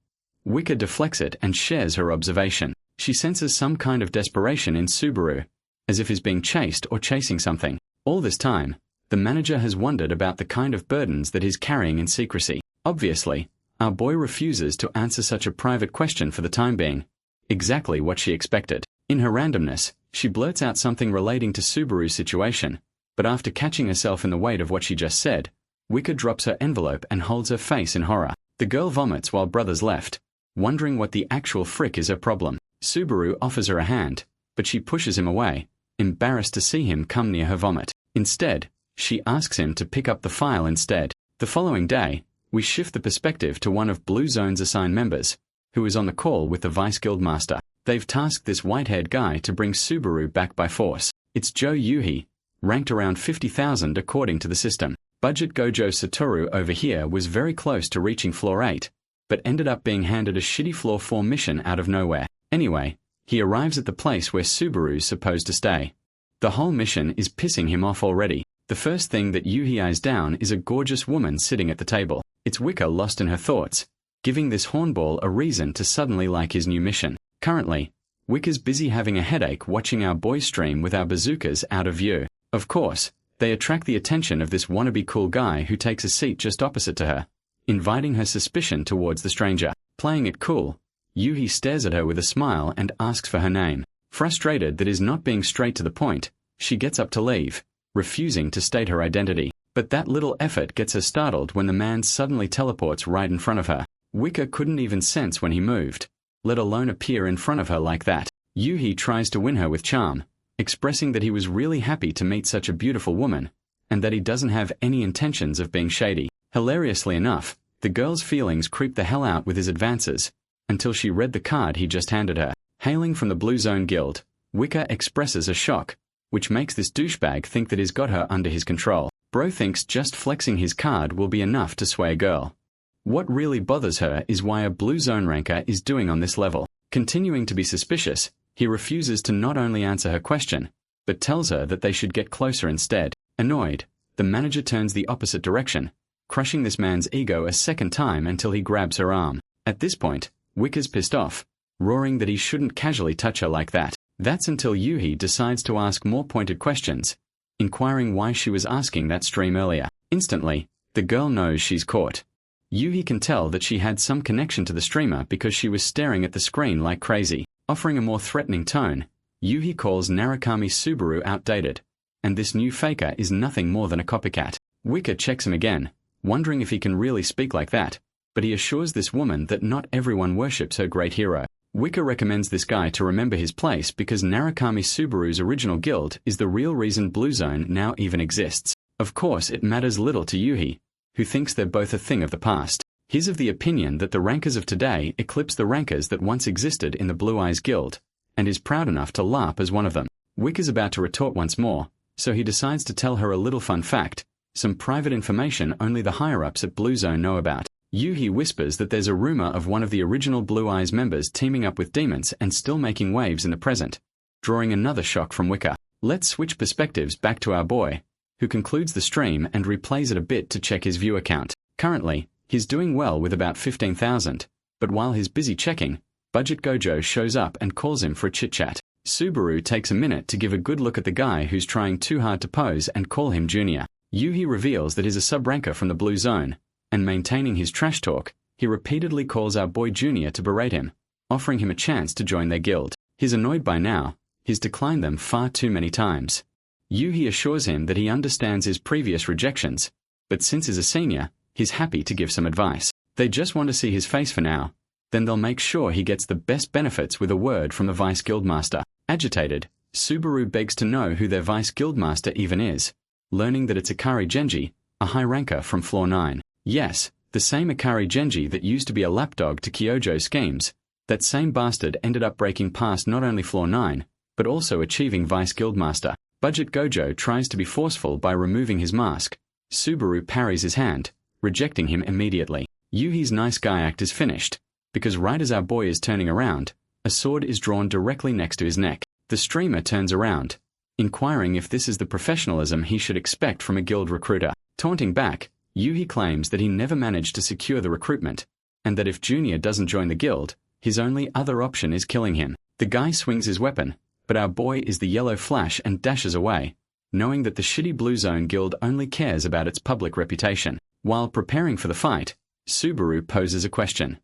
Wicca deflects it and shares her observation. She senses some kind of desperation in Subaru, as if he's being chased or chasing something. All this time, the manager has wondered about the kind of burdens that he's carrying in secrecy. Obviously, our boy refuses to answer such a private question for the time being. Exactly what she expected. In her randomness, she blurts out something relating to Subaru's situation, but after catching herself in the weight of what she just said, Wicca drops her envelope and holds her face in horror. The girl vomits while Brothers left, wondering what the actual frick is her problem. Subaru offers her a hand, but she pushes him away, embarrassed to see him come near her vomit. Instead, she asks him to pick up the file instead. The following day, we shift the perspective to one of Blue Zone's assigned members, who is on the call with the Vice Guildmaster. They've tasked this white-haired guy to bring Subaru back by force. It's Joe Yuhi, ranked around 50,000 according to the system. Budget Gojo Satoru over here was very close to reaching Floor 8, but ended up being handed a shitty Floor 4 mission out of nowhere. Anyway, he arrives at the place where Subaru's supposed to stay. The whole mission is pissing him off already. The first thing that Yuhi eyes down is a gorgeous woman sitting at the table. It's Wicca lost in her thoughts, giving this hornball a reason to suddenly like his new mission. Currently, Wicca's busy having a headache watching our boys stream with our bazookas out of view. Of course, they attract the attention of this wannabe cool guy who takes a seat just opposite to her, inviting her suspicion towards the stranger. Playing it cool, Yuhi stares at her with a smile and asks for her name. Frustrated that he's not being straight to the point, she gets up to leave, refusing to state her identity. But that little effort gets her startled when the man suddenly teleports right in front of her. Wicca couldn't even sense when he moved, let alone appear in front of her like that. Yuhi tries to win her with charm, expressing that he was really happy to meet such a beautiful woman, and that he doesn't have any intentions of being shady. Hilariously enough, the girl's feelings creep the hell out with his advances, until she read the card he just handed her. Hailing from the Blue Zone Guild, Wicca expresses a shock, which makes this douchebag think that he's got her under his control. Bro thinks just flexing his card will be enough to sway a girl. What really bothers her is why a Blue Zone ranker is doing on this level. Continuing to be suspicious, he refuses to not only answer her question, but tells her that they should get closer instead. Annoyed, the manager turns the opposite direction, crushing this man's ego a second time until he grabs her arm. At this point, Wicca's pissed off, roaring that he shouldn't casually touch her like that. That's until Yuhi decides to ask more pointed questions, inquiring why she was asking that stream earlier. Instantly, the girl knows she's caught. Yuhi can tell that she had some connection to the streamer because she was staring at the screen like crazy. Offering a more threatening tone, Yuhi calls Narukami Subaru outdated, and this new faker is nothing more than a copycat. Wicca checks him again, wondering if he can really speak like that, but he assures this woman that not everyone worships her great hero. Wicca recommends this guy to remember his place because Narukami Subaru's original guild is the real reason Blue Zone now even exists. Of course, it matters little to Yuhi, who thinks they're both a thing of the past. He's of the opinion that the rankers of today eclipse the rankers that once existed in the Blue Eyes Guild, and is proud enough to LARP as one of them. Wicca's about to retort once more, so he decides to tell her a little fun fact, some private information only the higher-ups at Blue Zone know about. Yuhi whispers that there's a rumor of one of the original Blue Eyes members teaming up with demons and still making waves in the present, drawing another shock from Wicca. Let's switch perspectives back to our boy, who concludes the stream and replays it a bit to check his view count. Currently, he's doing well with about 15,000, but while he's busy checking, Budget Gojo shows up and calls him for a chit-chat. Subaru takes a minute to give a good look at the guy who's trying too hard to pose and call him Junior. Yuhi reveals that he's a sub-ranker from the Blue Zone, and maintaining his trash talk, he repeatedly calls our boy Junior to berate him, offering him a chance to join their guild. He's annoyed by now, he's declined them far too many times. Yuhi assures him that he understands his previous rejections, but since he's a senior, he's happy to give some advice. They just want to see his face for now, then they'll make sure he gets the best benefits with a word from the Vice Guildmaster. Agitated, Subaru begs to know who their Vice Guildmaster even is, learning that it's Akari Genji, a high ranker from Floor 9. Yes, the same Akari Genji that used to be a lapdog to Kyojo's schemes. That same bastard ended up breaking past not only Floor 9, but also achieving Vice Guildmaster. Budget Gojo tries to be forceful by removing his mask. Subaru parries his hand, rejecting him immediately. Yuhi's nice guy act is finished, because right as our boy is turning around, a sword is drawn directly next to his neck. The streamer turns around, inquiring if this is the professionalism he should expect from a guild recruiter. Taunting back, Yuhi claims that he never managed to secure the recruitment, and that if Junior doesn't join the guild, his only other option is killing him. The guy swings his weapon, but our boy is the yellow flash and dashes away, knowing that the shitty Blue Zone guild only cares about its public reputation. While preparing for the fight, Subaru poses a question.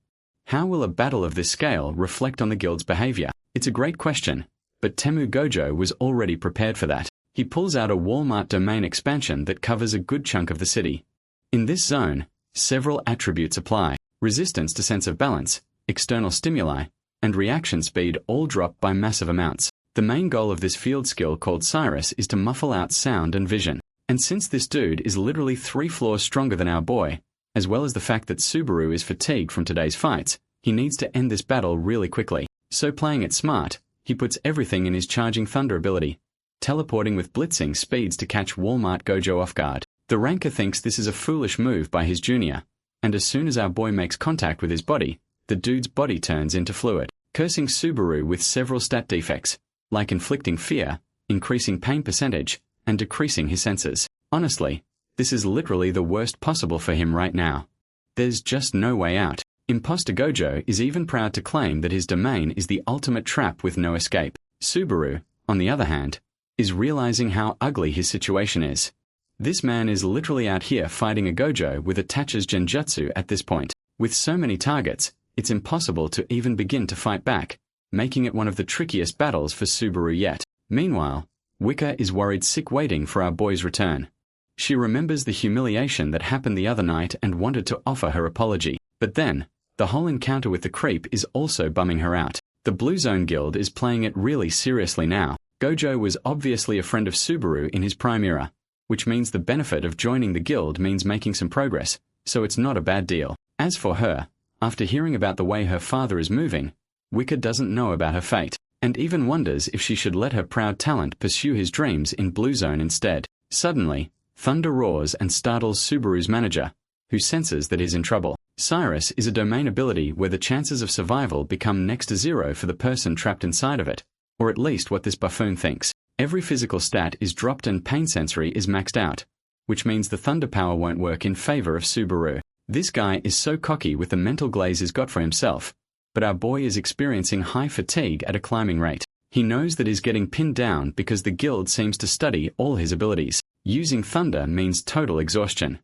How will a battle of this scale reflect on the guild's behavior? It's a great question, but Temu Gojo was already prepared for that. He pulls out a Walmart domain expansion that covers a good chunk of the city. In this zone, several attributes apply. Resistance to sense of balance, external stimuli, and reaction speed all drop by massive amounts. The main goal of this field skill called Cyrus is to muffle out sound and vision. And since this dude is literally 3 floors stronger than our boy, as well as the fact that Subaru is fatigued from today's fights, he needs to end this battle really quickly. So playing it smart, he puts everything in his Charging Thunder ability, teleporting with blitzing speeds to catch Walmart Gojo off guard. The ranker thinks this is a foolish move by his junior, and as soon as our boy makes contact with his body, the dude's body turns into fluid, cursing Subaru with several stat defects, like inflicting fear, increasing pain percentage, and decreasing his senses. Honestly, this is literally the worst possible for him right now. There's just no way out. Imposter Gojo is even proud to claim that his domain is the ultimate trap with no escape. Subaru, on the other hand, is realizing how ugly his situation is. This man is literally out here fighting a Gojo with Itachi's genjutsu at this point. With so many targets, it's impossible to even begin to fight back, making it one of the trickiest battles for Subaru yet. Meanwhile, Wicca is worried sick waiting for our boy's return. She remembers the humiliation that happened the other night and wanted to offer her apology. But then, the whole encounter with the creep is also bumming her out. The Blue Zone Guild is playing it really seriously now. Gojo was obviously a friend of Subaru in his prime era, which means the benefit of joining the guild means making some progress, so it's not a bad deal. As for her, after hearing about the way her father is moving, Wicca doesn't know about her fate, and even wonders if she should let her proud talent pursue his dreams in Blue Zone instead. Suddenly, thunder roars and startles Subaru's manager, who senses that he's in trouble. Cyrus is a domain ability where the chances of survival become next to 0 for the person trapped inside of it, or at least what this buffoon thinks. Every physical stat is dropped and pain sensory is maxed out, which means the thunder power won't work in favor of Subaru. This guy is so cocky with the mental glaze he's got for himself, but our boy is experiencing high fatigue at a climbing rate. He knows that he's getting pinned down because the guild seems to study all his abilities. Using thunder means total exhaustion.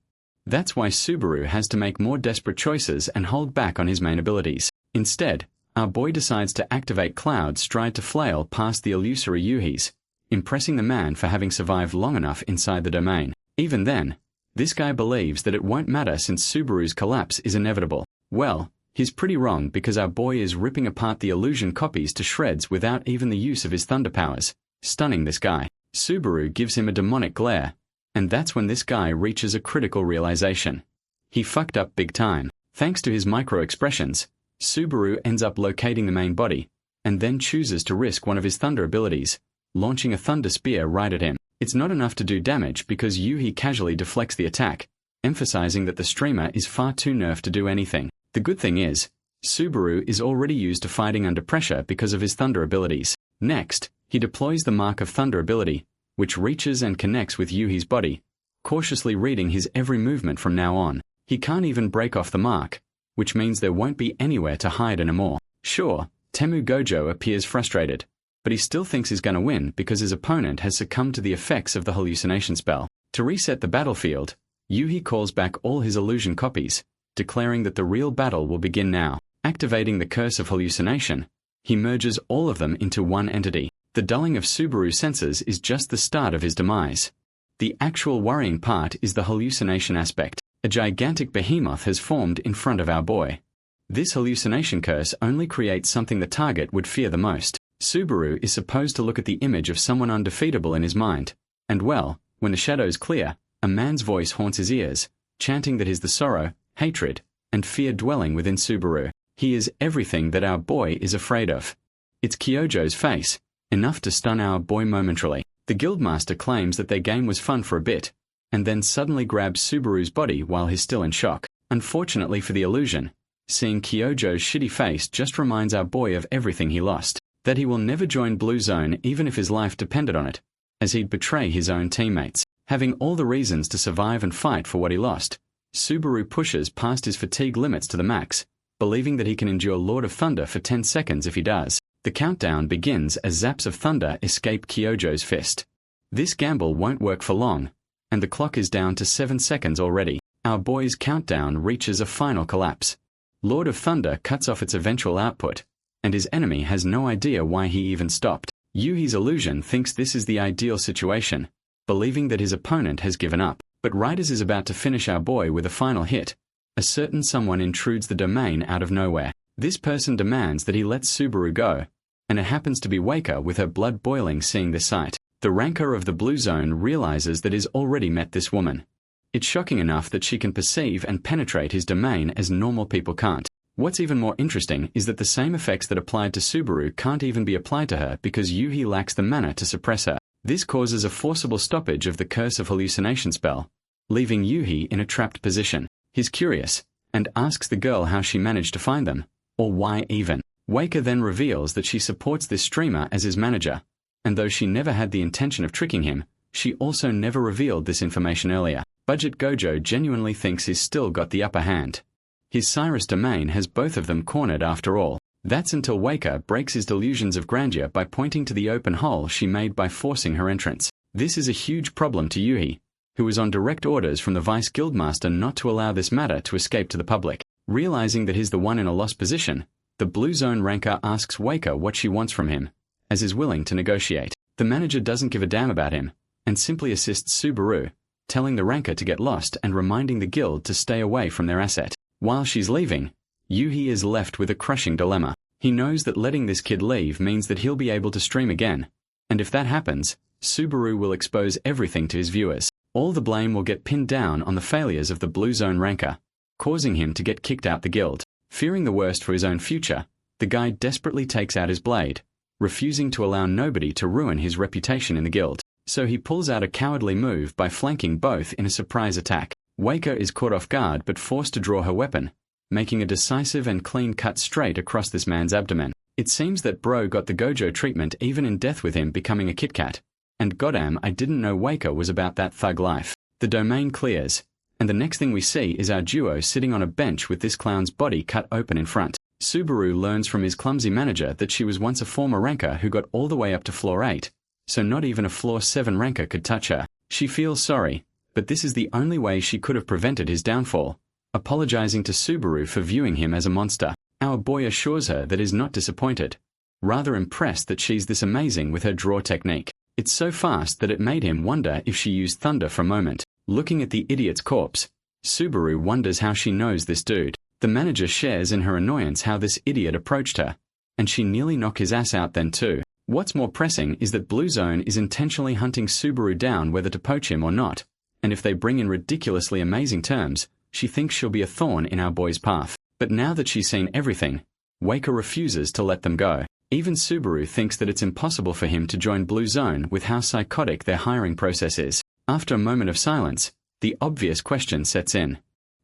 That's why Subaru has to make more desperate choices and hold back on his main abilities. Instead, our boy decides to activate Cloud's stride to flail past the illusory Yuhi's, impressing the man for having survived long enough inside the domain. Even then, this guy believes that it won't matter since Subaru's collapse is inevitable. Well, he's pretty wrong because our boy is ripping apart the illusion copies to shreds without even the use of his thunder powers, stunning this guy. Subaru gives him a demonic glare, and that's when this guy reaches a critical realization. He fucked up big time. Thanks to his micro-expressions, Subaru ends up locating the main body, and then chooses to risk one of his thunder abilities, launching a thunder spear right at him. It's not enough to do damage because Yuhi casually deflects the attack, emphasizing that the streamer is far too nerfed to do anything. The good thing is, Subaru is already used to fighting under pressure because of his thunder abilities. Next, he deploys the Mark of Thunder ability, which reaches and connects with Yuhi's body, cautiously reading his every movement from now on. He can't even break off the mark, which means there won't be anywhere to hide anymore. Sure, Temu Gojo appears frustrated, but he still thinks he's gonna win because his opponent has succumbed to the effects of the hallucination spell. To reset the battlefield, Yuhi calls back all his illusion copies, declaring that the real battle will begin now. Activating the curse of hallucination, he merges all of them into one entity. The dulling of Subaru's senses is just the start of his demise. The actual worrying part is the hallucination aspect. A gigantic behemoth has formed in front of our boy. This hallucination curse only creates something the target would fear the most. Subaru is supposed to look at the image of someone undefeatable in his mind, and well, when the shadows clear, a man's voice haunts his ears, chanting that is the sorrow, hatred, and fear dwelling within Subaru. He is everything that our boy is afraid of. It's Kyojo's face, enough to stun our boy momentarily. The guildmaster claims that their game was fun for a bit, and then suddenly grabs Subaru's body while he's still in shock. Unfortunately for the illusion, seeing Kyojo's shitty face just reminds our boy of everything he lost, that he will never join Blue Zone even if his life depended on it, as he'd betray his own teammates. Having all the reasons to survive and fight for what he lost, Subaru pushes past his fatigue limits to the max, believing that he can endure Lord of Thunder for 10 seconds if he does. The countdown begins as zaps of thunder escape Kyojo's fist. This gamble won't work for long, and the clock is down to 7 seconds already. Our boy's countdown reaches a final collapse. Lord of Thunder cuts off its eventual output, and his enemy has no idea why he even stopped. Yuhi's illusion thinks this is the ideal situation, believing that his opponent has given up. But right as is about to finish our boy with a final hit, a certain someone intrudes the domain out of nowhere. This person demands that he lets Subaru go, and it happens to be Waker with her blood boiling seeing this sight. The ranker of the Blue Zone realizes that he's already met this woman. It's shocking enough that she can perceive and penetrate his domain as normal people can't. What's even more interesting is that the same effects that applied to Subaru can't even be applied to her because Yuhi lacks the mana to suppress her. This causes a forcible stoppage of the Curse of Hallucination spell, leaving Yuhi in a trapped position. He's curious, and asks the girl how she managed to find them, or why even. Waker then reveals that she supports this streamer as his manager, and though she never had the intention of tricking him, she also never revealed this information earlier. Budget Gojo genuinely thinks he's still got the upper hand. His Cyrus domain has both of them cornered after all. That's until Waker breaks his delusions of grandeur by pointing to the open hole she made by forcing her entrance. This is a huge problem to Yuhi, who is on direct orders from the Vice Guildmaster not to allow this matter to escape to the public. Realizing that he's the one in a lost position, the Blue Zone ranker asks Waker what she wants from him, as is willing to negotiate. The manager doesn't give a damn about him, and simply assists Subaru, telling the ranker to get lost and reminding the guild to stay away from their asset. While she's leaving, Yuhi is left with a crushing dilemma. He knows that letting this kid leave means that he'll be able to stream again, and if that happens, Subaru will expose everything to his viewers. All the blame will get pinned down on the failures of the Blue Zone ranker, causing him to get kicked out the guild. Fearing the worst for his own future, the guy desperately takes out his blade, refusing to allow nobody to ruin his reputation in the guild. So he pulls out a cowardly move by flanking both in a surprise attack. Waker is caught off guard but forced to draw her weapon, making a decisive and clean cut straight across this man's abdomen. It seems that Bro got the Gojo treatment even in death with him becoming a Kit Kat. And goddamn, I didn't know Waker was about that thug life. The domain clears, and the next thing we see is our duo sitting on a bench with this clown's body cut open in front. Subaru learns from his clumsy manager that she was once a former ranker who got all the way up to floor 8, so not even a floor 7 ranker could touch her. She feels sorry, but this is the only way she could have prevented his downfall, apologizing to Subaru for viewing him as a monster. Our boy assures her that he's not disappointed, rather impressed that she's this amazing with her draw technique. It's so fast that it made him wonder if she used thunder for a moment. Looking at the idiot's corpse, Subaru wonders how she knows this dude. The manager shares in her annoyance how this idiot approached her, and she nearly knocked his ass out then too. What's more pressing is that Blue Zone is intentionally hunting Subaru down whether to poach him or not, and if they bring in ridiculously amazing terms, she thinks she'll be a thorn in our boy's path. But now that she's seen everything, Waker refuses to let them go. Even Subaru thinks that it's impossible for him to join Blue Zone with how psychotic their hiring process is. After a moment of silence, the obvious question sets in.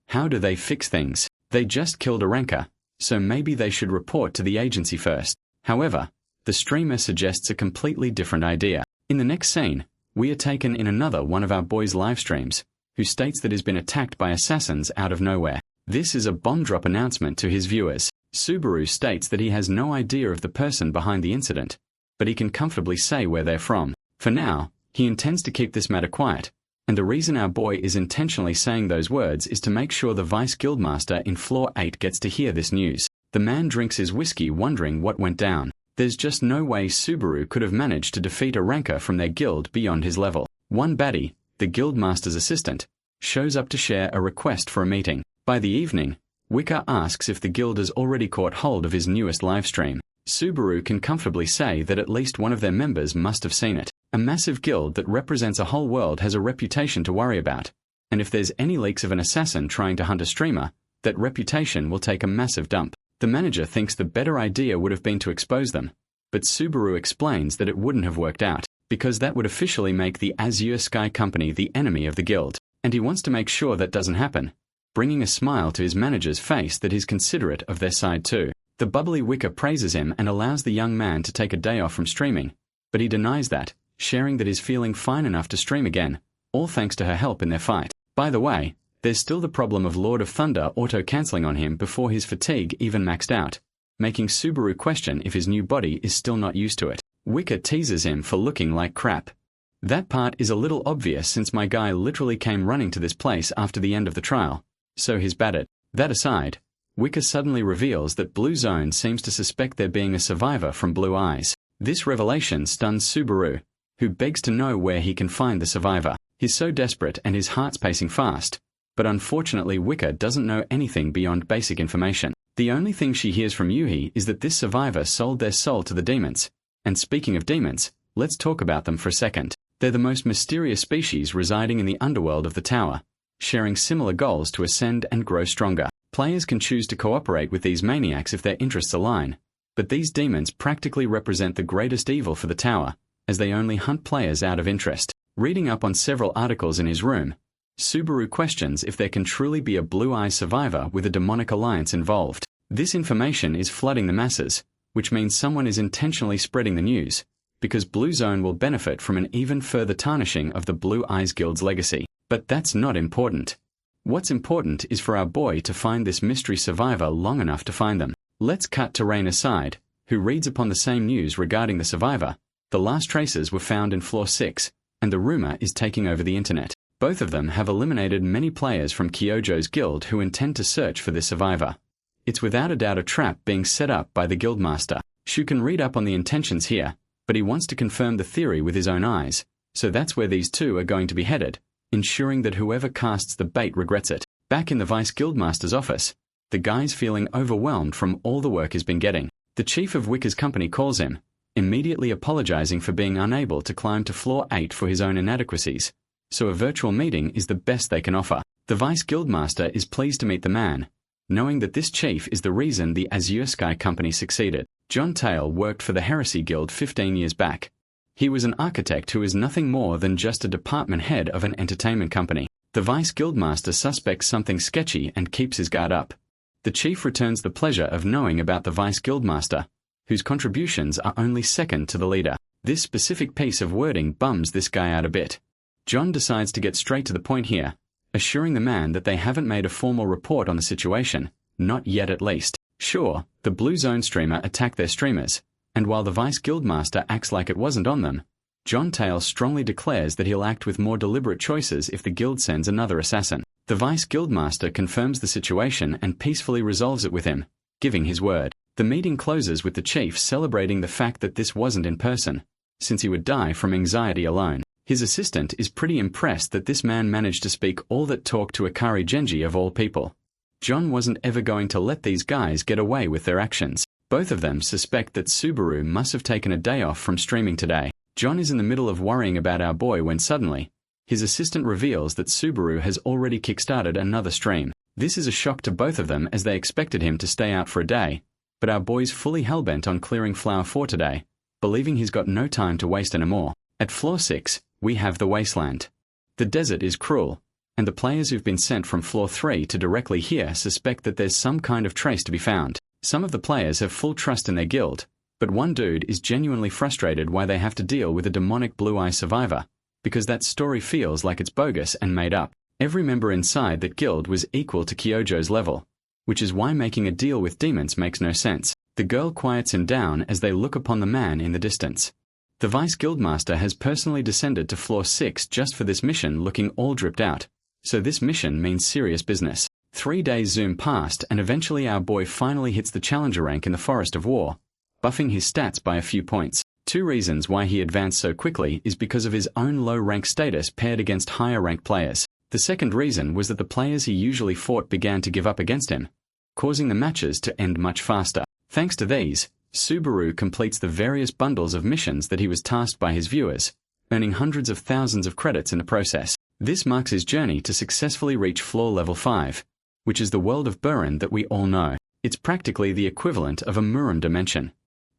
How do they fix things? They just killed a ranker, so maybe they should report to the agency first. However, the streamer suggests a completely different idea. In the next scene, we are taken in another one of our boys' live streams, who states that he's been attacked by assassins out of nowhere. This is a bomb drop announcement to his viewers. Subaru states that he has no idea of the person behind the incident, but he can comfortably say where they're from. For now, he intends to keep this matter quiet, and the reason our boy is intentionally saying those words is to make sure the Vice Guildmaster in Floor 8 gets to hear this news. The man drinks his whiskey wondering what went down. There's just no way Subaru could have managed to defeat a ranker from their guild beyond his level. One baddie, the Guildmaster's assistant, shows up to share a request for a meeting. By the evening, Wicker asks if the guild has already caught hold of his newest livestream. Subaru can comfortably say that at least one of their members must have seen it. A massive guild that represents a whole world has a reputation to worry about, and if there's any leaks of an assassin trying to hunt a streamer, that reputation will take a massive dump. The manager thinks the better idea would have been to expose them, but Subaru explains that it wouldn't have worked out, because that would officially make the Azure Sky Company the enemy of the guild, and he wants to make sure that doesn't happen, bringing a smile to his manager's face that he's considerate of their side too. The bubbly Wicca praises him and allows the young man to take a day off from streaming, but he denies that, sharing that he's feeling fine enough to stream again, all thanks to her help in their fight. By the way, there's still the problem of Lord of Thunder auto-cancelling on him before his fatigue even maxed out, making Subaru question if his new body is still not used to it. Wicca teases him for looking like crap. That part is a little obvious since my guy literally came running to this place after the end of the trial, so he's bad at. That aside, Wicca suddenly reveals that Blue Zone seems to suspect there being a survivor from Blue Eyes. This revelation stuns Subaru, who begs to know where he can find the survivor. He's so desperate and his heart's pacing fast, but unfortunately Wicca doesn't know anything beyond basic information. The only thing she hears from Yuhi is that this survivor sold their soul to the demons. And speaking of demons, let's talk about them for a second. They're the most mysterious species residing in the underworld of the tower, sharing similar goals to ascend and grow stronger. Players can choose to cooperate with these maniacs if their interests align, but these demons practically represent the greatest evil for the tower, as they only hunt players out of interest. Reading up on several articles in his room, Subaru questions if there can truly be a Blue Eye survivor with a demonic alliance involved. This information is flooding the masses, which means someone is intentionally spreading the news, because Blue Zone will benefit from an even further tarnishing of the Blue Eyes Guild's legacy. But that's not important. What's important is for our boy to find this mystery survivor long enough to find them. Let's cut to Rain aside, who reads upon the same news regarding the survivor. The last traces were found in Floor 6, and the rumor is taking over the internet. Both of them have eliminated many players from Kyojo's guild who intend to search for this survivor. It's without a doubt a trap being set up by the guildmaster. Shu can read up on the intentions here, but he wants to confirm the theory with his own eyes, so that's where these two are going to be headed, ensuring that whoever casts the bait regrets it. Back in the Vice Guildmaster's office, the guy's feeling overwhelmed from all the work he's been getting. The chief of Wicca's company calls him, immediately apologizing for being unable to climb to Floor 8 for his own inadequacies, so a virtual meeting is the best they can offer. The Vice Guildmaster is pleased to meet the man, knowing that this chief is the reason the Azure Sky Company succeeded. John Tail worked for the Heresy Guild 15 years back. He was an architect who is nothing more than just a department head of an entertainment company. The Vice Guildmaster suspects something sketchy and keeps his guard up. The chief returns the pleasure of knowing about the Vice Guildmaster, whose contributions are only second to the leader. This specific piece of wording bums this guy out a bit. John decides to get straight to the point here, assuring the man that they haven't made a formal report on the situation, not yet at least. Sure, the Blue Zone streamer attacked their streamers, and while the Vice Guildmaster acts like it wasn't on them, John Tail strongly declares that he'll act with more deliberate choices if the guild sends another assassin. The Vice Guildmaster confirms the situation and peacefully resolves it with him, giving his word. The meeting closes with the chief celebrating the fact that this wasn't in person, since he would die from anxiety alone. His assistant is pretty impressed that this man managed to speak all that talk to Akari Genji of all people. John wasn't ever going to let these guys get away with their actions. Both of them suspect that Subaru must have taken a day off from streaming today. John is in the middle of worrying about our boy when suddenly, his assistant reveals that Subaru has already kickstarted another stream. This is a shock to both of them as they expected him to stay out for a day, but our boy's fully hellbent on clearing Flower 4 today, believing he's got no time to waste anymore. At Floor 6, we have the wasteland. The desert is cruel, and the players who've been sent from Floor 3 to directly here suspect that there's some kind of trace to be found. Some of the players have full trust in their guild, but one dude is genuinely frustrated why they have to deal with a demonic Blue Eye survivor, because that story feels like it's bogus and made up. Every member inside that guild was equal to Kyojo's level, which is why making a deal with demons makes no sense. The girl quiets him down as they look upon the man in the distance. The Vice Guildmaster has personally descended to Floor 6 just for this mission, looking all dripped out, so this mission means serious business. 3 days zoom past and eventually our boy finally hits the Challenger rank in the Forest of War, buffing his stats by a few points. 2 reasons why he advanced so quickly is because of his own low rank status paired against higher ranked players. The second reason was that the players he usually fought began to give up against him, causing the matches to end much faster. Thanks to these, Subaru completes the various bundles of missions that he was tasked by his viewers, earning hundreds of thousands of credits in the process. This marks his journey to successfully reach floor level 5, which is the world of Burin that we all know. It's practically the equivalent of a Murim dimension.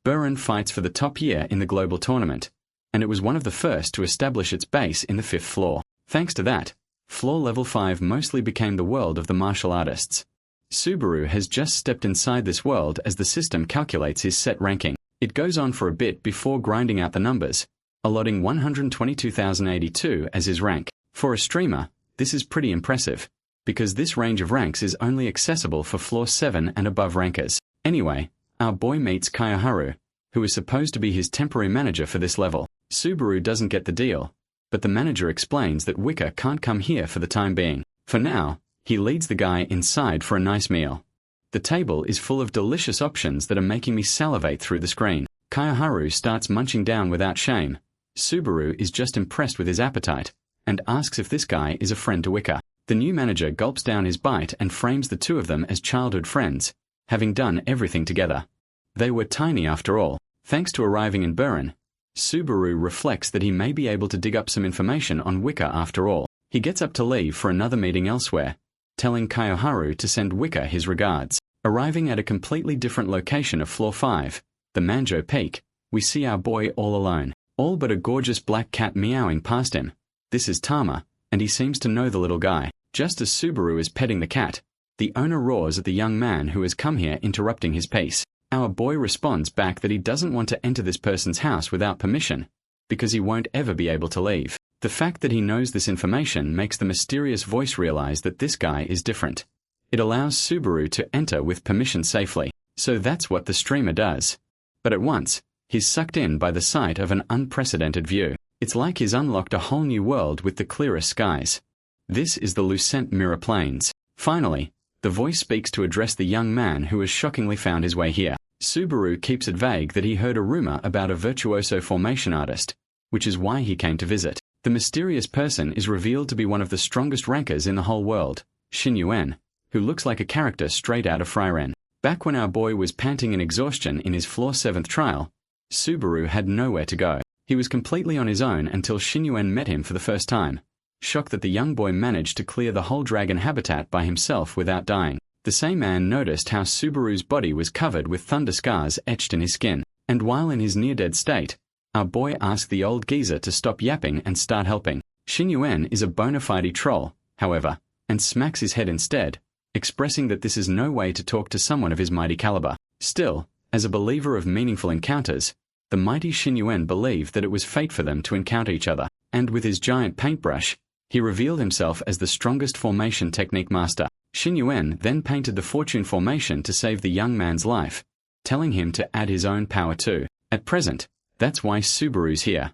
Burin fights for the top year in the global tournament, and it was one of the first to establish its base in the 5th floor. Thanks to that, floor level 5 mostly became the world of the martial artists. Subaru has just stepped inside this world as the system calculates his set ranking. It goes on for a bit before grinding out the numbers, allotting 122,082 as his rank. For a streamer, this is pretty impressive, because this range of ranks is only accessible for floor 7 and above rankers. Anyway, our boy meets Kayaharu, who is supposed to be his temporary manager for this level. Subaru doesn't get the deal, but the manager explains that Wicca can't come here for the time being. For now, he leads the guy inside for a nice meal. The table is full of delicious options that are making me salivate through the screen. Kayaharu starts munching down without shame. Subaru is just impressed with his appetite, and asks if this guy is a friend to Wicca. The new manager gulps down his bite and frames the two of them as childhood friends, having done everything together. They were tiny after all. Thanks to arriving in Burin, Subaru reflects that he may be able to dig up some information on Wicca after all. He gets up to leave for another meeting elsewhere, telling Kayaharu to send Wicca his regards. Arriving at a completely different location of floor 5, the Manjo Peak, we see our boy all alone, all but a gorgeous black cat meowing past him. This is Tama, and he seems to know the little guy. Just as Subaru is petting the cat, the owner roars at the young man who has come here, interrupting his peace. Our boy responds back that he doesn't want to enter this person's house without permission, because he won't ever be able to leave. The fact that he knows this information makes the mysterious voice realize that this guy is different. It allows Subaru to enter with permission safely. So that's what the streamer does. But at once, he's sucked in by the sight of an unprecedented view. It's like he's unlocked a whole new world with the clearest skies. This is the Lucent Mirror Plains. Finally, the voice speaks to address the young man who has shockingly found his way here. Subaru keeps it vague that he heard a rumor about a virtuoso formation artist, which is why he came to visit. The mysterious person is revealed to be one of the strongest rankers in the whole world, Shin Yuen, who looks like a character straight out of Frieren. Back when our boy was panting in exhaustion in his floor 7th trial, Subaru had nowhere to go. He was completely on his own until Shin Yuen met him for the first time, shocked that the young boy managed to clear the whole dragon habitat by himself without dying. The same man noticed how Subaru's body was covered with thunder scars etched in his skin, and while in his near-dead state, our boy asked the old geezer to stop yapping and start helping. Shin Yuen is a bona fide troll, however, and smacks his head instead, expressing that this is no way to talk to someone of his mighty caliber. Still, as a believer of meaningful encounters, the mighty Shin Yuen believed that it was fate for them to encounter each other, and with his giant paintbrush, he revealed himself as the strongest formation technique master. Shin Yuen then painted the fortune formation to save the young man's life, telling him to add his own power too. At present, that's why Subaru's here.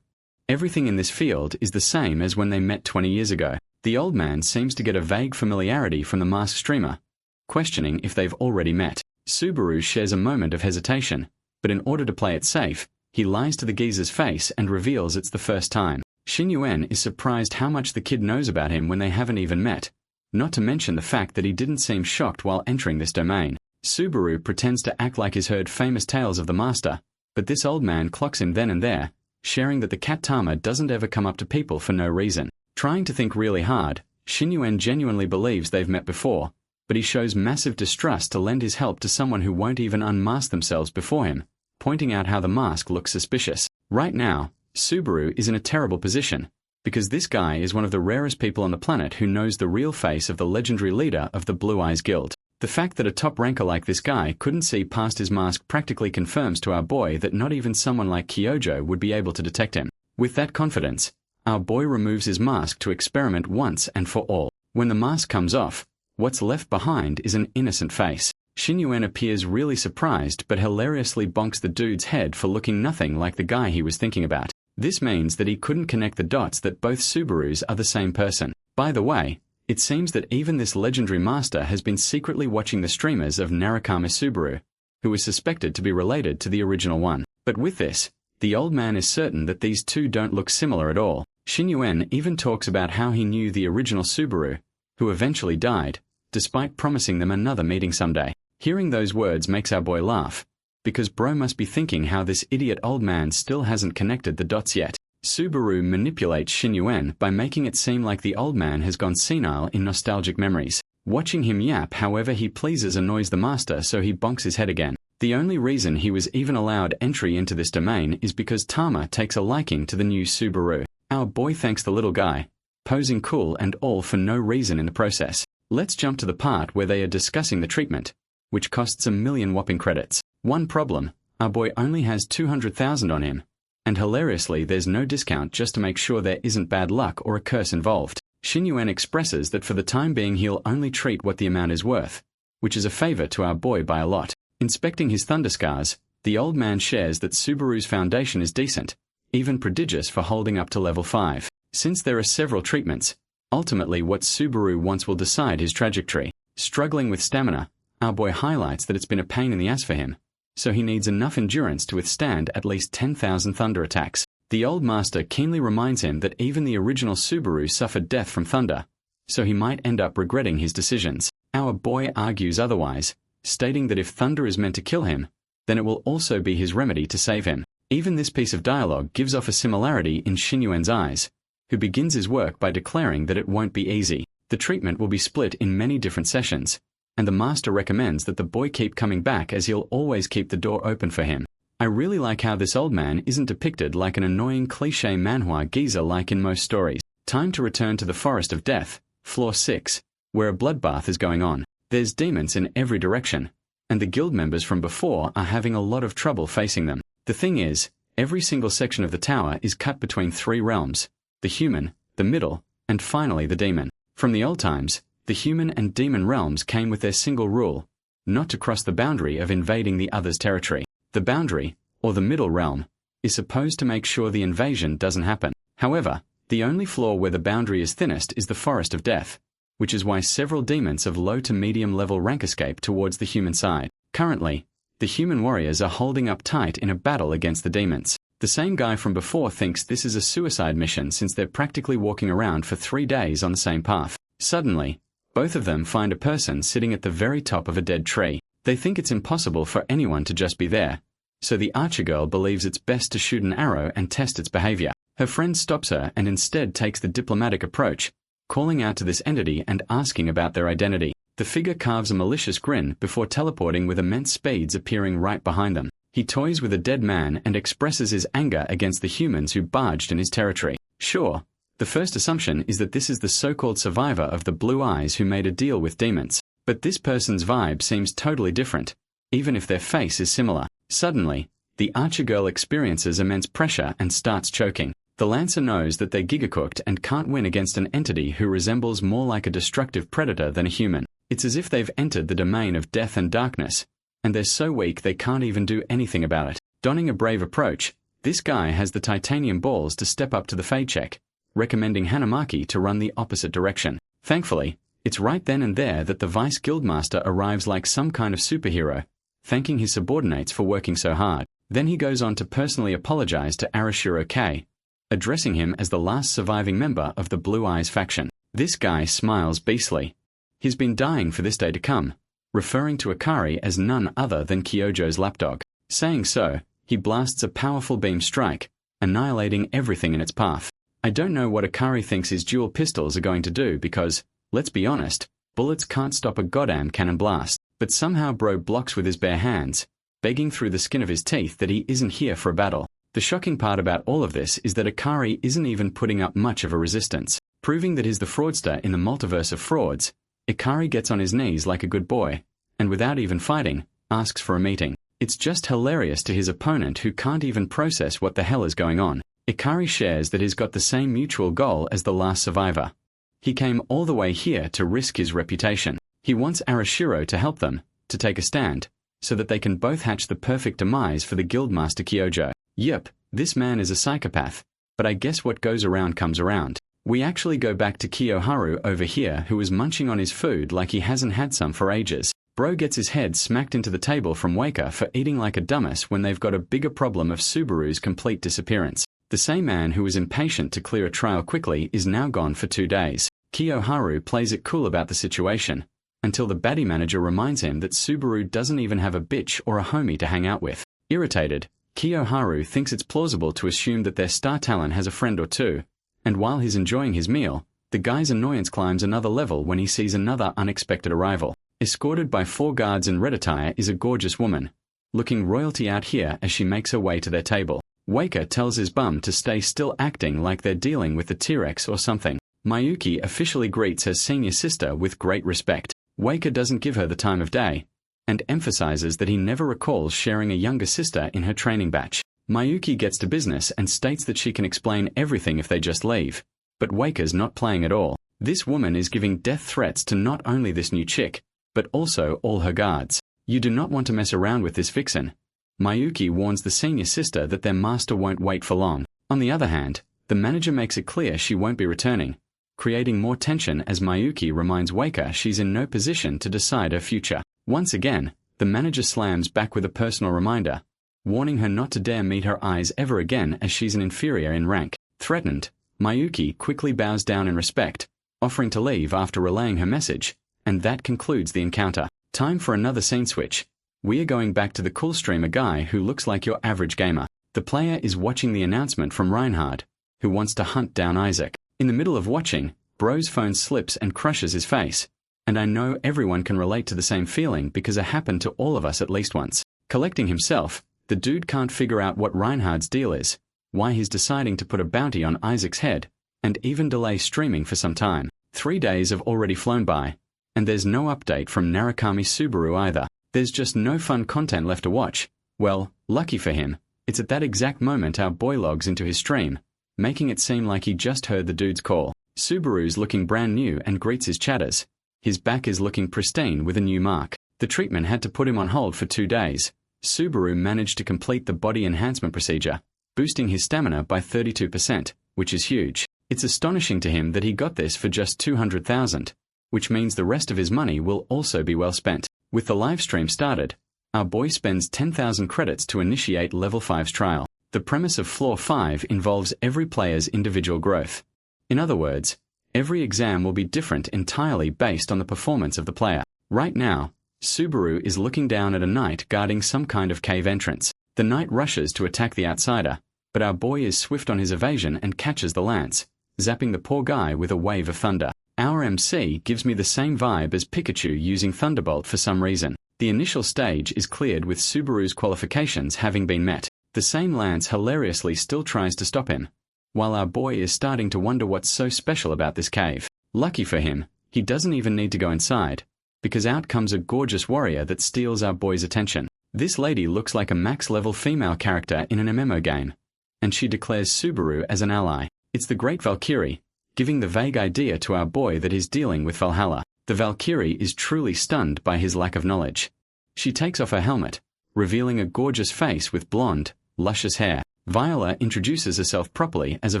Everything in this field is the same as when they met 20 years ago. The old man seems to get a vague familiarity from the masked streamer, questioning if they've already met. Subaru shares a moment of hesitation, but in order to play it safe, he lies to the geezer's face and reveals it's the first time. Shin Yuen is surprised how much the kid knows about him when they haven't even met, not to mention the fact that he didn't seem shocked while entering this domain. Subaru pretends to act like he's heard famous tales of the master, but this old man clocks him then and there, sharing that the cat Tama doesn't ever come up to people for no reason. Trying to think really hard, Shin Yuen genuinely believes they've met before, but he shows massive distrust to lend his help to someone who won't even unmask themselves before him, pointing out how the mask looks suspicious. Right now, Subaru is in a terrible position, because this guy is one of the rarest people on the planet who knows the real face of the legendary leader of the Blue Eyes Guild. The fact that a top ranker like this guy couldn't see past his mask practically confirms to our boy that not even someone like Kyojo would be able to detect him. With that confidence, our boy removes his mask to experiment once and for all. When the mask comes off, what's left behind is an innocent face. Shin Yuen appears really surprised but hilariously bonks the dude's head for looking nothing like the guy he was thinking about. This means that he couldn't connect the dots that both Subarus are the same person. By the way, it seems that even this legendary master has been secretly watching the streamers of Narukami Subaru, who is suspected to be related to the original one. But with this, the old man is certain that these two don't look similar at all. Shin Yuen even talks about how he knew the original Subaru, who eventually died, despite promising them another meeting someday. Hearing those words makes our boy laugh, because bro must be thinking how this idiot old man still hasn't connected the dots yet. Subaru manipulates Shin Yuen by making it seem like the old man has gone senile in nostalgic memories. Watching him yap however he pleases annoys the master, so he bonks his head again. The only reason he was even allowed entry into this domain is because Tama takes a liking to the new Subaru. Our boy thanks the little guy, posing cool and all for no reason in the process. Let's jump to the part where they are discussing the treatment, which costs 1,000,000 whopping credits. One problem, our boy only has 200,000 on him, and hilariously there's no discount just to make sure there isn't bad luck or a curse involved. Shinyuan expresses that for the time being he'll only treat what the amount is worth, which is a favor to our boy by a lot. Inspecting his thunder scars, the old man shares that Subaru's foundation is decent, even prodigious for holding up to level 5. Since there are several treatments, ultimately what Subaru wants will decide his trajectory. Struggling with stamina, our boy highlights that it's been a pain in the ass for him, so he needs enough endurance to withstand at least 10,000 thunder attacks. The old master keenly reminds him that even the original Subaru suffered death from thunder, so he might end up regretting his decisions. Our boy argues otherwise, stating that if thunder is meant to kill him, then it will also be his remedy to save him. Even this piece of dialogue gives off a similarity in Shinyuan's eyes, who begins his work by declaring that it won't be easy. The treatment will be split in many different sessions, and the master recommends that the boy keep coming back as he'll always keep the door open for him. I really like how this old man isn't depicted like an annoying cliché manhwa geezer like in most stories. Time to return to the Forest of Death, floor 6, where a bloodbath is going on. There's demons in every direction, and the guild members from before are having a lot of trouble facing them. The thing is, every single section of the tower is cut between 3 realms: the human, the middle, and finally the demon. From the old times, the human and demon realms came with their single rule: not to cross the boundary of invading the other's territory. The boundary, or the middle realm, is supposed to make sure the invasion doesn't happen. However, the only floor where the boundary is thinnest is the Forest of Death, which is why several demons of low to medium level rank escape towards the human side. Currently, the human warriors are holding up tight in a battle against the demons. The same guy from before thinks this is a suicide mission since they're practically walking around for 3 days on the same path. Suddenly, both of them find a person sitting at the very top of a dead tree. They think it's impossible for anyone to just be there, so the archer girl believes it's best to shoot an arrow and test its behavior. Her friend stops her and instead takes the diplomatic approach, calling out to this entity and asking about their identity. The figure carves a malicious grin before teleporting with immense speeds, appearing right behind them. He toys with a dead man and expresses his anger against the humans who barged in his territory. Sure, the first assumption is that this is the so-called survivor of the blue eyes who made a deal with demons. But this person's vibe seems totally different, even if their face is similar. Suddenly, the archer girl experiences immense pressure and starts choking. The lancer knows that they're gigacooked and can't win against an entity who resembles more like a destructive predator than a human. It's as if they've entered the domain of death and darkness, and they're so weak they can't even do anything about it. Donning a brave approach, this guy has the titanium balls to step up to the fade check, recommending Hanamaki to run the opposite direction. Thankfully, it's right then and there that the vice guildmaster arrives like some kind of superhero, thanking his subordinates for working so hard. Then he goes on to personally apologize to Arashiro K, addressing him as the last surviving member of the Blue Eyes faction. This guy smiles beastly. He's been dying for this day to come, referring to Akari as none other than Kyojo's lapdog. Saying so, he blasts a powerful beam strike, annihilating everything in its path. I don't know what Akari thinks his dual pistols are going to do because, let's be honest, bullets can't stop a goddamn cannon blast. But somehow bro blocks with his bare hands, begging through the skin of his teeth that he isn't here for a battle. The shocking part about all of this is that Akari isn't even putting up much of a resistance. Proving that he's the fraudster in the multiverse of frauds, Akari gets on his knees like a good boy, and without even fighting, asks for a meeting. It's just hilarious to his opponent who can't even process what the hell is going on. Akari shares that he's got the same mutual goal as the last survivor. He came all the way here to risk his reputation. He wants Arashiro to help them, to take a stand, so that they can both hatch the perfect demise for the Guildmaster Kyojo. Yep, this man is a psychopath, but I guess what goes around comes around. We actually go back to Kiyoharu over here, who is munching on his food like he hasn't had some for ages. Bro gets his head smacked into the table from Waker for eating like a dumbass when they've got a bigger problem of Subaru's complete disappearance. The same man who was impatient to clear a trial quickly is now gone for 2 days. Kiyoharu plays it cool about the situation, until the baddie manager reminds him that Subaru doesn't even have a bitch or a homie to hang out with. Irritated, Kiyoharu thinks it's plausible to assume that their star talent has a friend or two, and while he's enjoying his meal, the guy's annoyance climbs another level when he sees another unexpected arrival. Escorted by 4 guards in red attire is a gorgeous woman, looking royalty out here as she makes her way to their table. Waker tells his bum to stay still, acting like they're dealing with the T-Rex or something. Mayuki officially greets her senior sister with great respect. Waker doesn't give her the time of day, and emphasizes that he never recalls sharing a younger sister in her training batch. Mayuki gets to business and states that she can explain everything if they just leave. But Waker's not playing at all. This woman is giving death threats to not only this new chick, but also all her guards. You do not want to mess around with this vixen. Mayuki warns the senior sister that their master won't wait for long. On the other hand, the manager makes it clear she won't be returning, creating more tension as Mayuki reminds Waker she's in no position to decide her future. Once again, the manager slams back with a personal reminder, warning her not to dare meet her eyes ever again as she's an inferior in rank. Threatened, Mayuki quickly bows down in respect, offering to leave after relaying her message, and that concludes the encounter. Time for another scene switch. We are going back to the cool streamer guy who looks like your average gamer. The player is watching the announcement from Reinhard, who wants to hunt down Isaac. In the middle of watching, Bro's phone slips and crushes his face. And I know everyone can relate to the same feeling because it happened to all of us at least once. Collecting himself, the dude can't figure out what Reinhard's deal is, why he's deciding to put a bounty on Isaac's head, and even delay streaming for some time. 3 days have already flown by, and there's no update from Narukami Subaru either. There's just no fun content left to watch. Well, lucky for him, it's at that exact moment our boy logs into his stream, making it seem like he just heard the dude's call. Subaru's looking brand new and greets his chatters. His back is looking pristine with a new mark. The treatment had to put him on hold for 2 days. Subaru managed to complete the body enhancement procedure, boosting his stamina by 32%, which is huge. It's astonishing to him that he got this for just 200,000, which means the rest of his money will also be well spent. With the live stream started, our boy spends 10,000 credits to initiate Level 5's trial. The premise of Floor 5 involves every player's individual growth. In other words, every exam will be different entirely based on the performance of the player. Right now, Subaru is looking down at a knight guarding some kind of cave entrance. The knight rushes to attack the outsider, but our boy is swift on his evasion and catches the lance, zapping the poor guy with a wave of thunder. Our MC gives me the same vibe as Pikachu using Thunderbolt for some reason. The initial stage is cleared with Subaru's qualifications having been met. The same lance hilariously still tries to stop him, while our boy is starting to wonder what's so special about this cave. Lucky for him, he doesn't even need to go inside, because out comes a gorgeous warrior that steals our boy's attention. This lady looks like a max-level female character in an MMO game, and she declares Subaru as an ally. It's the Great Valkyrie, giving the vague idea to our boy that he's dealing with Valhalla. The Valkyrie is truly stunned by his lack of knowledge. She takes off her helmet, revealing a gorgeous face with blonde, luscious hair. Viola introduces herself properly as a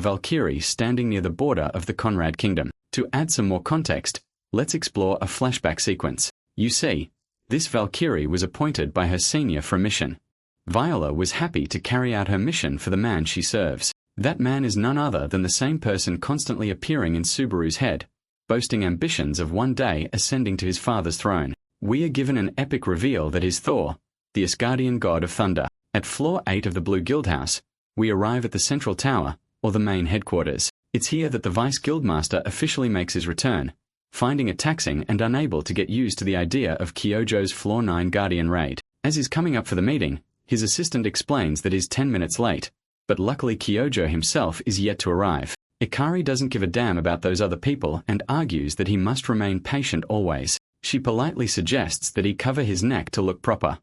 Valkyrie standing near the border of the Conrad Kingdom. To add some more context, let's explore a flashback sequence. You see, this Valkyrie was appointed by her senior for a mission. Viola was happy to carry out her mission for the man she serves. That man is none other than the same person constantly appearing in Subaru's head, boasting ambitions of one day ascending to his father's throne. We are given an epic reveal that is Thor, the Asgardian god of thunder. At floor 8 of the Blue Guildhouse, we arrive at the Central Tower, or the main headquarters. It's here that the Vice Guildmaster officially makes his return, finding it taxing and unable to get used to the idea of Kyojo's Floor 9 Guardian raid. As he's coming up for the meeting, his assistant explains that he's 10 minutes late, but luckily Kyojo himself is yet to arrive. Ikari doesn't give a damn about those other people and argues that he must remain patient always. She politely suggests that he cover his neck to look proper.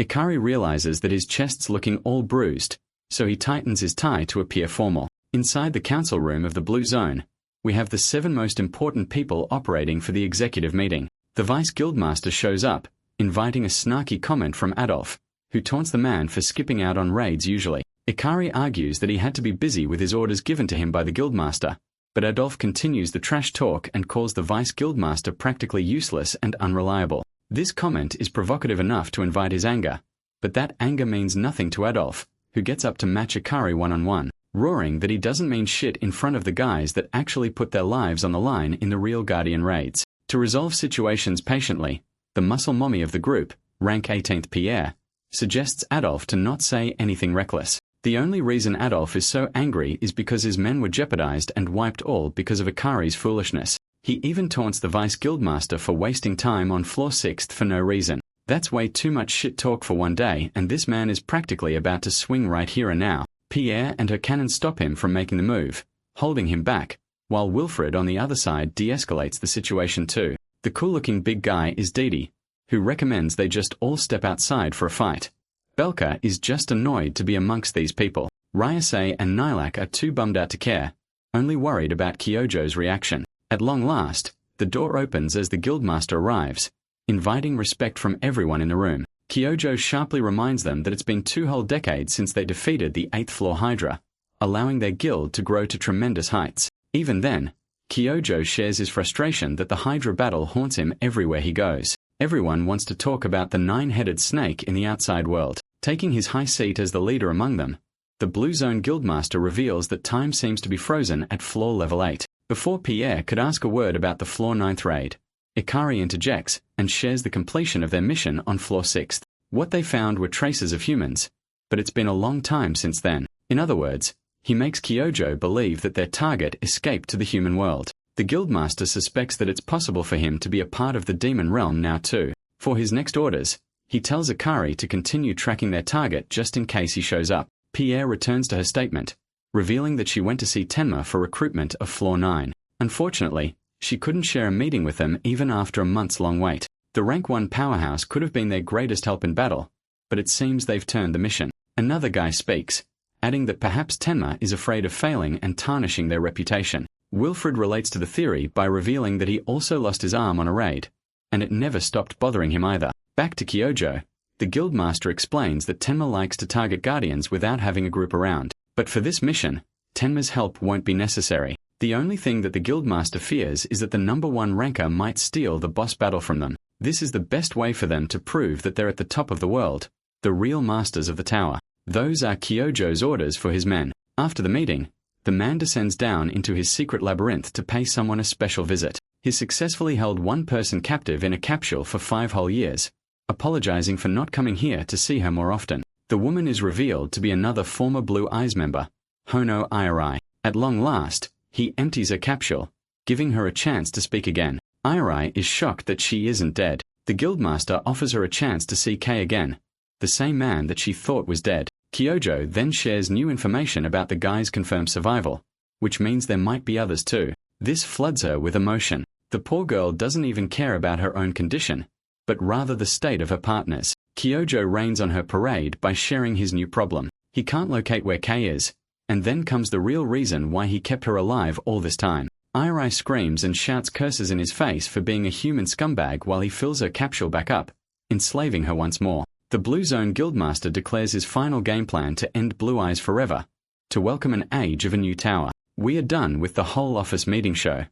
Ikari realizes that his chest's looking all bruised, so he tightens his tie to appear formal. Inside the council room of the Blue Zone, we have the 7 most important people operating for the executive meeting. The Vice Guildmaster shows up, inviting a snarky comment from Adolf, who taunts the man for skipping out on raids usually. Ikari argues that he had to be busy with his orders given to him by the Guildmaster, but Adolf continues the trash talk and calls the Vice Guildmaster practically useless and unreliable. This comment is provocative enough to invite his anger, but that anger means nothing to Adolf, who gets up to match Ikari one-on-one, roaring that he doesn't mean shit in front of the guys that actually put their lives on the line in the real Guardian raids. To resolve situations patiently, the muscle mommy of the group, rank 18th Pierre, suggests Adolf to not say anything reckless. The only reason Adolf is so angry is because his men were jeopardized and wiped all because of Ikari's foolishness. He even taunts the Vice Guildmaster for wasting time on floor 6th for no reason. That's way too much shit talk for one day, and this man is practically about to swing right here and now. Pierre and her cannon stop him from making the move, holding him back, while Wilfred on the other side de-escalates the situation too. The cool-looking big guy is Didi, who recommends they just all step outside for a fight. Belka is just annoyed to be amongst these people. Ryusei and Nilak are too bummed out to care, only worried about Kyojo's reaction. At long last, the door opens as the guildmaster arrives, inviting respect from everyone in the room. Kyojo sharply reminds them that it's been 2 whole decades since they defeated the 8th floor Hydra, allowing their guild to grow to tremendous heights. Even then, Kyojo shares his frustration that the Hydra battle haunts him everywhere he goes. Everyone wants to talk about the 9-headed snake in the outside world. Taking his high seat as the leader among them, the Blue Zone Guildmaster reveals that time seems to be frozen at floor level 8. Before Pierre could ask a word about the floor 9th raid, Ikari interjects and shares the completion of their mission on floor 6th. What they found were traces of humans, but it's been a long time since then. In other words, he makes Kyojo believe that their target escaped to the human world. The Guildmaster suspects that it's possible for him to be a part of the demon realm now too. For his next orders, he tells Ikari to continue tracking their target just in case he shows up. Pierre returns to her statement, revealing that she went to see Tenma for recruitment of floor 9. Unfortunately, she couldn't share a meeting with them even after a months-long wait. The rank 1 powerhouse could have been their greatest help in battle, but it seems they've turned the mission. Another guy speaks, adding that perhaps Tenma is afraid of failing and tarnishing their reputation. Wilfred relates to the theory by revealing that he also lost his arm on a raid, and it never stopped bothering him either. Back to Kyojo, the Guildmaster explains that Tenma likes to target guardians without having a group around, but for this mission, Tenma's help won't be necessary. The only thing that the Guildmaster fears is that the number 1 ranker might steal the boss battle from them. This is the best way for them to prove that they're at the top of the world, the real masters of the tower. Those are Kyojo's orders for his men. After the meeting, the man descends down into his secret labyrinth to pay someone a special visit. He successfully held one person captive in a capsule for 5 whole years, apologizing for not coming here to see her more often. The woman is revealed to be another former Blue Eyes member, Hono Irai. At long last, he empties her capsule, giving her a chance to speak again. Irai is shocked that she isn't dead. The Guildmaster offers her a chance to see Kei again, the same man that she thought was dead. Kyojo then shares new information about the guy's confirmed survival, which means there might be others too. This floods her with emotion. The poor girl doesn't even care about her own condition, but rather the state of her partners. Kyojo rains on her parade by sharing his new problem. He can't locate where Kei is, and then comes the real reason why he kept her alive all this time. Irai screams and shouts curses in his face for being a human scumbag while he fills her capsule back up, enslaving her once more. The Blue Zone Guildmaster declares his final game plan to end Blue Eyes forever, to welcome an age of a new tower. We are done with the whole office meeting show.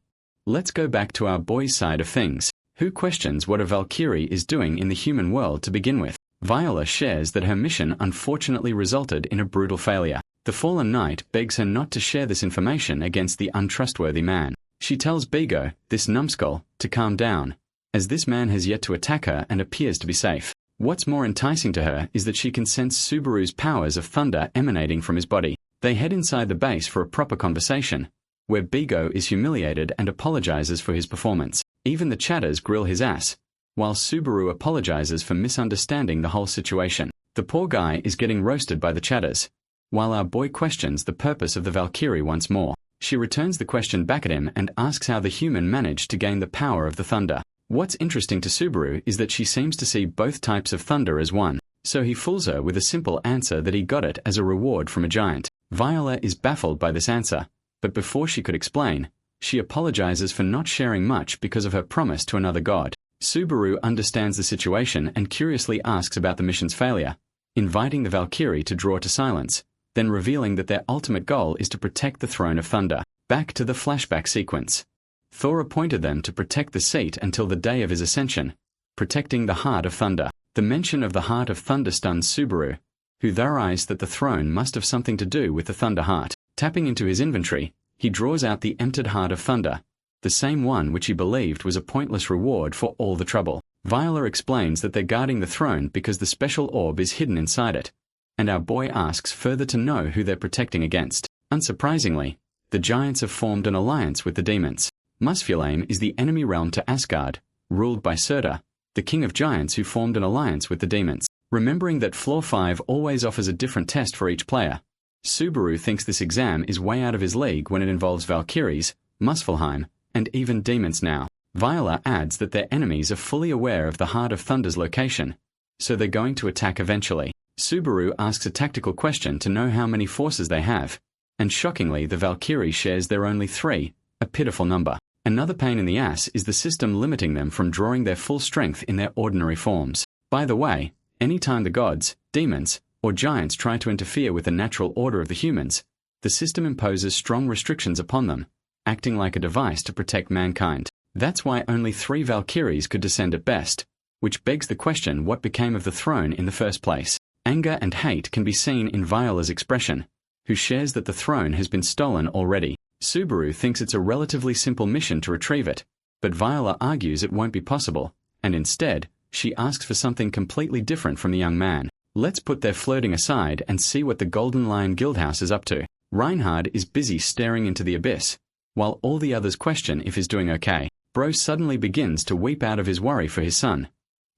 Let's go back to our boys' side of things. Who questions what a Valkyrie is doing in the human world to begin with? Viola shares that her mission unfortunately resulted in a brutal failure. The fallen knight begs her not to share this information against the untrustworthy man. She tells Bigo, this numbskull, to calm down, as this man has yet to attack her and appears to be safe. What's more enticing to her is that she can sense Subaru's powers of thunder emanating from his body. They head inside the base for a proper conversation, where Bigo is humiliated and apologizes for his performance. Even the chatters grill his ass, while Subaru apologizes for misunderstanding the whole situation. The poor guy is getting roasted by the chatters, while our boy questions the purpose of the Valkyrie once more. She returns the question back at him and asks how the human managed to gain the power of the thunder. What's interesting to Subaru is that she seems to see both types of thunder as one, so he fools her with a simple answer that he got it as a reward from a giant. Viola is baffled by this answer, but before she could explain, she apologizes for not sharing much because of her promise to another god. Subaru understands the situation and curiously asks about the mission's failure, inviting the Valkyrie to draw to silence, then revealing that their ultimate goal is to protect the Throne of Thunder. Back to the flashback sequence. Thor appointed them to protect the seat until the day of his ascension, protecting the Heart of Thunder. The mention of the Heart of Thunder stuns Subaru, who theorized that the throne must have something to do with the Thunder Heart. Tapping into his inventory, he draws out the emptied Heart of Thunder, the same one which he believed was a pointless reward for all the trouble. Viola explains that they're guarding the throne because the special orb is hidden inside it, and our boy asks further to know who they're protecting against. Unsurprisingly, the giants have formed an alliance with the demons. Muspelheim is the enemy realm to Asgard, ruled by Surtur, the king of giants who formed an alliance with the demons. Remembering that Floor 5 always offers a different test for each player, Subaru thinks this exam is way out of his league when it involves Valkyries, Muspelheim, and even demons now. Viola adds that their enemies are fully aware of the Heart of Thunder's location, so they're going to attack eventually. Subaru asks a tactical question to know how many forces they have, and shockingly the Valkyrie shares their only 3, a pitiful number. Another pain in the ass is the system limiting them from drawing their full strength in their ordinary forms. By the way, anytime the gods, demons, or giants try to interfere with the natural order of the humans, the system imposes strong restrictions upon them, acting like a device to protect mankind. That's why only 3 Valkyries could descend at best, which begs the question what became of the throne in the first place. Anger and hate can be seen in Viola's expression, who shares that the throne has been stolen already. Subaru thinks it's a relatively simple mission to retrieve it, but Viola argues it won't be possible, and instead, she asks for something completely different from the young man. Let's put their flirting aside and see what the Golden Lion Guildhouse is up to. Reinhard is busy staring into the abyss, while all the others question if he's doing okay. Bro suddenly begins to weep out of his worry for his son,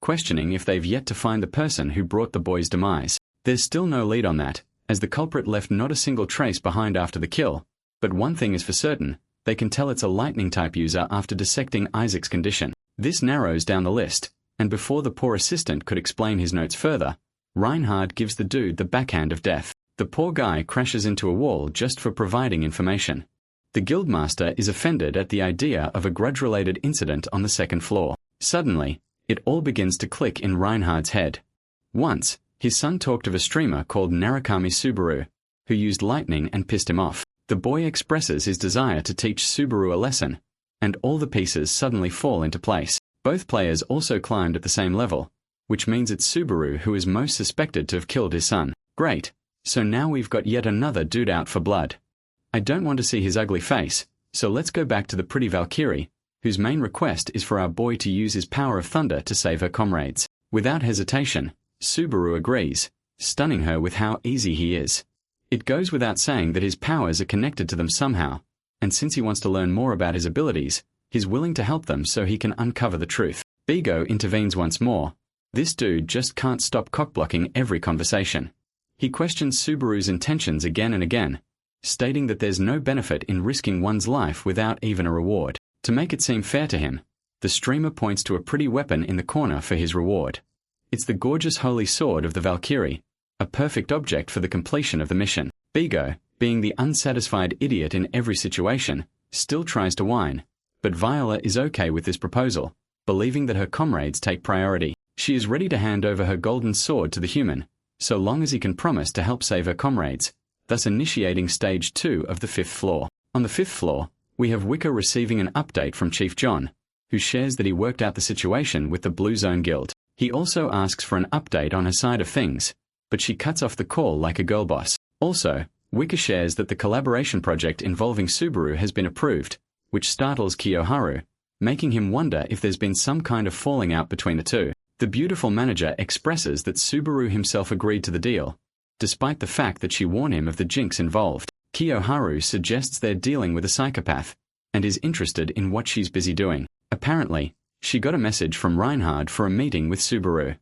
questioning if they've yet to find the person who brought the boy's demise. There's still no lead on that, as the culprit left not a single trace behind after the kill, but one thing is for certain, they can tell it's a lightning-type user after dissecting Isaac's condition. This narrows down the list, and before the poor assistant could explain his notes further, Reinhard gives the dude the backhand of death. The poor guy crashes into a wall just for providing information. The guildmaster is offended at the idea of a grudge-related incident on the second floor. Suddenly, it all begins to click in Reinhard's head. Once, his son talked of a streamer called Narukami Subaru, who used lightning and pissed him off. The boy expresses his desire to teach Subaru a lesson, and all the pieces suddenly fall into place. Both players also climbed at the same level, which means it's Subaru who is most suspected to have killed his son. Great, so now we've got yet another dude out for blood. I don't want to see his ugly face, so let's go back to the pretty Valkyrie, whose main request is for our boy to use his power of thunder to save her comrades. Without hesitation, Subaru agrees, stunning her with how easy he is. It goes without saying that his powers are connected to them somehow, and since he wants to learn more about his abilities, he's willing to help them so he can uncover the truth. Bigo intervenes once more. This dude just can't stop cockblocking every conversation. He questions Subaru's intentions again and again, stating that there's no benefit in risking one's life without even a reward. To make it seem fair to him, the streamer points to a pretty weapon in the corner for his reward. It's the gorgeous holy sword of the Valkyrie, a perfect object for the completion of the mission. Bigo, being the unsatisfied idiot in every situation, still tries to whine, but Viola is okay with this proposal, believing that her comrades take priority. She is ready to hand over her golden sword to the human, so long as he can promise to help save her comrades, thus initiating stage 2 of the 5th floor. On the 5th floor, we have Wicca receiving an update from Chief John, who shares that he worked out the situation with the Blue Zone Guild. He also asks for an update on her side of things, but she cuts off the call like a girl boss. Also, Wicca shares that the collaboration project involving Subaru has been approved, which startles Kiyoharu, making him wonder if there's been some kind of falling out between the two. The beautiful manager expresses that Subaru himself agreed to the deal, despite the fact that she warned him of the jinx involved. Kiyoharu suggests they're dealing with a psychopath, and is interested in what she's busy doing. Apparently, she got a message from Reinhard for a meeting with Subaru.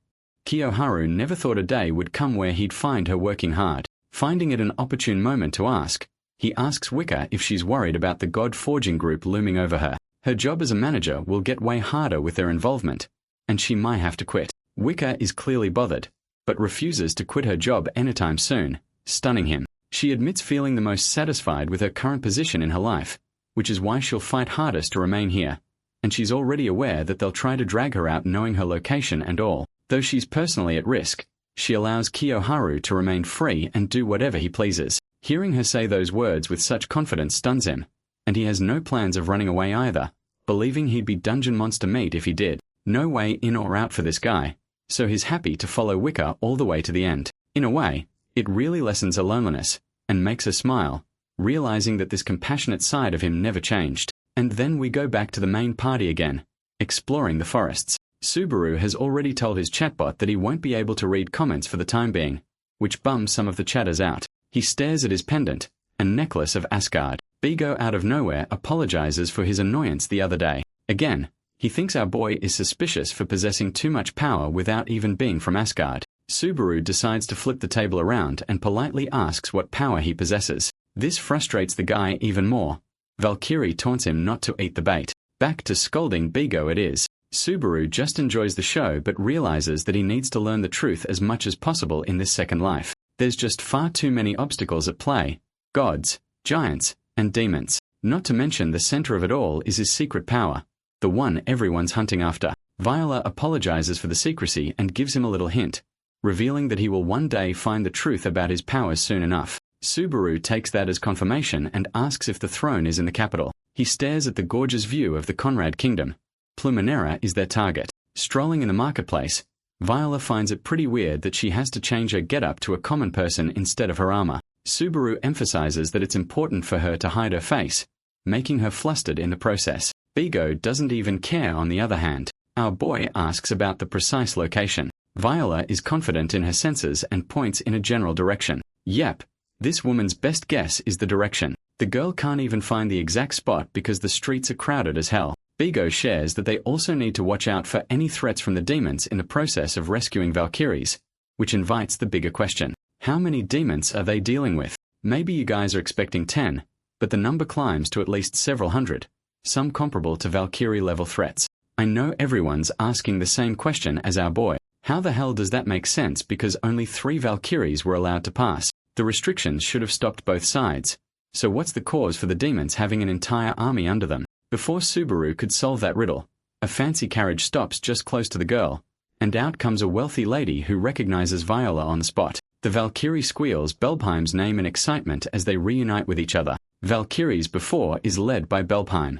Kiyoharu never thought a day would come where he'd find her working hard. Finding it an opportune moment to ask, he asks Wicca if she's worried about the God Forging group looming over her. Her job as a manager will get way harder with their involvement, and she might have to quit. Wicca is clearly bothered, but refuses to quit her job anytime soon, stunning him. She admits feeling the most satisfied with her current position in her life, which is why she'll fight hardest to remain here, and she's already aware that they'll try to drag her out knowing her location and all. Though she's personally at risk, she allows Kiyoharu to remain free and do whatever he pleases. Hearing her say those words with such confidence stuns him, and he has no plans of running away either, believing he'd be dungeon monster meat if he did. No way in or out for this guy, so he's happy to follow Wicca all the way to the end. In a way, it really lessens her loneliness, and makes her smile, realizing that this compassionate side of him never changed. And then we go back to the main party again, exploring the forests. Subaru has already told his chatbot that he won't be able to read comments for the time being, which bums some of the chatters out. He stares at his pendant, a necklace of Asgard. Bigo out of nowhere apologizes for his annoyance the other day. Again, He thinks our boy is suspicious for possessing too much power without even being from Asgard. Subaru decides to flip the table around and politely asks what power he possesses. This frustrates the guy even more. Valkyrie taunts him not to eat the bait. Back to scolding Bigo it is. Subaru just enjoys the show but realizes that he needs to learn the truth as much as possible in this second life. There's just far too many obstacles at play. Gods, giants, and demons. Not to mention the center of it all is his secret power. The one everyone's hunting after. Viola apologizes for the secrecy and gives him a little hint, revealing that he will one day find the truth about his powers soon enough. Subaru takes that as confirmation and asks if the throne is in the capital. He stares at the gorgeous view of the Conrad kingdom. Plumenera is their target. Strolling in the marketplace, Viola finds it pretty weird that she has to change her getup to a common person instead of her armor. Subaru emphasizes that it's important for her to hide her face, making her flustered in the process. Bigo doesn't even care on the other hand. Our boy asks about the precise location. Viola is confident in her senses and points in a general direction. Yep, this woman's best guess is the direction. The girl can't even find the exact spot because the streets are crowded as hell. Bigo shares that they also need to watch out for any threats from the demons in the process of rescuing Valkyries, which invites the bigger question. How many demons are they dealing with? Maybe you guys are expecting 10, but the number climbs to at least several hundred, some comparable to Valkyrie-level threats. I know everyone's asking the same question as our boy. How the hell does that make sense because only 3 Valkyries were allowed to pass? The restrictions should have stopped both sides. So what's the cause for the demons having an entire army under them? Before Subaru could solve that riddle, a fancy carriage stops just close to the girl, and out comes a wealthy lady who recognizes Viola on the spot. The Valkyrie squeals Belpheim's name in excitement as they reunite with each other. Valkyries before is led by Belpheim.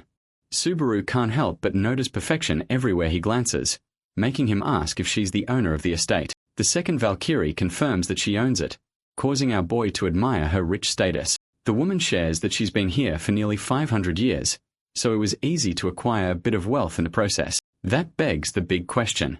Subaru can't help but notice perfection everywhere he glances, making him ask if she's the owner of the estate. The second Valkyrie confirms that she owns it, causing our boy to admire her rich status. The woman shares that she's been here for nearly 500 years, so it was easy to acquire a bit of wealth in the process. That begs the big question.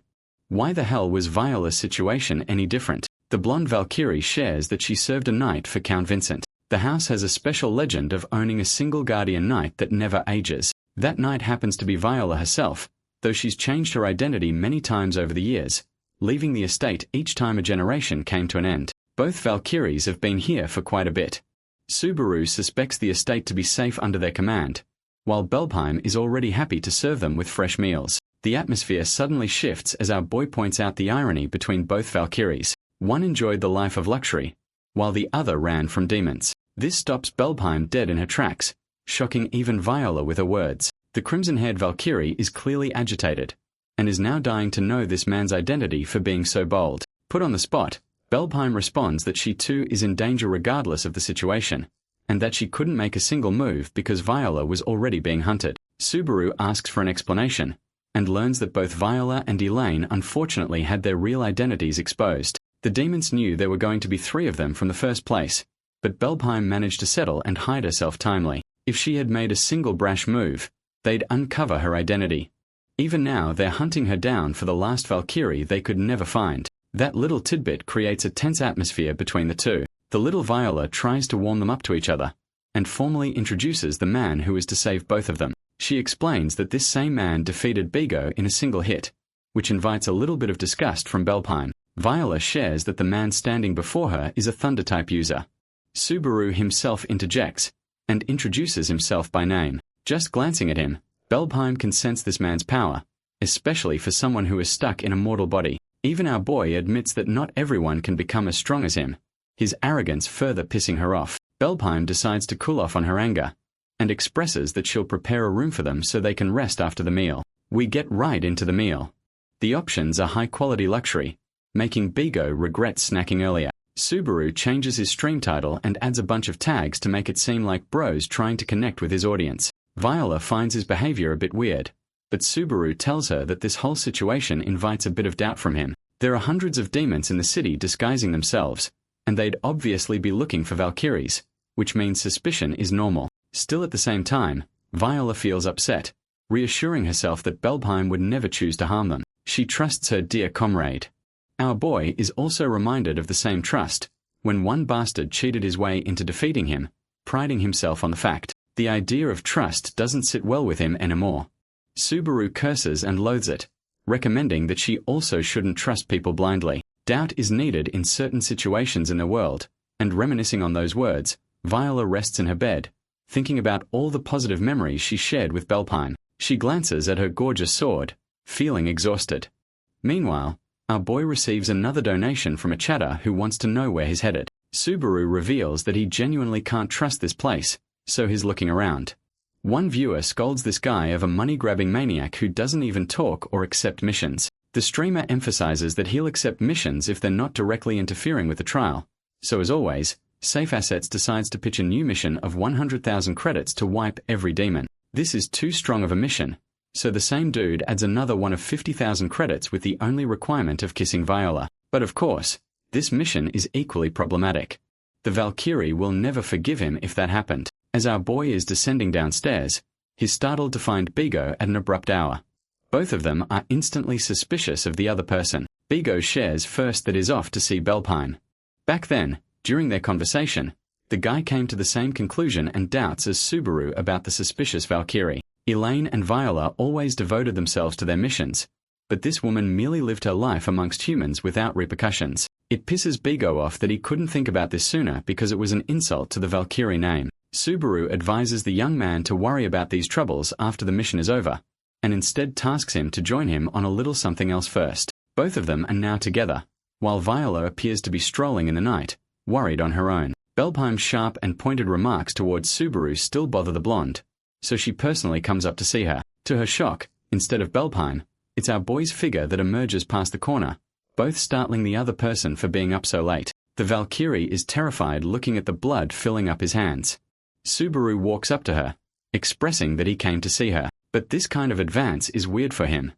Why the hell was Viola's situation any different? The blonde Valkyrie shares that she served a knight for Count Vincent. The house has a special legend of owning a single guardian knight that never ages. That knight happens to be Viola herself, though she's changed her identity many times over the years, leaving the estate each time a generation came to an end. Both Valkyries have been here for quite a bit. Subaru suspects the estate to be safe under their command, while Belpheim is already happy to serve them with fresh meals. The atmosphere suddenly shifts as our boy points out the irony between both Valkyries. One enjoyed the life of luxury, while the other ran from demons. This stops Belpheim dead in her tracks, shocking even Viola with her words. The crimson-haired Valkyrie is clearly agitated, and is now dying to know this man's identity for being so bold. Put on the spot, Belpheim responds that she too is in danger regardless of the situation, and that she couldn't make a single move because Viola was already being hunted. Subaru asks for an explanation, and learns that both Viola and Elaine unfortunately had their real identities exposed. The demons knew there were going to be 3 of them from the first place, but Belpheim managed to settle and hide herself timely. If she had made a single brash move, they'd uncover her identity. Even now they're hunting her down for the last Valkyrie they could never find. That little tidbit creates a tense atmosphere between the two. The little Viola tries to warm them up to each other, and formally introduces the man who is to save both of them. She explains that this same man defeated Bigo in a single hit, which invites a little bit of disgust from Belpheim. Viola shares that the man standing before her is a Thunder-type user. Subaru himself interjects, and introduces himself by name. Just glancing at him, Belpheim can sense this man's power, especially for someone who is stuck in a mortal body. Even our boy admits that not everyone can become as strong as him, his arrogance further pissing her off. Belpheim decides to cool off on her anger, and expresses that she'll prepare a room for them so they can rest after the meal. We get right into the meal. The options are high-quality luxury, making Bigo regret snacking earlier. Subaru changes his stream title and adds a bunch of tags to make it seem like bro's trying to connect with his audience. Viola finds his behavior a bit weird, but Subaru tells her that this whole situation invites a bit of doubt from him. There are hundreds of demons in the city disguising themselves, and they'd obviously be looking for Valkyries, which means suspicion is normal. Still at the same time, Viola feels upset, reassuring herself that Belpheim would never choose to harm them. She trusts her dear comrade. Our boy is also reminded of the same trust, when one bastard cheated his way into defeating him, priding himself on the fact. The idea of trust doesn't sit well with him anymore. Subaru curses and loathes it, recommending that she also shouldn't trust people blindly. Doubt is needed in certain situations in the world, and reminiscing on those words, Viola rests in her bed, thinking about all the positive memories she shared with Belpine. She glances at her gorgeous sword, feeling exhausted. Meanwhile, our boy receives another donation from a chatter who wants to know where he's headed. Subaru reveals that he genuinely can't trust this place, so he's looking around. One viewer scolds this guy of a money-grabbing maniac who doesn't even talk or accept missions. The streamer emphasizes that he'll accept missions if they're not directly interfering with the trial. So as always, Safe Assets decides to pitch a new mission of 100,000 credits to wipe every demon. This is too strong of a mission, so the same dude adds another one of 50,000 credits with the only requirement of kissing Viola. But of course, this mission is equally problematic. The Valkyrie will never forgive him if that happened. As our boy is descending downstairs, he's startled to find Bigo at an abrupt hour. Both of them are instantly suspicious of the other person. Bigo shares first that he's off to see Belpine. Back then, during their conversation, the guy came to the same conclusion and doubts as Subaru about the suspicious Valkyrie. Elaine and Viola always devoted themselves to their missions, but this woman merely lived her life amongst humans without repercussions. It pisses Bigo off that he couldn't think about this sooner because it was an insult to the Valkyrie name. Subaru advises the young man to worry about these troubles after the mission is over, and instead tasks him to join him on a little something else first. Both of them are now together, while Viola appears to be strolling in the night, worried on her own. Belpine's sharp and pointed remarks towards Subaru still bother the blonde, so she personally comes up to see her. To her shock, instead of Belpine, it's our boy's figure that emerges past the corner, both startling the other person for being up so late. The Valkyrie is terrified looking at the blood filling up his hands. Subaru walks up to her, expressing that he came to see her, but this kind of advance is weird for him.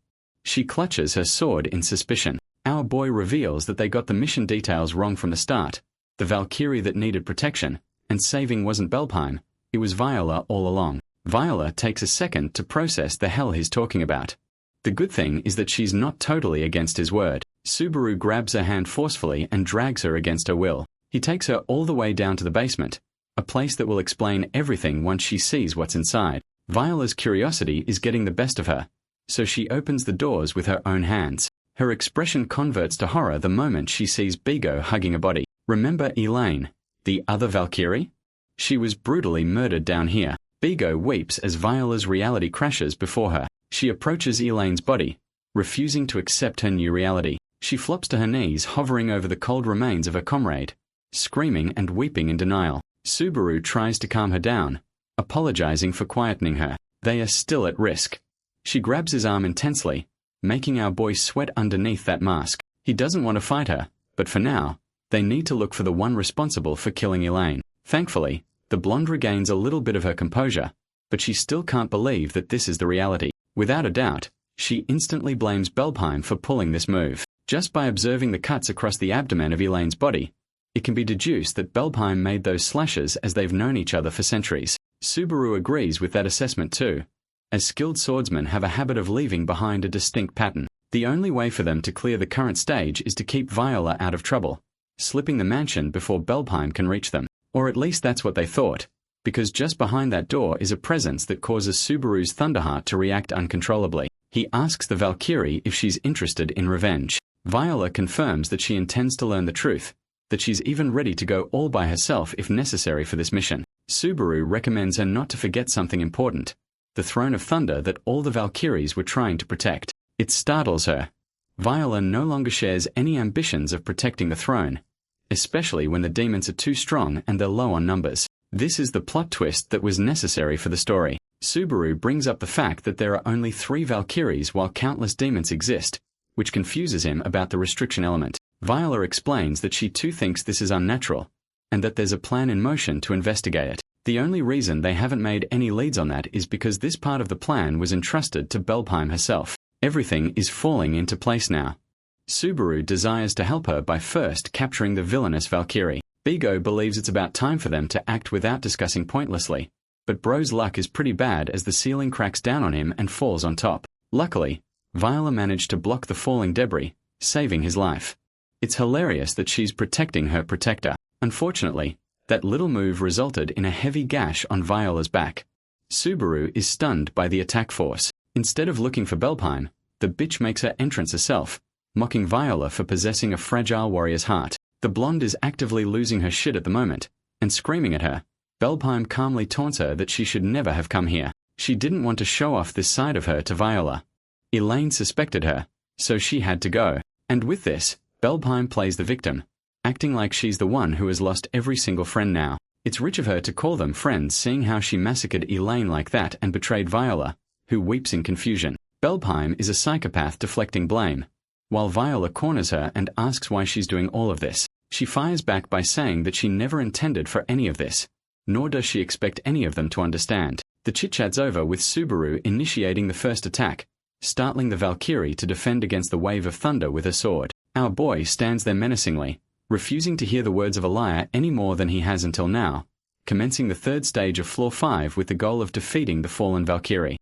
She clutches her sword in suspicion. Our boy reveals that they got the mission details wrong from the start. The Valkyrie that needed protection, and saving wasn't Belpine, it was Viola all along. Viola takes a second to process the hell he's talking about. The good thing is that she's not totally against his word. Subaru grabs her hand forcefully and drags her against her will. He takes her all the way down to the basement, a place that will explain everything once she sees what's inside. Viola's curiosity is getting the best of her, so she opens the doors with her own hands. Her expression converts to horror the moment she sees Bigo hugging a body. Remember Elaine, the other Valkyrie? She was brutally murdered down here. Bigo weeps as Viola's reality crashes before her. She approaches Elaine's body, refusing to accept her new reality. She flops to her knees, hovering over the cold remains of her comrade, screaming and weeping in denial. Subaru tries to calm her down, apologizing for quietening her. They are still at risk. She grabs his arm intensely, making our boy sweat underneath that mask. He doesn't want to fight her, but for now, they need to look for the one responsible for killing Elaine. Thankfully, the blonde regains a little bit of her composure, but she still can't believe that this is the reality. Without a doubt, she instantly blames Belpine for pulling this move. Just by observing the cuts across the abdomen of Elaine's body, it can be deduced that Belpine made those slashes as they've known each other for centuries. Subaru agrees with that assessment too, as skilled swordsmen have a habit of leaving behind a distinct pattern. The only way for them to clear the current stage is to keep Viola out of trouble, slipping the mansion before Belpine can reach them. Or at least that's what they thought, because just behind that door is a presence that causes Subaru's Thunderheart to react uncontrollably. He asks the Valkyrie if she's interested in revenge. Viola confirms that she intends to learn the truth, that she's even ready to go all by herself if necessary for this mission. Subaru recommends her not to forget something important, the Throne of Thunder that all the Valkyries were trying to protect. It startles her. Viola no longer shares any ambitions of protecting the throne, especially when the demons are too strong and they're low on numbers. This is the plot twist that was necessary for the story. Subaru brings up the fact that there are only 3 Valkyries while countless demons exist, which confuses him about the restriction element. Viola explains that she too thinks this is unnatural, and that there's a plan in motion to investigate it. The only reason they haven't made any leads on that is because this part of the plan was entrusted to Belpine herself. Everything is falling into place now. Subaru desires to help her by first capturing the villainous Valkyrie. Bigo believes it's about time for them to act without discussing pointlessly, but Bro's luck is pretty bad as the ceiling cracks down on him and falls on top. Luckily, Viola managed to block the falling debris, saving his life. It's hilarious that she's protecting her protector. Unfortunately, that little move resulted in a heavy gash on Viola's back. Subaru is stunned by the attack force. Instead of looking for Belpime, the bitch makes her entrance herself, mocking Viola for possessing a fragile warrior's heart. The blonde is actively losing her shit at the moment, and screaming at her. Belpime calmly taunts her that she should never have come here. She didn't want to show off this side of her to Viola. Elaine suspected her, so she had to go. And with this, Belpime plays the victim, acting like she's the one who has lost every single friend now. It's rich of her to call them friends, seeing how she massacred Elaine like that and betrayed Viola, who weeps in confusion. Belpime is a psychopath deflecting blame. While Viola corners her and asks why she's doing all of this, she fires back by saying that she never intended for any of this, nor does she expect any of them to understand. The chit-chat's over with Subaru initiating the first attack, startling the Valkyrie to defend against the wave of thunder with her sword. Our boy stands there menacingly, refusing to hear the words of a liar any more than he has until now, commencing the third stage of Floor 5 with the goal of defeating the fallen Valkyrie.